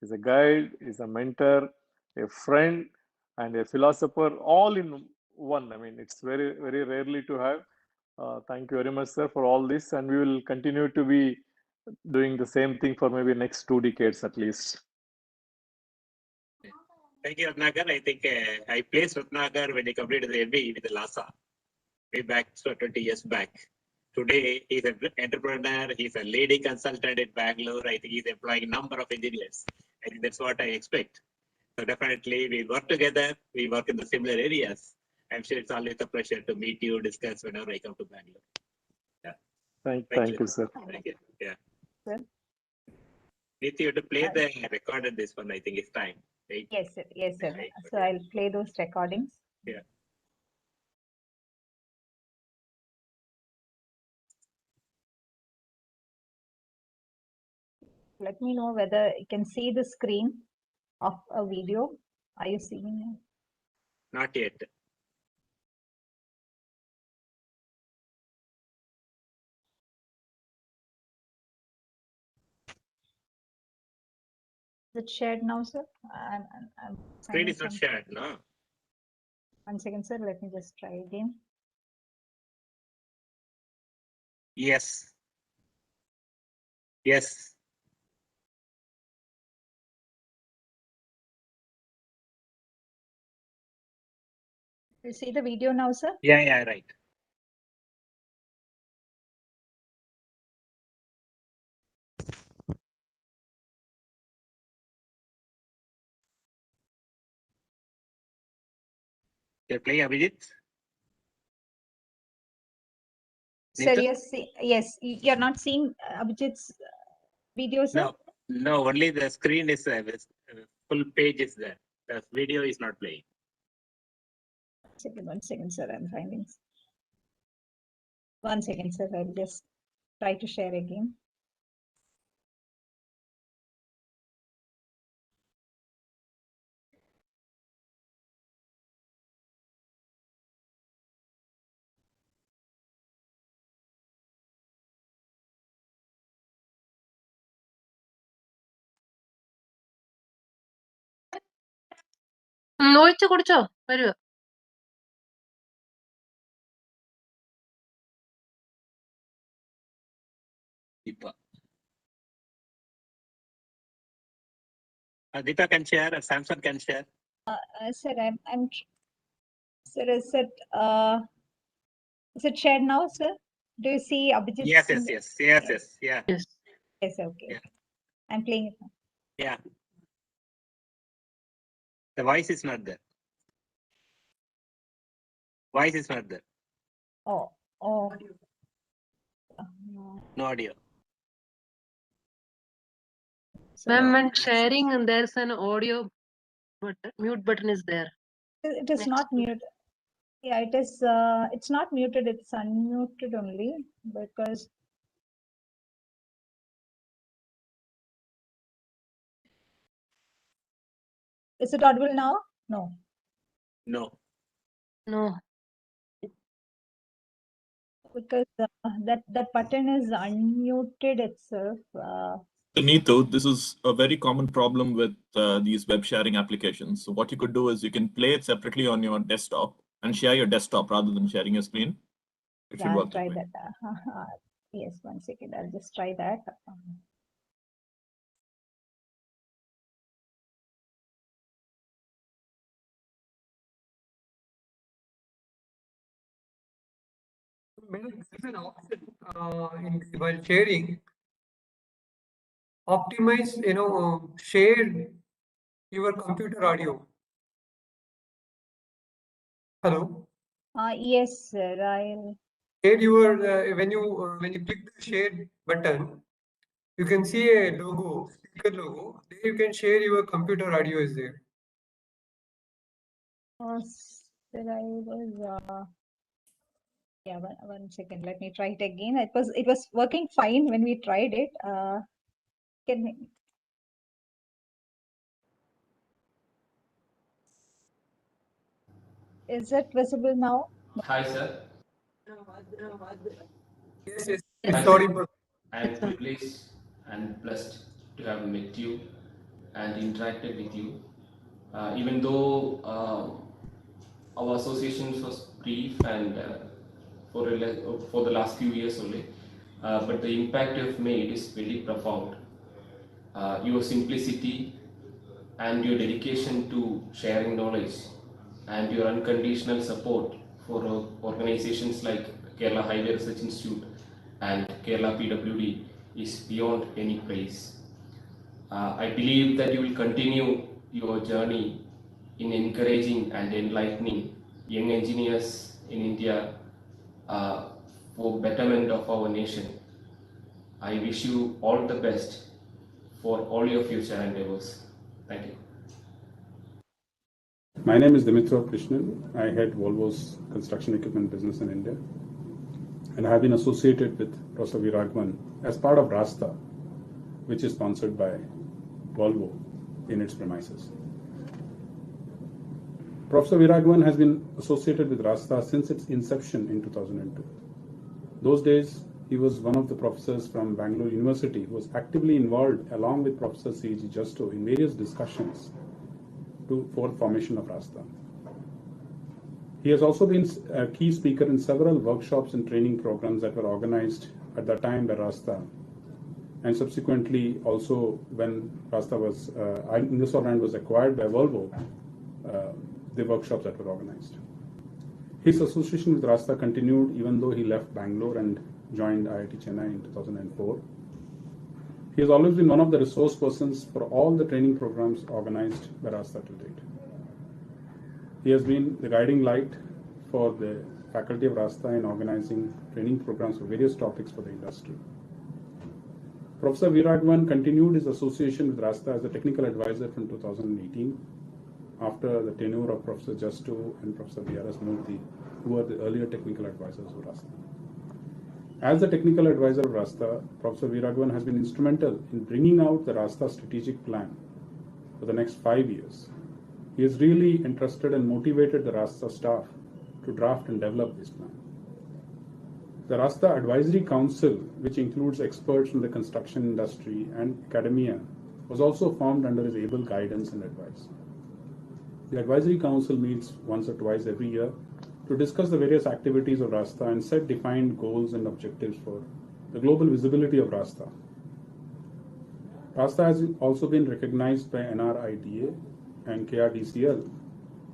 he's a guide, he's a mentor, a friend, and a philosopher, all in one. I mean, it's very, very rarely to have. Thank you very much, sir, for all this, and we will continue to be doing the same thing for maybe next 2 decades at least. Thank you, Ratnagar. I think I placed Ratnagar when he completed the MBA with Lhasa, way back, so 20 years back. Today, he's an entrepreneur. He's a leading consultant in Bangalore. I think he's employing a number of engineers. I think that's what I expect. So definitely, we work together. We work in the similar areas. I'm sure it's always a pleasure to meet you, discuss whenever I come to Bangalore. Yeah. Thank you, sir. Thank you. Yeah. Sir? Need you to play the recorded this one. I think it's time. Right? Yes, sir. Yes, sir. Right. So I'll play those recordings. Yeah. Let me know whether you can see the screen of a video. Are you seeing it? Not yet. Is it shared now, sir? I'm Screen finding is not some- shared, no? 1 second, sir. Let me just try again. Yes. Yes. You see the video now, sir? Yeah, right. You're playing Abhijit? Sir, Neetu? yes, you're not seeing Abhijit's video, sir? No, only the screen is full page is there. The video is not playing. 1 second, sir. I'm finding. 1 second, sir. I'll just try to share again. ഒഴിച്ചു കുടിച്ചോ വരുക Adita can share, or Samson can share. Sir, sir, is it shared now, sir? Do you see Abhijit? Yes, yeah. Yes, okay. Yeah. I'm playing it now. Yeah. The voice is not there. Voice is not there. Oh. No audio. Ma'am, when sharing there's an audio button, mute button is there. It is not muted. Yeah, it is. It's not muted. It's unmuted only because. Is it audible now? No. No. Because that button is unmuted itself. Neetu, this is a very common problem with these web sharing applications. So what you could do is you can play it separately on your desktop and share your desktop rather than sharing your screen. It should Yeah, I'll work try that way. that. Yes, 1 second. I'll just try that. Madam, this is an option while sharing. optimize, share your computer audio. Hello. Yes, sir. I'll. Share your when you click the share button, you can see a logo, speaker logo. There you can share your computer audio is there. Sir, I was. Yeah, one second. Let me try it again. It was working fine when we tried it. Is it visible now? Hi, sir. Yes, Hi, sorry. sir. I am privileged and blessed to have met you and interacted with you. Even though our association was brief and for the last few years only, but the impact you have made is very profound. Your simplicity and your dedication to sharing knowledge and your unconditional support for organizations like Kerala Highway Research Institute and Kerala PWD is beyond any praise. I believe that you will continue your journey in encouraging and enlightening young engineers in India for betterment of our nation. I wish you all the best for all your future endeavors. Thank you. My name is Dimitra Krishnan. I head Volvo's construction equipment business in India, and I have been associated with Prof. Veeraragavan as part of Rasta, which is sponsored by Volvo in its premises. Professor Veeraragavan has been associated with Rasta since its inception in 2002. Those days, he was one of the professors from Bangalore University who was actively involved along with Professor C.G. Justo in various discussions for formation of Rasta. He has also been a key speaker in several workshops and training programs that were organized at the time by Rasta, and subsequently also when Rasta was, Ingersoll Rand was acquired by Volvo, the workshops that were organized. His association with Rasta continued even though he left Bangalore and joined IIT Chennai in 2004. He has always been one of the resource persons for all the training programs organized by Rasta to date. He has been the guiding light for the faculty of Rasta in organizing training programs for various topics for the industry. Professor Veeraragavan continued his association with Rasta as a technical advisor from 2018 after the tenure of Professor Justo and Professor B.R.S. Murthy, who were the earlier technical advisors of Rasta. As the technical advisor of Rasta, Professor Veeraragavan has been instrumental in bringing out the Rasta strategic plan for the next 5 years. He has really entrusted and motivated the Rasta staff to draft and develop this plan. The Rasta Advisory Council, which includes experts from the construction industry and academia, was also formed under his able guidance and advice. The Advisory Council meets once or twice every year to discuss the various activities of Rasta and set defined goals and objectives for the global visibility of Rasta. Rasta has also been recognized by NRIDA and KRDCL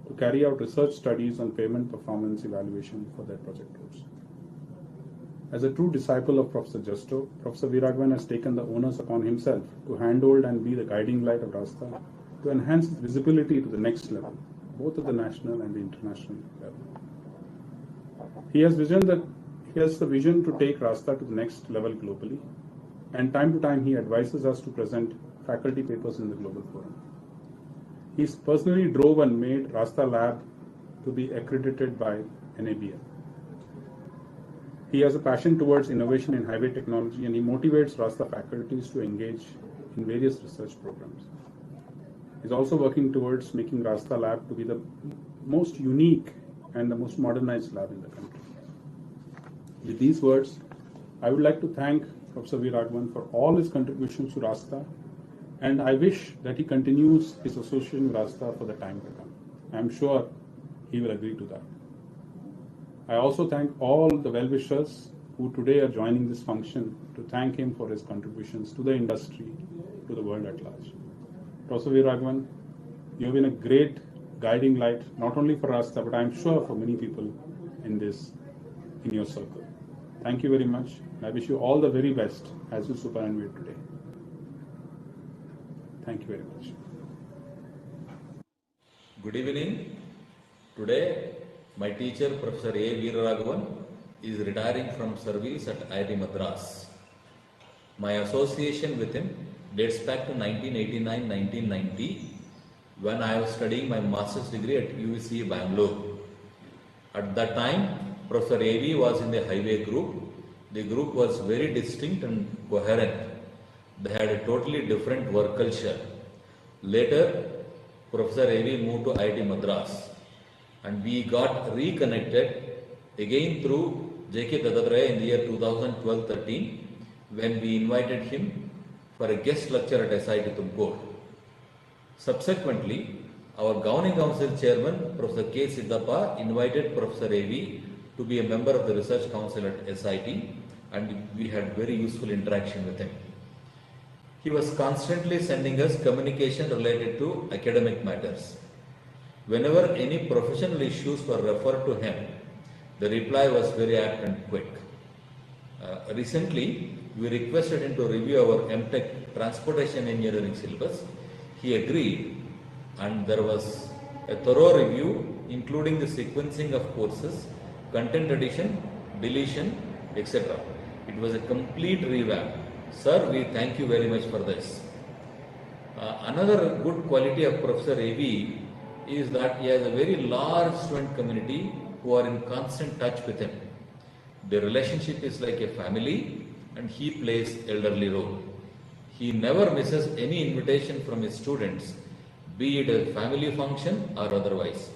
to carry out research studies on payment performance evaluation for their project routes. As a true disciple of Professor Justo, Professor Veeraragavan has taken the onus upon himself to handhold and be the guiding light of Rasta to enhance its visibility to the next level, both at the national and the international level. He has the vision to take Rasta to the next level globally, and time to time he advises us to present faculty papers in the global forum. He personally drove and made Rasta Lab to be accredited by NABL. He has a passion towards innovation in highway technology, and he motivates Rasta faculties to engage in various research programs. He's also working towards making Rasta Lab to be the most unique and the most modernized lab in the country. With these words, I would like to thank Professor Veeraragavan for all his contributions to Rasta, and I wish that he continues his association with Rasta for the time to come. I'm sure he will agree to that. I also thank all the well-wishers who today are joining this function to thank him for his contributions to the industry, to the world at large. Professor Veeraragavan, you have been a great guiding light, not only for Rasta, but I'm sure for many people in your circle. Thank you very much. I wish you all the very best as you superannuate today. Thank you very much. Good evening. Today, my teacher, Professor A. Veeraragavan, is retiring from service at IIT Madras. My association with him dates back to 1989-1990 when I was studying my master's degree at UVC Bangalore. At that time, Professor A.V. was in the highway group. The group was very distinct and coherent. They had a totally different work culture. Later, Professor A.V. moved to IIT Madras and we got reconnected again through J.K. Dattatraya in the year 2012-13 when we invited him for a guest lecture at SIT Tumkur. Subsequently, our governing council chairman, Professor K. Siddhappa, invited Professor A.V. to be a member of the research council at SIT and we had very useful interaction with him. He was constantly sending us communication related to academic matters. Whenever any professional issues were referred to him, the reply was very apt and quick. Recently, we requested him to review our MTech transportation engineering syllabus. He agreed and there was a thorough review including the sequencing of courses, content addition, deletion, etc. It was a complete revamp. Sir, we thank you very much for this. Another good quality of Professor A.V. is that he has a very large student community who are in constant touch with him. The relationship is like a family and he plays elderly role. He never misses any invitation from his students, be it a family function or otherwise.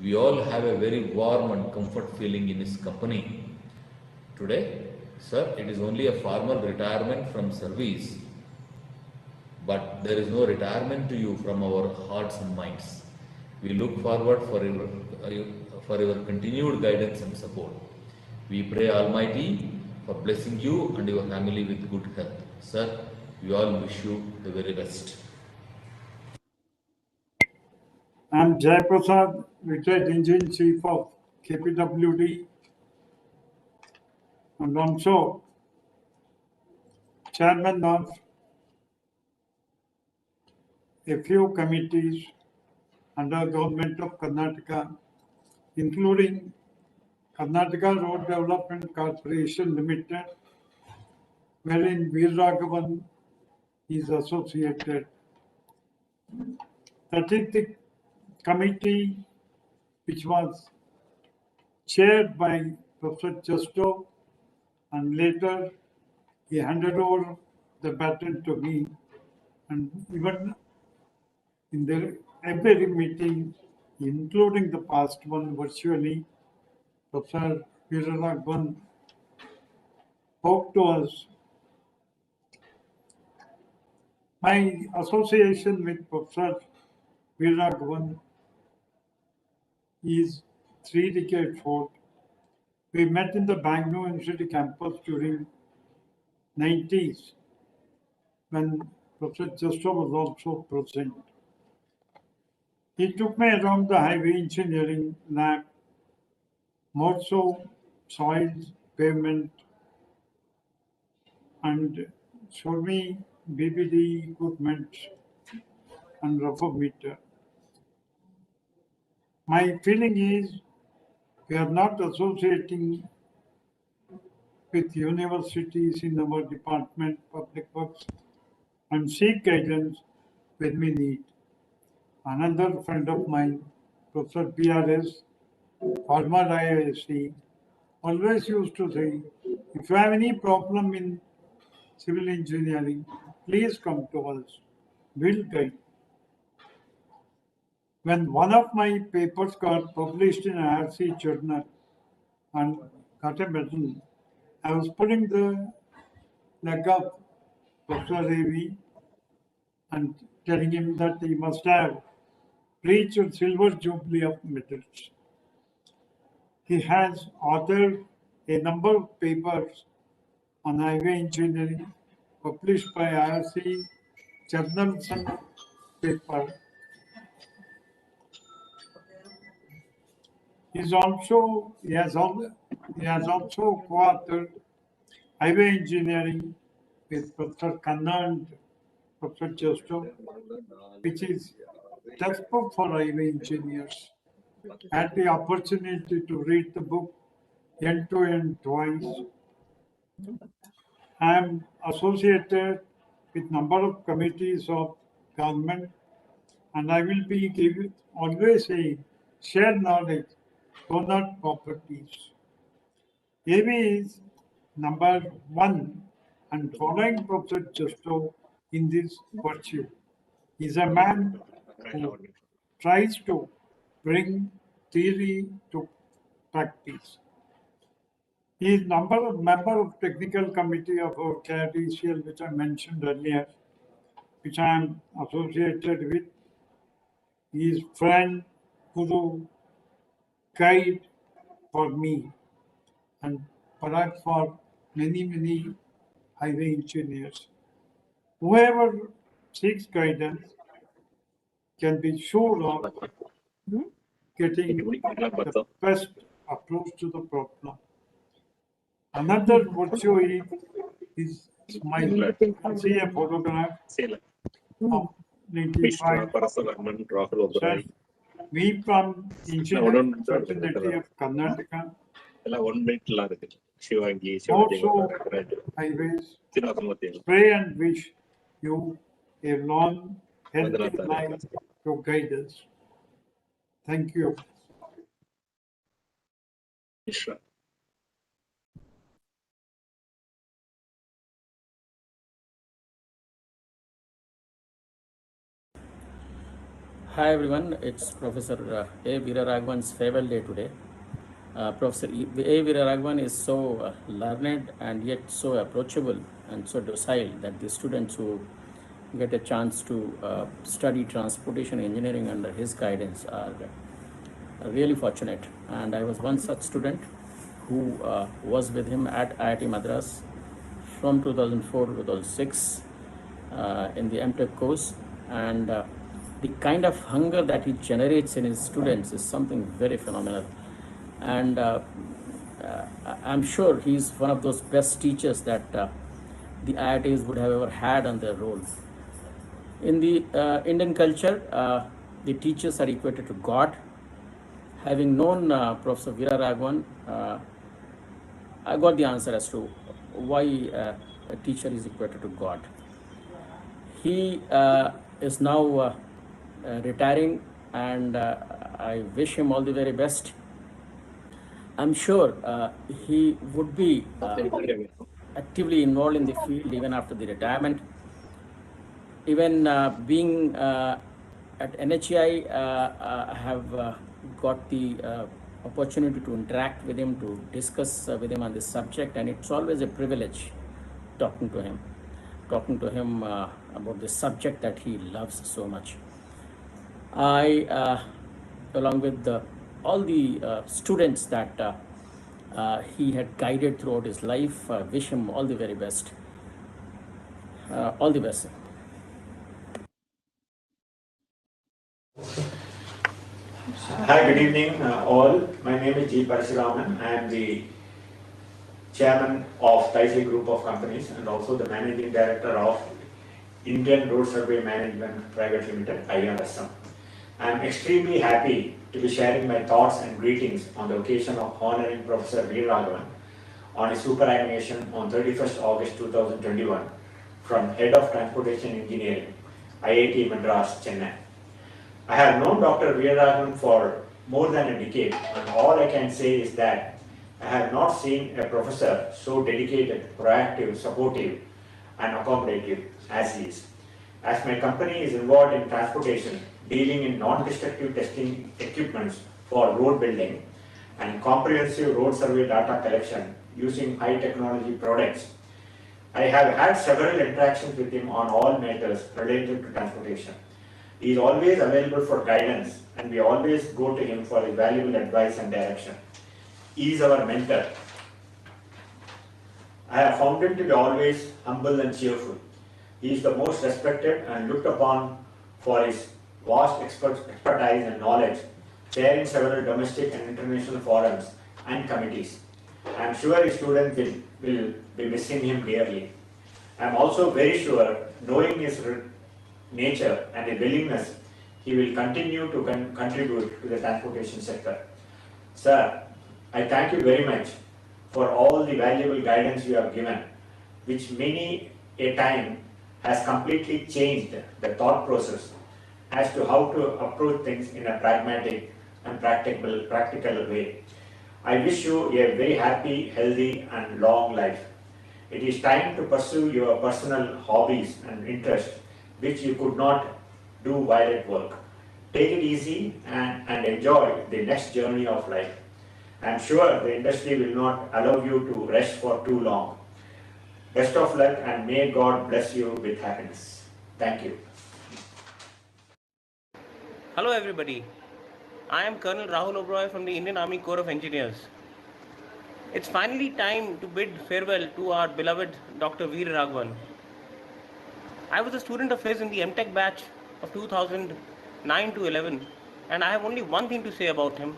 We all have a very warm and comfort feeling in his company. Today, sir, it is only a formal retirement from service, but there is no retirement to you from our hearts and minds. We look forward for your continued guidance and support. We pray Almighty for blessing you and your family with good health. Sir, we all wish you the very best. I am Jayaprasad, retired Engineer Chief of KPWD and also Chairman of a few committees under Government of Karnataka, including Karnataka Road Development Corporation Limited, wherein Veeraragavan is associated. That is the committee which was chaired by Professor Justo, and later he handed over the baton to me, and even in every meeting, including the past one virtually, Professor Veeraragavan spoke to us. My association with Professor Veeraragavan is 3 decades old. We met in the Bangalore University campus during 90s when Professor Justo was also present. He took me around the highway engineering lab, more so soils, pavement, and showed me BBD equipment and rougher meter. My feeling is we are not associating with universities in our department, public works, and seek guidance when we need. Another friend of mine, Professor PRS, former IISc, always used to say, if you have any problem in civil engineering, please come to us. We'll guide. When one of my papers got published in an IRC journal and got a medal, I was putting the leg up Professor A.V. and telling him that he must have reached a silver jubilee of medals. He has authored a number of papers on highway engineering published by IRC journals and paper. He has also co-authored highway engineering with Professor Khanna and Professor Justo, which is textbook for highway engineers. Had the opportunity to read the book end to end twice. I am associated with number of committees of government, and I will be always saying share knowledge, though not properties. AV is number one and following Professor Justo in this virtue. He is a man who tries to bring theory to practice. He is member of technical committee of our KSCSTE, which I mentioned earlier, which I am associated with. He is friend, guru, guide for me, and perhaps for many highway engineers. Whoever seeks guidance can be sure of getting the best approach to the problem. Another virtue is smile. I see a photograph of 95. Sir, we from engineering fraternity of Karnataka also highways pray and wish you a long, healthy life to guide us. Thank you. Hi everyone, it's Professor A. Veeraragavan's farewell day today. Professor A. Veeraragavan is so learned and yet so approachable and so docile that the students who get a chance to study transportation engineering under his guidance are really fortunate. And I was one such student who was with him at IIT Madras from 2004 to 2006 in the MTech course, and the kind of hunger that he generates in his students is something very phenomenal. And I'm sure he's one of those best teachers that the IITs would have ever had on their roll. In the Indian culture, the teachers are equated to God. Having known Professor Veeraragavan, I got the answer as to why a teacher is equated to God. He is now retiring, and I wish him all the very best. I'm sure he would be actively involved in the field even after the retirement. Even being at NHI, I have got the opportunity to interact with him, to discuss with him on this subject, and it's always a privilege talking to him about the subject that he loves so much. I, along with all the students that he had guided throughout his life, wish him all the very best. All the best. Hi, good evening all. My name is G. Parashuraman. I am the chairman of Taisei Group of Companies and also the managing director of Indian Road Survey Management Private Limited, IRSM. I am extremely happy to be sharing my thoughts and greetings on the occasion of honoring Professor Veeraragavan on his superannuation on 31st August 2021 from Head of Transportation Engineering, IIT Madras, Chennai. I have known Dr. Veeraragavan for more than a decade, and all I can say is that I have not seen a professor so dedicated, proactive, supportive, and accommodative as he is. As my company is involved in transportation, dealing in non-destructive testing equipments for road building and comprehensive road survey data collection using high technology products, I have had several interactions with him on all matters related to transportation. He is always available for guidance, and we always go to him for his valuable advice and direction. He is our mentor. I have found him to be always humble and cheerful. He is the most respected and looked upon for his vast expertise and knowledge, chairing several domestic and international forums and committees. I am sure his students will be missing him dearly. I am also very sure, knowing his nature and a willingness, he will continue to contribute to the transportation sector. Sir, I thank you very much for all the valuable guidance you have given, which many a time has completely changed the thought process as to how to approach things in a pragmatic and practical way. I wish you a very happy, healthy and long life. It is time to pursue your personal hobbies and interests which you could not do while at work. Take it easy and enjoy the next journey of life. I am sure the industry will not allow you to rest for too long. Best of luck and may God bless you with happiness. Thank you. Hello everybody. I am Colonel Rahul Oberoi from the Indian Army Corps of Engineers. It's finally time to bid farewell to our beloved Dr. Veeraragavan. I was a student of his in the MTech batch of 2009 to 11, and I have only one thing to say about him,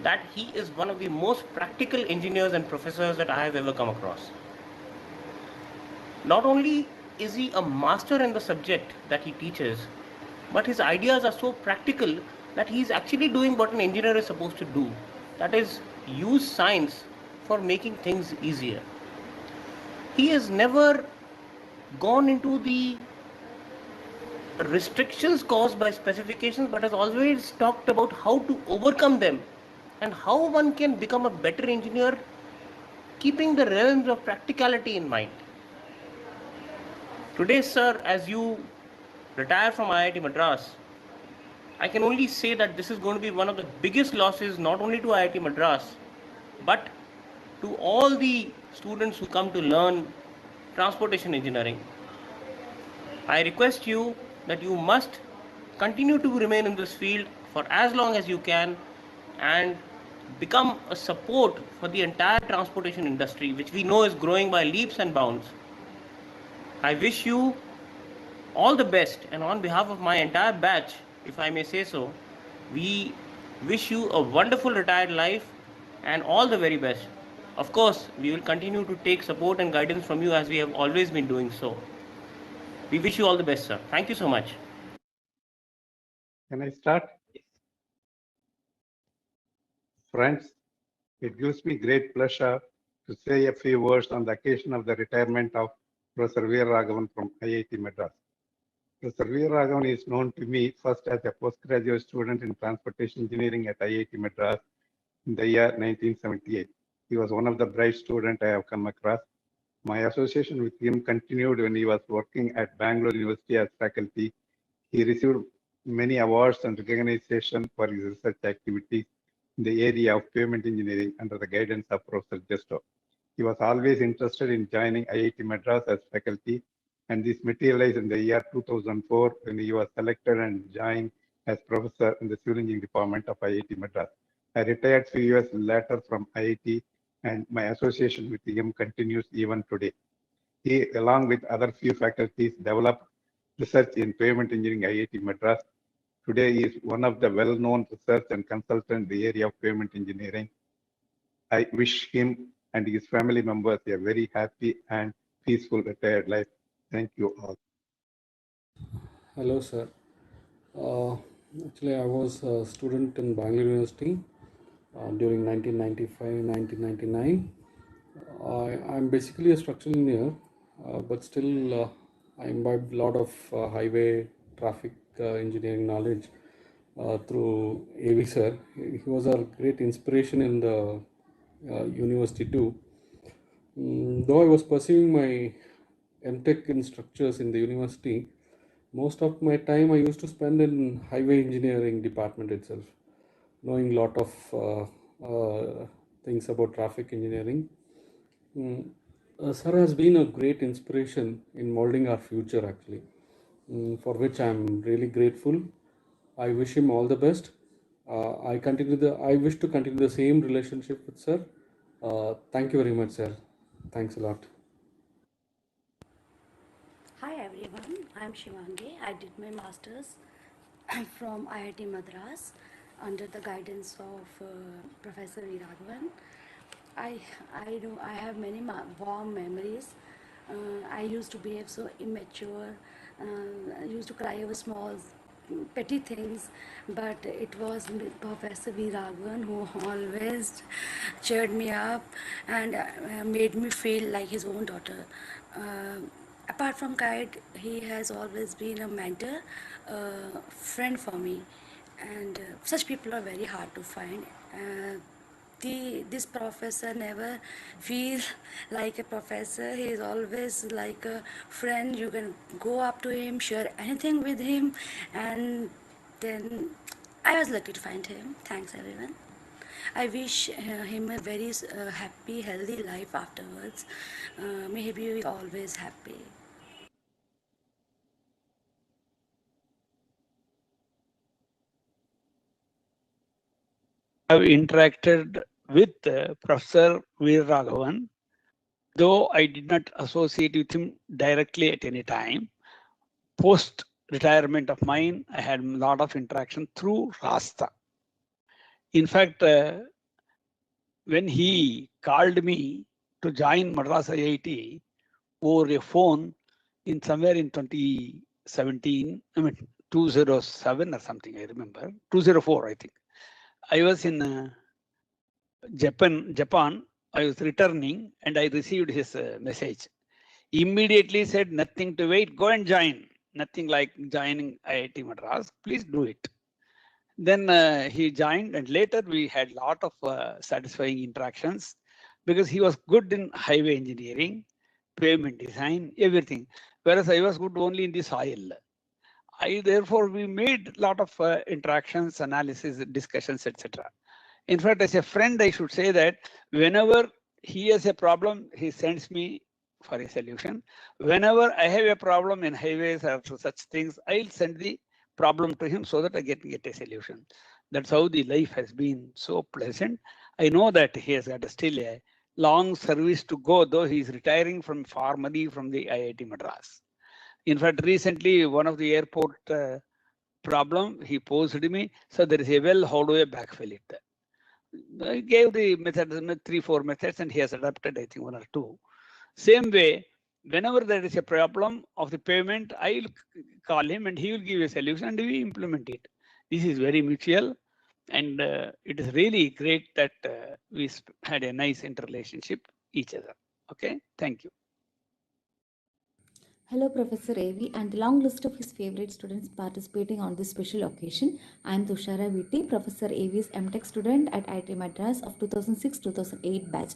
that he is one of the most practical engineers and professors that I have ever come across. Not only is he a master in the subject that he teaches, but his ideas are so practical that he is actually doing what an engineer is supposed to do. That is, use science for making things easier. He has never gone into the restrictions caused by specifications, but has always talked about how to overcome them and how one can become a better engineer keeping the realms of practicality in mind. Today, sir, as you retire from IIT Madras, I can only say that this is going to be one of the biggest losses not only to IIT Madras, but to all the students who come to learn transportation engineering. I request you that you must continue to remain in this field for as long as you can and become a support for the entire transportation industry, which we know is growing by leaps and bounds. I wish you all the best, and on behalf of my entire batch, if I may say so, we wish you a wonderful retired life and all the very best. Of course, we will continue to take support and guidance from you as we have always been doing so. We wish you all the best, sir. Thank you so much. Can I start? Friends, it gives me great pleasure to say a few words on the occasion of the retirement of Professor Veeraragavan from IIT Madras. Professor Veeraragavan is known to me first as a postgraduate student in transportation engineering at IIT Madras in the year 1978. He was one of the bright students I have come across. My association with him continued when he was working at Bangalore University as faculty. He received many awards and recognition for his research activities in the area of pavement engineering under the guidance of Professor Justo. He was always interested in joining IIT Madras as faculty, and this materialized in the year 2004 when he was selected and joined as professor in the civil engineering department of IIT Madras. I retired 3 years later from IIT, and my association with him continues even today. He, along with other few faculties, developed research in pavement engineering IIT Madras. Today, he is one of the well-known research and consultant in the area of pavement engineering. I wish him and his family members a very happy and peaceful retired life. Thank you all. Hello, sir. Actually, I was a student in Bangalore University during 1995-1999. I'm basically a structural engineer, but still I imbibed a lot of highway traffic engineering knowledge through AV sir. He was a great inspiration in the university too. Though I was pursuing my MTech in structures in the university, most of my time I used to spend in highway engineering department itself, knowing a lot of things about traffic engineering. Sir has been a great inspiration in molding our future actually, for which I'm really grateful. I wish him all the best. I wish to continue the same relationship with sir. Thank you very much, sir. Thanks a lot. Hi everyone, I'm Shivangi. I did my master's from IIT Madras under the guidance of Professor Veeraragavan. I have many warm memories I used to behave so immature. I used to cry over small, petty things, but it was Professor Veeraragavan who always cheered me up and made me feel like his own daughter. Apart from guide, he has always been a mentor, friend for me, and such people are very hard to find. This professor never feels like a professor. He is always like a friend. You can go up to him, share anything with him, and then I was lucky to find him. Thanks, everyone. I wish him a very happy, healthy life afterwards. May he be always happy. Have interacted with Professor Veeraragavan, though I did not associate with him directly at any time. Post retirement of mine, I had a lot of interaction through Rasta. In fact, when he called me to join Madras IIT over a phone in somewhere in 2017, 2007 or something, I remember, 204, I think. I was in Japan. I was returning and I received his message. Immediately said, nothing to wait, go and join. Nothing like joining IIT Madras, please do it. Then he joined, and later we had a lot of satisfying interactions because he was good in highway engineering, pavement design, everything. Whereas I was good only in the soil. Therefore, we made a lot of interactions, analysis, discussions, etc. In fact, as a friend, I should say that whenever he has a problem, he sends me for a solution. Whenever I have a problem in highways or such things, I'll send the problem to him so that I get a solution. That's how the life has been so pleasant. I know that he has got still a long service to go, though he is retiring from formally from the IIT Madras. In fact, recently, one of the airport problem he posed me, so there is a well, how do I backfill it? I gave the methods, 3-4 methods, and he has adapted, I think, 1 or 2. Same way, whenever there is a problem of the payment, I will call him and he will give a solution and we implement it. This is very mutual, and it is really great that we had a nice interrelationship each other. Okay, thank you. Hello, Professor A.V. and the long list of his favorite students participating on this special occasion. I am Tushara Vitti, Professor A.V.'s MTech student at IIT Madras of 2006-2008 batch.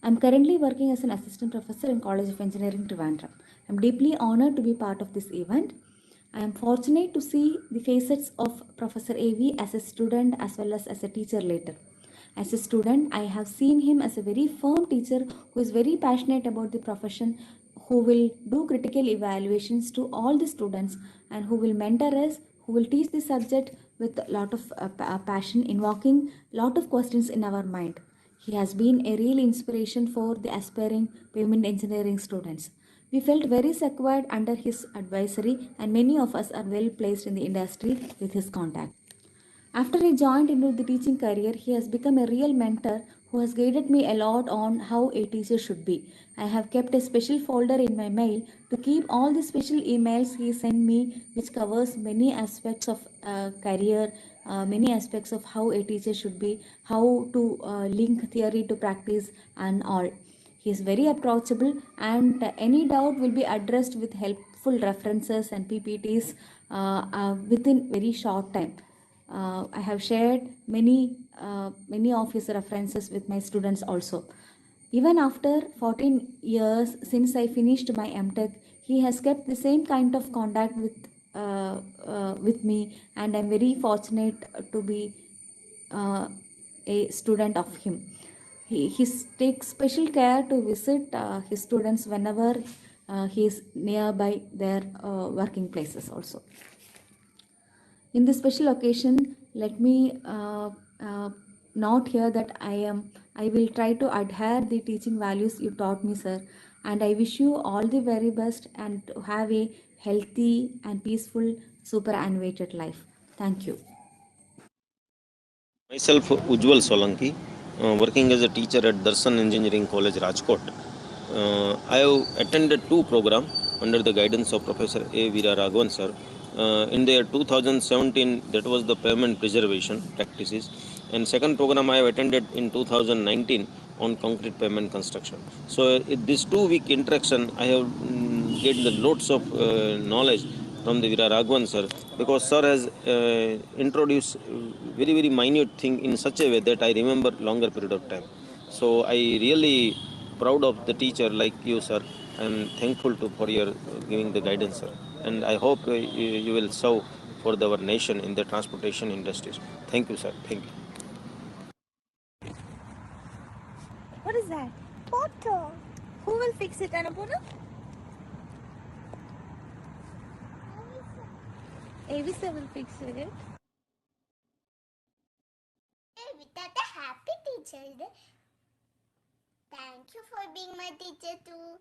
I am currently working as an assistant professor in College of Engineering, Trivandrum. I am deeply honored to be part of this event. I am fortunate to see the facets of Professor A.V. as a student as well as a teacher later. As a student, I have seen him as a very firm teacher who is very passionate about the profession, who will do critical evaluations to all the students and who will mentor us, who will teach the subject with a lot of passion, invoking a lot of questions in our mind. He has been a real inspiration for the aspiring pavement engineering students. We felt very secured under his advisory, and many of us are well placed in the industry with his contact. After I joined into the teaching career, he has become a real mentor who has guided me a lot on how a teacher should be. I have kept a special folder in my mail to keep all the special emails he sent me, which covers many aspects of career, many aspects of how a teacher should be, how to link theory to practice and all. He is very approachable, and any doubt will be addressed with helpful references and PPTs within very short time. I have shared many of his references with my students also. Even after 14 years since I finished my MTech, he has kept the same kind of contact with me, and I'm very fortunate to be a student of him. He takes special care to visit his students whenever he is nearby their working places also. In this special occasion, let me note here that I will try to adhere the teaching values you taught me, sir, and I wish you all the very best and to have a healthy and peaceful superannuated life. Thank you. Myself, Ujjwal Solanki, working as a teacher at Darshan Engineering College, Rajkot. I have attended two programs under the guidance of Professor A. Veeraragavan sir. In the year 2017, that was the pavement preservation practices, and second program I have attended in 2019 on concrete pavement construction. So in this 2-week interaction, I have gained the lots of knowledge from the Veeraragavan sir, because sir has introduced very minute thing in such a way that I remember longer period of time. So I really proud of the teacher like you, sir. I am thankful for your giving the guidance, sir. And I hope you will serve for our nation in the transportation industries. Thank you, sir. Thank you. What is that? Water. Who will fix it, Annapurna? Avisa will fix it. Without a happy teacher. Thank you for being my teacher too.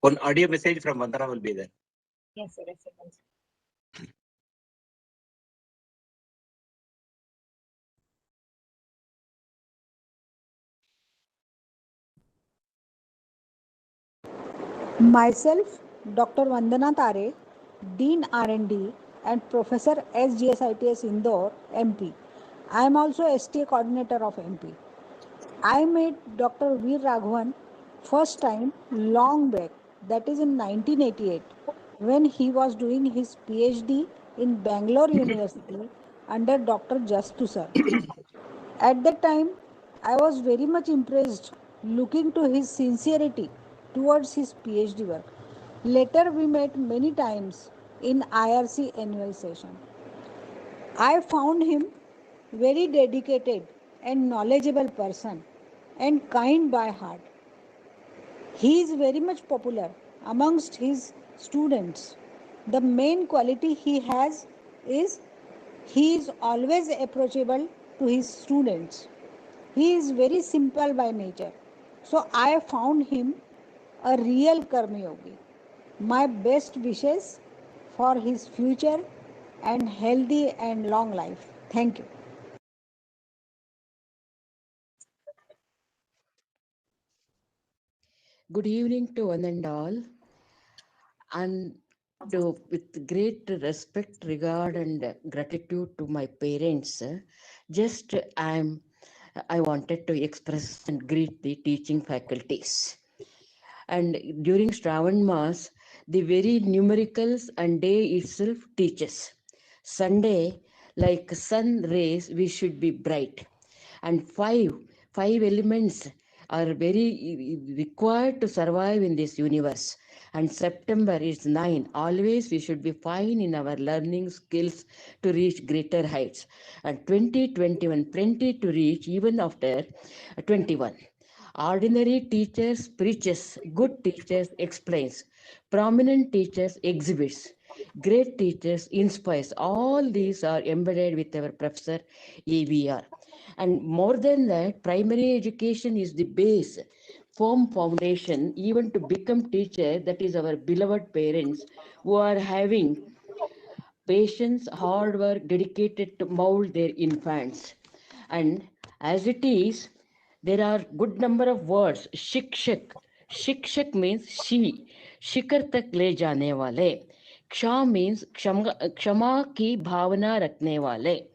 One audio message from Vandana will be there. Yes, sir. Yes, sir. Myself, Dr. Vandana Tare, Dean R&D and Professor SGSITS Indore, MP. I am also STA coordinator of MP. I met Dr. Veeraragavan first time long back, that is in 1988, when he was doing his PhD in Bangalore University under Dr. Jastu sir. At that time, I was very much impressed looking to his sincerity towards his PhD work. Later, we met many times in IRC annual session. I found him very dedicated and knowledgeable person and kind by heart. He is very much popular amongst his students. The main quality he has is he is always approachable to his students. He is very simple by nature. So I found him a real Karma Yogi. My best wishes for his future and healthy and long life. Thank you. Good evening to one and all. And with great respect, regard, and gratitude to my parents, I wanted to express and greet the teaching faculties. And during Shravan Mass, the very numericals and day itself teaches. Sunday, like sun rays, we should be bright. And five elements are very required to survive in this universe. And September is 9. Always we should be fine in our learning skills to reach greater heights. And 2021, plenty to reach even after 21. Ordinary teachers preaches, good teachers explains, prominent teachers exhibits, great teachers inspires. All these are embedded with our Professor AVR. And more than that, primary education is the base, firm foundation, even to become teacher. That is our beloved parents who are having patience, hard work, dedicated to mold their infants. And as it is, there are good number of words. Shikshak. Shikshak means she. Shikar tak le jaane wale. Ksha means kshama ki bhavana rakhne wale.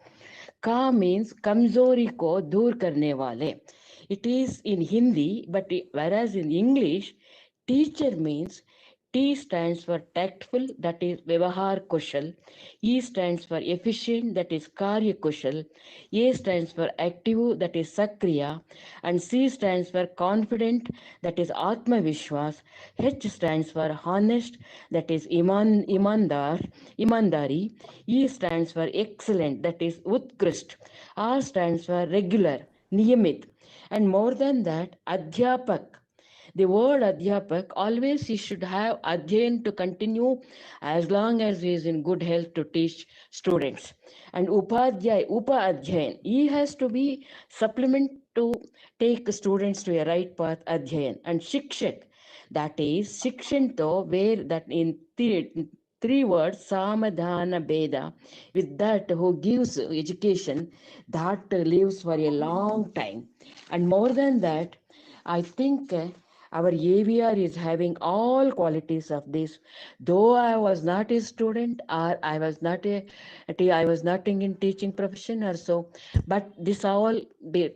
Ka means kamzori ko dur karne wale. It is in Hindi, but whereas in English, teacher means T stands for tactful, that is Vyavahar Kushal. E stands for efficient, that is Karya Kushal. A stands for active, that is Sakriya. And C stands for confident, that is Atma Vishwas. H stands for honest, that is Imandari. E stands for excellent, that is Utkrist. R stands for regular, Niyamit. And more than that, Adhyapak. The word Adhyapak, always he should have Adhyayan to continue as long as he is in good health to teach students. And Upadhyay, Upa Adhyayan, he has to be supplement to take students to a right path, Adhyayan. And Shikshak, That is Shikshanto, where that in three words, Samadhana Beda, with that who gives education that lives for a long time. And more than that, I think our AVR is having all qualities of this. Though I was not a student or I was not in teaching profession or so, but this all be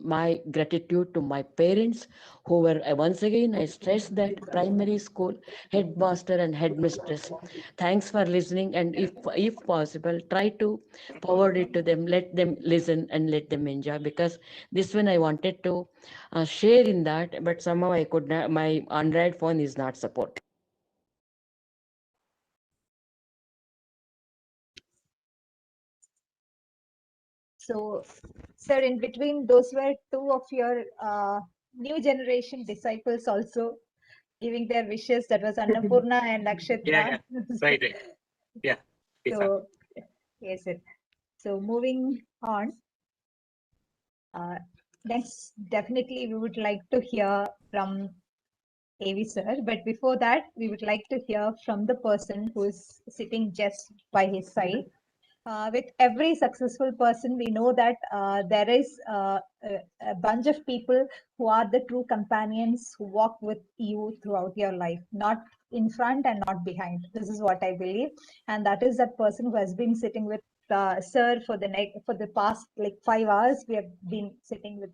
my gratitude to my parents who were once again I stress that primary school headmaster and headmistress. Thanks for listening, and if possible, try to forward it to them. Let them listen and let them enjoy, because this one I wanted to share in that, but somehow I could not. My Android phone is not support. So, sir, in between, those were two of your new generation disciples also giving their wishes. That was Annapurna and Akshatra. Yeah. Right. Yeah. So, yes, sir. So, moving on. Next, definitely we would like to hear from AV sir, but before that, we would like to hear from the person who is sitting just by his side. With every successful person, we know that there is a bunch of people who are the true companions who walk with you throughout your life, not in front and not behind. This is what I believe, and that is that person who has been sitting with sir for the past like 5 hours. We have been sitting with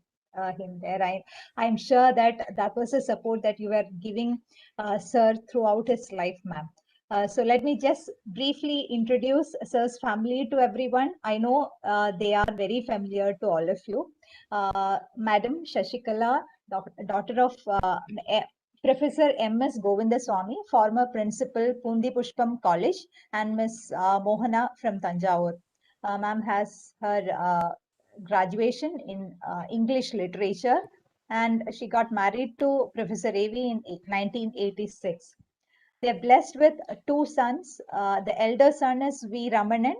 him there. I'm sure that that was the support that you were giving sir throughout his life, ma'am. So let me just briefly introduce Sir's family to everyone. I know they are very familiar to all of you. Madam Shashikala, daughter of Professor M.S. Govindaswamy, former principal, Pundi Pushpam College, and Ms. Mohana from Tanjavur. Ma'am has her graduation in English literature, and she got married to Professor A.V. in 1986. They're blessed with two sons. The elder son is V. Ramanan.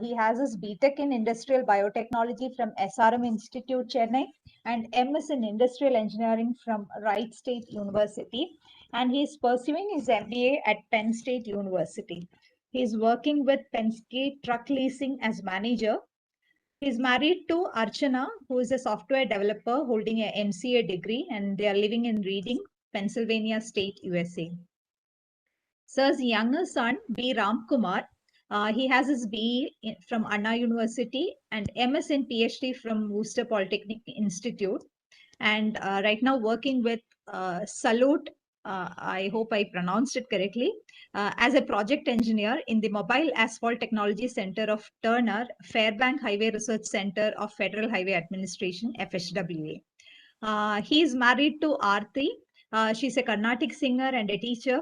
He has his BTech in Industrial Biotechnology from SRM Institute, Chennai, and MS in Industrial Engineering from Wright State University. And he's pursuing his MBA at Penn State University. He's working with Penske Truck Leasing as manager. He's married to Archana, who is a software developer holding a MCA degree, and they are living in Reading, Pennsylvania State, USA. Sir's younger son, B. Ramkumar, he has his BE from Anna University and MS and PhD from Worcester Polytechnic Institute. And right now working with Salute, I hope I pronounced it correctly, as a project engineer in the Mobile Asphalt Technology Center of Turner, Fairbank Highway Research Center of Federal Highway Administration, FHWA. He is married to Aarti. She's a Carnatic singer and a teacher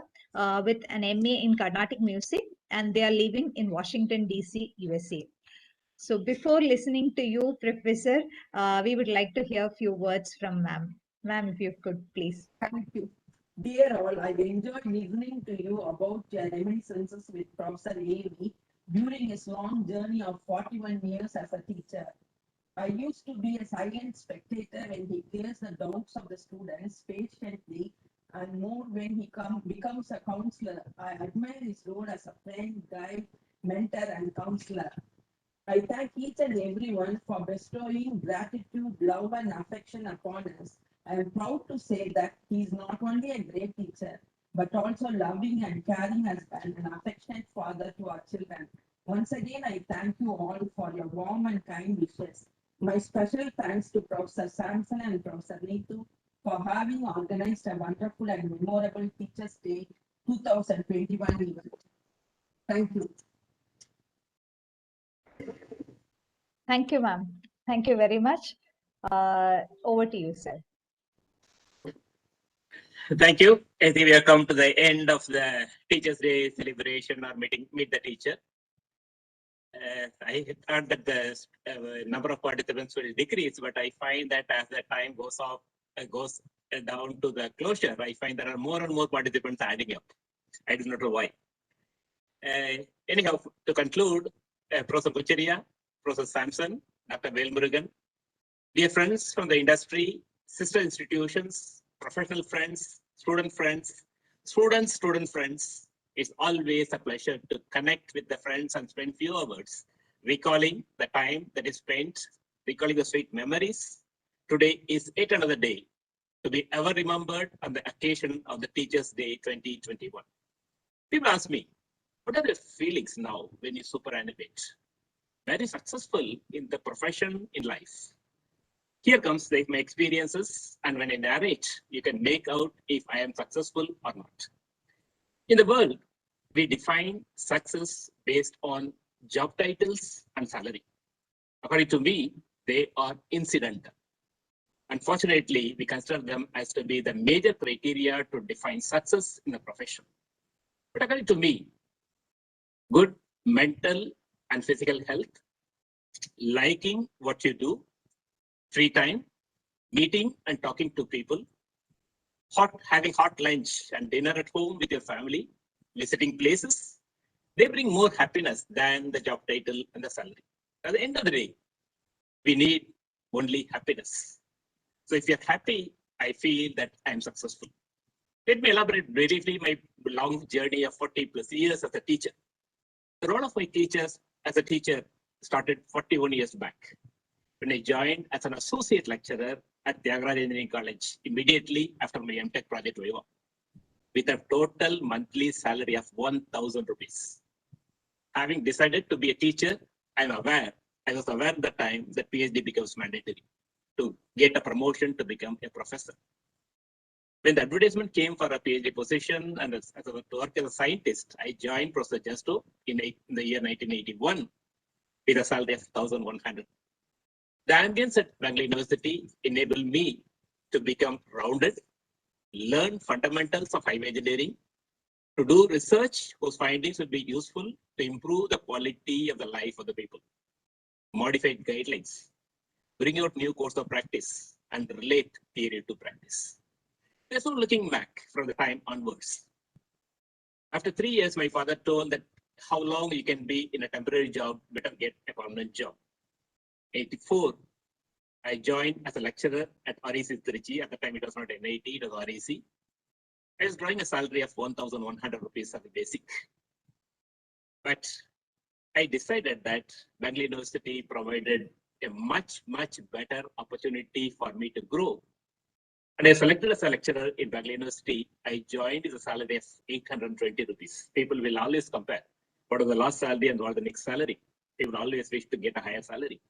with an MA in Carnatic music, and they are living in Washington, D.C., USA. So before listening to you, Professor, we would like to hear a few words from ma'am. Ma'am, if you could, please. Thank you. Dear all, I enjoyed listening to you about your reminiscences with Professor A.V. during his long journey of 41 years as a teacher. I used to be a silent spectator when he clears the doubts of the students patiently, and more when he becomes a counselor. I admire his role as a friend, guide, mentor, and counselor. I thank each and everyone for bestowing gratitude, love, and affection upon us. I am proud to say that he is not only a great teacher, but also loving and caring husband and affectionate father to our children. Once again, I thank you all for your warm and kind wishes. My special thanks to Professor Samson and Professor Neetu for having organized a wonderful and memorable Teachers' Day 2021 event. Thank you. Thank you, ma'am. Thank you very much. Over to you, sir. Thank you. I think we have come to the end of the Teachers' Day celebration or meet the teacher. I thought that the number of participants will decrease, but I find that as the time goes down to the closure, I find there are more and more participants adding up. I do not know why. Anyhow, to conclude, Professor Kucheria, Professor Samson, Dr. Velmurugan, dear friends from the industry, sister institutions, professional friends, student friends, student friends. It's always a pleasure to connect with the friends and spend few hours recalling the time that is spent, recalling the sweet memories. Today is yet another day to be ever remembered on the occasion of the Teachers' Day 2021. People ask me, what are the feelings now when you superannuate? Very successful in the profession, in life. Here comes my experiences, and when I narrate, you can make out if I am successful or not. In the world, we define success based on job titles and salary. According to me, they are incidental. Unfortunately, we consider them as to be the major criteria to define success in the profession. But according to me, good mental and physical health, liking what you do, free time, meeting and talking to people, having hot lunch and dinner at home with your family, visiting places, they bring more happiness than the job title and the salary. At the end of the day, we need only happiness. So if you're happy, I feel that I'm successful. Let me elaborate briefly my long journey of 40 plus years as a teacher. The role of my teachers as a teacher started 41 years back when I joined as an associate lecturer at Tyagaraja Engineering College immediately after my MTech project Viva, with a total monthly salary of 1,000 rupees. Having decided to be a teacher, I was aware at the time that PhD becomes mandatory to get a promotion to become a professor. When the advertisement came for a PhD position and to work as a scientist, I joined Professor Justo in the year 1981 with a salary of 1,100. The ambience at Bangalore University enabled me to become rounded, learn fundamentals of highway engineering, to do research whose findings would be useful to improve the quality of the life of the people, modified guidelines, bring out new course of practice, and relate theory to practice. There's no looking back from the time onwards. After 3 years, my father told that how long you can be in a temporary job, better get a permanent job. 84, I joined as a lecturer at REC Trichy. At the time, it was not NIT, it was REC. I was drawing a salary of 1,100 rupees as a basic. But I decided that Bangalore University provided a much better opportunity for me to grow. And I was selected as a lecturer in Bangalore University. I joined with a salary of 820 rupees. People will always compare what was the last salary and what was the next salary. They will always wish to get a higher salary.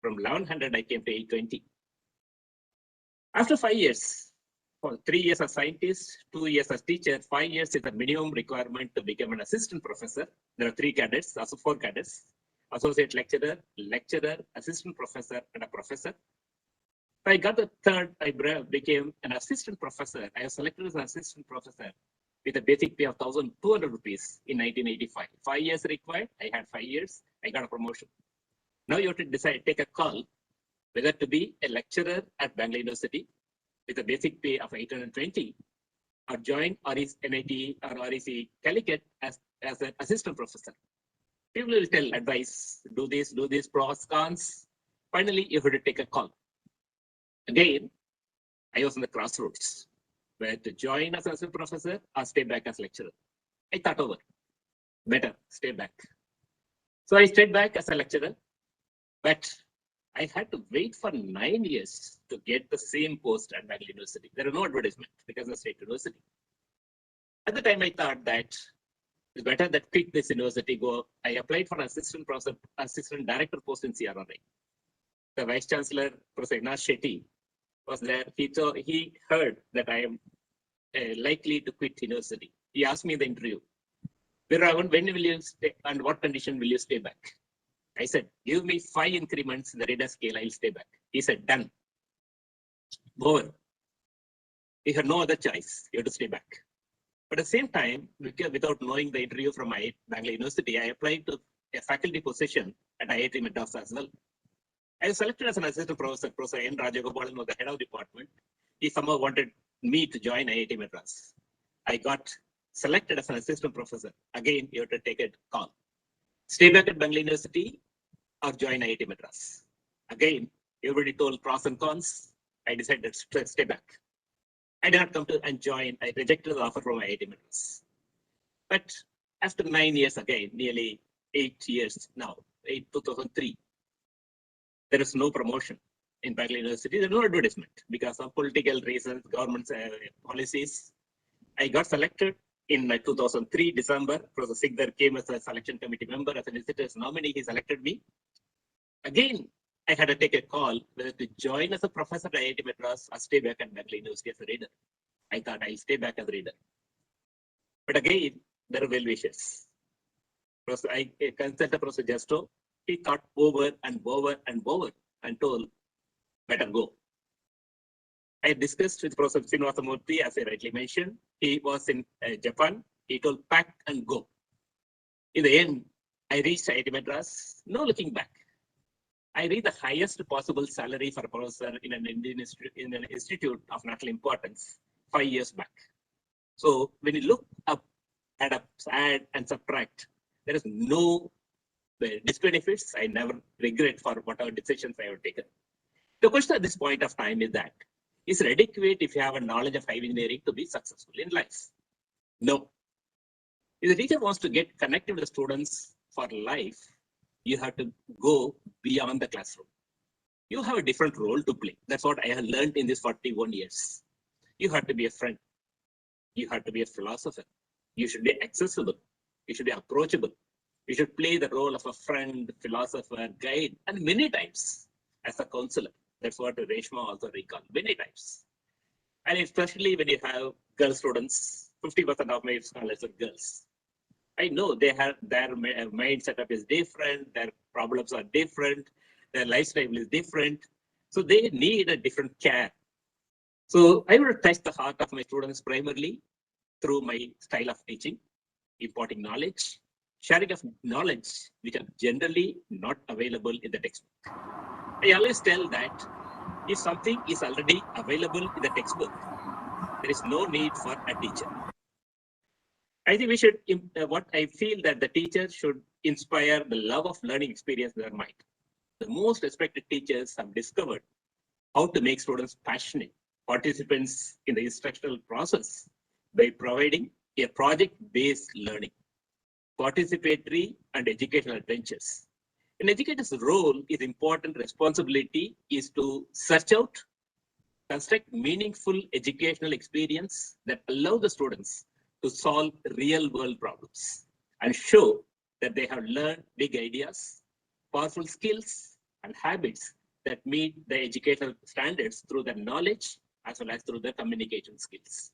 From 1,100, I came to 820. After 5 years, for 3 years as scientist, 2 years as teacher, 5 years is the minimum requirement to become an assistant professor. There are 3 cadets, also 4 cadets: associate lecturer, assistant professor, and a professor. I got the third, I became an assistant professor. I was selected as an assistant professor with a basic pay of 1,200 rupees in 1985. 5 years required, I had 5 years, I got a promotion. Now you have to decide, take a call, whether to be a lecturer at Bangalore University with a basic pay of 820 or join NIT or REC Calicut as an assistant professor. People will tell advice, do this, pros, cons. Finally, you have to take a call. Again, I was on the crossroads, where to join as assistant professor or stay back as lecturer. I thought over, better stay back. So I stayed back as a lecturer, but I had to wait for 9 years to get the same post at Bangalore University. There was no advertisement because of state university. At the time, I thought that it's better that quit this university, go. I applied for an assistant professor, assistant director post in CRRI. The vice chancellor, Professor Ignash Shetty, was there. He heard that I am likely to quit university. He asked me in the interview, Veeraragavan, when will you stay and what condition will you stay back? I said, give me 5 increments in the radar scale, I'll stay back. He said, done. Over. You had no other choice. You have to stay back. But at the same time, without knowing the interview from my Bangalore University, I applied to a faculty position at IIT Madras as well. I was selected as an assistant professor. Professor N. Rajagopalan was the head of the department. He somehow wanted me to join IIT Madras. I got selected as an assistant professor. Again, you have to take a call. Stay back at Bangalore University or join IIT Madras. Again, everybody told pros and cons. I decided to stay back. I did not come to and join. I rejected the offer from IIT Madras. But after 9 years again, nearly 8 years now, 2003, there is no promotion in Bangalore University. There is no advertisement because of political reasons, government policies. I got selected in 2003 December. Professor Sigdar came as a selection committee member, as a visitor's nominee. He selected me. Again, I had to take a call whether to join as a professor at IIT Madras or stay back at Bangalore University as a reader. I thought I'll stay back as a reader. But again, there are well wishes. I consulted Professor Justo. He thought over and over and over and told, better go. I discussed with Professor Srinivasamurthy, as I rightly mentioned. He was in Japan. He told, pack and go. In the end, I reached IIT Madras, no looking back. I reached the highest possible salary for a professor in an Indian institute of national importance 5 years back. So when you look up, add and subtract, there is no disbenefits. I never regret for whatever decisions I have taken. The question at this point of time is that, is it adequate if you have a knowledge of engineering to be successful in life? No. If the teacher wants to get connected with the students for life, you have to go beyond the classroom. You have a different role to play. That's what I have learned in these 41 years. You have to be a friend. You have to be a philosopher. You should be accessible. You should be approachable. You should play the role of a friend, philosopher, guide, and many times as a counselor. That's what Reshma also recalled, many times. And especially when you have girl students, 50% of my scholars are girls. I know they have their mind setup is different, their problems are different, their lifestyle is different. So they need a different care. So I will touch the heart of my students primarily through my style of teaching, imparting knowledge, sharing of knowledge which are generally not available in the textbook. I always tell that if something is already available in the textbook, there is no need for a teacher. I think we should, what I feel that the teacher should inspire the love of learning experience in their mind. The most respected teachers have discovered how to make students passionate participants in the instructional process by providing a project-based learning, participatory and educational adventures. An educator's role is important responsibility is to search out, construct meaningful educational experience that allow the students to solve real world problems and show that they have learned big ideas, powerful skills and habits that meet the educational standards through their knowledge as well as through their communication skills.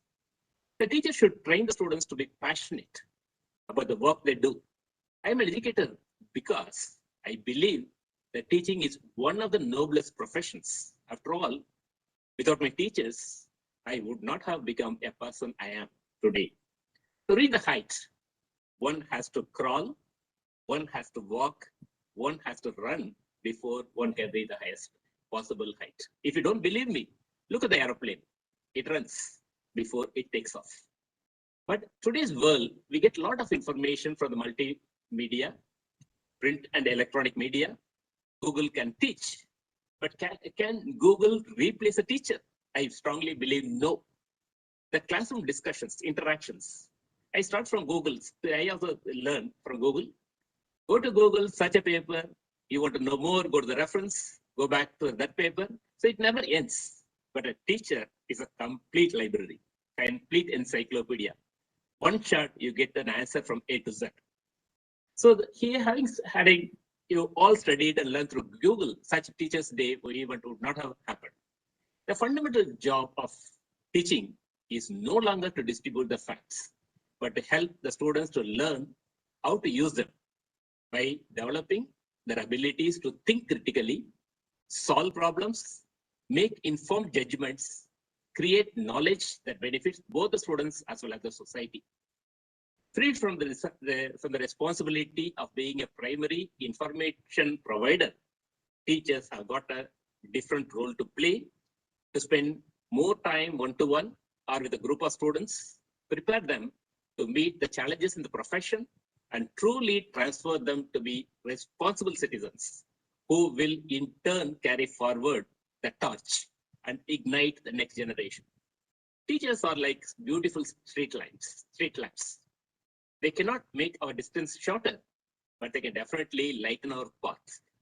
The teacher should train the students to be passionate about the work they do. I am an educator because I believe that teaching is one of the noblest professions. After all, without my teachers, I would not have become a person I am today. To reach the height, one has to crawl, one has to walk, one has to run before one can reach the highest possible height. If you don't believe me, look at the aeroplane. It runs before it takes off. But today's world, we get a lot of information from the multimedia, print and electronic media. Google can teach, but can Google replace a teacher? I strongly believe no. The classroom discussions, interactions, I start from Google. I also learn from Google. Go to Google, search a paper. You want to know more, go to the reference, go back to that paper. So it never ends. But a teacher is a complete library, complete encyclopedia. One shot, you get an answer from A to Z. So here, having you all studied and learned through Google, such Teachers' Day event would not have happened. The fundamental job of teaching is no longer to distribute the facts, but to help the students to learn how to use them by developing their abilities to think critically, solve problems, make informed judgments, create knowledge that benefits both the students as well as the society. Freed from the responsibility of being a primary information provider, teachers have got a different role to play to spend more time one-to-one or with a group of students, prepare them to meet the challenges in the profession and truly transfer them to be responsible citizens who will in turn carry forward the torch and ignite the next generation. Teachers are like beautiful street lamps. They cannot make our distance shorter, but they can definitely lighten our path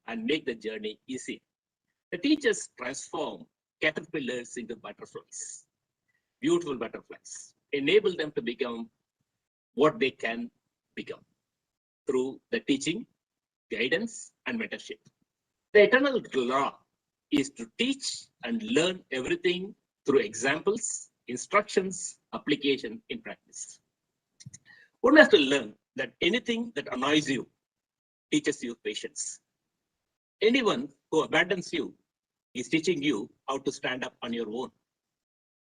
and make the journey easier. The teachers transform caterpillars into butterflies, beautiful butterflies, enable them to become what they can become through the teaching, guidance, and mentorship. The eternal law is to teach and learn everything through examples, instructions, application in practice. One has to learn that anything that annoys you teaches you patience. Anyone who abandons you is teaching you how to stand up on your own.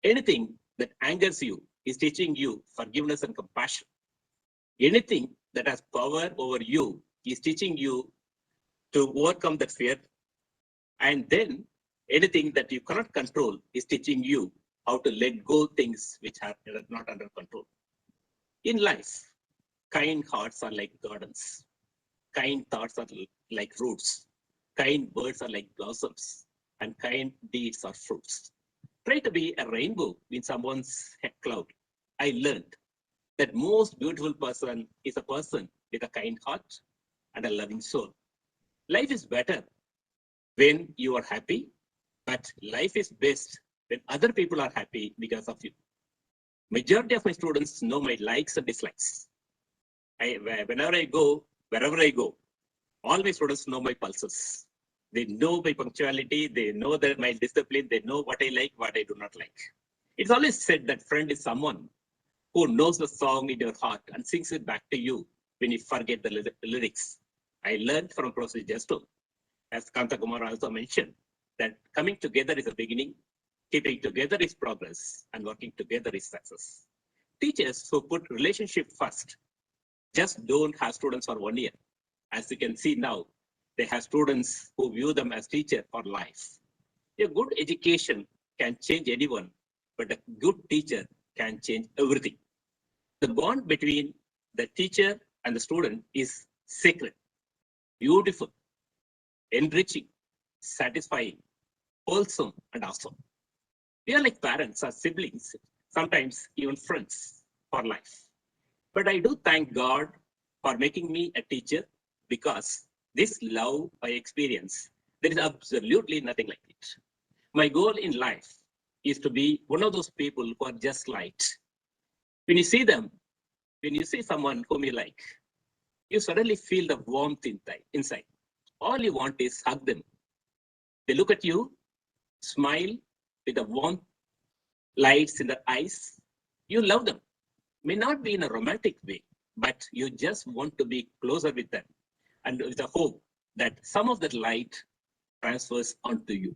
Anything that angers you is teaching you forgiveness and compassion. Anything that has power over you is teaching you to overcome that fear. And then anything that you cannot control is teaching you how to let go things which are not under control. In life, kind hearts are like gardens. Kind thoughts are like roots. Kind words are like blossoms. And kind deeds are fruits. Try to be a rainbow in someone's cloud. I learned that most beautiful person is a person with a kind heart and a loving soul. Life is better when you are happy, but life is best when other people are happy because of you. Majority of my students know my likes and dislikes. Whenever I go, wherever I go, all my students know my pulses. They know my punctuality, they know that my discipline, they know what I like, what I do not like. It's always said that friend is someone who knows the song in your heart and sings it back to you when you forget the lyrics. I learned from Prof. Justo, as Kanta Kumar also mentioned, that coming together is a beginning, keeping together is progress, and working together is success. Teachers who put relationship first just don't have students for 1 year. As you can see now, they have students who view them as teacher for life. A good education can change anyone, but a good teacher can change everything. The bond between the teacher and the student is sacred, beautiful, enriching, satisfying, wholesome, and awesome. We are like parents or siblings, sometimes even friends for life. But I do thank God for making me a teacher, because this love I experience, there is absolutely nothing like it. My goal in life is to be one of those people who are just light. When you see them, when you see someone whom you like, you suddenly feel the warmth inside. All you want is hug them. They look at you, smile with the warm lights in their eyes. You love them. May not be in a romantic way, but you just want to be closer with them, and with the hope that some of that light transfers onto you.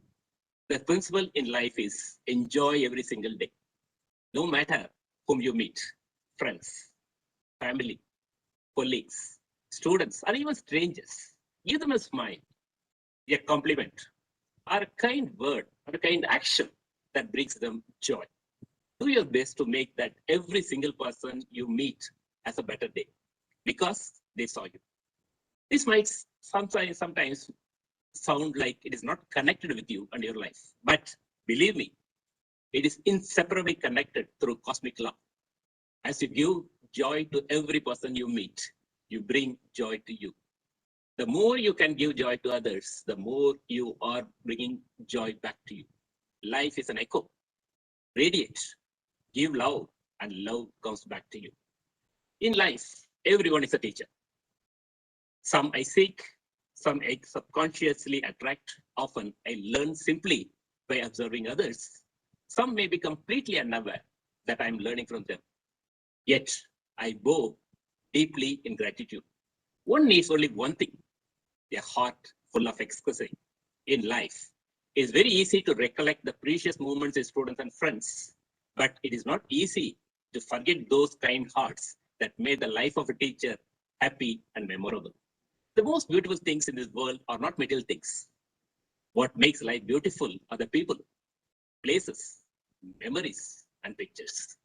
The principle in life is enjoy every single day, no matter whom you meet, friends, family, colleagues, students, or even strangers. Give them a smile, a compliment, or a kind word, or a kind action that brings them joy. Do your best to make that every single person you meet has a better day, because they saw you. This might sometimes sound like it is not connected with you and your life, but believe me, it is inseparably connected through cosmic law. As you give joy to every person you meet, you bring joy to you. The more you can give joy to others, the more you are bringing joy back to you. Life is an echo. Radiate, give love, and love comes back to you. In life, everyone is a teacher. Some I seek, some I subconsciously attract. Often I learn simply by observing others. Some may be completely unaware that I'm learning from them. Yet I bow deeply in gratitude. One needs only one thing, a heart full of ecstasy. In life, it is very easy to recollect the precious moments with students and friends, but it is not easy to forget those kind hearts that made the life of a teacher happy and memorable. The most beautiful things in this world are not material things. What makes life beautiful are the people, places, memories, and pictures.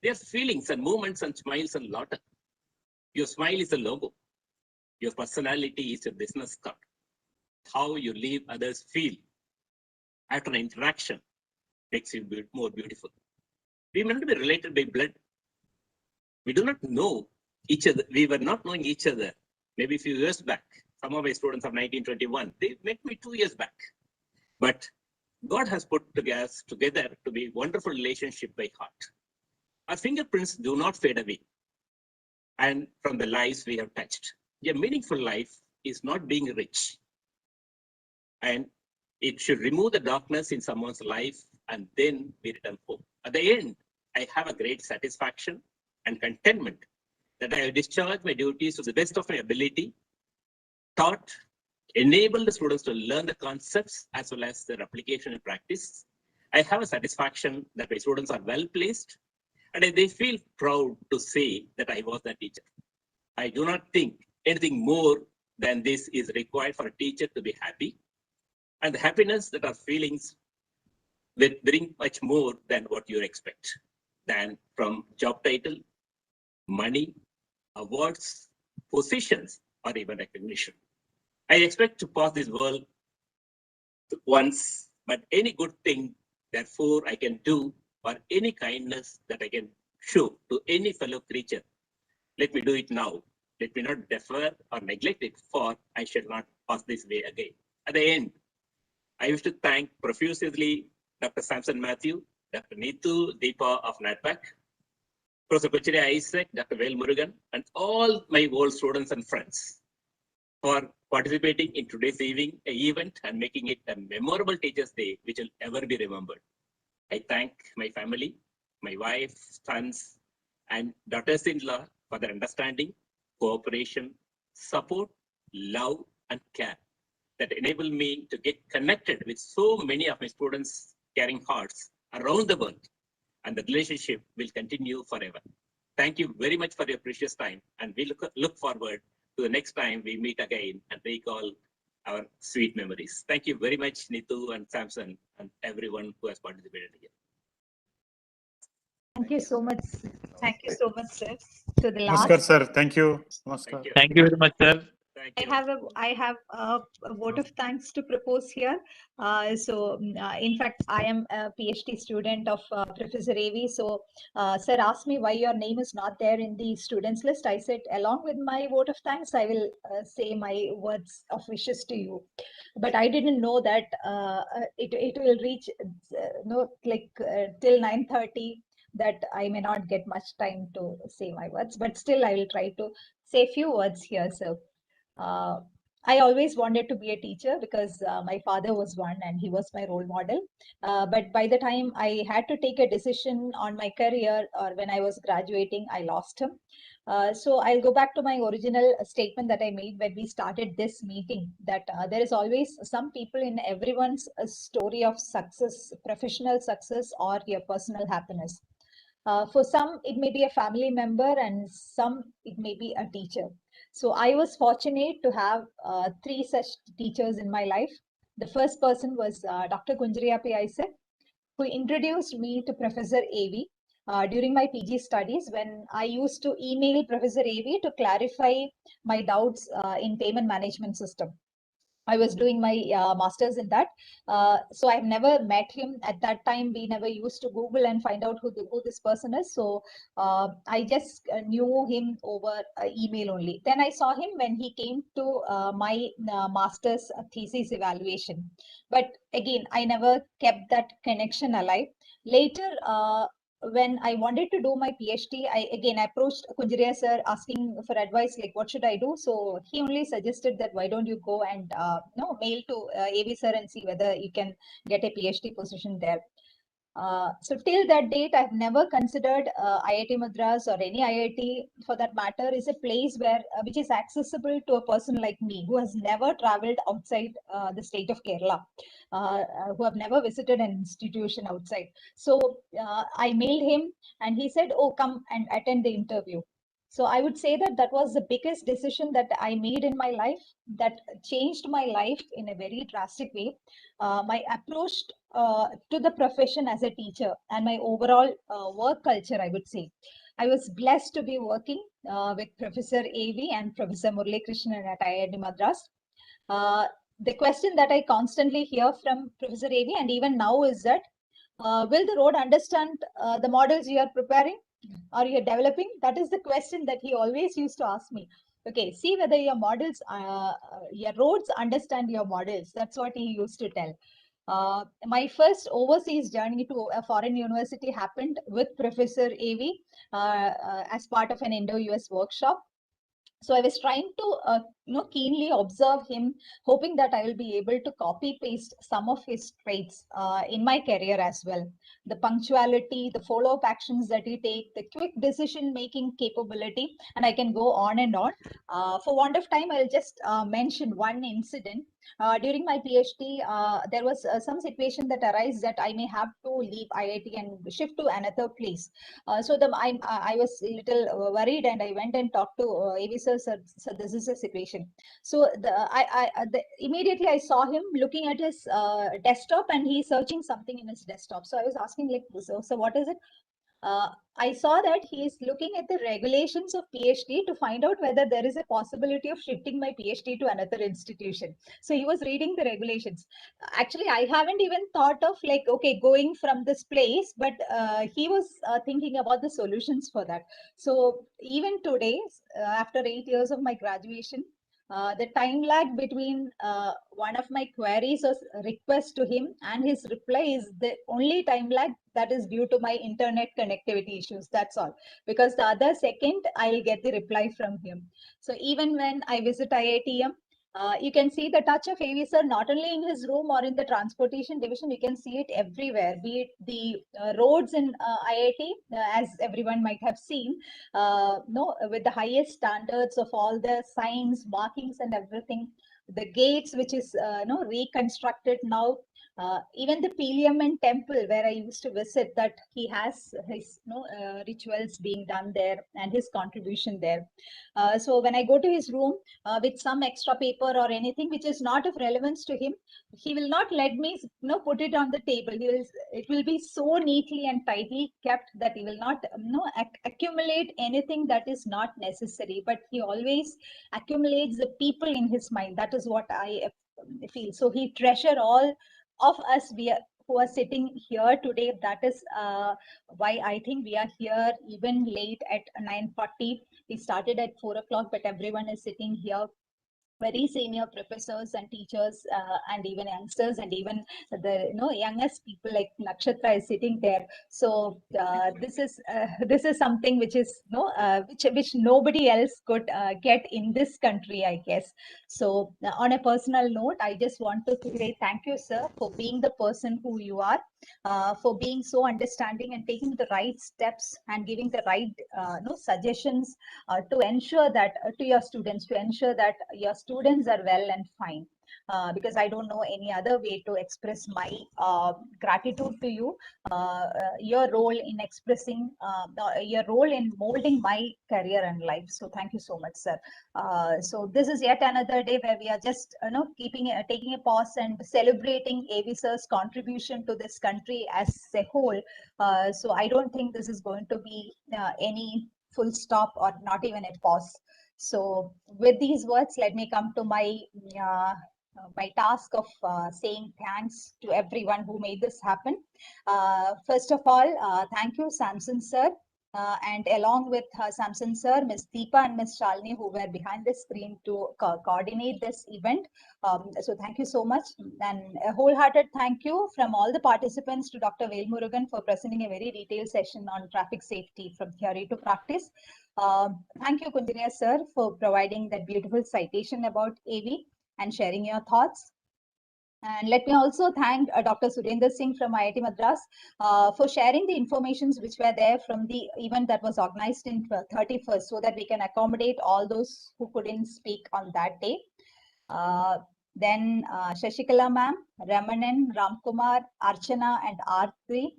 They are feelings and moments and smiles and laughter. Your smile is a logo. Your personality is your business card. How you leave others feel after an interaction makes you more beautiful. We may not be related by blood. We do not know each other. We were not knowing each other maybe a few years back. Some of my students of 1921, they met me 2 years back. But God has put us together to be a wonderful relationship by heart. Our fingerprints do not fade away. And from the lives we have touched. A meaningful life is not being rich. And it should remove the darkness in someone's life and then we return home. At the end, I have a great satisfaction and contentment that I have discharged my duties to the best of my ability, taught, enabled the students to learn the concepts as well as their application and practice. I have a satisfaction that my students are well placed and they feel proud to say that I was the teacher. I do not think anything more than this is required for a teacher to be happy. And the happiness that our feelings will bring much more than what you expect, than from job title, money, awards, positions, or even recognition. I expect to pass this world once, but any good thing, therefore, I can do, or any kindness that I can show to any fellow creature, let me do it now. Let me not defer or neglect it, for I shall not pass this way again. At the end, I wish to thank profusely Dr. Samson Matthew, Dr. Neetu Deepa of NATPAC, Professor Kuchire Isaac, Dr. Vel Murugan, and all my old students and friends for participating in today's event and making it a memorable Teachers' Day, which will ever be remembered. I thank my family, my wife, sons, and daughters-in-law for their understanding, cooperation, support, love, and care that enable me to get connected with so many of my students' caring hearts around the world, and the relationship will continue forever. Thank you very much for your precious time, and we look forward to the next time we meet again and recall our sweet memories. Thank you very much, Neetu and Samson, and everyone who has participated here. Thank you so much. Thank you so much, sir. To the last. Namaskar, sir. Thank you. Namaskar. Thank you very much, sir. I have a vote of thanks to propose here. In fact, I am a PhD student of Professor AV. So, sir asked me why your name is not there in the students list. I said, along with my vote of thanks, I will say my words of wishes to you. But I didn't know that it will reach till 9:30. That I may not get much time to say my words, but still I will try to say a few words here, sir. I always wanted to be a teacher because my father was one and he was my role model. But by the time I had to take a decision on my career or when I was graduating, I lost him. So I'll go back to my original statement that I made when we started this meeting, that there is always some people in everyone's story of success, professional success or your personal happiness. For some, it may be a family member and some, it may be a teacher. So I was fortunate to have three such teachers in my life. The first person was Dr. Kunjriyapi Isaac, who introduced me to Professor AV during my PG studies when I used to email Professor AV to clarify my doubts in payment management system. I was doing my master's in that. So I've never met him at that time. We never used to Google and find out who this person is. So I just knew him over email only. Then I saw him when he came to my master's thesis evaluation. But again, I never kept that connection alive. Later, when I wanted to do my PhD, I again approached Kunjriya sir asking for advice, like what should I do? So he only suggested that why don't you go and mail to AV sir and see whether you can get a PhD position there. So till that date, I've never considered IIT Madras or any IIT for that matter is a place where which is accessible to a person like me who has never traveled outside the state of Kerala, who have never visited an institution outside. So I mailed him and he said, oh, come and attend the interview. So I would say that that was the biggest decision that I made in my life that changed my life in a very drastic way. My approach to the profession as a teacher and my overall work culture, I would say. I was blessed to be working with Professor AV and Professor Murali Krishnan at IIT Madras. The question that I constantly hear from Professor AV and even now is that Will the road understand the models you are preparing or you're developing? That is the question that he always used to ask me. Okay, see whether your models, your roads understand your models. That's what he used to tell. My first overseas journey to a foreign university happened with Professor AV as part of an Indo-US workshop. So I was trying to keenly observe him, hoping that I will be able to copy paste some of his traits in my career as well. The punctuality, the follow-up actions that he take, the quick decision-making capability, and I can go on and on. For want of time, I'll just mention one incident. During my PhD, there was some situation that arose that I may have to leave IIT and shift to another place. I was a little worried, and I went and talked to AV sir. So this is the situation. So immediately I saw him looking at his desktop, and he's searching something in his desktop. So I was asking, like, so what is it? I saw that he is looking at the regulations of PhD to find out whether there is a possibility of shifting my PhD to another institution. So he was reading the regulations. Actually, I haven't even thought of, like, okay, going from this place, but he was thinking about the solutions for that. So even today, after 8 years of my graduation, the time lag between one of my queries or request to him and his reply is the only time lag that is due to my internet connectivity issues. That's all. Because the other second, I'll get the reply from him. So even when I visit IITM, you can see the touch of AV sir not only in his room or in the transportation division, you can see it everywhere, be it the roads in IIT, as everyone might have seen, with the highest standards of all the signs, markings and everything. The gates, which is reconstructed now, even the Piliaman temple where I used to visit, that he has his rituals being done there and his contribution there. So when I go to his room with some extra paper or anything which is not of relevance to him, he will not let me put it on the table. It will be so neatly and tightly kept that he will not accumulate anything that is not necessary, but he always accumulates the people in his mind. That is what I feel. So he treasure all of us who are sitting here today. That is why I think we are here even late at 9:40. We started at 4 o'clock, but everyone is sitting here, very senior professors and teachers, and even youngsters, and even the youngest people like Nakshatra is sitting there. So this is something which is which nobody else could get in this country, I guess. So on a personal note, I just want to say thank you, sir, for being the person who you are, for being so understanding and taking the right steps and giving the right suggestions to ensure that to your students, to ensure that your students are well and fine. Because I don't know any other way to express my gratitude to you, your role in expressing, your role in molding my career and life. So thank you so much, sir. So this is yet another day where we are just taking a pause and celebrating AV sir's contribution to this country as a whole. So I don't think this is going to be any full stop or not even a pause. So with these words, let me come to my task of saying thanks to everyone who made this happen. First of all, thank you, Samson sir. And along with Samson sir, Ms. Deepa and Ms. Shalini, who were behind the screen to coordinate this event. So thank you so much. And a wholehearted thank you from all the participants to Dr. Velmurugan for presenting a very detailed session on traffic safety from theory to practice. Thank you, Kunjaniya sir, for providing that beautiful citation about AV and sharing your thoughts. And let me also thank Dr. Surendra Singh from IIT Madras for sharing the informations which were there from the event that was organized in 31st, so that we can accommodate all those who couldn't speak on that day. Then Shashikala ma'am, Ramanan, Ramkumar, Archana and Arthi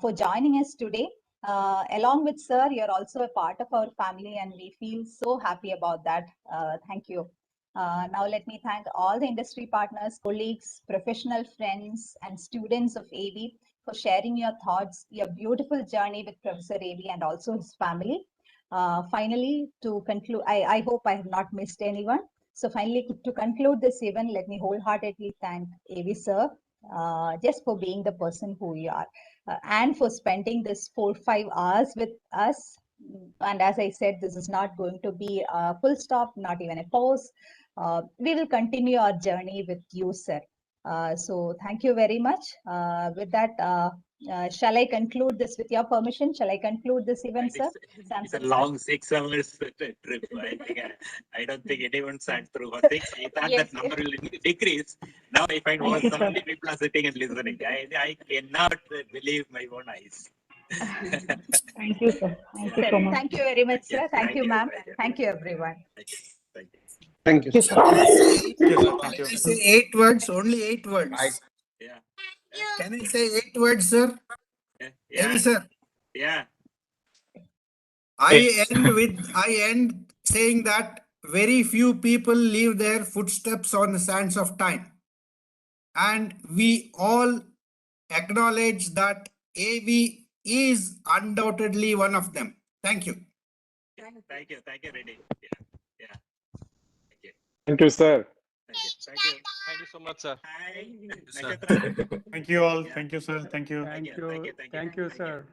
for joining us today. Along with sir, you're also a part of our family and we feel so happy about that. Thank you. Now let me thank all the industry partners, colleagues, professional friends and students of AV for sharing your thoughts, your beautiful journey with Professor AV and also his family. Finally, to conclude, I hope I have not missed anyone. So finally, to conclude this event, let me wholeheartedly thank AV sir just for being the person who you are, and for spending this 4-5 hours with us. And as I said, this is not going to be a full stop, not even a pause. We will continue our journey with you, sir. So thank you very much. With that, shall I conclude this with your permission? Shall I conclude this event, sir? It's a long 6 hours trip. I think I don't think anyone sat through for 6. I thought Yes, that number will decrease. Now I find over 70 people are sitting and listening. I cannot believe my own eyes. Thank you, sir. Thank you so much. Thank you very much, sir. Thank you, ma'am. Thank you, everyone. Thank you. Thank you. I say 8 words, only 8 words. Yeah. Can I say 8 words, sir? Yeah. Sir. Yeah. I end saying that very few people leave their footsteps on the sands of time. And we all acknowledge that AV is undoubtedly one of them. Thank you. Thank you, Reddy. Yeah. Thank you, sir. Thank you. Thank you so much, sir. Hi. Thank you all. Thank you, sir. Thank you. Thank you, Thank you, sir.